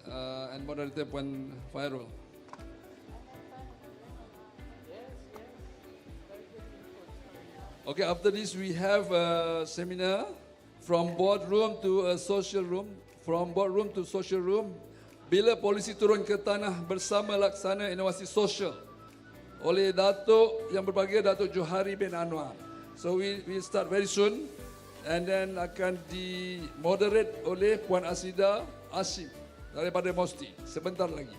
and moderator Puan Fairul. Okay, after this we have a seminar from boardroom to a social room, from boardroom to social room, bila polisi turun ke tanah bersama laksana inovasi sosial, oleh Datuk yang berbahagia, Datuk Johari bin Anwar. So we start very soon, and then akan di-moderate oleh Puan Asida Asim daripada Mosti sebentar lagi.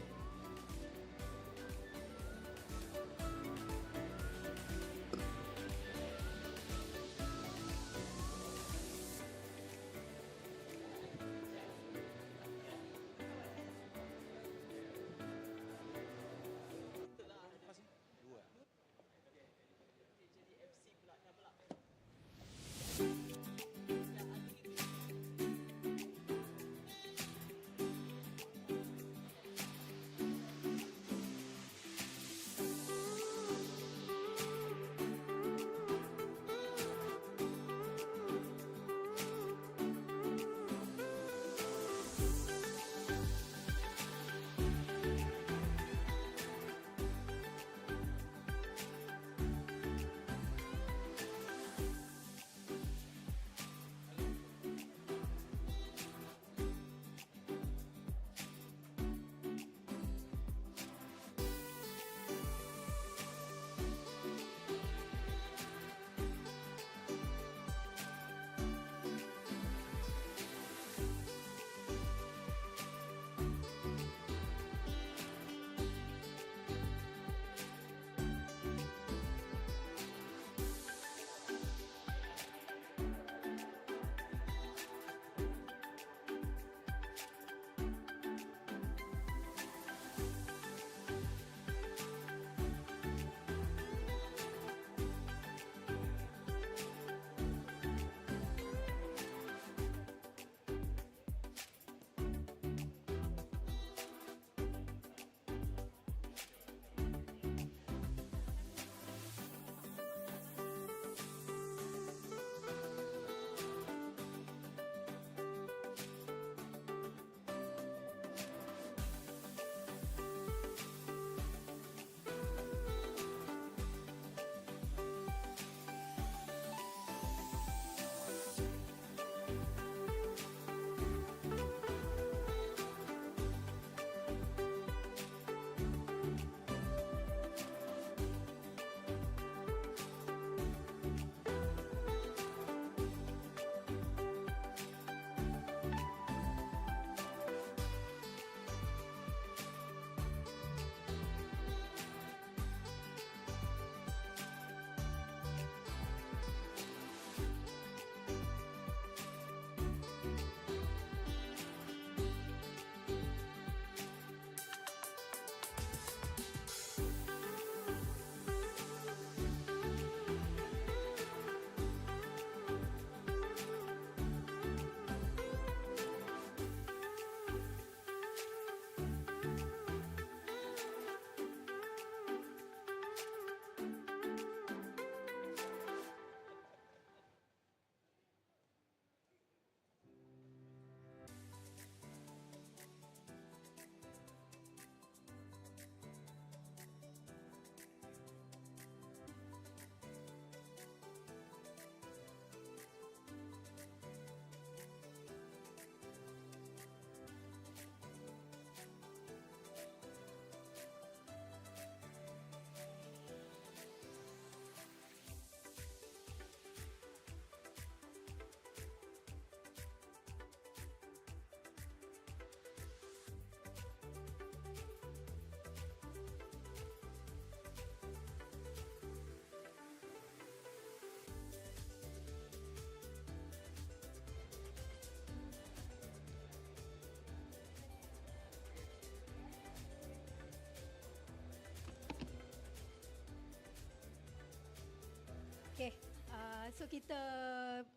So kita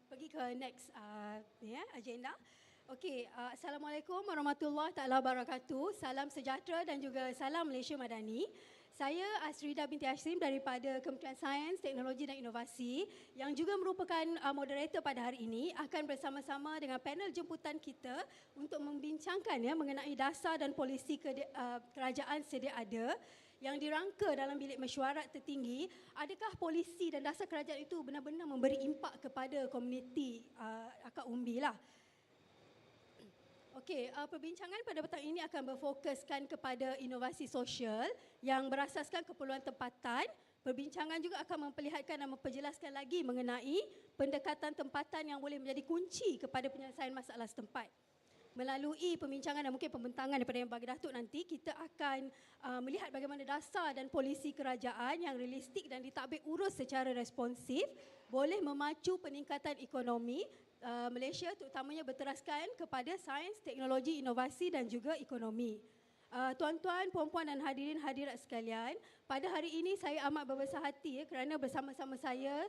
pergi ke next agenda. Okey, Assalamualaikum warahmatullahi taala wabarakatuh. Salam sejahtera dan juga salam Malaysia Madani. Saya Asrida binti Hashim daripada Kementerian Sains, Teknologi dan Inovasi yang juga merupakan moderator pada hari ini akan bersama-sama dengan panel jemputan kita untuk membincangkan mengenai dasar dan polisi kerajaan sedia ada yang dirangka dalam bilik mesyuarat tertinggi. Adakah polisi dan dasar kerajaan itu benar-benar memberi impak kepada komuniti akak umbi lah. Okey, perbincangan pada petang ini akan berfokuskan kepada inovasi sosial yang berasaskan keperluan tempatan. Perbincangan juga akan memperlihatkan dan memperjelaskan lagi mengenai pendekatan tempatan yang boleh menjadi kunci kepada penyelesaian masalah setempat. Melalui perbincangan dan mungkin pembentangan daripada Yang Bagi Datuk nanti, kita akan melihat bagaimana dasar dan polisi kerajaan yang realistik dan ditadbir urus secara responsif boleh memacu peningkatan ekonomi Malaysia, terutamanya berteraskan kepada sains, teknologi, inovasi dan juga ekonomi. Tuan-tuan, puan-puan dan hadirin-hadirat sekalian, pada hari ini saya amat berbesar hati kerana bersama-sama saya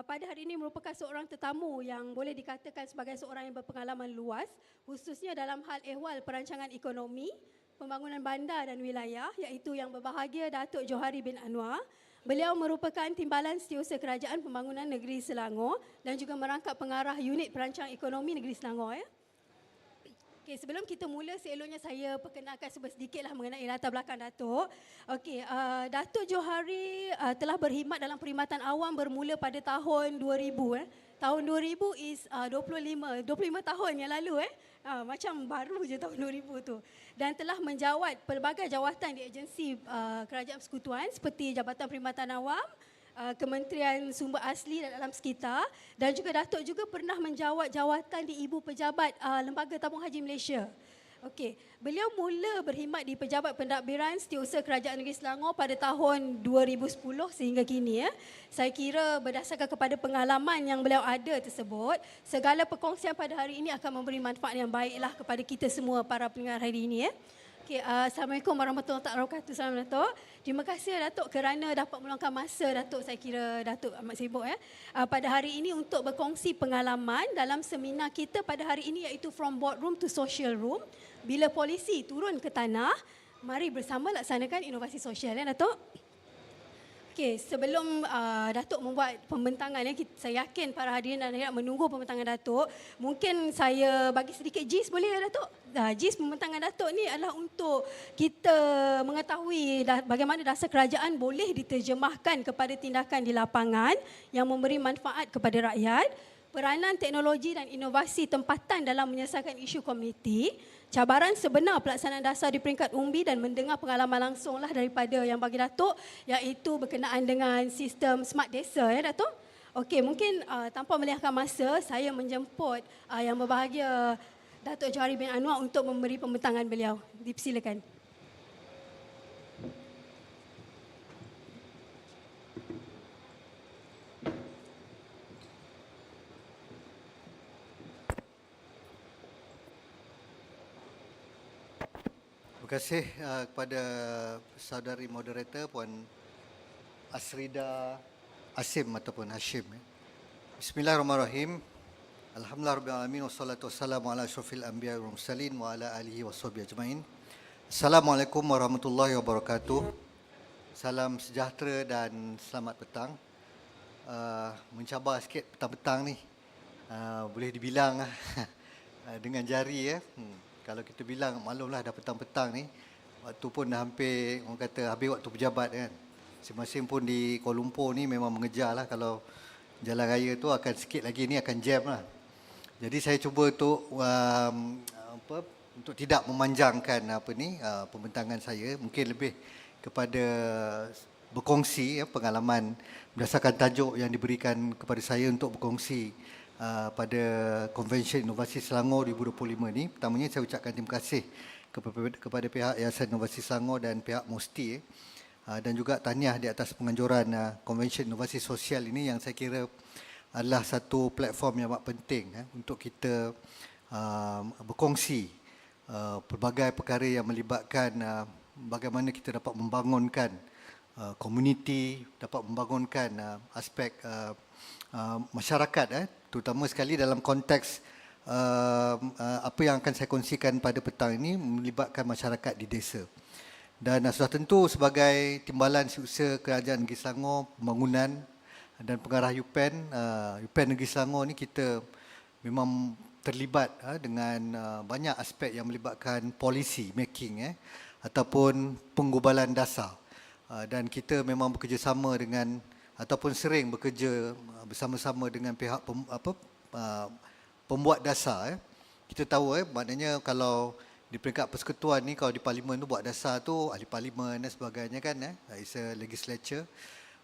pada hari ini merupakan seorang tetamu yang boleh dikatakan sebagai seorang yang berpengalaman luas, khususnya dalam hal ehwal perancangan ekonomi, pembangunan bandar dan wilayah, iaitu Yang Berbahagia Datuk Johari bin Anwar. Beliau merupakan Timbalan Setiausaha Kerajaan Pembangunan Negeri Selangor dan juga merangkap pengarah unit perancangan ekonomi Negeri Selangor. Okey, sebelum kita mula, seeloknya saya perkenalkan sedikitlah mengenai latar belakang Datuk. Okey, Datuk Johari telah berkhidmat dalam perkhidmatan awam bermula pada tahun 2000. Tahun 2000 is 25 tahun yang lalu. Macam baru je tahun 2000 tu. Dan telah menjawat pelbagai jawatan di agensi kerajaan persekutuan seperti Jabatan Perkhidmatan Awam, Kementerian Sumber Asli dan Alam Sekitar, dan juga Datuk juga pernah menjawat jawatan di Ibu Pejabat Lembaga Tabung Haji Malaysia. Okey, beliau mula berkhidmat di Pejabat Pentadbiran Setiausaha Kerajaan Negeri Selangor pada tahun 2010 sehingga kini. Saya kira berdasarkan kepada pengalaman yang beliau ada tersebut, segala perkongsian pada hari ini akan memberi manfaat yang baiklah kepada kita semua para pendengar hari ini. Okay, Assalamualaikum warahmatullahi wabarakatuh. Salam Datuk. Terima kasih Datuk kerana dapat meluangkan masa Datuk. Saya kira Datuk amat sibuk pada hari ini untuk berkongsi pengalaman dalam seminar kita pada hari ini, iaitu From Boardroom to Social Room. Bila polisi turun ke tanah, mari bersama laksanakan inovasi sosial Datuk. Okey, sebelum Datuk membuat pembentangan, saya yakin para hadirin dan hadirat menunggu pembentangan Datuk. Mungkin saya bagi sedikit gist boleh Datuk? Gist pembentangan Datuk ni adalah untuk kita mengetahui bagaimana dasar kerajaan boleh diterjemahkan kepada tindakan di lapangan yang memberi manfaat kepada rakyat, peranan teknologi dan inovasi tempatan dalam menyelesaikan isu komuniti, cabaran sebenar pelaksanaan dasar di peringkat umbi dan mendengar pengalaman langsunglah daripada Yang Bagi Datuk, iaitu berkenaan dengan sistem smart desa Datuk. Okey, mungkin tanpa melengahkan masa, saya menjemput Yang Berbahagia Datuk Johari bin Anwar untuk memberi pembentangan beliau. Dipersilakan. Terima kasih kepada saudari moderator Puan Asrida Asim ataupun Hashim. Bismillahirrahmanirrahim. Alhamdulillahirabbil wassalatu wassalamu ala asyrafil anbiya wal mursalin wa ala alihi washabbihi ajmain. Assalamualaikum warahmatullahi wabarakatuh. Salam sejahtera dan selamat petang. Mencabar sikit petang-petang ni. Boleh dibilang dengan jari Kalau kita bilang, maklumlah dah petang-petang ni, waktu pun dah hampir, orang kata habis waktu pejabat kan. Masing-masing pun di Kuala Lumpur ni memang mengejar lah, kalau jalan raya tu akan sikit lagi ni akan jam lah. Jadi saya cuba untuk untuk tidak memanjangkan pembentangan saya, mungkin lebih kepada berkongsi pengalaman berdasarkan tajuk yang diberikan kepada saya untuk berkongsi pada Konvensyen Inovasi Selangor 2025 ni. Pertamanya saya ucapkan terima kasih kepada pihak Yayasan Inovasi Selangor dan pihak Mosti dan juga tahniah di atas penganjuran Konvensyen Inovasi Sosial ini, yang saya kira adalah satu platform yang amat penting untuk kita berkongsi pelbagai perkara yang melibatkan bagaimana kita dapat membangunkan komuniti, dapat membangunkan aspek masyarakat, terutama sekali dalam konteks apa yang akan saya kongsikan pada petang ini melibatkan masyarakat di desa. Dan sudah tentu sebagai timbalan seusaha Kerajaan Negeri Selangor, pembangunan dan pengarah UPEN Negeri Selangor ni kita memang terlibat dengan banyak aspek yang melibatkan policy making ataupun penggubalan dasar. Dan kita memang bekerjasama dengan ataupun sering bekerja bersama-sama dengan pihak pembuat dasar. Kita tahu maknanya kalau di peringkat persekutuan ni, kalau di parlimen tu buat dasar tu ahli parlimen dan sebagainya kan, it's a legislature,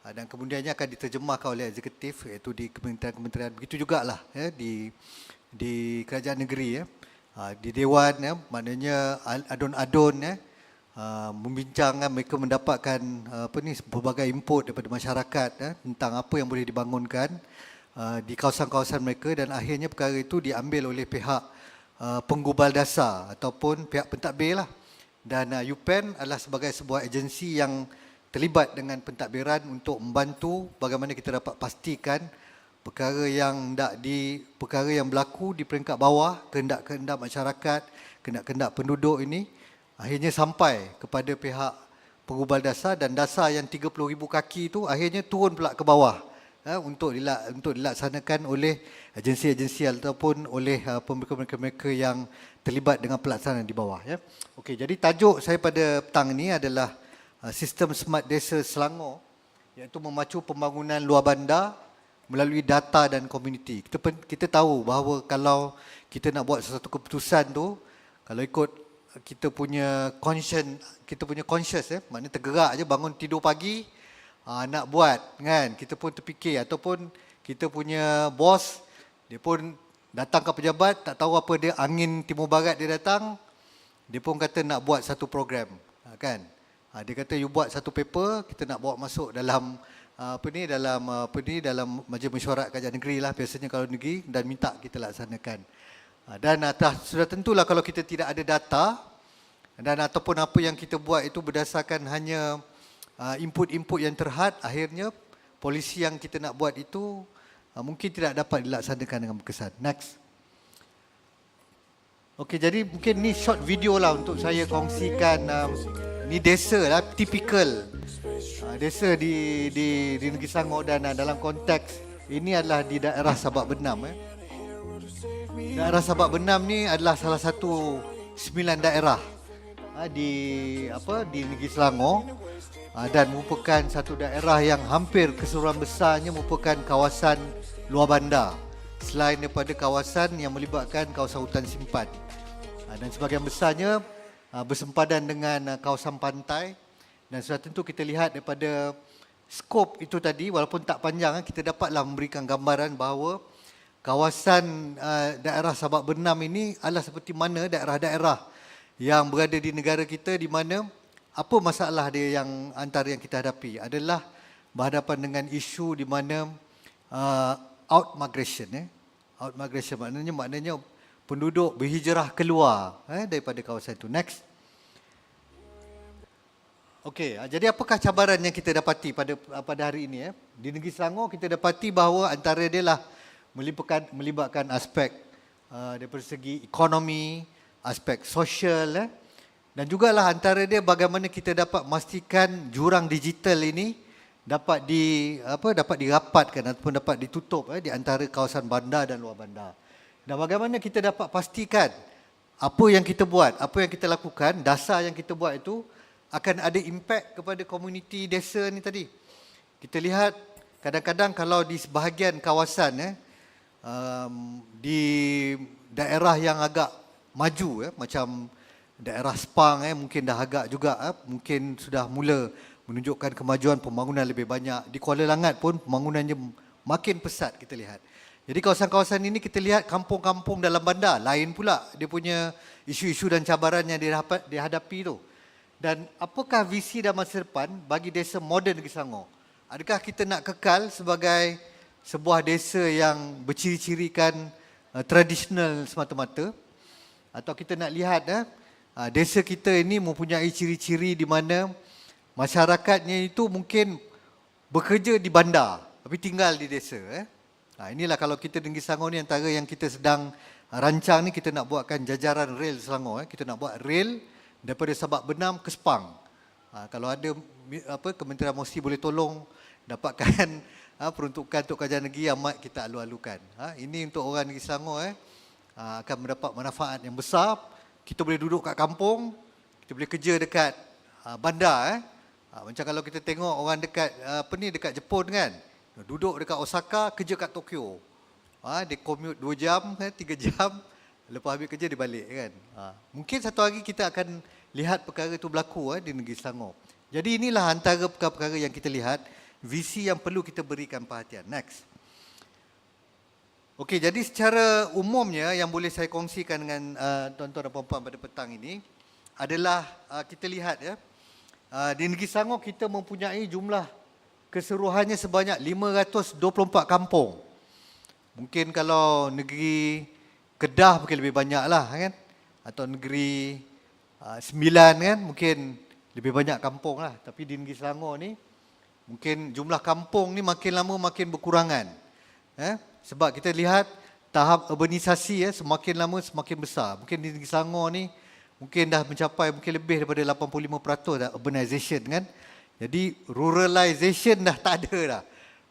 dan kemudiannya akan diterjemahkan oleh eksekutif iaitu di kementerian-kementerian. Begitu jugalah di kerajaan negeri, di dewan, maknanya adun-adun membincangkan, mereka mendapatkan pelbagai input daripada masyarakat tentang apa yang boleh dibangunkan di kawasan-kawasan mereka, dan akhirnya perkara itu diambil oleh pihak penggubal dasar ataupun pihak pentadbir lah. Dan UPEN adalah sebagai sebuah agensi yang terlibat dengan pentadbiran untuk membantu bagaimana kita dapat pastikan perkara yang berlaku di peringkat bawah, kehendak-kehendak masyarakat, kehendak-kehendak penduduk ini akhirnya sampai kepada pihak penggubal dasar, dan dasar yang 30,000 kaki itu akhirnya turun pula ke bawah untuk dilaksanakan oleh agensi-agensi ataupun oleh mereka-mereka yang terlibat dengan pelaksanaan di bawah. Okey, jadi tajuk saya pada petang ini adalah Sistem Smart Desa Selangor, iaitu memacu pembangunan luar bandar melalui data dan komuniti. Kita tahu bahawa kalau kita nak buat sesuatu keputusan tu, kalau ikut kita punya conscious, maknanya tergerak je bangun tidur pagi, nak buat kan, kita pun terfikir, ataupun kita punya bos dia pun datang ke pejabat, tak tahu apa dia, angin timur barat dia datang, dia pun kata nak buat satu program kan. Dia kata you buat satu paper, kita nak bawa masuk dalam dalam majlis mesyuarat kerajaan negeri lah, biasanya kalau negeri, dan minta kita laksanakan. Dan sudah tentulah kalau kita tidak ada data dan ataupun apa yang kita buat itu berdasarkan hanya input-input yang terhad, akhirnya polisi yang kita nak buat itu mungkin tidak dapat dilaksanakan dengan berkesan. Next. Okey, jadi mungkin ni short video lah untuk saya kongsikan. Ni desa lah, typical desa di Negeri Selangor, dan dalam konteks ini adalah di daerah Sabak Benam. Daerah Sabak Benam ni adalah salah satu 9 daerah di Negeri Selangor, dan merupakan satu daerah yang hampir keseluruhan besarnya merupakan kawasan luar bandar, selain daripada kawasan yang melibatkan kawasan hutan simpan, dan sebahagian besarnya bersempadan dengan kawasan pantai. Dan sudah tentu kita lihat daripada skop itu tadi, walaupun tak panjang, kita dapatlah memberikan gambaran bahawa kawasan daerah Sabak Benam ini adalah seperti mana daerah-daerah yang berada di negara kita, di mana apa masalah dia yang antara yang kita hadapi adalah berhadapan dengan isu di mana out migration. Out migration maknanya penduduk berhijrah keluar daripada kawasan itu. Next. Okey, jadi apakah cabaran yang kita dapati pada hari ini? Di Negeri Selangor kita dapati bahawa antara dia lah melibatkan aspek daripada segi ekonomi, aspek sosial, dan jugalah antara dia bagaimana kita dapat memastikan jurang digital ini dapat dirapatkan ataupun dapat ditutup di antara kawasan bandar dan luar bandar. Dan bagaimana kita dapat pastikan apa yang kita buat, apa yang kita lakukan, dasar yang kita buat itu akan ada impak kepada komuniti desa ni tadi. Kita lihat kadang-kadang kalau di sebahagian kawasan di daerah yang agak maju macam daerah Sepang mungkin dah agak juga mungkin sudah mula menunjukkan kemajuan pembangunan lebih banyak. Di Kuala Langat pun pembangunannya makin pesat kita lihat. Jadi kawasan-kawasan ini kita lihat kampung-kampung dalam bandar, lain pula dia punya isu-isu dan cabaran yang dihadapi tu. Dan apakah visi dan masa depan bagi desa moden Negeri Selangor? Adakah kita nak kekal sebagai sebuah desa yang berciri-cirikan tradisional semata-mata, atau kita nak lihat desa kita ini mempunyai ciri-ciri di mana masyarakatnya itu mungkin bekerja di bandar tapi tinggal di desa. Inilah kalau kita di Negeri Selangor ni antara yang kita sedang rancang ni, kita nak buatkan jajaran rel Selangor. Kita nak buat rel daripada Sabak Benam ke Sepang. Kalau ada Kementerian Mesti boleh tolong dapatkan peruntukan untuk kerajaan negeri, amat kita alu-alukan. Ini untuk orang Negeri Selangor akan mendapat manfaat yang besar. Kita boleh duduk kat kampung, kita boleh kerja dekat bandar. Macam kalau kita tengok orang dekat dekat Jepun kan, duduk dekat Osaka, kerja kat Tokyo. Dia commute 2 jam, 3 jam, lepas habis kerja dia balik kan. Mungkin satu hari kita akan lihat perkara itu berlaku di Negeri Selangor. Jadi inilah antara perkara-perkara yang kita lihat, visi yang perlu kita berikan perhatian. Next. Okey, jadi secara umumnya yang boleh saya kongsikan dengan tuan-tuan dan puan-puan pada petang ini adalah kita lihat di Negeri Selangor kita mempunyai jumlah keseluruhannya sebanyak 524 kampung. Mungkin kalau negeri Kedah mungkin lebih banyak lah kan, atau negeri Sembilan kan mungkin lebih banyak kampung lah. Tapi di Negeri Selangor ni mungkin jumlah kampung ni makin lama makin berkurangan. Sebab kita lihat tahap urbanisasi semakin lama semakin besar. Mungkin di Negeri Selangor ni mungkin dah mencapai mungkin lebih daripada 85% dah urbanization kan. Jadi ruralization dah tak ada dah.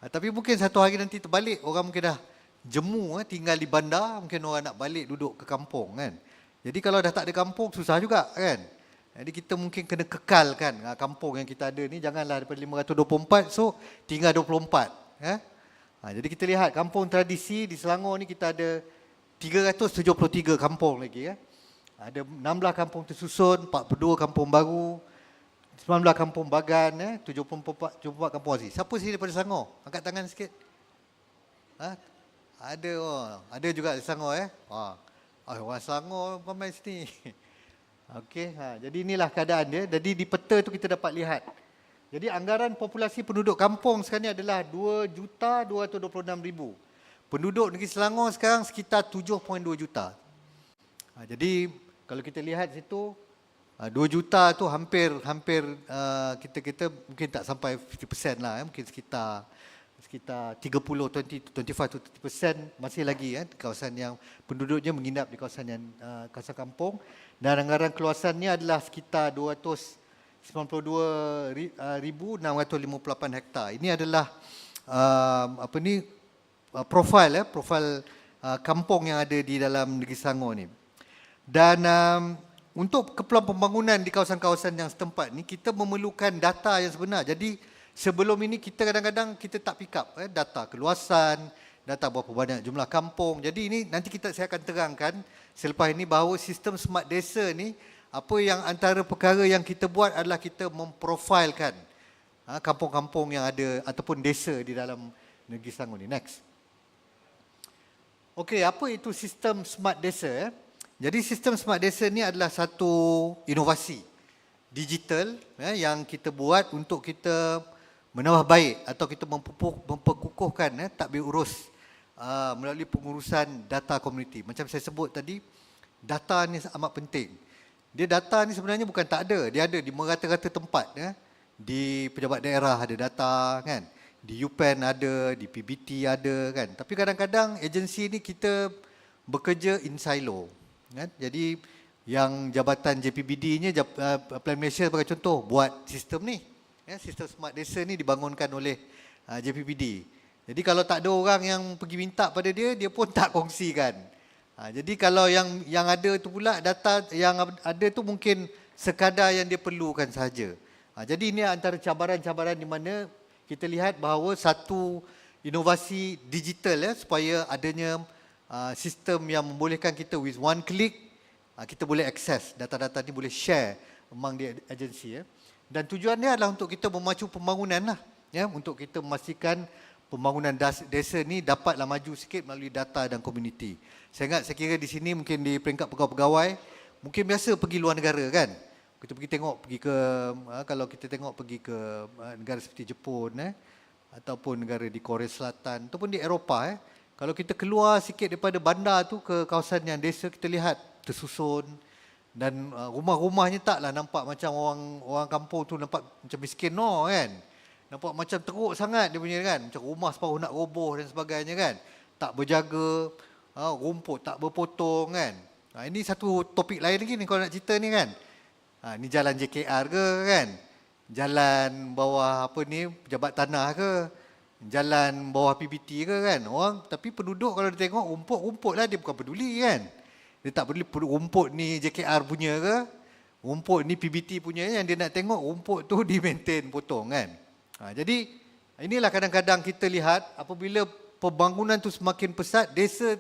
Tapi mungkin satu hari nanti terbalik, orang mungkin dah jemu tinggal di bandar, mungkin orang nak balik duduk ke kampung kan. Jadi kalau dah tak ada kampung susah juga kan. Jadi kita mungkin kena kekalkan kampung yang kita ada ni, janganlah daripada 524 so tinggal 24 jadi kita lihat kampung tradisi di Selangor ni kita ada 373 kampung lagi Ada 16 kampung tersusun, 42 kampung baru, 19 kampung bagan, 74 kampung asli. Siapa sini daripada Selangor? Angkat tangan sikit. Ada ada juga di Selangor orang Selangor ramai sini. Okey, jadi inilah keadaan dia. Jadi di peta tu kita dapat lihat. Jadi anggaran populasi penduduk kampung sekarang ni adalah 2,226,000. Penduduk Negeri Selangor sekarang sekitar 7.2 juta. Jadi kalau kita lihat situ 2 juta tu hampir kita mungkin tak sampai 50% lah, mungkin sekitar 30, 25 to 30% masih lagi kawasan yang penduduknya menginap di kawasan yang kawasan kampung, dan anggaran keluasannya adalah sekitar 292,658 hektar. Ini adalah profil kampung yang ada di dalam Negeri Selangor ni. Dan untuk keperluan pembangunan di kawasan-kawasan yang setempat ni kita memerlukan data yang sebenar. Jadi sebelum ini kita kadang-kadang kita tak pick up data keluasan, data berapa banyak jumlah kampung. Jadi ini nanti saya akan terangkan selepas ini bahawa sistem smart desa ni, apa yang antara perkara yang kita buat adalah kita memprofilkan kampung-kampung yang ada ataupun desa di dalam Negeri Selangor ni. Next. Okey, apa itu sistem smart desa? Jadi sistem smart desa ni adalah satu inovasi digital yang kita buat untuk kita menambah baik atau kita memperkukuhkan tadbir urus melalui pengurusan data komuniti. Macam saya sebut tadi, data ni amat penting. Data ni sebenarnya bukan tak ada, dia ada di merata-rata tempat. Di pejabat daerah ada data kan, di UPEN ada, di PBT ada kan. Tapi kadang-kadang agensi ni kita bekerja in silo kan. Jadi yang jabatan JPBD-nya Plan Malaysia sebagai contoh buat sistem ni. Sistem smart desa ni dibangunkan oleh JPBD. Jadi kalau tak ada orang yang pergi minta pada dia pun tak kongsikan. Jadi kalau yang ada tu pula, data yang ada tu mungkin sekadar yang dia perlukan sahaja. Jadi ini antara cabaran-cabaran di mana kita lihat bahawa satu inovasi digital supaya adanya sistem yang membolehkan kita with one click kita boleh akses data-data ni, boleh share among the agency. Dan tujuannya adalah untuk kita memacu pembangunan lah, untuk kita memastikan pembangunan desa ni dapatlah maju sikit melalui data dan komuniti. Saya kira di sini mungkin di peringkat pegawai-pegawai mungkin biasa pergi luar negara kan. Kita pergi ke negara seperti Jepun ataupun negara di Korea Selatan ataupun di Eropah. Kalau kita keluar sikit daripada bandar tu ke kawasan yang desa, kita lihat tersusun dan rumah-rumahnya taklah nampak macam orang kampung tu nampak macam miskin kan. Nampak macam teruk sangat dia punya kan, macam rumah separuh nak roboh dan sebagainya kan. tak berjaga, rumput tak berpotong kan. Ini satu topik lain lagi ni kalau nak cerita ni kan. Ni jalan JKR ke kan? Jalan bawah apa ni, pejabat tanah ke? Jalan bawah PBT ke kan? Orang, tapi penduduk kalau dia tengok rumput-rumput lah, dia bukan peduli kan. Dia tak peduli rumput ni JKR punya ke, rumput ni PBT punya, yang dia nak tengok rumput tu di maintain potong kan. Jadi inilah kadang-kadang kita lihat apabila pembangunan tu semakin pesat, desa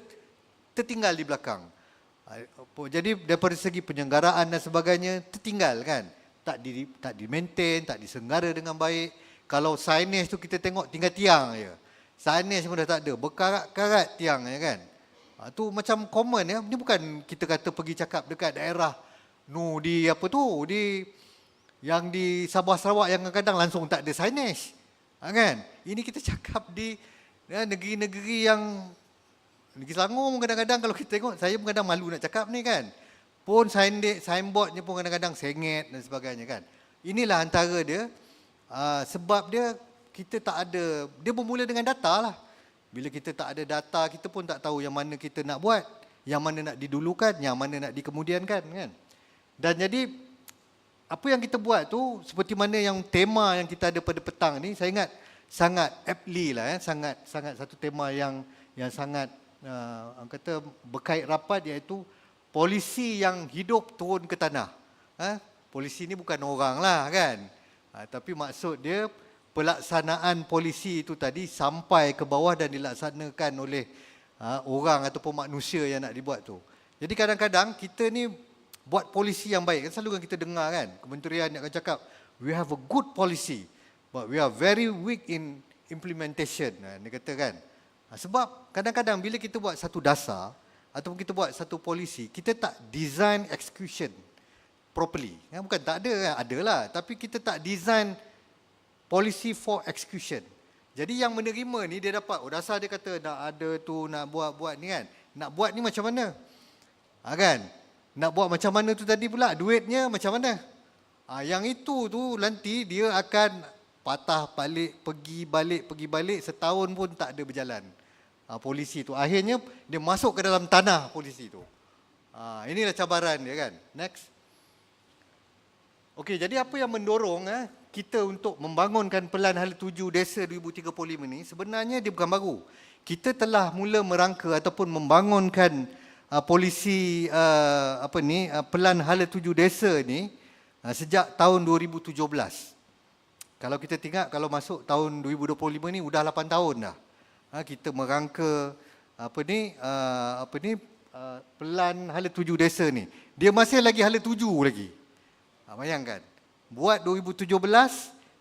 tertinggal di belakang. Jadi daripada segi penyelenggaraan dan sebagainya tertinggal kan. Tak di maintain, tak disenggara dengan baik. Kalau signage tu kita tengok tinggal tiang je. Signage pun dah tak ada, berkarat-karat tiang je kan. Tu macam common ya. Ini bukan kita kata pergi cakap dekat daerah di apa tu, yang di Sabah Sarawak yang kadang-kadang langsung tak ada signage. Kan? Ini kita cakap di negeri-negeri yang Negeri Selangor pun kadang-kadang kalau kita tengok, saya pun kadang malu nak cakap ni kan. Pun signboardnya pun kadang-kadang sengit dan sebagainya kan. Inilah antara dia, sebab dia kita tak ada, dia bermula dengan data lah. Bila kita tak ada data, kita pun tak tahu yang mana kita nak buat, yang mana nak didulukan, yang mana nak dikemudiankan kan. Dan jadi, apa yang kita buat tu, seperti mana yang tema yang kita ada pada petang ni, saya ingat sangat aptly lah, sangat satu tema yang sangat kata berkait rapat, iaitu polisi yang hidup turun ke tanah. Polisi ni bukan orang lah kan, tapi maksud dia pelaksanaan polisi itu tadi sampai ke bawah dan dilaksanakan oleh orang ataupun manusia yang nak dibuat tu. Jadi kadang-kadang kita ni buat polisi yang baik, kan selalu kan kita dengar kan, kementerian yang akan cakap we have a good policy but we are very weak in implementation. Dia kata kan. Sebab kadang-kadang bila kita buat satu dasar ataupun kita buat satu polisi, kita tak design execution properly. Bukan tak ada, ada lah. Tapi kita tak design policy for execution. Jadi yang menerima ni dia dapat, dasar dia kata nak ada tu, nak buat ni kan. Nak buat ni macam mana? Kan? Nak buat macam mana tu tadi pula, duitnya macam mana? Yang itu tu nanti dia akan patah balik, pergi balik, setahun pun tak ada berjalan. Polisi tu akhirnya dia masuk ke dalam tanah polisi tu. Inilah cabaran dia kan. Next. Okey, jadi apa yang mendorong kita untuk membangunkan Pelan Hala Tuju Desa 2035 ni, sebenarnya dia bukan baru. Kita telah mula merangka ataupun membangunkan polisi Pelan Hala Tuju Desa ni sejak tahun 2017. Kalau kita tengok, kalau masuk tahun 2025 ni sudah 8 tahun dah. Kita merangka Pelan Hala Tuju Desa ni. Dia masih lagi hala tuju lagi. Bayangkan. Buat 2017,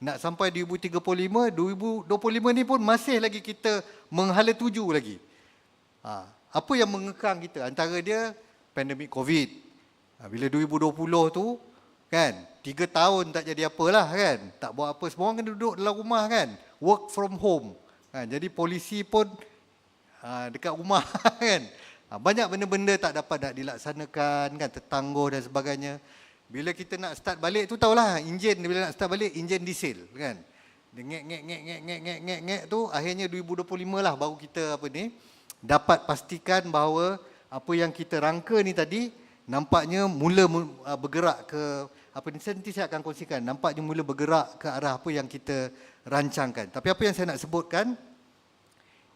nak sampai 2035, 2025 ni pun masih lagi kita menghala tuju lagi. Apa yang mengekang kita? Antara dia pandemik COVID. Bila 2020 tu, kan, 3 tahun tak jadi apalah kan. Tak buat apa, semua orang kena duduk dalam rumah kan. Work from home. Jadi polisi pun dekat rumah kan. Banyak benda-benda tak dapat nak dilaksanakan kan, tertangguh dan sebagainya. Bila kita nak start balik tu tahulah, enjin bila nak start balik, enjin diesel kan. Dia ngek tu, akhirnya 2025 lah baru kita dapat pastikan bahawa apa yang kita rangka ni tadi nampaknya mula bergerak ke nanti saya akan kongsikan, nampaknya mula bergerak ke arah apa yang kita rancangkan. Tapi apa yang saya nak sebutkan,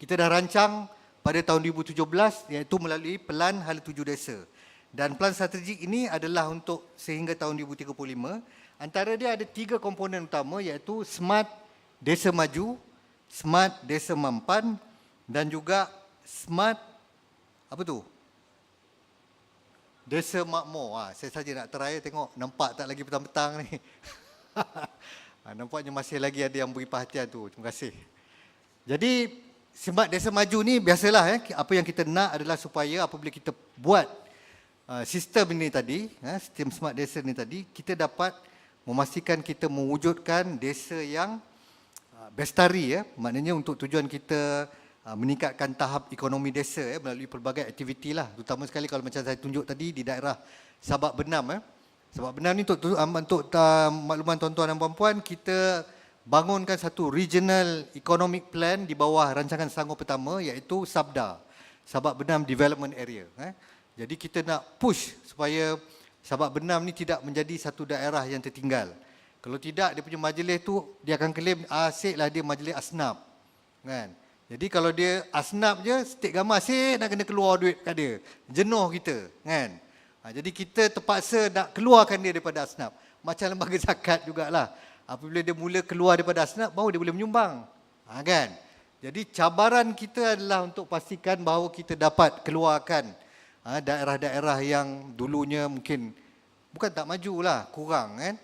kita dah rancang pada tahun 2017 iaitu melalui Pelan Hala Tuju Desa. Dan plan strategik ini adalah untuk sehingga tahun 2035. Antara dia ada 3 komponen utama iaitu Smart Desa Maju, Smart Desa Mampan dan juga Smart Desa Makmur. Saya saja nak try tengok nampak tak lagi petang-petang ni. Nampaknya masih lagi ada yang beri perhatian tu. Terima kasih. Jadi Smart Desa Maju ni biasalah apa yang kita nak adalah supaya apabila kita buat sistem ini tadi, sistem Smart Desa ni tadi, kita dapat memastikan kita mewujudkan desa yang bestari maknanya untuk tujuan kita meningkatkan tahap ekonomi desa melalui pelbagai aktiviti lah, terutama sekali kalau macam saya tunjuk tadi di daerah Sabak Benam. Sabak Benam ni untuk makluman tuan-tuan dan puan-puan, kita bangunkan satu regional economic plan di bawah rancangan Selangor pertama, iaitu SABDA, Sabak Benam Development Area. Jadi kita nak push supaya Sabak Benam ni tidak menjadi satu daerah yang tertinggal. Kalau tidak, dia punya majlis tu dia akan claim asyiklah dia majlis asnaf, kan? Jadi kalau dia asnaf je, stik gambar asyik nak kena keluar duit kat dia, jenuh kita, kan? Jadi kita terpaksa nak keluarkan dia daripada asnaf. Macam lembaga zakat jugalah. Apabila dia mula keluar daripada asnaf, baru dia boleh menyumbang. Kan? Jadi cabaran kita adalah untuk pastikan bahawa kita dapat keluarkan daerah-daerah yang dulunya mungkin bukan tak maju lah, kurang, kan?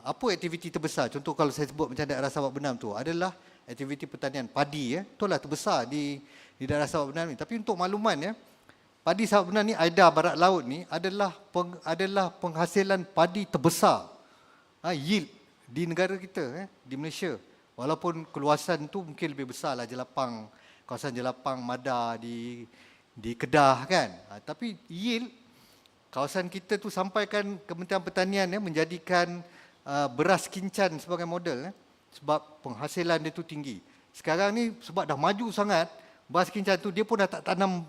Apa aktiviti terbesar? Contoh kalau saya sebut macam daerah Sabak Benam tu adalah aktiviti pertanian padi, itulah terbesar di daerah Sabak Benam ni. Tapi untuk makluman, padi Sabak Benam ni, Aida Barat Laut ni adalah penghasilan padi terbesar, yield di negara kita, di Malaysia. Walaupun keluasan tu mungkin lebih besar lah, Jelapang, kawasan Jelapang, Madar di Kedah, kan. Tapi yield kawasan kita tu sampaikan Kementerian Pertanian menjadikan beras kincan sebagai model, sebab penghasilan dia tu tinggi. Sekarang ni sebab dah maju sangat, beras kincan tu dia pun dah tak tanam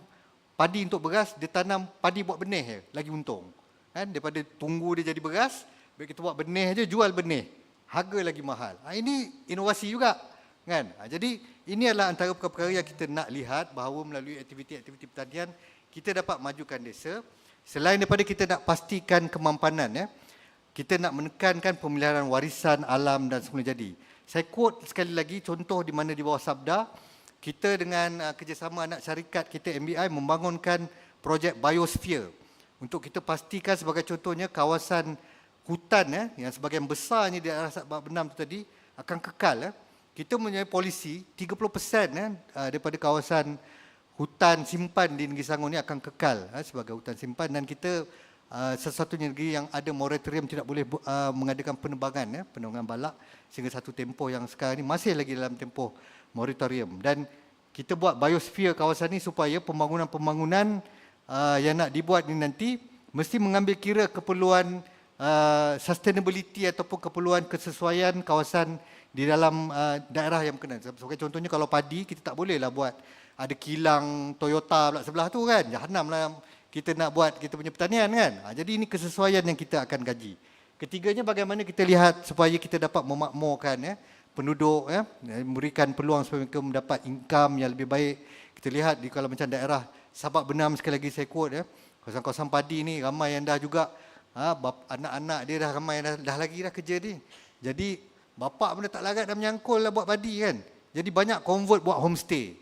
padi untuk beras, dia tanam padi buat benih je, lagi untung. Kan? Daripada tunggu dia jadi beras, baik kita buat benih je, jual benih, harga lagi mahal. Ini inovasi juga, kan? Jadi ini adalah antara perkara-perkara yang kita nak lihat bahawa melalui aktiviti-aktiviti pertanian kita dapat majukan desa. Selain daripada kita nak pastikan kemampanan, kita nak menekankan pemeliharaan warisan alam dan semula jadi. Saya quote sekali lagi contoh di mana di bawah SABDA, kita dengan kerjasama anak syarikat kita MBI membangunkan projek biosphere untuk kita pastikan sebagai contohnya kawasan hutan yang sebahagian besarnya di daerah Sabak Benam tu tadi akan kekal. Kita mempunyai polisi 30% daripada kawasan hutan simpan di negeri Selangor ni akan kekal sebagai hutan simpan, dan kita satu-satunya negeri yang ada moratorium tidak boleh mengadakan penerbangan balak sehingga satu tempoh yang sekarang ni masih lagi dalam tempoh moratorium. Dan kita buat biosphere kawasan ni supaya pembangunan-pembangunan yang nak dibuat ni nanti mesti mengambil kira keperluan sustainability ataupun keperluan kesesuaian kawasan di dalam daerah yang berkenaan. Sebagai contohnya kalau padi, kita tak bolehlah buat ada kilang Toyota pula sebelah tu, kan? Jahanam lah kita nak buat kita punya pertanian, kan? Jadi ini kesesuaian yang kita akan kaji. Ketiganya, bagaimana kita lihat supaya kita dapat memakmurkan penduduk, memberikan peluang supaya mereka mendapat income yang lebih baik. Kita lihat di kalau macam daerah Sabak Benam, sekali lagi saya quote, kawasan-kawasan padi ni ramai yang dah juga anak-anak dia dah ramai dah lagi dah kerja ni. Jadi bapak pun tak larat dah menyangkul lah buat padi, kan. Jadi banyak convert buat homestay,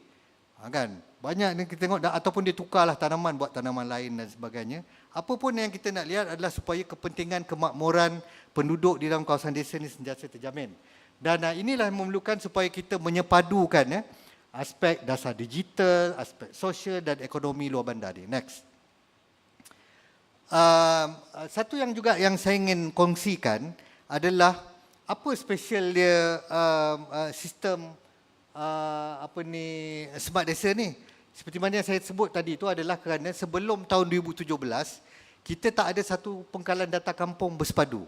kan. Banyak yang kita tengok ataupun dia tukarlah tanaman buat tanaman lain dan sebagainya. Apa pun yang kita nak lihat adalah supaya kepentingan kemakmuran penduduk di dalam kawasan desa ni sentiasa terjamin. Dan inilah yang memerlukan supaya kita menyepadukan aspek dasar digital, aspek sosial dan ekonomi luar bandar ni. Next. Satu yang juga yang saya ingin kongsikan adalah apa special dia sistem smart desa ni. Seperti mana yang saya sebut tadi itu adalah kerana sebelum tahun 2017 kita tak ada satu pengkalan data kampung bersepadu.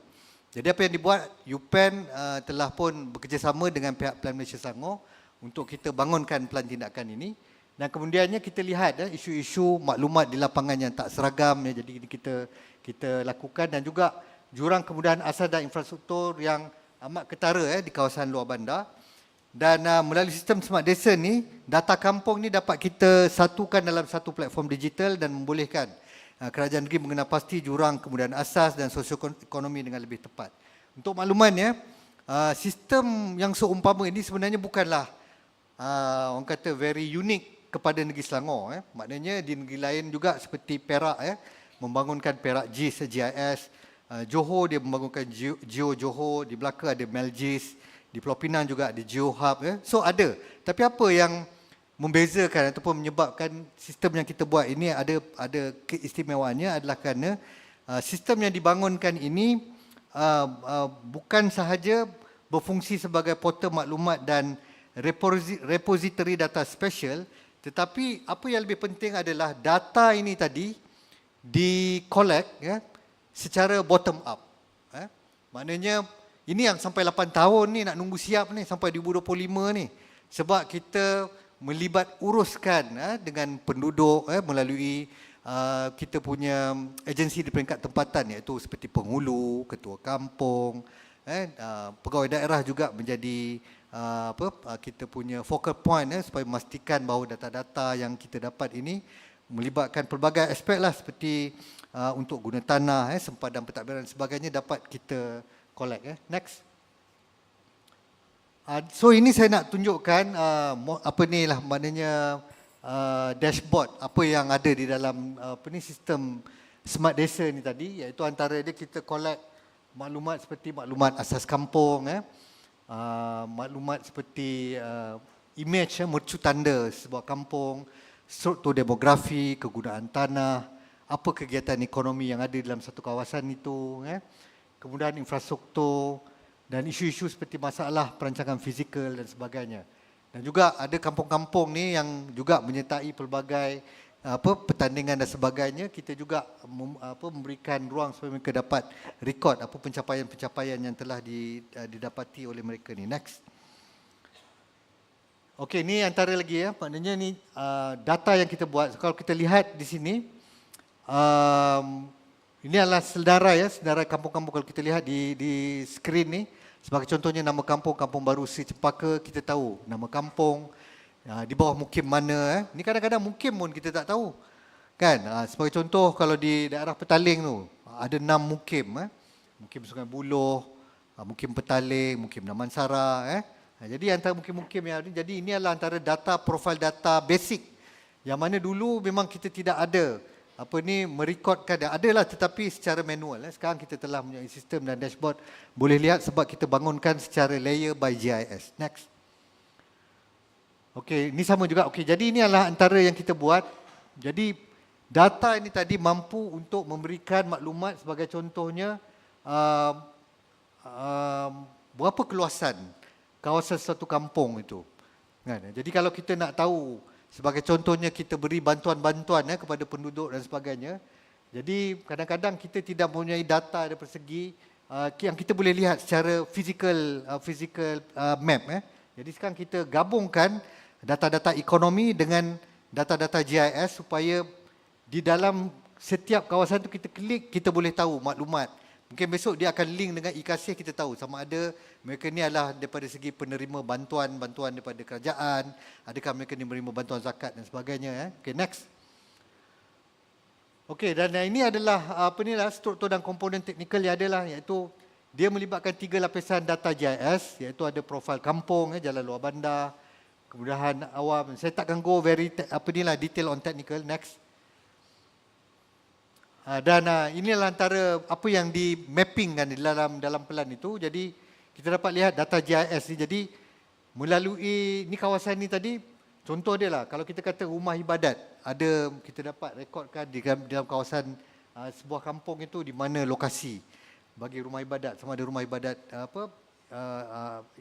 Jadi apa yang dibuat, UPEN telah pun bekerjasama dengan pihak Plan Malaysia Selangor untuk kita bangunkan pelan tindakan ini. Dan kemudiannya kita lihat isu-isu maklumat di lapangan yang tak seragam, jadi kita lakukan, dan juga jurang kemudahan asas dan infrastruktur yang amat ketara di kawasan luar bandar. Dan melalui sistem Smart Desa ni, data kampung ni dapat kita satukan dalam satu platform digital dan membolehkan kerajaan negeri mengenal pasti jurang kemudahan asas dan sosioekonomi dengan lebih tepat. Untuk maklumannya, sistem yang seumpama ini sebenarnya bukanlah orang kata very unique kepada negeri Selangor. Maknanya di negeri lain juga seperti Perak, membangunkan Perak GIS, Johor dia membangunkan Geo Johor, di Melaka ada Melgis, di Pulau Pinang juga ada GeoHub. So ada. Tapi apa yang membezakan ataupun menyebabkan sistem yang kita buat ini ada keistimewaannya adalah kerana sistem yang dibangunkan ini bukan sahaja berfungsi sebagai portal maklumat dan repository data special, tetapi apa yang lebih penting adalah data ini tadi di collect secara bottom up. Maknanya Ini yang sampai 8 tahun ni nak nunggu siap ni sampai 2025 ni. Sebab kita melibat uruskan dengan penduduk melalui kita punya agensi di peringkat tempatan, iaitu seperti penghulu, ketua kampung, pegawai daerah juga menjadi kita punya focal point supaya memastikan bahawa data-data yang kita dapat ini melibatkan pelbagai aspek lah, seperti untuk guna tanah, sempadan pentadbiran dan sebagainya dapat kita collect. Next. So ini saya nak tunjukkan apa ni lah maknanya dashboard apa yang ada di dalam sistem smart desa ni tadi, iaitu antara dia kita collect maklumat seperti maklumat asas kampung, maklumat seperti image mercu tanda sebuah kampung, struktur demografi, kegunaan tanah, apa kegiatan ekonomi yang ada dalam satu kawasan itu, kemudian infrastruktur dan isu-isu seperti masalah perancangan fizikal dan sebagainya. Dan juga ada kampung-kampung ni yang juga menyertai pelbagai pertandingan dan sebagainya. Kita juga memberikan ruang supaya mereka dapat rekod apa pencapaian-pencapaian yang telah didapati oleh mereka ni. Next. Okey, ni antara lagi maknanya ni data yang kita buat. Kalau kita lihat di sini, ini adalah sedara kampung-kampung. Kalau kita lihat di skrin ni, sebagai contohnya nama kampung, Kampung Baru Sri Cempaka, kita tahu nama kampung, di bawah mukim mana. Ini kadang-kadang mukim pun kita tak tahu. Kan? Sebagai contoh, kalau di daerah Petaling tu, ada 6 mukim. Mukim Sungai Buloh, mukim Petaling, mukim Damansara. Jadi antara mukim-mukim yang ada, jadi ini adalah antara data, profil data basic. Yang mana dulu memang kita tidak ada merekodkan, adalah tetapi secara manual. Sekarang kita telah mempunyai sistem dan dashboard, boleh lihat sebab kita bangunkan secara layer by GIS. Next. Okey, ini sama juga. Okey, jadi ini adalah antara yang kita buat. Jadi data ini tadi mampu untuk memberikan maklumat sebagai contohnya berapa keluasan kawasan satu kampung itu. Jadi kalau kita nak tahu, sebagai contohnya kita beri bantuan-bantuan kepada penduduk dan sebagainya. Jadi kadang-kadang kita tidak mempunyai data dari segi yang kita boleh lihat secara physical map. Jadi sekarang kita gabungkan data-data ekonomi dengan data-data GIS supaya di dalam setiap kawasan tu kita klik, kita boleh tahu maklumat. Mungkin besok dia akan link dengan e-kasih, kita tahu sama ada mereka ni adalah daripada segi penerima bantuan daripada kerajaan, adakah mereka ni menerima bantuan zakat dan sebagainya. Okay, next. Okey, dan ini adalah struktur dan komponen teknikal yang adalah, iaitu dia melibatkan 3 lapisan data GIS, iaitu ada profil kampung, jalan luar bandar, kemudahan awam. Saya takkan go very detail on technical. Next. Dan inilah antara apa yang di mapping kan di dalam pelan itu. Jadi kita dapat lihat data GIS ni. Jadi melalui ni kawasan ni tadi, contoh dia lah, kalau kita kata rumah ibadat, ada kita dapat rekodkan di dalam kawasan sebuah kampung itu di mana lokasi bagi rumah ibadat, sama ada rumah ibadat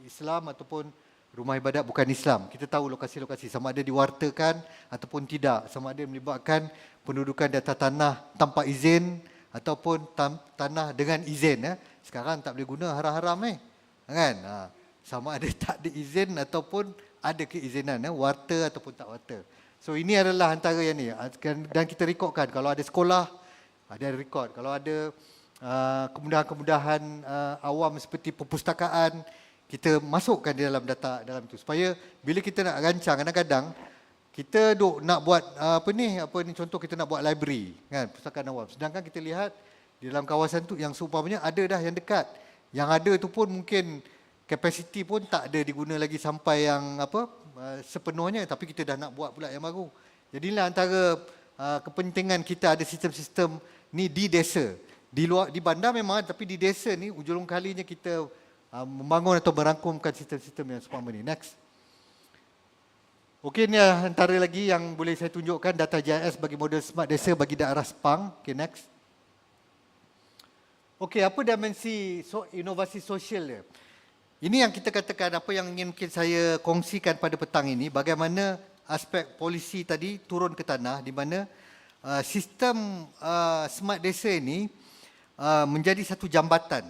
Islam ataupun rumah ibadat bukan Islam. Kita tahu lokasi-lokasi, sama ada diwartakan ataupun tidak, sama ada melibatkan pendudukan di atas tanah tanpa izin ataupun tanah dengan izin. Sekarang tak boleh guna haram-haram kan? Sama ada tak ada izin ataupun ada keizinan, warta ataupun tak warta. So ini adalah antara yang ni, dan kita rekodkan. Kalau ada sekolah, ada rekod. Kalau ada kemudahan-kemudahan awam seperti perpustakaan, kita masukkan di dalam data dalam itu, supaya bila kita nak rancang, kadang-kadang kita nak buat contoh kita nak buat library kan, perpustakaan awam, sedangkan kita lihat di dalam kawasan tu yang seumpamanya ada dah yang dekat, yang ada tu pun mungkin kapasiti pun tak ada diguna lagi sampai yang sepenuhnya, tapi kita dah nak buat pula yang baru. Jadi inilah antara kepentingan kita ada sistem-sistem ni di desa. Di bandar memang, tapi di desa ni ujung kalinya kita membangun atau merangkumkan sistem-sistem yang seumpama ni. Next. Okey, ni antara lagi yang boleh saya tunjukkan data GIS bagi model smart desa bagi daerah Sepang. Okey, next. Okey, apa dimensi inovasi sosial dia? Ini yang kita katakan, apa yang ingin saya kongsikan pada petang ini, bagaimana aspek polisi tadi turun ke tanah, di mana sistem smart desa ini menjadi satu jambatan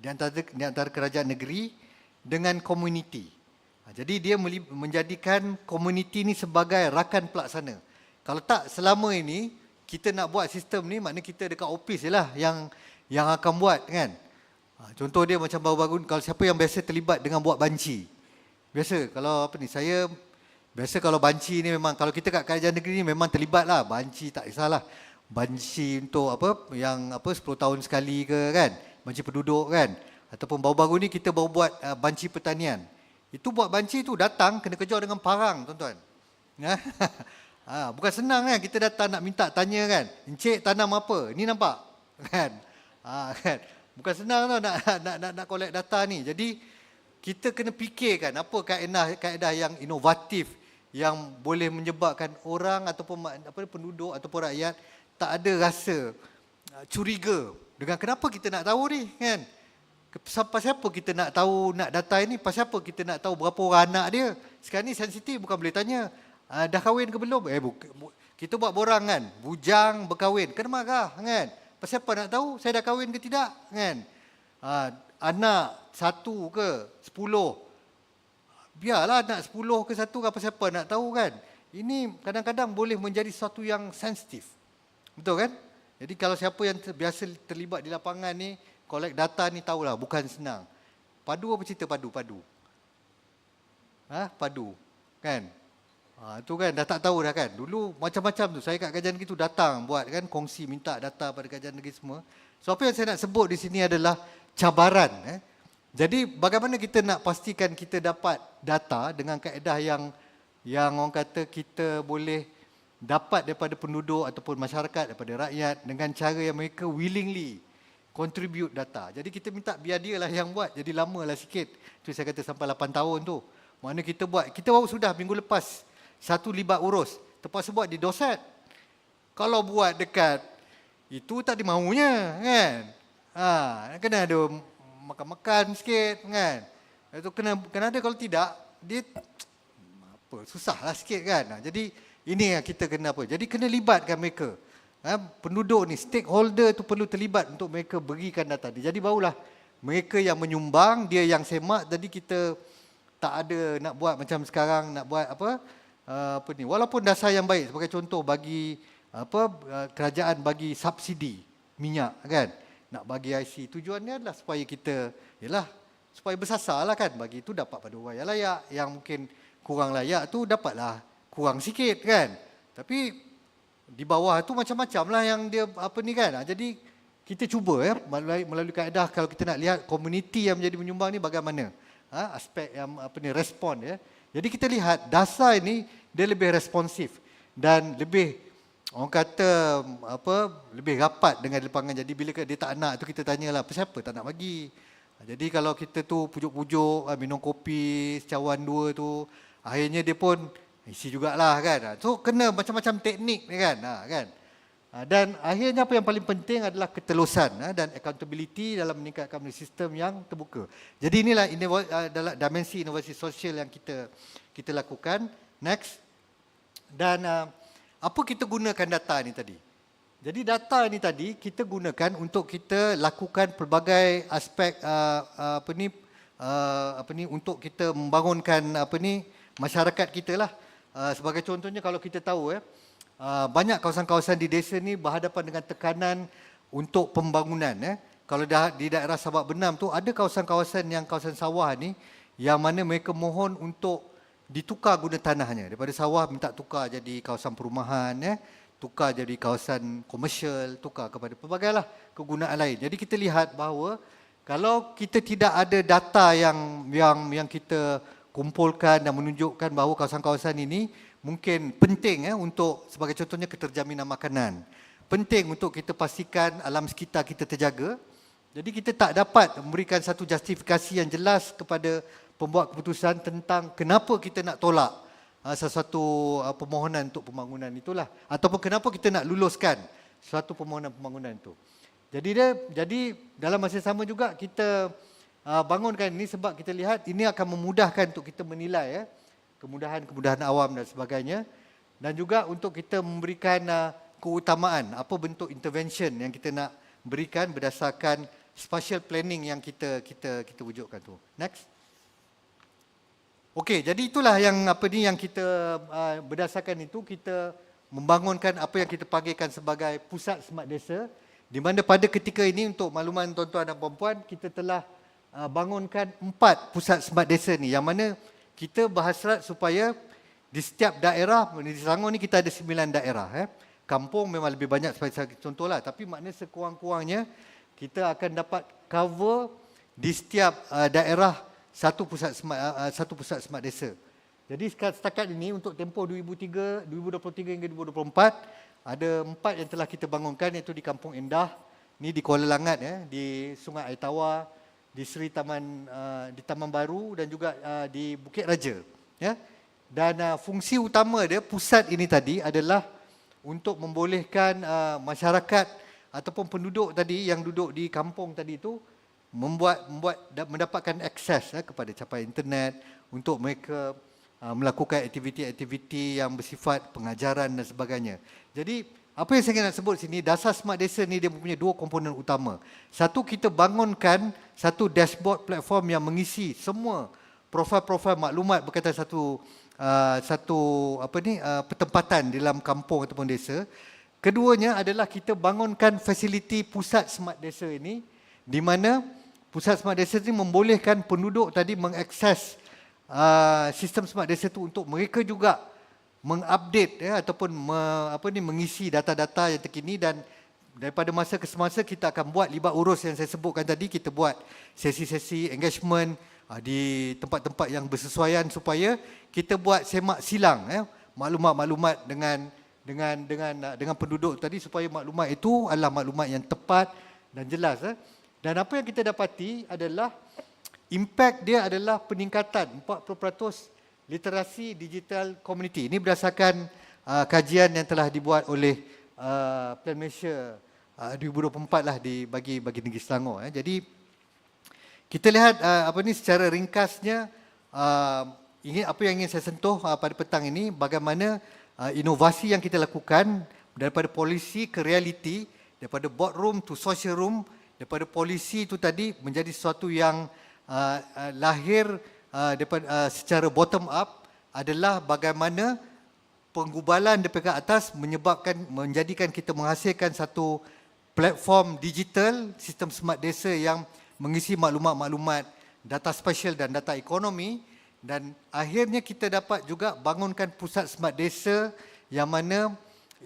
di antara kerajaan negeri dengan komuniti. Jadi dia menjadikan komuniti ni sebagai rakan pelaksana. Kalau tak selama ini kita nak buat sistem ni, maknanya kita dekat office je lah yang akan buat kan. Contoh dia macam baru-baru, kalau siapa yang biasa terlibat dengan buat banci. Biasa kalau apa ni, saya biasa kalau banci ni memang, kalau kita kat kerajaan negeri ni memang terlibat lah. Banci tak kisahlah. Banci untuk apa, yang apa 10 tahun sekali ke kan. Banci penduduk kan. Ataupun baru-baru ni kita baru buat banci pertanian. Itu buat banci tu datang kena kejar dengan parang tuan-tuan. Bukan senang kan, kita datang nak minta tanya kan. Encik tanam apa? Ni nampak kan. Kan. Bukan senang tau nak collect data ni. Jadi kita kena fikirkan apa kaedah yang inovatif yang boleh menyebabkan orang ataupun penduduk ataupun rakyat tak ada rasa curiga dengan kenapa kita nak tahu ni kan. Pasal apa kita nak tahu nak data ini? Pasal apa kita nak tahu berapa orang anak dia? Sekarang ni sensitif, bukan boleh tanya dah kahwin ke belum? Kita buat borang kan, bujang berkahwin, kena marah kan. Pasal apa nak tahu saya dah kahwin ke tidak kan? Anak 1 ke 10, biarlah anak 10 ke 1 ke, pasal apa nak tahu kan. Ini kadang-kadang boleh menjadi sesuatu yang sensitif, betul kan? Jadi kalau siapa yang biasa terlibat di lapangan ni, collect data ni tahulah bukan senang. Padu apa cerita padu? Padu kan. Tu kan dah tak tahu dah kan. Dulu macam-macam tu. Saya kat kerajaan negeri tu datang buat kan, kongsi minta data pada kerajaan negeri semua. So apa yang saya nak sebut di sini adalah cabaran. Jadi bagaimana kita nak pastikan kita dapat data dengan kaedah yang orang kata kita boleh dapat daripada penduduk ataupun masyarakat, daripada rakyat dengan cara yang mereka willingly contribute data. Jadi kita minta biar dia lah yang buat. Jadi lamalah sikit. Tu saya kata sampai 8 tahun tu. Mana kita buat. Kita baru sudah minggu lepas satu libat urus. Terpaksa buat di doset. Kalau buat dekat itu tak dimaunya kan. Kena ada makan-makan sikit kan. Itu kena ada, kalau tidak dia susahlah sikit kan. Jadi ini yang kita kena apa. Jadi kena libatkan mereka. Penduduk ni, stakeholder tu perlu terlibat untuk mereka berikan data ni. Jadi barulah mereka yang menyumbang, dia yang semak. Jadi kita tak ada nak buat macam sekarang, nak buat apa ni. Walaupun dasar yang baik, sebagai contoh bagi kerajaan bagi subsidi minyak kan, nak bagi IC, tujuannya adalah supaya kita, supaya bersasarlah kan, bagi itu dapat pada orang yang layak, yang mungkin kurang layak tu dapatlah kurang sikit kan. Tapi di bawah tu macam-macam lah yang dia apa ni kan. Jadi kita cuba melalui kaedah, kalau kita nak lihat komuniti yang menjadi penyumbang ni bagaimana aspek yang respon ya. Jadi kita lihat dasar ini dia lebih responsif dan lebih orang kata lebih rapat dengan lapangan. Jadi bila dia tak nak tu kita tanyalah siapa tak nak bagi. Jadi kalau kita tu pujuk-pujuk minum kopi secawan 2 tu, akhirnya dia pun isi jugalah kan. So kena macam-macam teknik ni kan. Dan akhirnya apa yang paling penting adalah ketelusan dan accountability dalam meningkatkan sistem yang terbuka. Jadi inilah adalah dimensi inovasi sosial yang kita lakukan. Next. Dan apa kita gunakan data ni tadi? Jadi data ni tadi kita gunakan untuk kita lakukan pelbagai aspek untuk kita membangunkan masyarakat kita lah. Sebagai contohnya kalau kita tahu banyak kawasan-kawasan di desa ni berhadapan dengan tekanan untuk pembangunan. Kalau di daerah Sabak Benam tu ada kawasan-kawasan yang kawasan sawah ni yang mana mereka mohon untuk ditukar guna tanahnya. Daripada sawah minta tukar jadi kawasan perumahan, tukar jadi kawasan komersial, tukar kepada pelbagai lah kegunaan lain. Jadi kita lihat bahawa kalau kita tidak ada data yang kita kumpulkan dan menunjukkan bahawa kawasan-kawasan ini mungkin penting untuk sebagai contohnya keterjaminan makanan. Penting untuk kita pastikan alam sekitar kita terjaga. Jadi kita tak dapat memberikan satu justifikasi yang jelas kepada pembuat keputusan tentang kenapa kita nak tolak sesuatu permohonan untuk pembangunan itulah, ataupun kenapa kita nak luluskan suatu permohonan pembangunan itu. Jadi dalam masa sama juga kita bangunkan ini sebab kita lihat ini akan memudahkan untuk kita menilai kemudahan-kemudahan awam dan sebagainya, dan juga untuk kita memberikan keutamaan apa bentuk intervention yang kita nak berikan berdasarkan spatial planning yang kita wujudkan tu. Next. Okey, jadi itulah yang yang kita berdasarkan itu kita membangunkan apa yang kita panggilkan sebagai pusat smart desa, di mana pada ketika ini untuk makluman tuan-tuan dan puan-puan, kita telah bangunkan 4 pusat smart desa ni, yang mana kita berhasrat supaya di setiap daerah, di Selangor ni kita ada 9 daerah. Kampung memang lebih banyak sebagai contohlah, tapi maknanya sekurang-kurangnya kita akan dapat cover di setiap daerah satu pusat smart desa. Jadi setakat ini untuk tempoh 2023 hingga 2024 ada 4 yang telah kita bangunkan, iaitu di Kampung Endah, ni di Kuala Langat, di Sungai Air Tawar, di di Taman Baru dan juga di Bukit Raja. Dan fungsi utama dia pusat ini tadi adalah untuk membolehkan masyarakat ataupun penduduk tadi yang duduk di kampung tadi itu mendapatkan akses kepada capaian internet untuk mereka melakukan aktiviti-aktiviti yang bersifat pengajaran dan sebagainya. Jadi apa yang saya nak sebut sini, dasar smart desa ni dia mempunyai 2 komponen utama. Satu, kita bangunkan satu dashboard platform yang mengisi semua profil-profil maklumat berkaitan satu pertempatan di dalam kampung ataupun desa. Keduanya adalah kita bangunkan fasiliti pusat smart desa ini, di mana pusat smart desa ini membolehkan penduduk tadi mengakses sistem smart desa itu untuk mereka juga mengupdate ataupun mengisi data-data yang terkini. Dan daripada masa ke semasa kita akan buat libat urus yang saya sebutkan tadi, kita buat sesi-sesi engagement di tempat-tempat yang bersesuaian supaya kita buat semak silang maklumat-maklumat dengan penduduk tadi, supaya maklumat itu adalah maklumat yang tepat dan jelas. Dan apa yang kita dapati adalah impact dia adalah peningkatan 40% literasi digital community. Ini berdasarkan kajian yang telah dibuat oleh Plan Malaysia 2024 lah bagi negeri Selangor. Jadi kita lihat secara ringkasnya, apa yang ingin saya sentuh pada petang ini, bagaimana inovasi yang kita lakukan daripada polisi ke realiti, daripada boardroom to social room, daripada polisi itu tadi menjadi sesuatu yang lahir daripada secara bottom up, adalah bagaimana penggubalan daripada atas menjadikan kita menghasilkan satu platform digital sistem smart desa yang mengisi maklumat-maklumat data spesial dan data ekonomi. Dan akhirnya kita dapat juga bangunkan pusat smart desa yang mana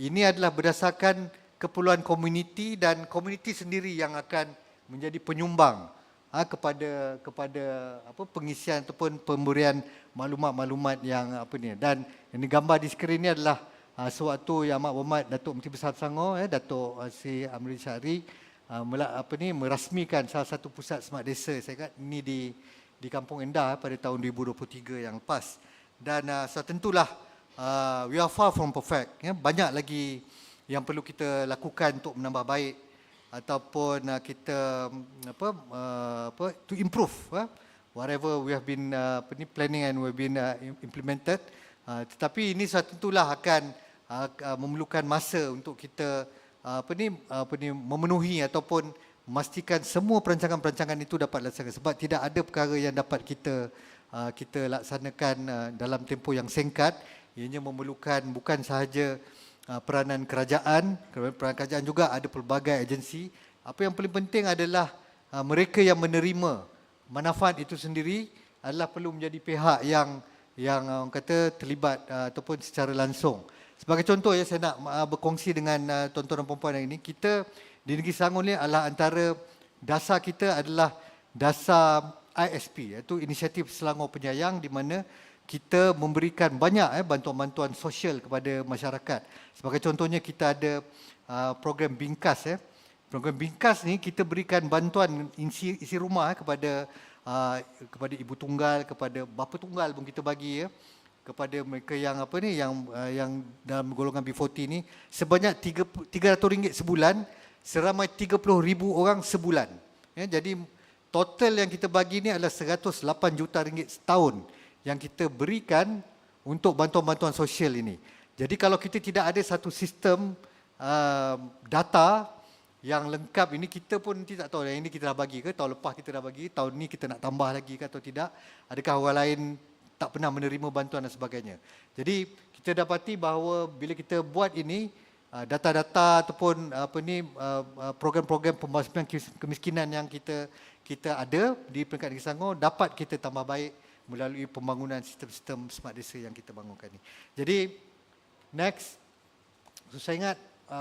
ini adalah berdasarkan keperluan komuniti, dan komuniti sendiri yang akan menjadi penyumbang kepada pengisian ataupun pemberian maklumat-maklumat yang Dan ini gambar di skrin ini adalah sewaktu Yang Amat Berhormat Datuk Menteri Besar Selangor, Datuk Sri Amrin Syahri merasmikan salah satu pusat smart desa. Saya ingat ini di Kampung Endah pada tahun 2023 yang lepas. Dan tentulah we are far from perfect. Banyak lagi yang perlu kita lakukan untuk menambah baik ataupun kita to improve whatever we have been planning and we have been implemented. Tetapi ini tentulah akan memerlukan masa untuk kita memenuhi ataupun memastikan semua perancangan-perancangan itu dapat dilaksanakan, sebab tidak ada perkara yang dapat kita laksanakan dalam tempoh yang singkat. Ianya memerlukan bukan sahaja peranan kerajaan juga ada pelbagai agensi. Apa yang paling penting adalah mereka yang menerima manfaat itu sendiri adalah perlu menjadi pihak yang orang kata terlibat ataupun secara langsung. Sebagai contoh saya nak berkongsi dengan tuan-tuan dan puan-puan hari ini, kita di negeri Selangor ni adalah antara dasar kita adalah dasar ISP, iaitu Inisiatif Selangor Penyayang, di mana kita memberikan banyak bantuan-bantuan sosial kepada masyarakat. Sebagai contohnya kita ada program bingkas. Program bingkas ni kita berikan bantuan isi rumah kepada ibu tunggal, kepada bapa tunggal pun kita bagi kepada mereka yang yang dalam golongan B40 ni sebanyak RM300 sebulan, seramai 30,000 orang sebulan. Jadi total yang kita bagi ni adalah RM108 juta setahun yang kita berikan untuk bantuan-bantuan sosial ini. Jadi kalau kita tidak ada satu sistem data yang lengkap ini kita pun tidak tahu yang ini kita dah bagi ke, tahun lepas kita dah bagi, tahun ni kita nak tambah lagi ke atau tidak, adakah orang lain tak pernah menerima bantuan dan sebagainya. Jadi kita dapati bahawa bila kita buat ini, data-data ataupun program-program pembasmian kemiskinan yang kita ada di peringkat Negeri Selangor dapat kita tambah baik melalui pembangunan sistem-sistem smart desa yang kita bangunkan ini. Jadi next, saya ingat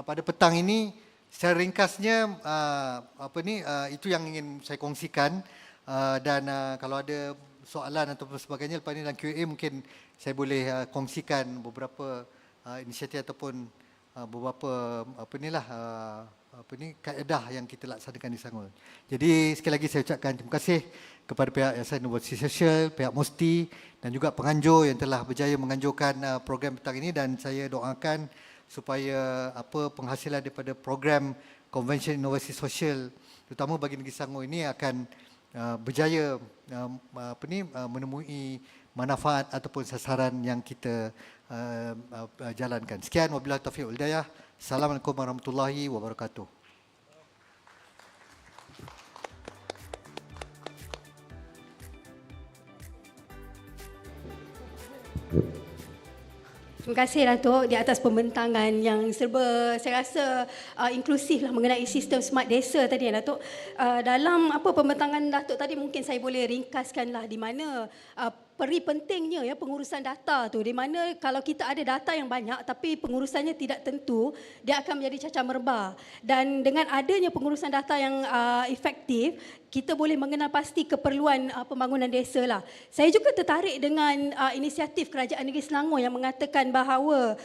pada petang ini secara ringkasnya itu yang ingin saya kongsikan, dan kalau ada soalan atau sebagainya lepas ini dalam Q&A mungkin saya boleh kongsikan beberapa inisiatif ataupun beberapa kaedah yang kita laksanakan di Selangor. Jadi sekali lagi saya ucapkan terima kasih kepada pihak Yayasan Inovasi Sosial, pihak MOSTI dan juga penganjur yang telah berjaya menganjurkan program petang ini, dan saya doakan supaya penghasilan daripada program Konvensyen Inovasi Sosial terutama bagi Negeri Selangor ini akan berjaya menemui manfaat ataupun sasaran yang kita jalankan. Sekian, wabillahi taufiq wal hidayah. Assalamualaikum warahmatullahi wabarakatuh. Terima kasih Datuk di atas pembentangan yang serba saya rasa inklusif lah mengenai sistem smart desa tadi Datuk. Dalam pembentangan Datuk tadi mungkin saya boleh ringkaskanlah di mana peri pentingnya ya pengurusan data tu, di mana kalau kita ada data yang banyak tapi pengurusannya tidak tentu, dia akan menjadi cacah merbah. Dan dengan adanya pengurusan data yang efektif, kita boleh mengenal pasti keperluan pembangunan desa lah. Saya juga tertarik dengan inisiatif Kerajaan Negeri Selangor yang mengatakan bahawa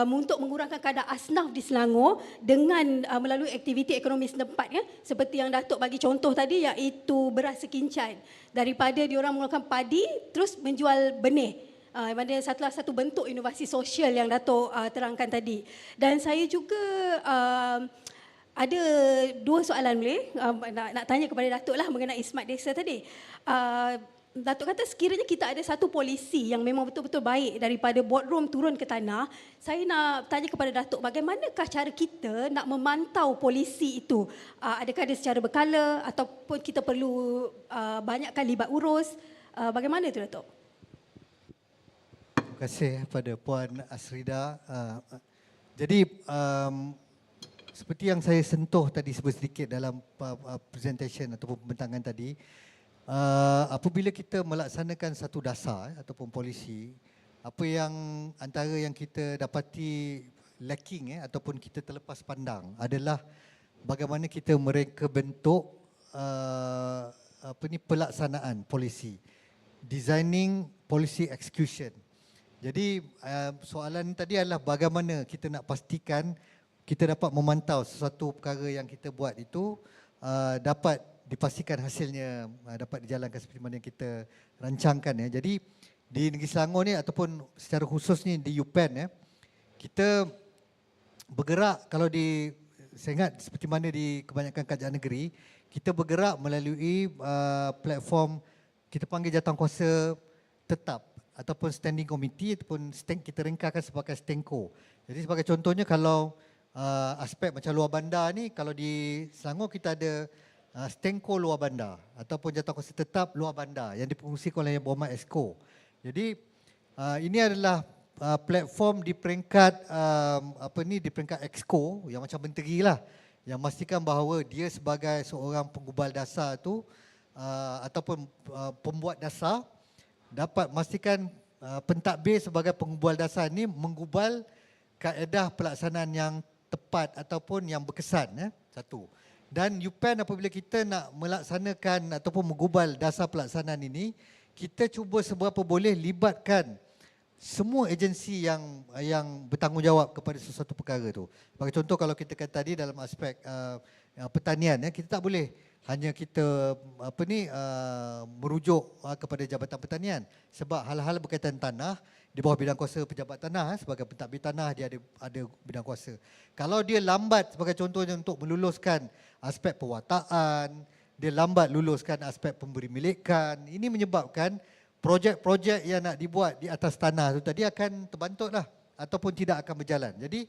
untuk mengurangkan kadar asnaf di Selangor dengan melalui aktiviti ekonomi setempat ya, seperti yang Datuk bagi contoh tadi, iaitu beras sekincan. Daripada diorang menggunakan padi terus menjual benih. Mana salah satu bentuk inovasi sosial yang Datuk terangkan tadi. Dan saya juga ada dua soalan boleh nak tanya kepada Datuk lah mengenai smart desa tadi. Datuk kata sekiranya kita ada satu polisi yang memang betul-betul baik daripada boardroom turun ke tanah, saya nak tanya kepada Datuk bagaimanakah cara kita nak memantau polisi itu? Adakah dia secara berkala ataupun kita perlu banyakkan libat urus? Bagaimana itu Datuk? Terima kasih kepada Puan Asrida. Jadi seperti yang saya sentuh tadi sedikit dalam presentation ataupun pembentangan tadi, apabila kita melaksanakan satu dasar ataupun polisi, apa yang antara yang kita dapati lacking ataupun kita terlepas pandang adalah bagaimana kita mereka bentuk pelaksanaan polisi, designing policy execution. Jadi soalan tadi adalah bagaimana kita nak pastikan kita dapat memantau sesuatu perkara yang kita buat itu dapat dipastikan hasilnya dapat dijalankan seperti mana yang kita rancangkan ya. Jadi di Negeri Selangor ni ataupun secara khusus ni di UPEN ya, kita bergerak kalau saya ingat seperti mana di kebanyakan kerajaan negeri, kita bergerak melalui platform kita panggil jawatankuasa tetap ataupun standing committee ataupun kita ringkaskan sebagai STENCO. Jadi sebagai contohnya kalau aspek macam luar bandar ni, kalau di Selangor kita ada STENCO luar bandar ataupun jawatankuasa tetap luar bandar yang dipengungsikan oleh Berhormat Exco. Jadi ini adalah platform di peringkat di peringkat Exco yang macam menteri lah, yang memastikan bahawa dia sebagai seorang penggubal dasar tu ataupun pembuat dasar dapat memastikan pentadbir sebagai penggubal dasar ni menggubal kaedah pelaksanaan yang tepat ataupun yang berkesan ya, satu. Dan UPEN apabila kita nak melaksanakan ataupun menggubal dasar pelaksanaan ini, kita cuba seberapa boleh libatkan semua agensi yang bertanggungjawab kepada sesuatu perkara tu. Sebagai contoh kalau kita kata tadi dalam aspek pertanian ya, kita tak boleh hanya kita merujuk kepada Jabatan Pertanian, sebab hal-hal berkaitan tanah di bawah bidang kuasa pejabat tanah sebagai pentadbir tanah dia ada bidang kuasa. Kalau dia lambat sebagai contohnya untuk meluluskan aspek pewataan, dia lambat luluskan aspek pemberi milikan, ini menyebabkan projek-projek yang nak dibuat di atas tanah tu tadi akan terbantutlah ataupun tidak akan berjalan. Jadi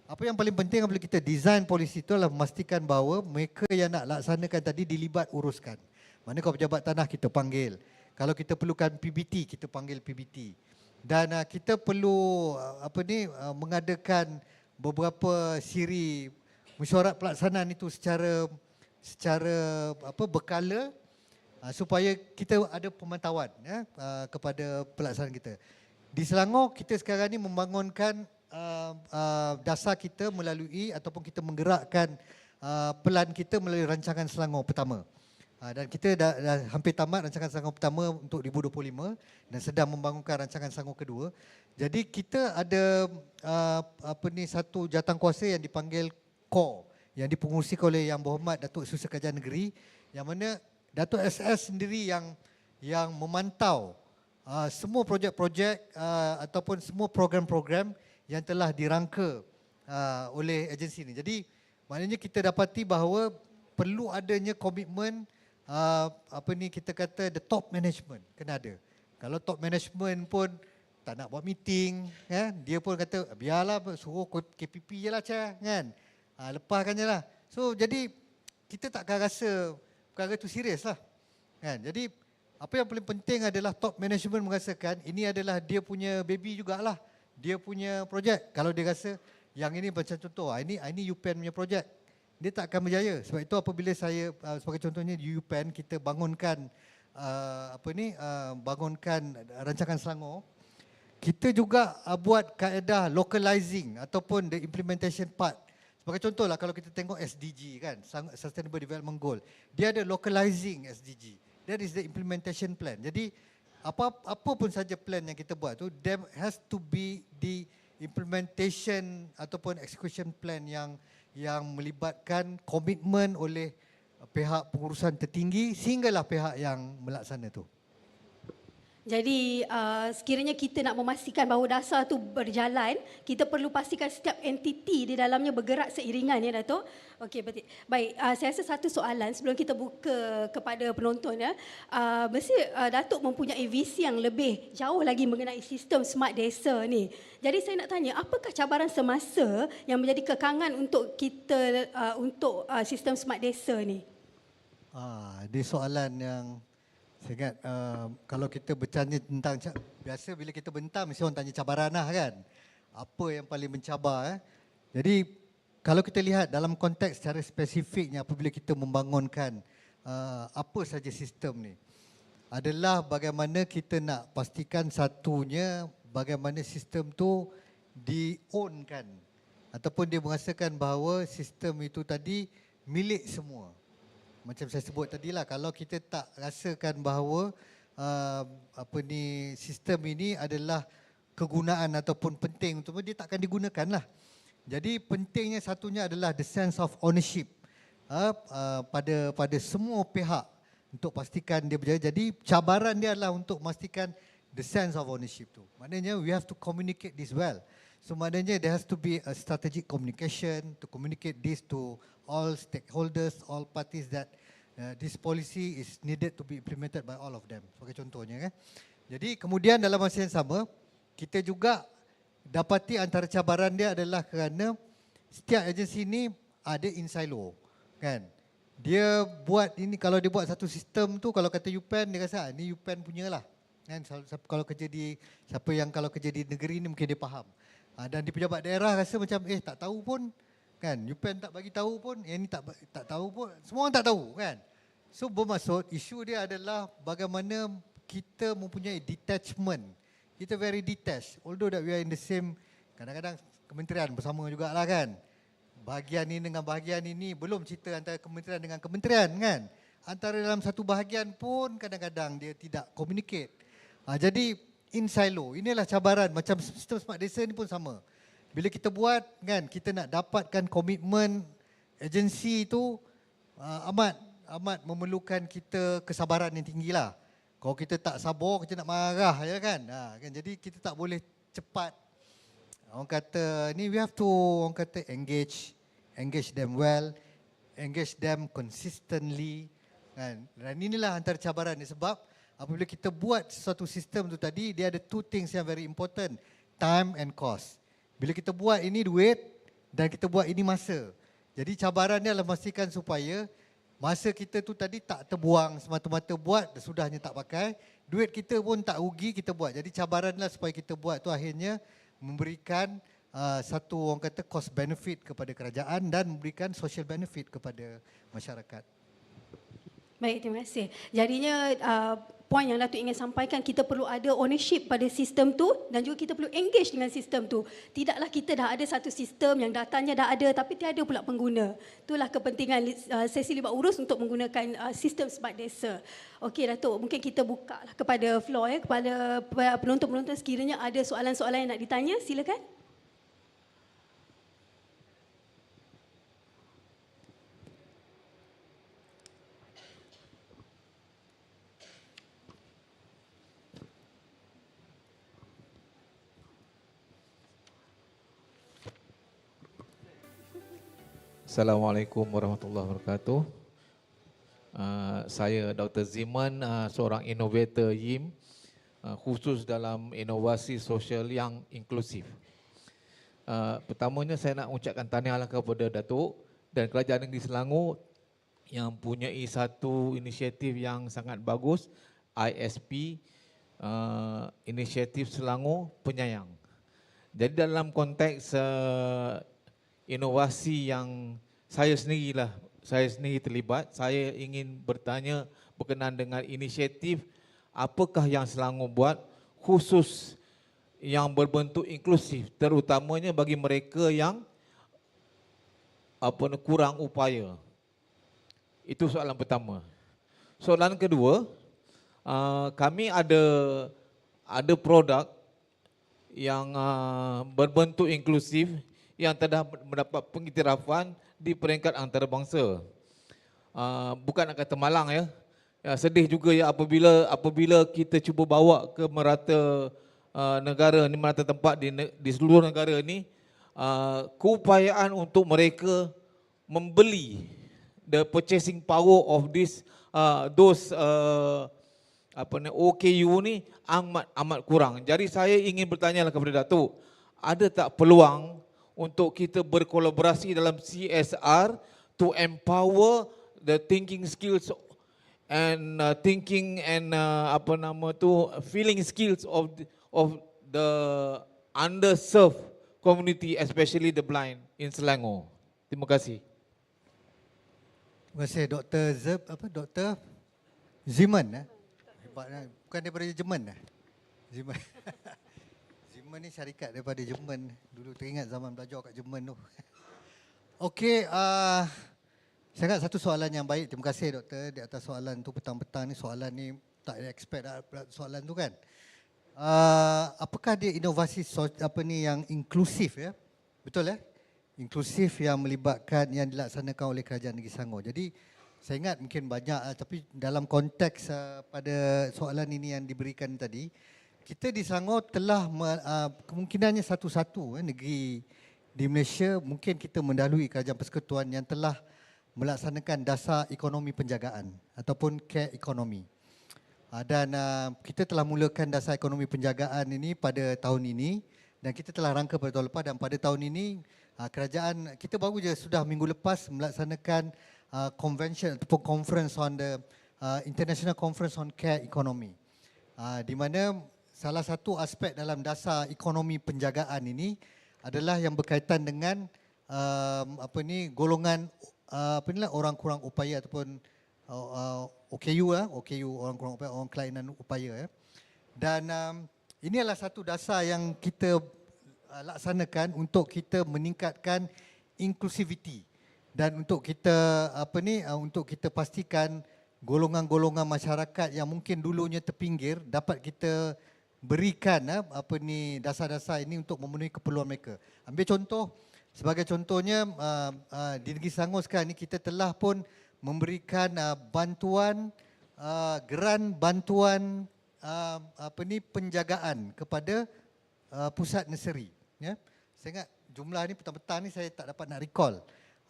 Apa yang paling penting apabila kita design polisi itu adalah memastikan bahawa mereka yang nak laksanakan tadi dilibat uruskan. Mana kalau pejabat tanah kita panggil. Kalau kita perlukan PBT, kita panggil PBT. Dan kita perlu mengadakan beberapa siri mesyuarat pelaksanaan itu secara berkala supaya kita ada pemantauan kepada pelaksanaan kita. Di Selangor kita sekarang ni membangunkan dasar kita melalui ataupun kita menggerakkan pelan kita melalui rancangan Selangor pertama. Dan kita dah hampir tamat rancangan Selangor pertama untuk 2025 dan sedang membangunkan rancangan Selangor kedua. Jadi kita ada satu jawatankuasa yang dipanggil KOR yang dipengurusikan oleh Yang Berhormat Datuk Seri Kerajaan Negeri, yang mana Datuk SS sendiri yang memantau semua projek-projek ataupun semua program-program yang telah dirangka oleh agensi ini. Jadi maknanya kita dapati bahawa perlu adanya komitmen kita kata the top management kena ada. Kalau top management pun tak nak buat meeting, dia pun kata biarlah suruh KPP je lah kan. Lepaskan je lah. So jadi kita takkan rasa perkara itu serius lah kan. Jadi apa yang paling penting adalah top management merasakan ini adalah dia punya baby jugalah, dia punya projek. Kalau dia rasa yang ini macam contoh, ini UPEN punya projek, dia tak akan berjaya. Sebab itu apabila saya sebagai contohnya di UPEN kita bangunkan bangunkan rancangan Selangor, kita juga buat kaedah localizing ataupun the implementation part. Sebagai contohlah kalau kita tengok SDG kan, Sustainable Development Goal, dia ada localizing SDG. That is the implementation plan. Jadi apa pun saja plan yang kita buat tu, there has to be the implementation ataupun execution plan yang melibatkan komitmen oleh pihak pengurusan tertinggi sehinggalah pihak yang melaksana tu. Jadi sekiranya kita nak memastikan bahawa dasar tu berjalan, kita perlu pastikan setiap entiti di dalamnya bergerak seiringan, ya Datuk. Okey, baik. Saya rasa satu soalan sebelum kita buka kepada penonton, ya. Mesti Datuk mempunyai visi yang lebih jauh lagi mengenai sistem smart desa ni. Jadi saya nak tanya, apakah cabaran semasa yang menjadi kekangan untuk kita untuk sistem smart desa ni? Dia soalan yang saya ingat kalau kita bertanya tentang, biasa bila kita bentar mesti orang tanya cabaran lah kan. Apa yang paling mencabar. Jadi kalau kita lihat dalam konteks secara spesifiknya apabila kita membangunkan apa saja sistem ni, adalah bagaimana kita nak pastikan satunya bagaimana sistem tu di-own-kan ataupun dia merasakan bahawa sistem itu tadi milik semua. Macam saya sebut tadilah, kalau kita tak rasakan bahawa sistem ini adalah kegunaan ataupun penting untuk dia, takkan digunakan lah. Jadi pentingnya satunya adalah the sense of ownership pada semua pihak untuk pastikan dia berjaya. Jadi cabaran dia adalah untuk memastikan the sense of ownership tu. Maknanya we have to communicate this well. So maknanya there has to be a strategic communication to communicate this to all stakeholders, all parties that this policy is needed to be implemented by all of them. Sebagai contohnya kan. Jadi kemudian dalam masa yang sama kita juga dapati antara cabaran dia adalah kerana setiap agensi ini ada in silo kan. Dia buat ini, kalau dia buat satu sistem tu, kalau kata UPEN dia rasa ni UPEN punya lah kan. Kalau kerja di kalau kerja di negeri ni mungkin dia faham. Dan di pejabat daerah rasa macam tak tahu pun kan, UPEN tak bagi tahu pun, yang ni tak tahu pun, semua orang tak tahu kan. So bermaksud isu dia adalah bagaimana kita mempunyai detachment. Kita very detached, although that we are in the same, kadang-kadang kementerian bersama jugalah kan. Bahagian ini dengan bahagian ini, belum cerita antara kementerian dengan kementerian kan. Antara dalam satu bahagian pun kadang-kadang dia tidak communicate. Jadi in silo, inilah cabaran. Macam sistem smart desa ni pun sama. Bila kita buat kan, kita nak dapatkan komitmen agensi itu amat memerlukan kita kesabaran yang tinggi lah. Kalau kita tak sabar, kita nak marah je kan. Jadi kita tak boleh cepat. Orang kata ni we have to engage them well, engage them consistently kan. Dan inilah antara cabaran ni, sebab apabila kita buat sesuatu sistem tu tadi, dia ada two things yang very important, time and cost. Bila kita buat ini duit, dan kita buat ini masa. Jadi cabarannya adalah memastikan supaya masa kita tu tadi tak terbuang semata-mata buat, sudahnya tak pakai. Duit kita pun tak rugi, kita buat. Jadi cabaranlah supaya kita buat tu akhirnya memberikan satu orang kata cost benefit kepada kerajaan dan memberikan social benefit kepada masyarakat. Baik, terima kasih. Jadinya poin yang Datuk ingin sampaikan, kita perlu ada ownership pada sistem tu dan juga kita perlu engage dengan sistem tu. Tidaklah kita dah ada satu sistem yang datanya dah ada tapi tiada pula pengguna. Itulah kepentingan sesi libat urus untuk menggunakan sistem smart desa. Okey Datuk, mungkin kita buka lah kepada floor kepada penonton-penonton sekiranya ada soalan-soalan yang nak ditanya, silakan. Assalamualaikum warahmatullahi wabarakatuh. Saya Dr. Ziman, seorang inovator YIM, khusus dalam inovasi sosial yang inklusif. Pertamanya saya nak ucapkan tahniahlah kepada Datuk dan Kerajaan Negeri Selangor yang mempunyai satu inisiatif yang sangat bagus, ISP, Inisiatif Selangor Penyayang. Jadi dalam konteks inovasi yang saya sendiri terlibat, saya ingin bertanya berkenaan dengan inisiatif apakah yang Selangor buat khusus yang berbentuk inklusif, terutamanya bagi mereka yang kurang upaya. Itu soalan pertama. Soalan kedua, kami ada produk yang berbentuk inklusif yang telah mendapat pengiktirafan di peringkat antarabangsa. Bukan nak kata malang ya. Sedih juga ya apabila kita cuba bawa ke merata negara ni, merata tempat di seluruh negara ni, keupayaan untuk mereka membeli, the purchasing power of those OKU ni amat kurang. Jadi saya ingin bertanya kepada Datuk, ada tak peluang untuk kita berkolaborasi dalam CSR to empower the thinking skills and feeling skills of the underserved community, especially the blind in Selangor. Terima kasih. Terima kasih Dr. Ziman. Hebatlah. Bukan daripada Jerman. Ziman. Jerman ni syarikat daripada Jerman. Dulu teringat zaman belajar kat Jerman tu. Okey, saya ingat satu soalan yang baik. Terima kasih doktor di atas soalan tu petang-petang ni. Soalan ni tak expect soalan tu kan. Apakah dia inovasi yang inklusif ya? Betul ya? Inklusif yang melibatkan, yang dilaksanakan oleh Kerajaan Negeri Selangor. Jadi saya ingat mungkin banyak tapi dalam konteks pada soalan ini yang diberikan tadi, kita di Selangor telah kemungkinannya satu-satu negeri di Malaysia, mungkin kita mendahului Kerajaan Persekutuan yang telah melaksanakan dasar ekonomi penjagaan ataupun care ekonomi. Dan kita telah mulakan dasar ekonomi penjagaan ini pada tahun ini dan kita telah rangka pada tahun lepas, dan pada tahun ini kerajaan kita baru je sudah minggu lepas melaksanakan convention ataupun conference on the International Conference on Care Economy. Di mana salah satu aspek dalam dasar ekonomi penjagaan ini adalah yang berkaitan dengan golongan orang kurang upaya ataupun OKU orang kurang upaya, orang kelainan upaya. Dan ini adalah satu dasar yang kita laksanakan untuk kita meningkatkan inklusiviti dan untuk kita untuk kita pastikan golongan-golongan masyarakat yang mungkin dulunya terpinggir dapat kita berikan dasar-dasar ini untuk memenuhi keperluan mereka. Ambil contoh, sebagai contohnya di Negeri Selangor sekarang ni kita telah pun memberikan bantuan bantuan penjagaan kepada pusat nursery ya. Saya ingat jumlah ni petang-petang ni saya tak dapat nak recall.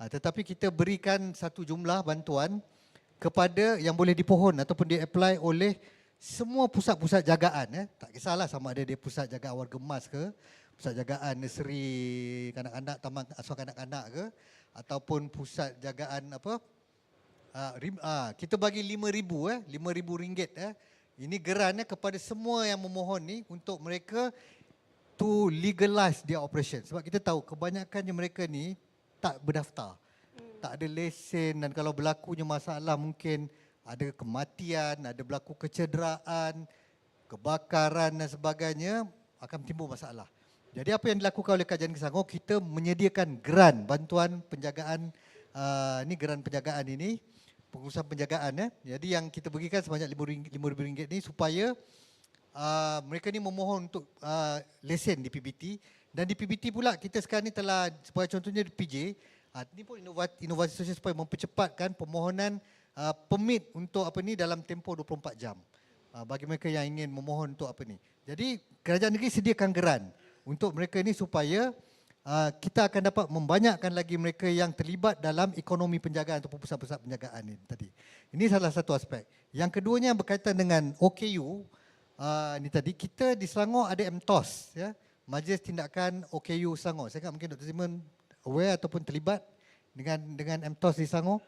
Tetapi kita berikan satu jumlah bantuan kepada yang boleh dipohon ataupun di-apply oleh semua pusat-pusat jagaan. Tak kisahlah sama ada dia pusat jagaan warga emas ke, pusat jagaan nursery kanak-kanak, taman asuhan kanak-kanak ke, ataupun pusat jagaan apa, kita bagi RM5,000 ini gerannya kepada semua yang memohon ni untuk mereka to legalize their operation. Sebab kita tahu kebanyakannya mereka ni tak berdaftar, tak ada lesen, dan kalau berlakunya masalah mungkin ada kematian, ada berlaku kecederaan, kebakaran dan sebagainya, akan timbul masalah. Jadi apa yang dilakukan oleh Kerajaan Selangor, kita menyediakan geran bantuan penjagaan, ni geran penjagaan ini, pengurusan penjagaan. Jadi yang kita berikan sebanyak RM5,000 ni supaya mereka ni memohon untuk lesen di PBT. Dan di PBT pula kita sekarang ni telah, supaya contohnya di PJ, ini pun inovasi sosial supaya mempercepatkan permohonan permit untuk apa ni dalam tempoh 24 jam. Bagi mereka yang ingin memohon untuk apa ni. Jadi kerajaan negeri sediakan geran untuk mereka ni supaya kita akan dapat membanyakkan lagi mereka yang terlibat dalam ekonomi penjagaan ataupun pusat-pusat penjagaan ini tadi. Ini salah satu aspek. Yang keduanya berkaitan dengan OKU, ni tadi kita di Selangor ada MTOS, ya, Majlis Tindakan OKU Selangor. Saya ingat mungkin Dr. Simon aware ataupun terlibat dengan MTOS di Selangor.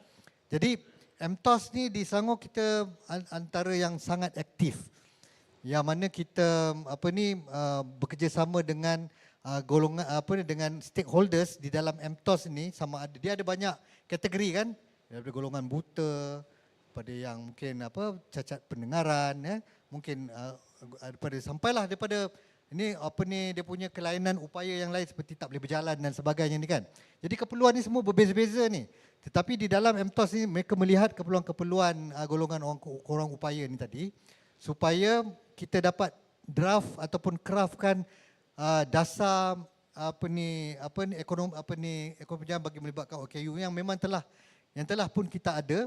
Jadi MTOS ni di Selangor kita antara yang sangat aktif, yang mana kita bekerjasama dengan golongan dengan stakeholders di dalam MTOS ini. Sama ada dia ada banyak kategori kan, daripada golongan buta, pada yang mungkin cacat pendengaran, ya, mungkin sampailah daripada ini dia punya kelainan upaya yang lain seperti tak boleh berjalan dan sebagainya ni kan. Jadi keperluan ni semua berbeza-beza ni. Tetapi di dalam MTOS ni mereka melihat keperluan-keperluan golongan orang upaya ni tadi, supaya kita dapat draft ataupun craftkan dasar ekonomi penjagaan bagi melibatkan OKU yang memang telah pun kita ada.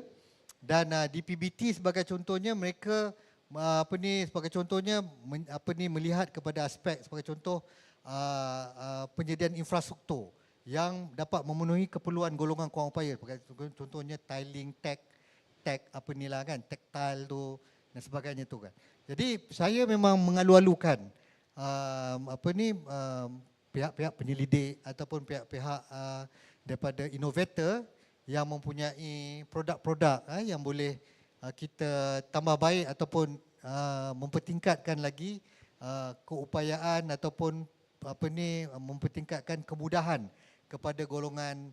Dan di PBT sebagai contohnya mereka sebagai contohnya melihat kepada aspek sebagai contoh penyediaan infrastruktur yang dapat memenuhi keperluan golongan kurang upaya. Contohnya tiling, tag tactile tu dan sebagainya tu kan. Jadi saya memang mengalu-alukan pihak-pihak penyelidik ataupun pihak-pihak daripada innovator yang mempunyai produk-produk yang boleh kita tambah baik ataupun mempertingkatkan lagi keupayaan ataupun mempertingkatkan kemudahan kepada golongan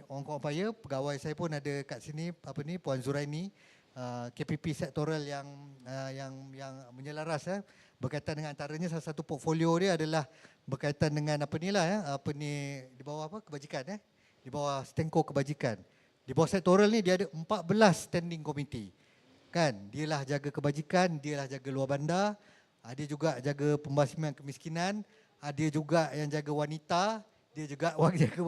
orang kurang upaya. Pegawai saya pun ada kat sini Puan Zuraini, KPP sektoral yang menyelaras berkaitan dengan antaranya salah satu portfolio dia adalah berkaitan dengan di bawah kebajikan, di bawah Stenko Kebajikan. Di bawah sektoral ni dia ada 14 standing committee. Kan, dialah jaga kebajikan, dialah jaga luar bandar, dia juga jaga pembasmian kemiskinan, dia juga yang jaga wanita, dia juga jaga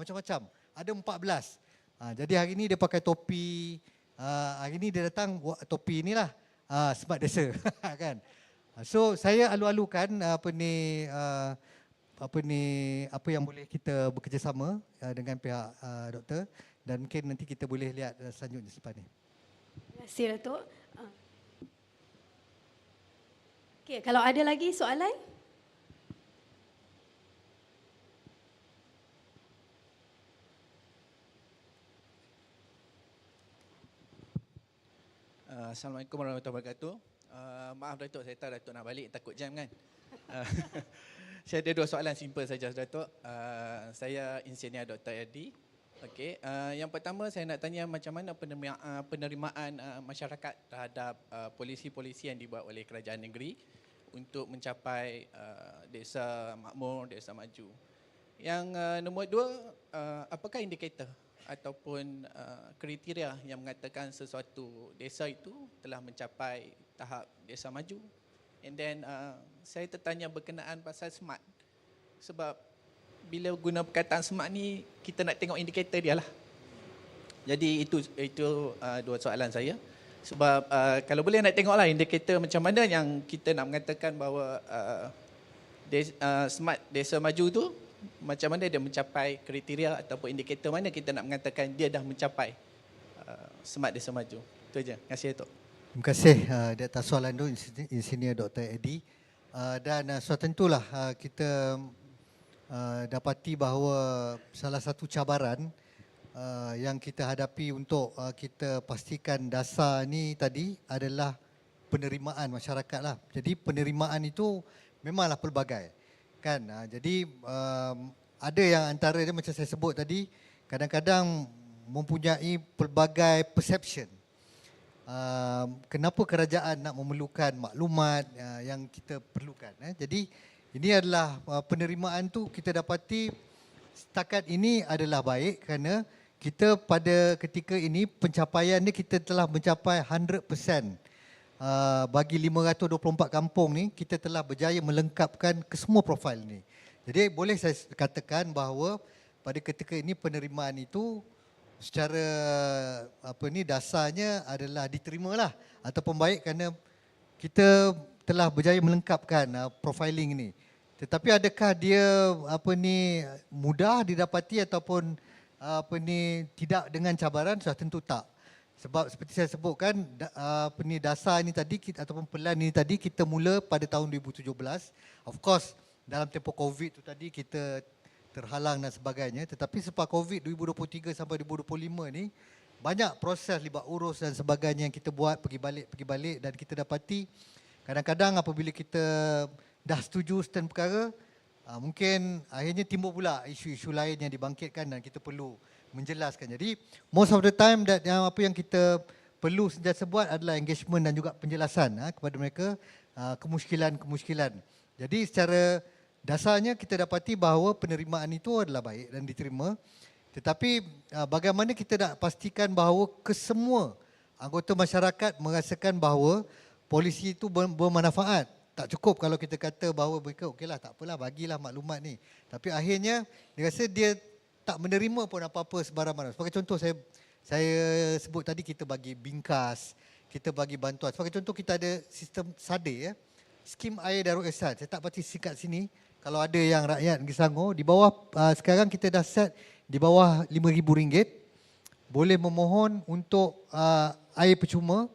macam-macam. Ada 14. Jadi hari ni dia pakai topi, hari ni dia datang topi inilah Smart Desa kan. So saya alu-alukan apa yang boleh kita bekerjasama dengan pihak doktor, dan mungkin nanti kita boleh lihat selanjutnya selepas ni. Terima kasih Datuk. Okey, kalau ada lagi soalan? Assalamualaikum warahmatullahi wabarakatuh. Maaf Datuk, saya tahu Datuk nak balik, takut jam kan. Saya ada 2 soalan simple saja Datuk. Saya Engineer Dr. Edi. Okey, yang pertama saya nak tanya macam mana penerimaan masyarakat terhadap polisi-polisi yang dibuat oleh kerajaan negeri untuk mencapai desa makmur, desa maju. Yang nombor 2, apakah indikator ataupun kriteria yang mengatakan sesuatu desa itu telah mencapai tahap desa maju? And then saya tertanya berkenaan pasal smart, sebab bila guna perkataan smart ni kita nak tengok indikator dia lah. Jadi itu 2 soalan saya. Sebab kalau boleh nak tengoklah indikator macam mana yang kita nak mengatakan bahawa smart desa maju tu macam mana dia mencapai kriteria ataupun indikator mana kita nak mengatakan dia dah mencapai smart desa maju. Itu aja. Terima kasih Datuk. Terima kasih di atas soalan tu Engineer Dr. Edi. Dan sudah tentulah kita dapati bahawa salah satu cabaran yang kita hadapi untuk kita pastikan dasar ni tadi adalah penerimaan masyarakat lah. Jadi penerimaan itu memanglah pelbagai kan. Jadi ada yang antara dia macam saya sebut tadi, kadang-kadang mempunyai pelbagai perception. Kenapa kerajaan nak memerlukan maklumat yang kita perlukan. Jadi ini adalah penerimaan tu kita dapati setakat ini adalah baik kerana kita pada ketika ini pencapaian ni kita telah mencapai 100%. Bagi 524 kampung ni kita telah berjaya melengkapkan kesemua profil ni. Jadi boleh saya katakan bahawa pada ketika ini penerimaan itu secara dasarnya adalah diterimalah ataupun baik kerana kita telah berjaya melengkapkan profiling ini. Tetapi adakah dia mudah didapati ataupun tidak dengan cabaran? Sudah tentu tak. Sebab seperti saya sebutkan dasar ini tadi ataupun pelan ini tadi kita mula pada tahun 2017. Of course dalam tempoh COVID tu tadi kita terhalang dan sebagainya, tetapi selepas COVID 2023 sampai 2025 ni banyak proses libat urus dan sebagainya yang kita buat pergi balik dan kita dapati kadang-kadang apabila kita dah setuju stand perkara, mungkin akhirnya timbul pula isu-isu lain yang dibangkitkan dan kita perlu menjelaskan. Jadi most of the time apa yang kita perlu sentiasa buat adalah engagement dan juga penjelasan kepada mereka kemusykilan-kemusykilan. Jadi secara dasarnya kita dapati bahawa penerimaan itu adalah baik dan diterima. Tetapi bagaimana kita nak pastikan bahawa kesemua anggota masyarakat merasakan bahawa polisi itu bermanfaat. Tak cukup kalau kita kata bahawa mereka okeylah tak apalah bagilah maklumat ni. Tapi akhirnya dia rasa dia tak menerima pun apa-apa sebarang mana. Sebagai contoh saya sebut tadi kita bagi bingkas, kita bagi bantuan. Sebagai contoh kita ada sistem SADE skim air Darul Ihsan. Saya tak pasti singkat sini. Kalau ada yang rakyat Negeri Selangor, di bawah sekarang kita dah set di bawah RM5,000 boleh memohon untuk air percuma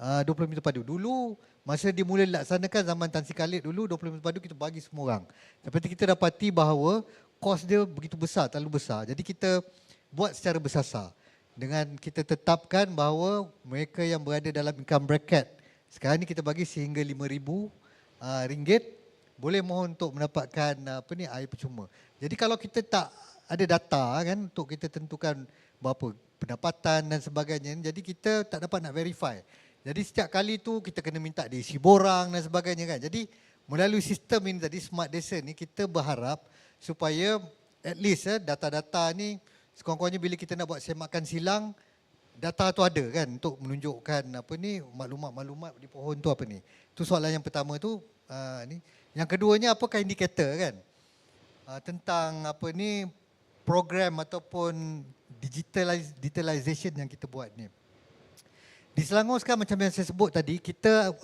20 meter padu. Dulu masa dia mula dilaksanakan zaman Tan Sri Khalid dulu 20 meter padu kita bagi semua orang. Tapi kita dapati bahawa kos dia begitu besar, terlalu besar. Jadi kita buat secara bersasar dengan kita tetapkan bahawa mereka yang berada dalam income bracket sekarang ni kita bagi sehingga RM5,000 boleh mohon untuk mendapatkan air percuma. Jadi kalau kita tak ada data kan untuk kita tentukan berapa pendapatan dan sebagainya, jadi kita tak dapat nak verify. Jadi setiap kali tu kita kena minta diisi borang dan sebagainya kan. Jadi melalui sistem ini tadi Smart Desa ni kita berharap supaya at least data-data ni sekurang-kurangnya bila kita nak buat semakan silang data tu ada kan untuk menunjukkan maklumat-maklumat di pohon tu apa ni. Tu soalan yang pertama tu ni. Yang keduanya apakah indikator kan tentang program ataupun digitalization yang kita buat ni. Di Selangor sekarang macam yang saya sebut tadi kita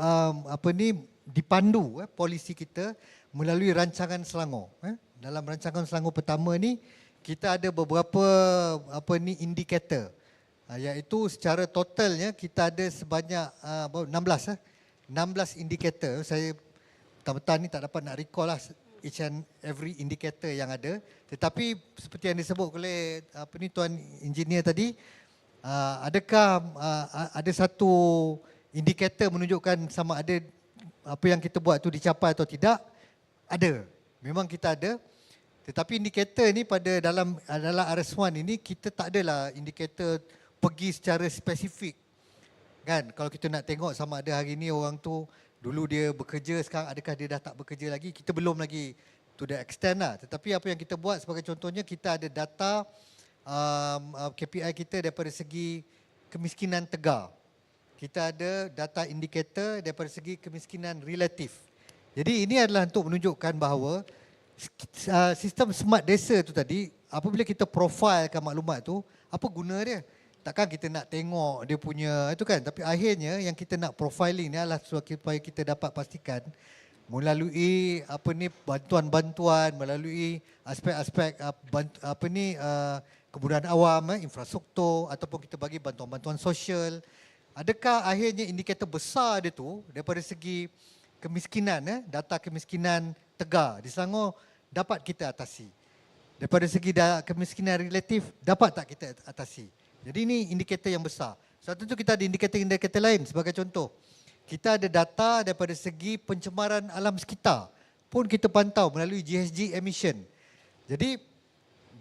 dipandu polisi kita melalui rancangan Selangor. Dalam rancangan Selangor pertama ni kita ada beberapa indikator. Iaitu secara totalnya kita ada sebanyak 16 indikator. Saya petang-petang ni tak dapat nak recall lah each and every indicator yang ada. Tetapi seperti yang disebut oleh Tuan Engineer tadi, adakah ada satu indikator menunjukkan sama ada apa yang kita buat tu dicapai atau tidak? Ada. Memang kita ada. Tetapi indikator ni dalam RS1 ini kita tak adalah indikator pergi secara spesifik. Kan kalau kita nak tengok sama ada hari ni orang tu dulu dia bekerja, sekarang adakah dia dah tak bekerja lagi, kita belum lagi to the extent lah. Tetapi apa yang kita buat sebagai contohnya kita ada data KPI kita daripada segi kemiskinan tegar. Kita ada data indikator daripada segi kemiskinan relatif. Jadi ini adalah untuk menunjukkan bahawa sistem Smart Desa tu tadi, apabila kita profilkan maklumat tu, apa guna dia? Takkan kita nak tengok dia punya itu kan, tapi akhirnya yang kita nak profiling ni adalah supaya kita dapat pastikan melalui bantuan-bantuan, melalui aspek-aspek kemudahan awam, infrastruktur ataupun kita bagi bantuan-bantuan sosial. Adakah akhirnya indikator besar dia tu daripada segi kemiskinan, data kemiskinan tegar di Selangor dapat kita atasi. Daripada segi kemiskinan relatif, dapat tak kita atasi. Jadi ini indikator yang besar. Satu tu kita ada indikator-indikator lain. Sebagai contoh, kita ada data daripada segi pencemaran alam sekitar pun kita pantau melalui GHG emission. Jadi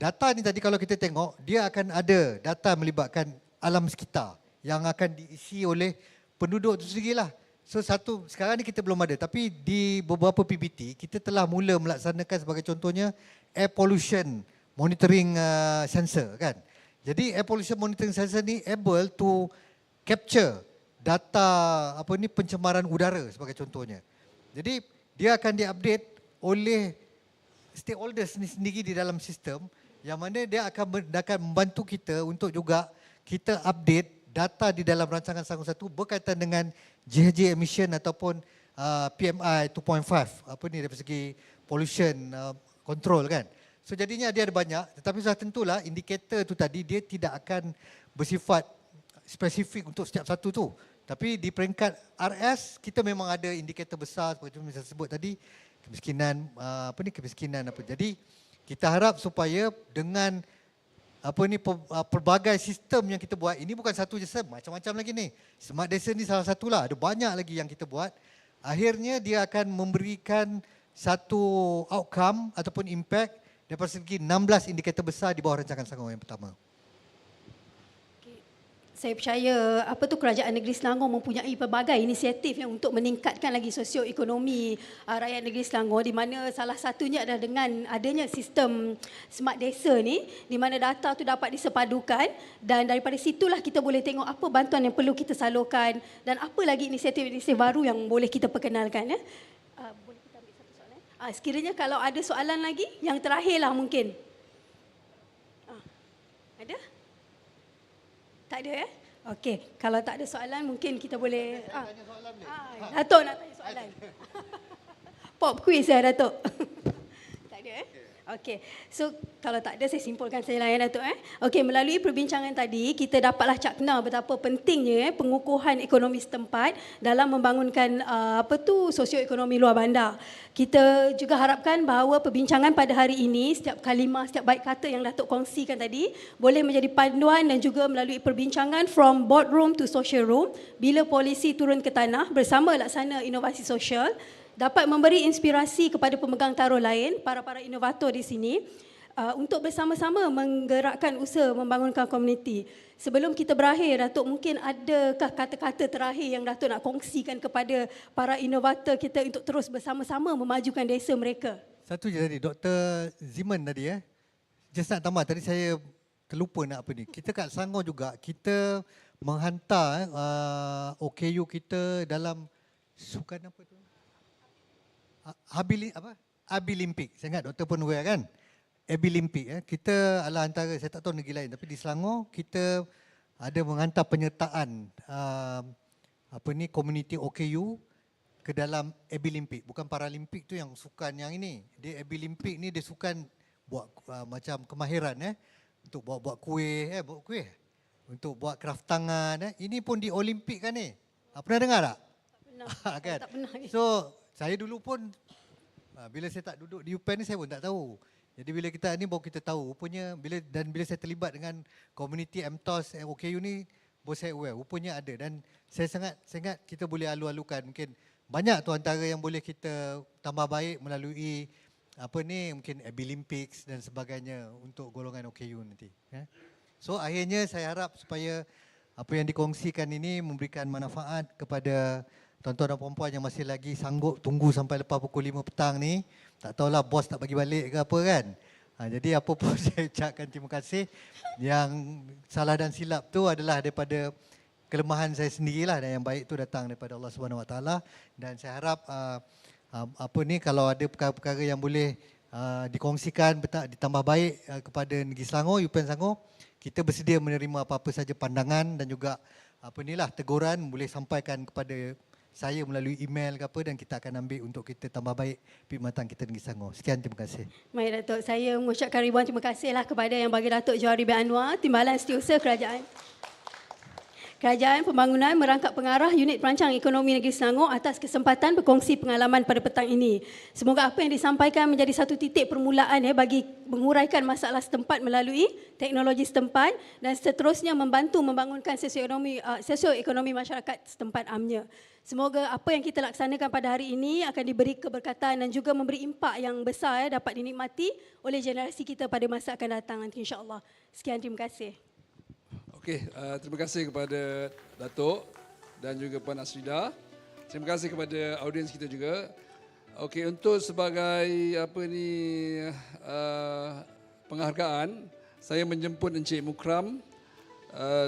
data ni tadi kalau kita tengok, dia akan ada data melibatkan alam sekitar yang akan diisi oleh penduduk itu sendirilah. So sekarang ni kita belum ada, tapi di beberapa PBT kita telah mula melaksanakan sebagai contohnya air pollution monitoring sensor kan. Jadi air pollution monitoring sensor ni able to capture data pencemaran udara sebagai contohnya. Jadi dia akan diupdate oleh stakeholders sendiri di dalam sistem yang mana dia akan membantu kita untuk juga kita update data di dalam rancangan Sanggung 1 berkaitan dengan GHG emission ataupun PMI 2.5 dari segi pollution control kan. So jadinya dia ada banyak, tetapi sudah tentulah indikator tu tadi dia tidak akan bersifat spesifik untuk setiap satu tu. Tapi di peringkat RS kita memang ada indikator besar seperti yang saya sebut tadi, kemiskinan kemiskinan apa. Jadi kita harap supaya dengan pelbagai sistem yang kita buat, ini bukan satu je, macam-macam lagi ni. Smart Desa ni salah satulah, ada banyak lagi yang kita buat. Akhirnya dia akan memberikan satu outcome ataupun impact daripada segi 16 indikator besar di bawah rancangan Sanggung yang pertama. Saya percaya Kerajaan Negeri Selangor mempunyai pelbagai inisiatif yang untuk meningkatkan lagi sosioekonomi rakyat negeri Selangor, di mana salah satunya adalah dengan adanya sistem Smart Desa ni, di mana data tu dapat disepadukan dan daripada situlah kita boleh tengok apa bantuan yang perlu kita salurkan dan apa lagi inisiatif-inisiatif baru yang boleh kita perkenalkan. Boleh kita ambil satu soalan? Sekiranya kalau ada soalan lagi, yang terakhirlah mungkin. Ada? Tak ada Okey, kalau tak ada soalan mungkin kita boleh Datuk nak tanya soalan. Pop quiz Datuk. Tak ada Okey. So kalau tak ada saya simpulkan saja lah Datuk Okey, melalui perbincangan tadi kita dapatlah cakna betapa pentingnya pengukuhan ekonomi setempat dalam membangunkan sosioekonomi luar bandar. Kita juga harapkan bahawa perbincangan pada hari ini, setiap kalimah, setiap baik kata yang Datuk kongsikan tadi boleh menjadi panduan dan juga melalui perbincangan from boardroom to social room, bila polisi turun ke tanah bersama Laksana Inovasi Sosial, dapat memberi inspirasi kepada pemegang taruh lain, para inovator di sini untuk bersama-sama menggerakkan usaha membangunkan komuniti. Sebelum kita berakhir, Datuk, mungkin adakah kata-kata terakhir yang Datuk nak kongsikan kepada para inovator kita untuk terus bersama-sama memajukan desa mereka? Satu je tadi, Dr. Ziman tadi just nak tambah, tadi saya terlupa nak apa ni. Kita kat Selangor juga, kita menghantar OKU kita dalam sukan apa tu? Abilimpik. Saya ingat doktor pun aware kan? Abilimpik. Kita adalah antara, saya tak tahu negeri lain, tapi di Selangor kita ada menghantar penyertaan community OKU ke dalam Abilimpik. Bukan Paralimpik tu yang sukan yang ini. Dia Abilimpik ni dia sukan buat macam kemahiran untuk buat kuih, untuk buat kraft tangan. Ini pun di Olimpik kan ni. Pernah dengar tak? Tak pernah. Kan? Tak pernah. So saya dulu pun bila saya tak duduk di UPenn ni saya pun tak tahu. Jadi bila kita ni baru kita tahu rupanya bila saya terlibat dengan community MTOS OKU ni baru saya aware rupanya ada, dan saya sangat kita boleh alu-alukan mungkin banyak tu antara yang boleh kita tambah baik melalui mungkin Abilimpics dan sebagainya untuk golongan OKU nanti. So akhirnya saya harap supaya apa yang dikongsikan ini memberikan manfaat kepada tuan-tuan dan puan-puan yang masih lagi sanggup tunggu sampai lepas pukul 5 petang ni. Tak tahulah bos tak bagi balik ke apa kan. Jadi apa pun saya ucapkan terima kasih. Yang salah dan silap tu adalah daripada kelemahan saya sendirilah, dan yang baik tu datang daripada Allah Subhanahu Wa Taala. Dan saya harap kalau ada perkara-perkara yang boleh dikongsikan ditambah baik kepada negeri Selangor, UPenn Selangor, kita bersedia menerima apa-apa saja pandangan dan juga teguran boleh sampaikan kepada saya melalui email ke apa, dan kita akan ambil untuk kita tambah baik perkhidmatan kita negeri Selangor. Sekian, terima kasih. Baik Datuk, saya mengucapkan ribuan terima kasihlah kepada Yang Bagi Datuk Johari bin Anwar, Timbalan Setiausaha Kerajaan. Kerajaan Pembangunan merangkap pengarah Unit Perancang Ekonomi Negeri Selangor atas kesempatan berkongsi pengalaman pada petang ini. Semoga apa yang disampaikan menjadi satu titik permulaan bagi menguraikan masalah setempat melalui teknologi setempat dan seterusnya membantu membangunkan sosioekonomi masyarakat setempat amnya. Semoga apa yang kita laksanakan pada hari ini akan diberi keberkatan dan juga memberi impak yang besar dapat dinikmati oleh generasi kita pada masa akan datang nanti, insya-Allah. Sekian, terima kasih. Okey, terima kasih kepada Datuk dan juga Puan Asrida. Terima kasih kepada audiens kita juga. Okey, untuk sebagai penghargaan, saya menjemput Encik Mukram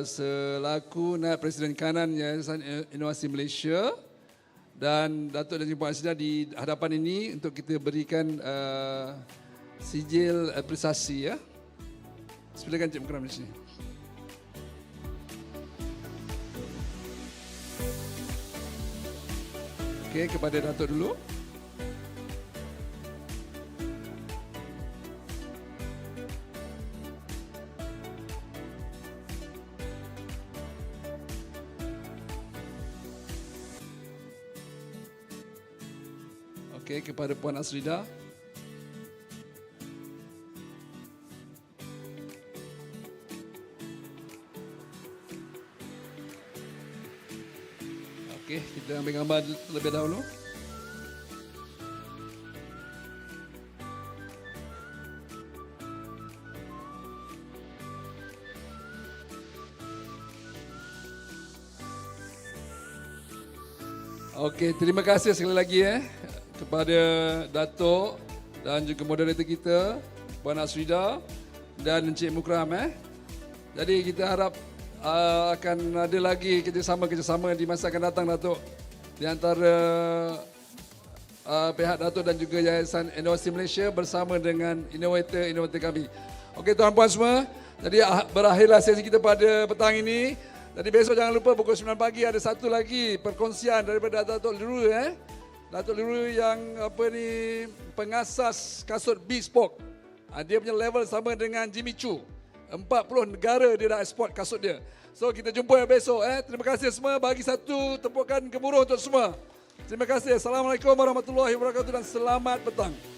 selaku Naib Presiden Kanan Yayasan Inovasi Malaysia dan Datuk dan Puan Asrida di hadapan ini untuk kita berikan sijil apresiasi ya. Silakan Encik Mukram di sini. Okey, kepada Datuk dulu. Okey, kepada Puan Asrida. Okey, kita ambil gambar terlebih dahulu. Okey, terima kasih sekali lagi kepada Datuk dan juga moderator kita, Puan Asrida dan Encik Mukram. Jadi kita harap akan ada lagi kerjasama di masa akan datang, Datuk, di antara pihak Datuk dan juga Yayasan Inovasi Malaysia bersama dengan inovator kami. Okey, tuan-puan semua, jadi berakhirlah sesi kita pada petang ini. Jadi besok jangan lupa pukul 9 pagi ada satu lagi perkongsian daripada Datuk Liru Datuk Liru yang pengasas kasut bespoke. Dia punya level sama dengan Jimmy Choo. 40 negara dia dah ekspor kasut dia. So kita jumpa besok. Terima kasih semua. Bagi satu tepukan gemuruh untuk semua. Terima kasih. Assalamualaikum warahmatullahi wabarakatuh dan selamat petang.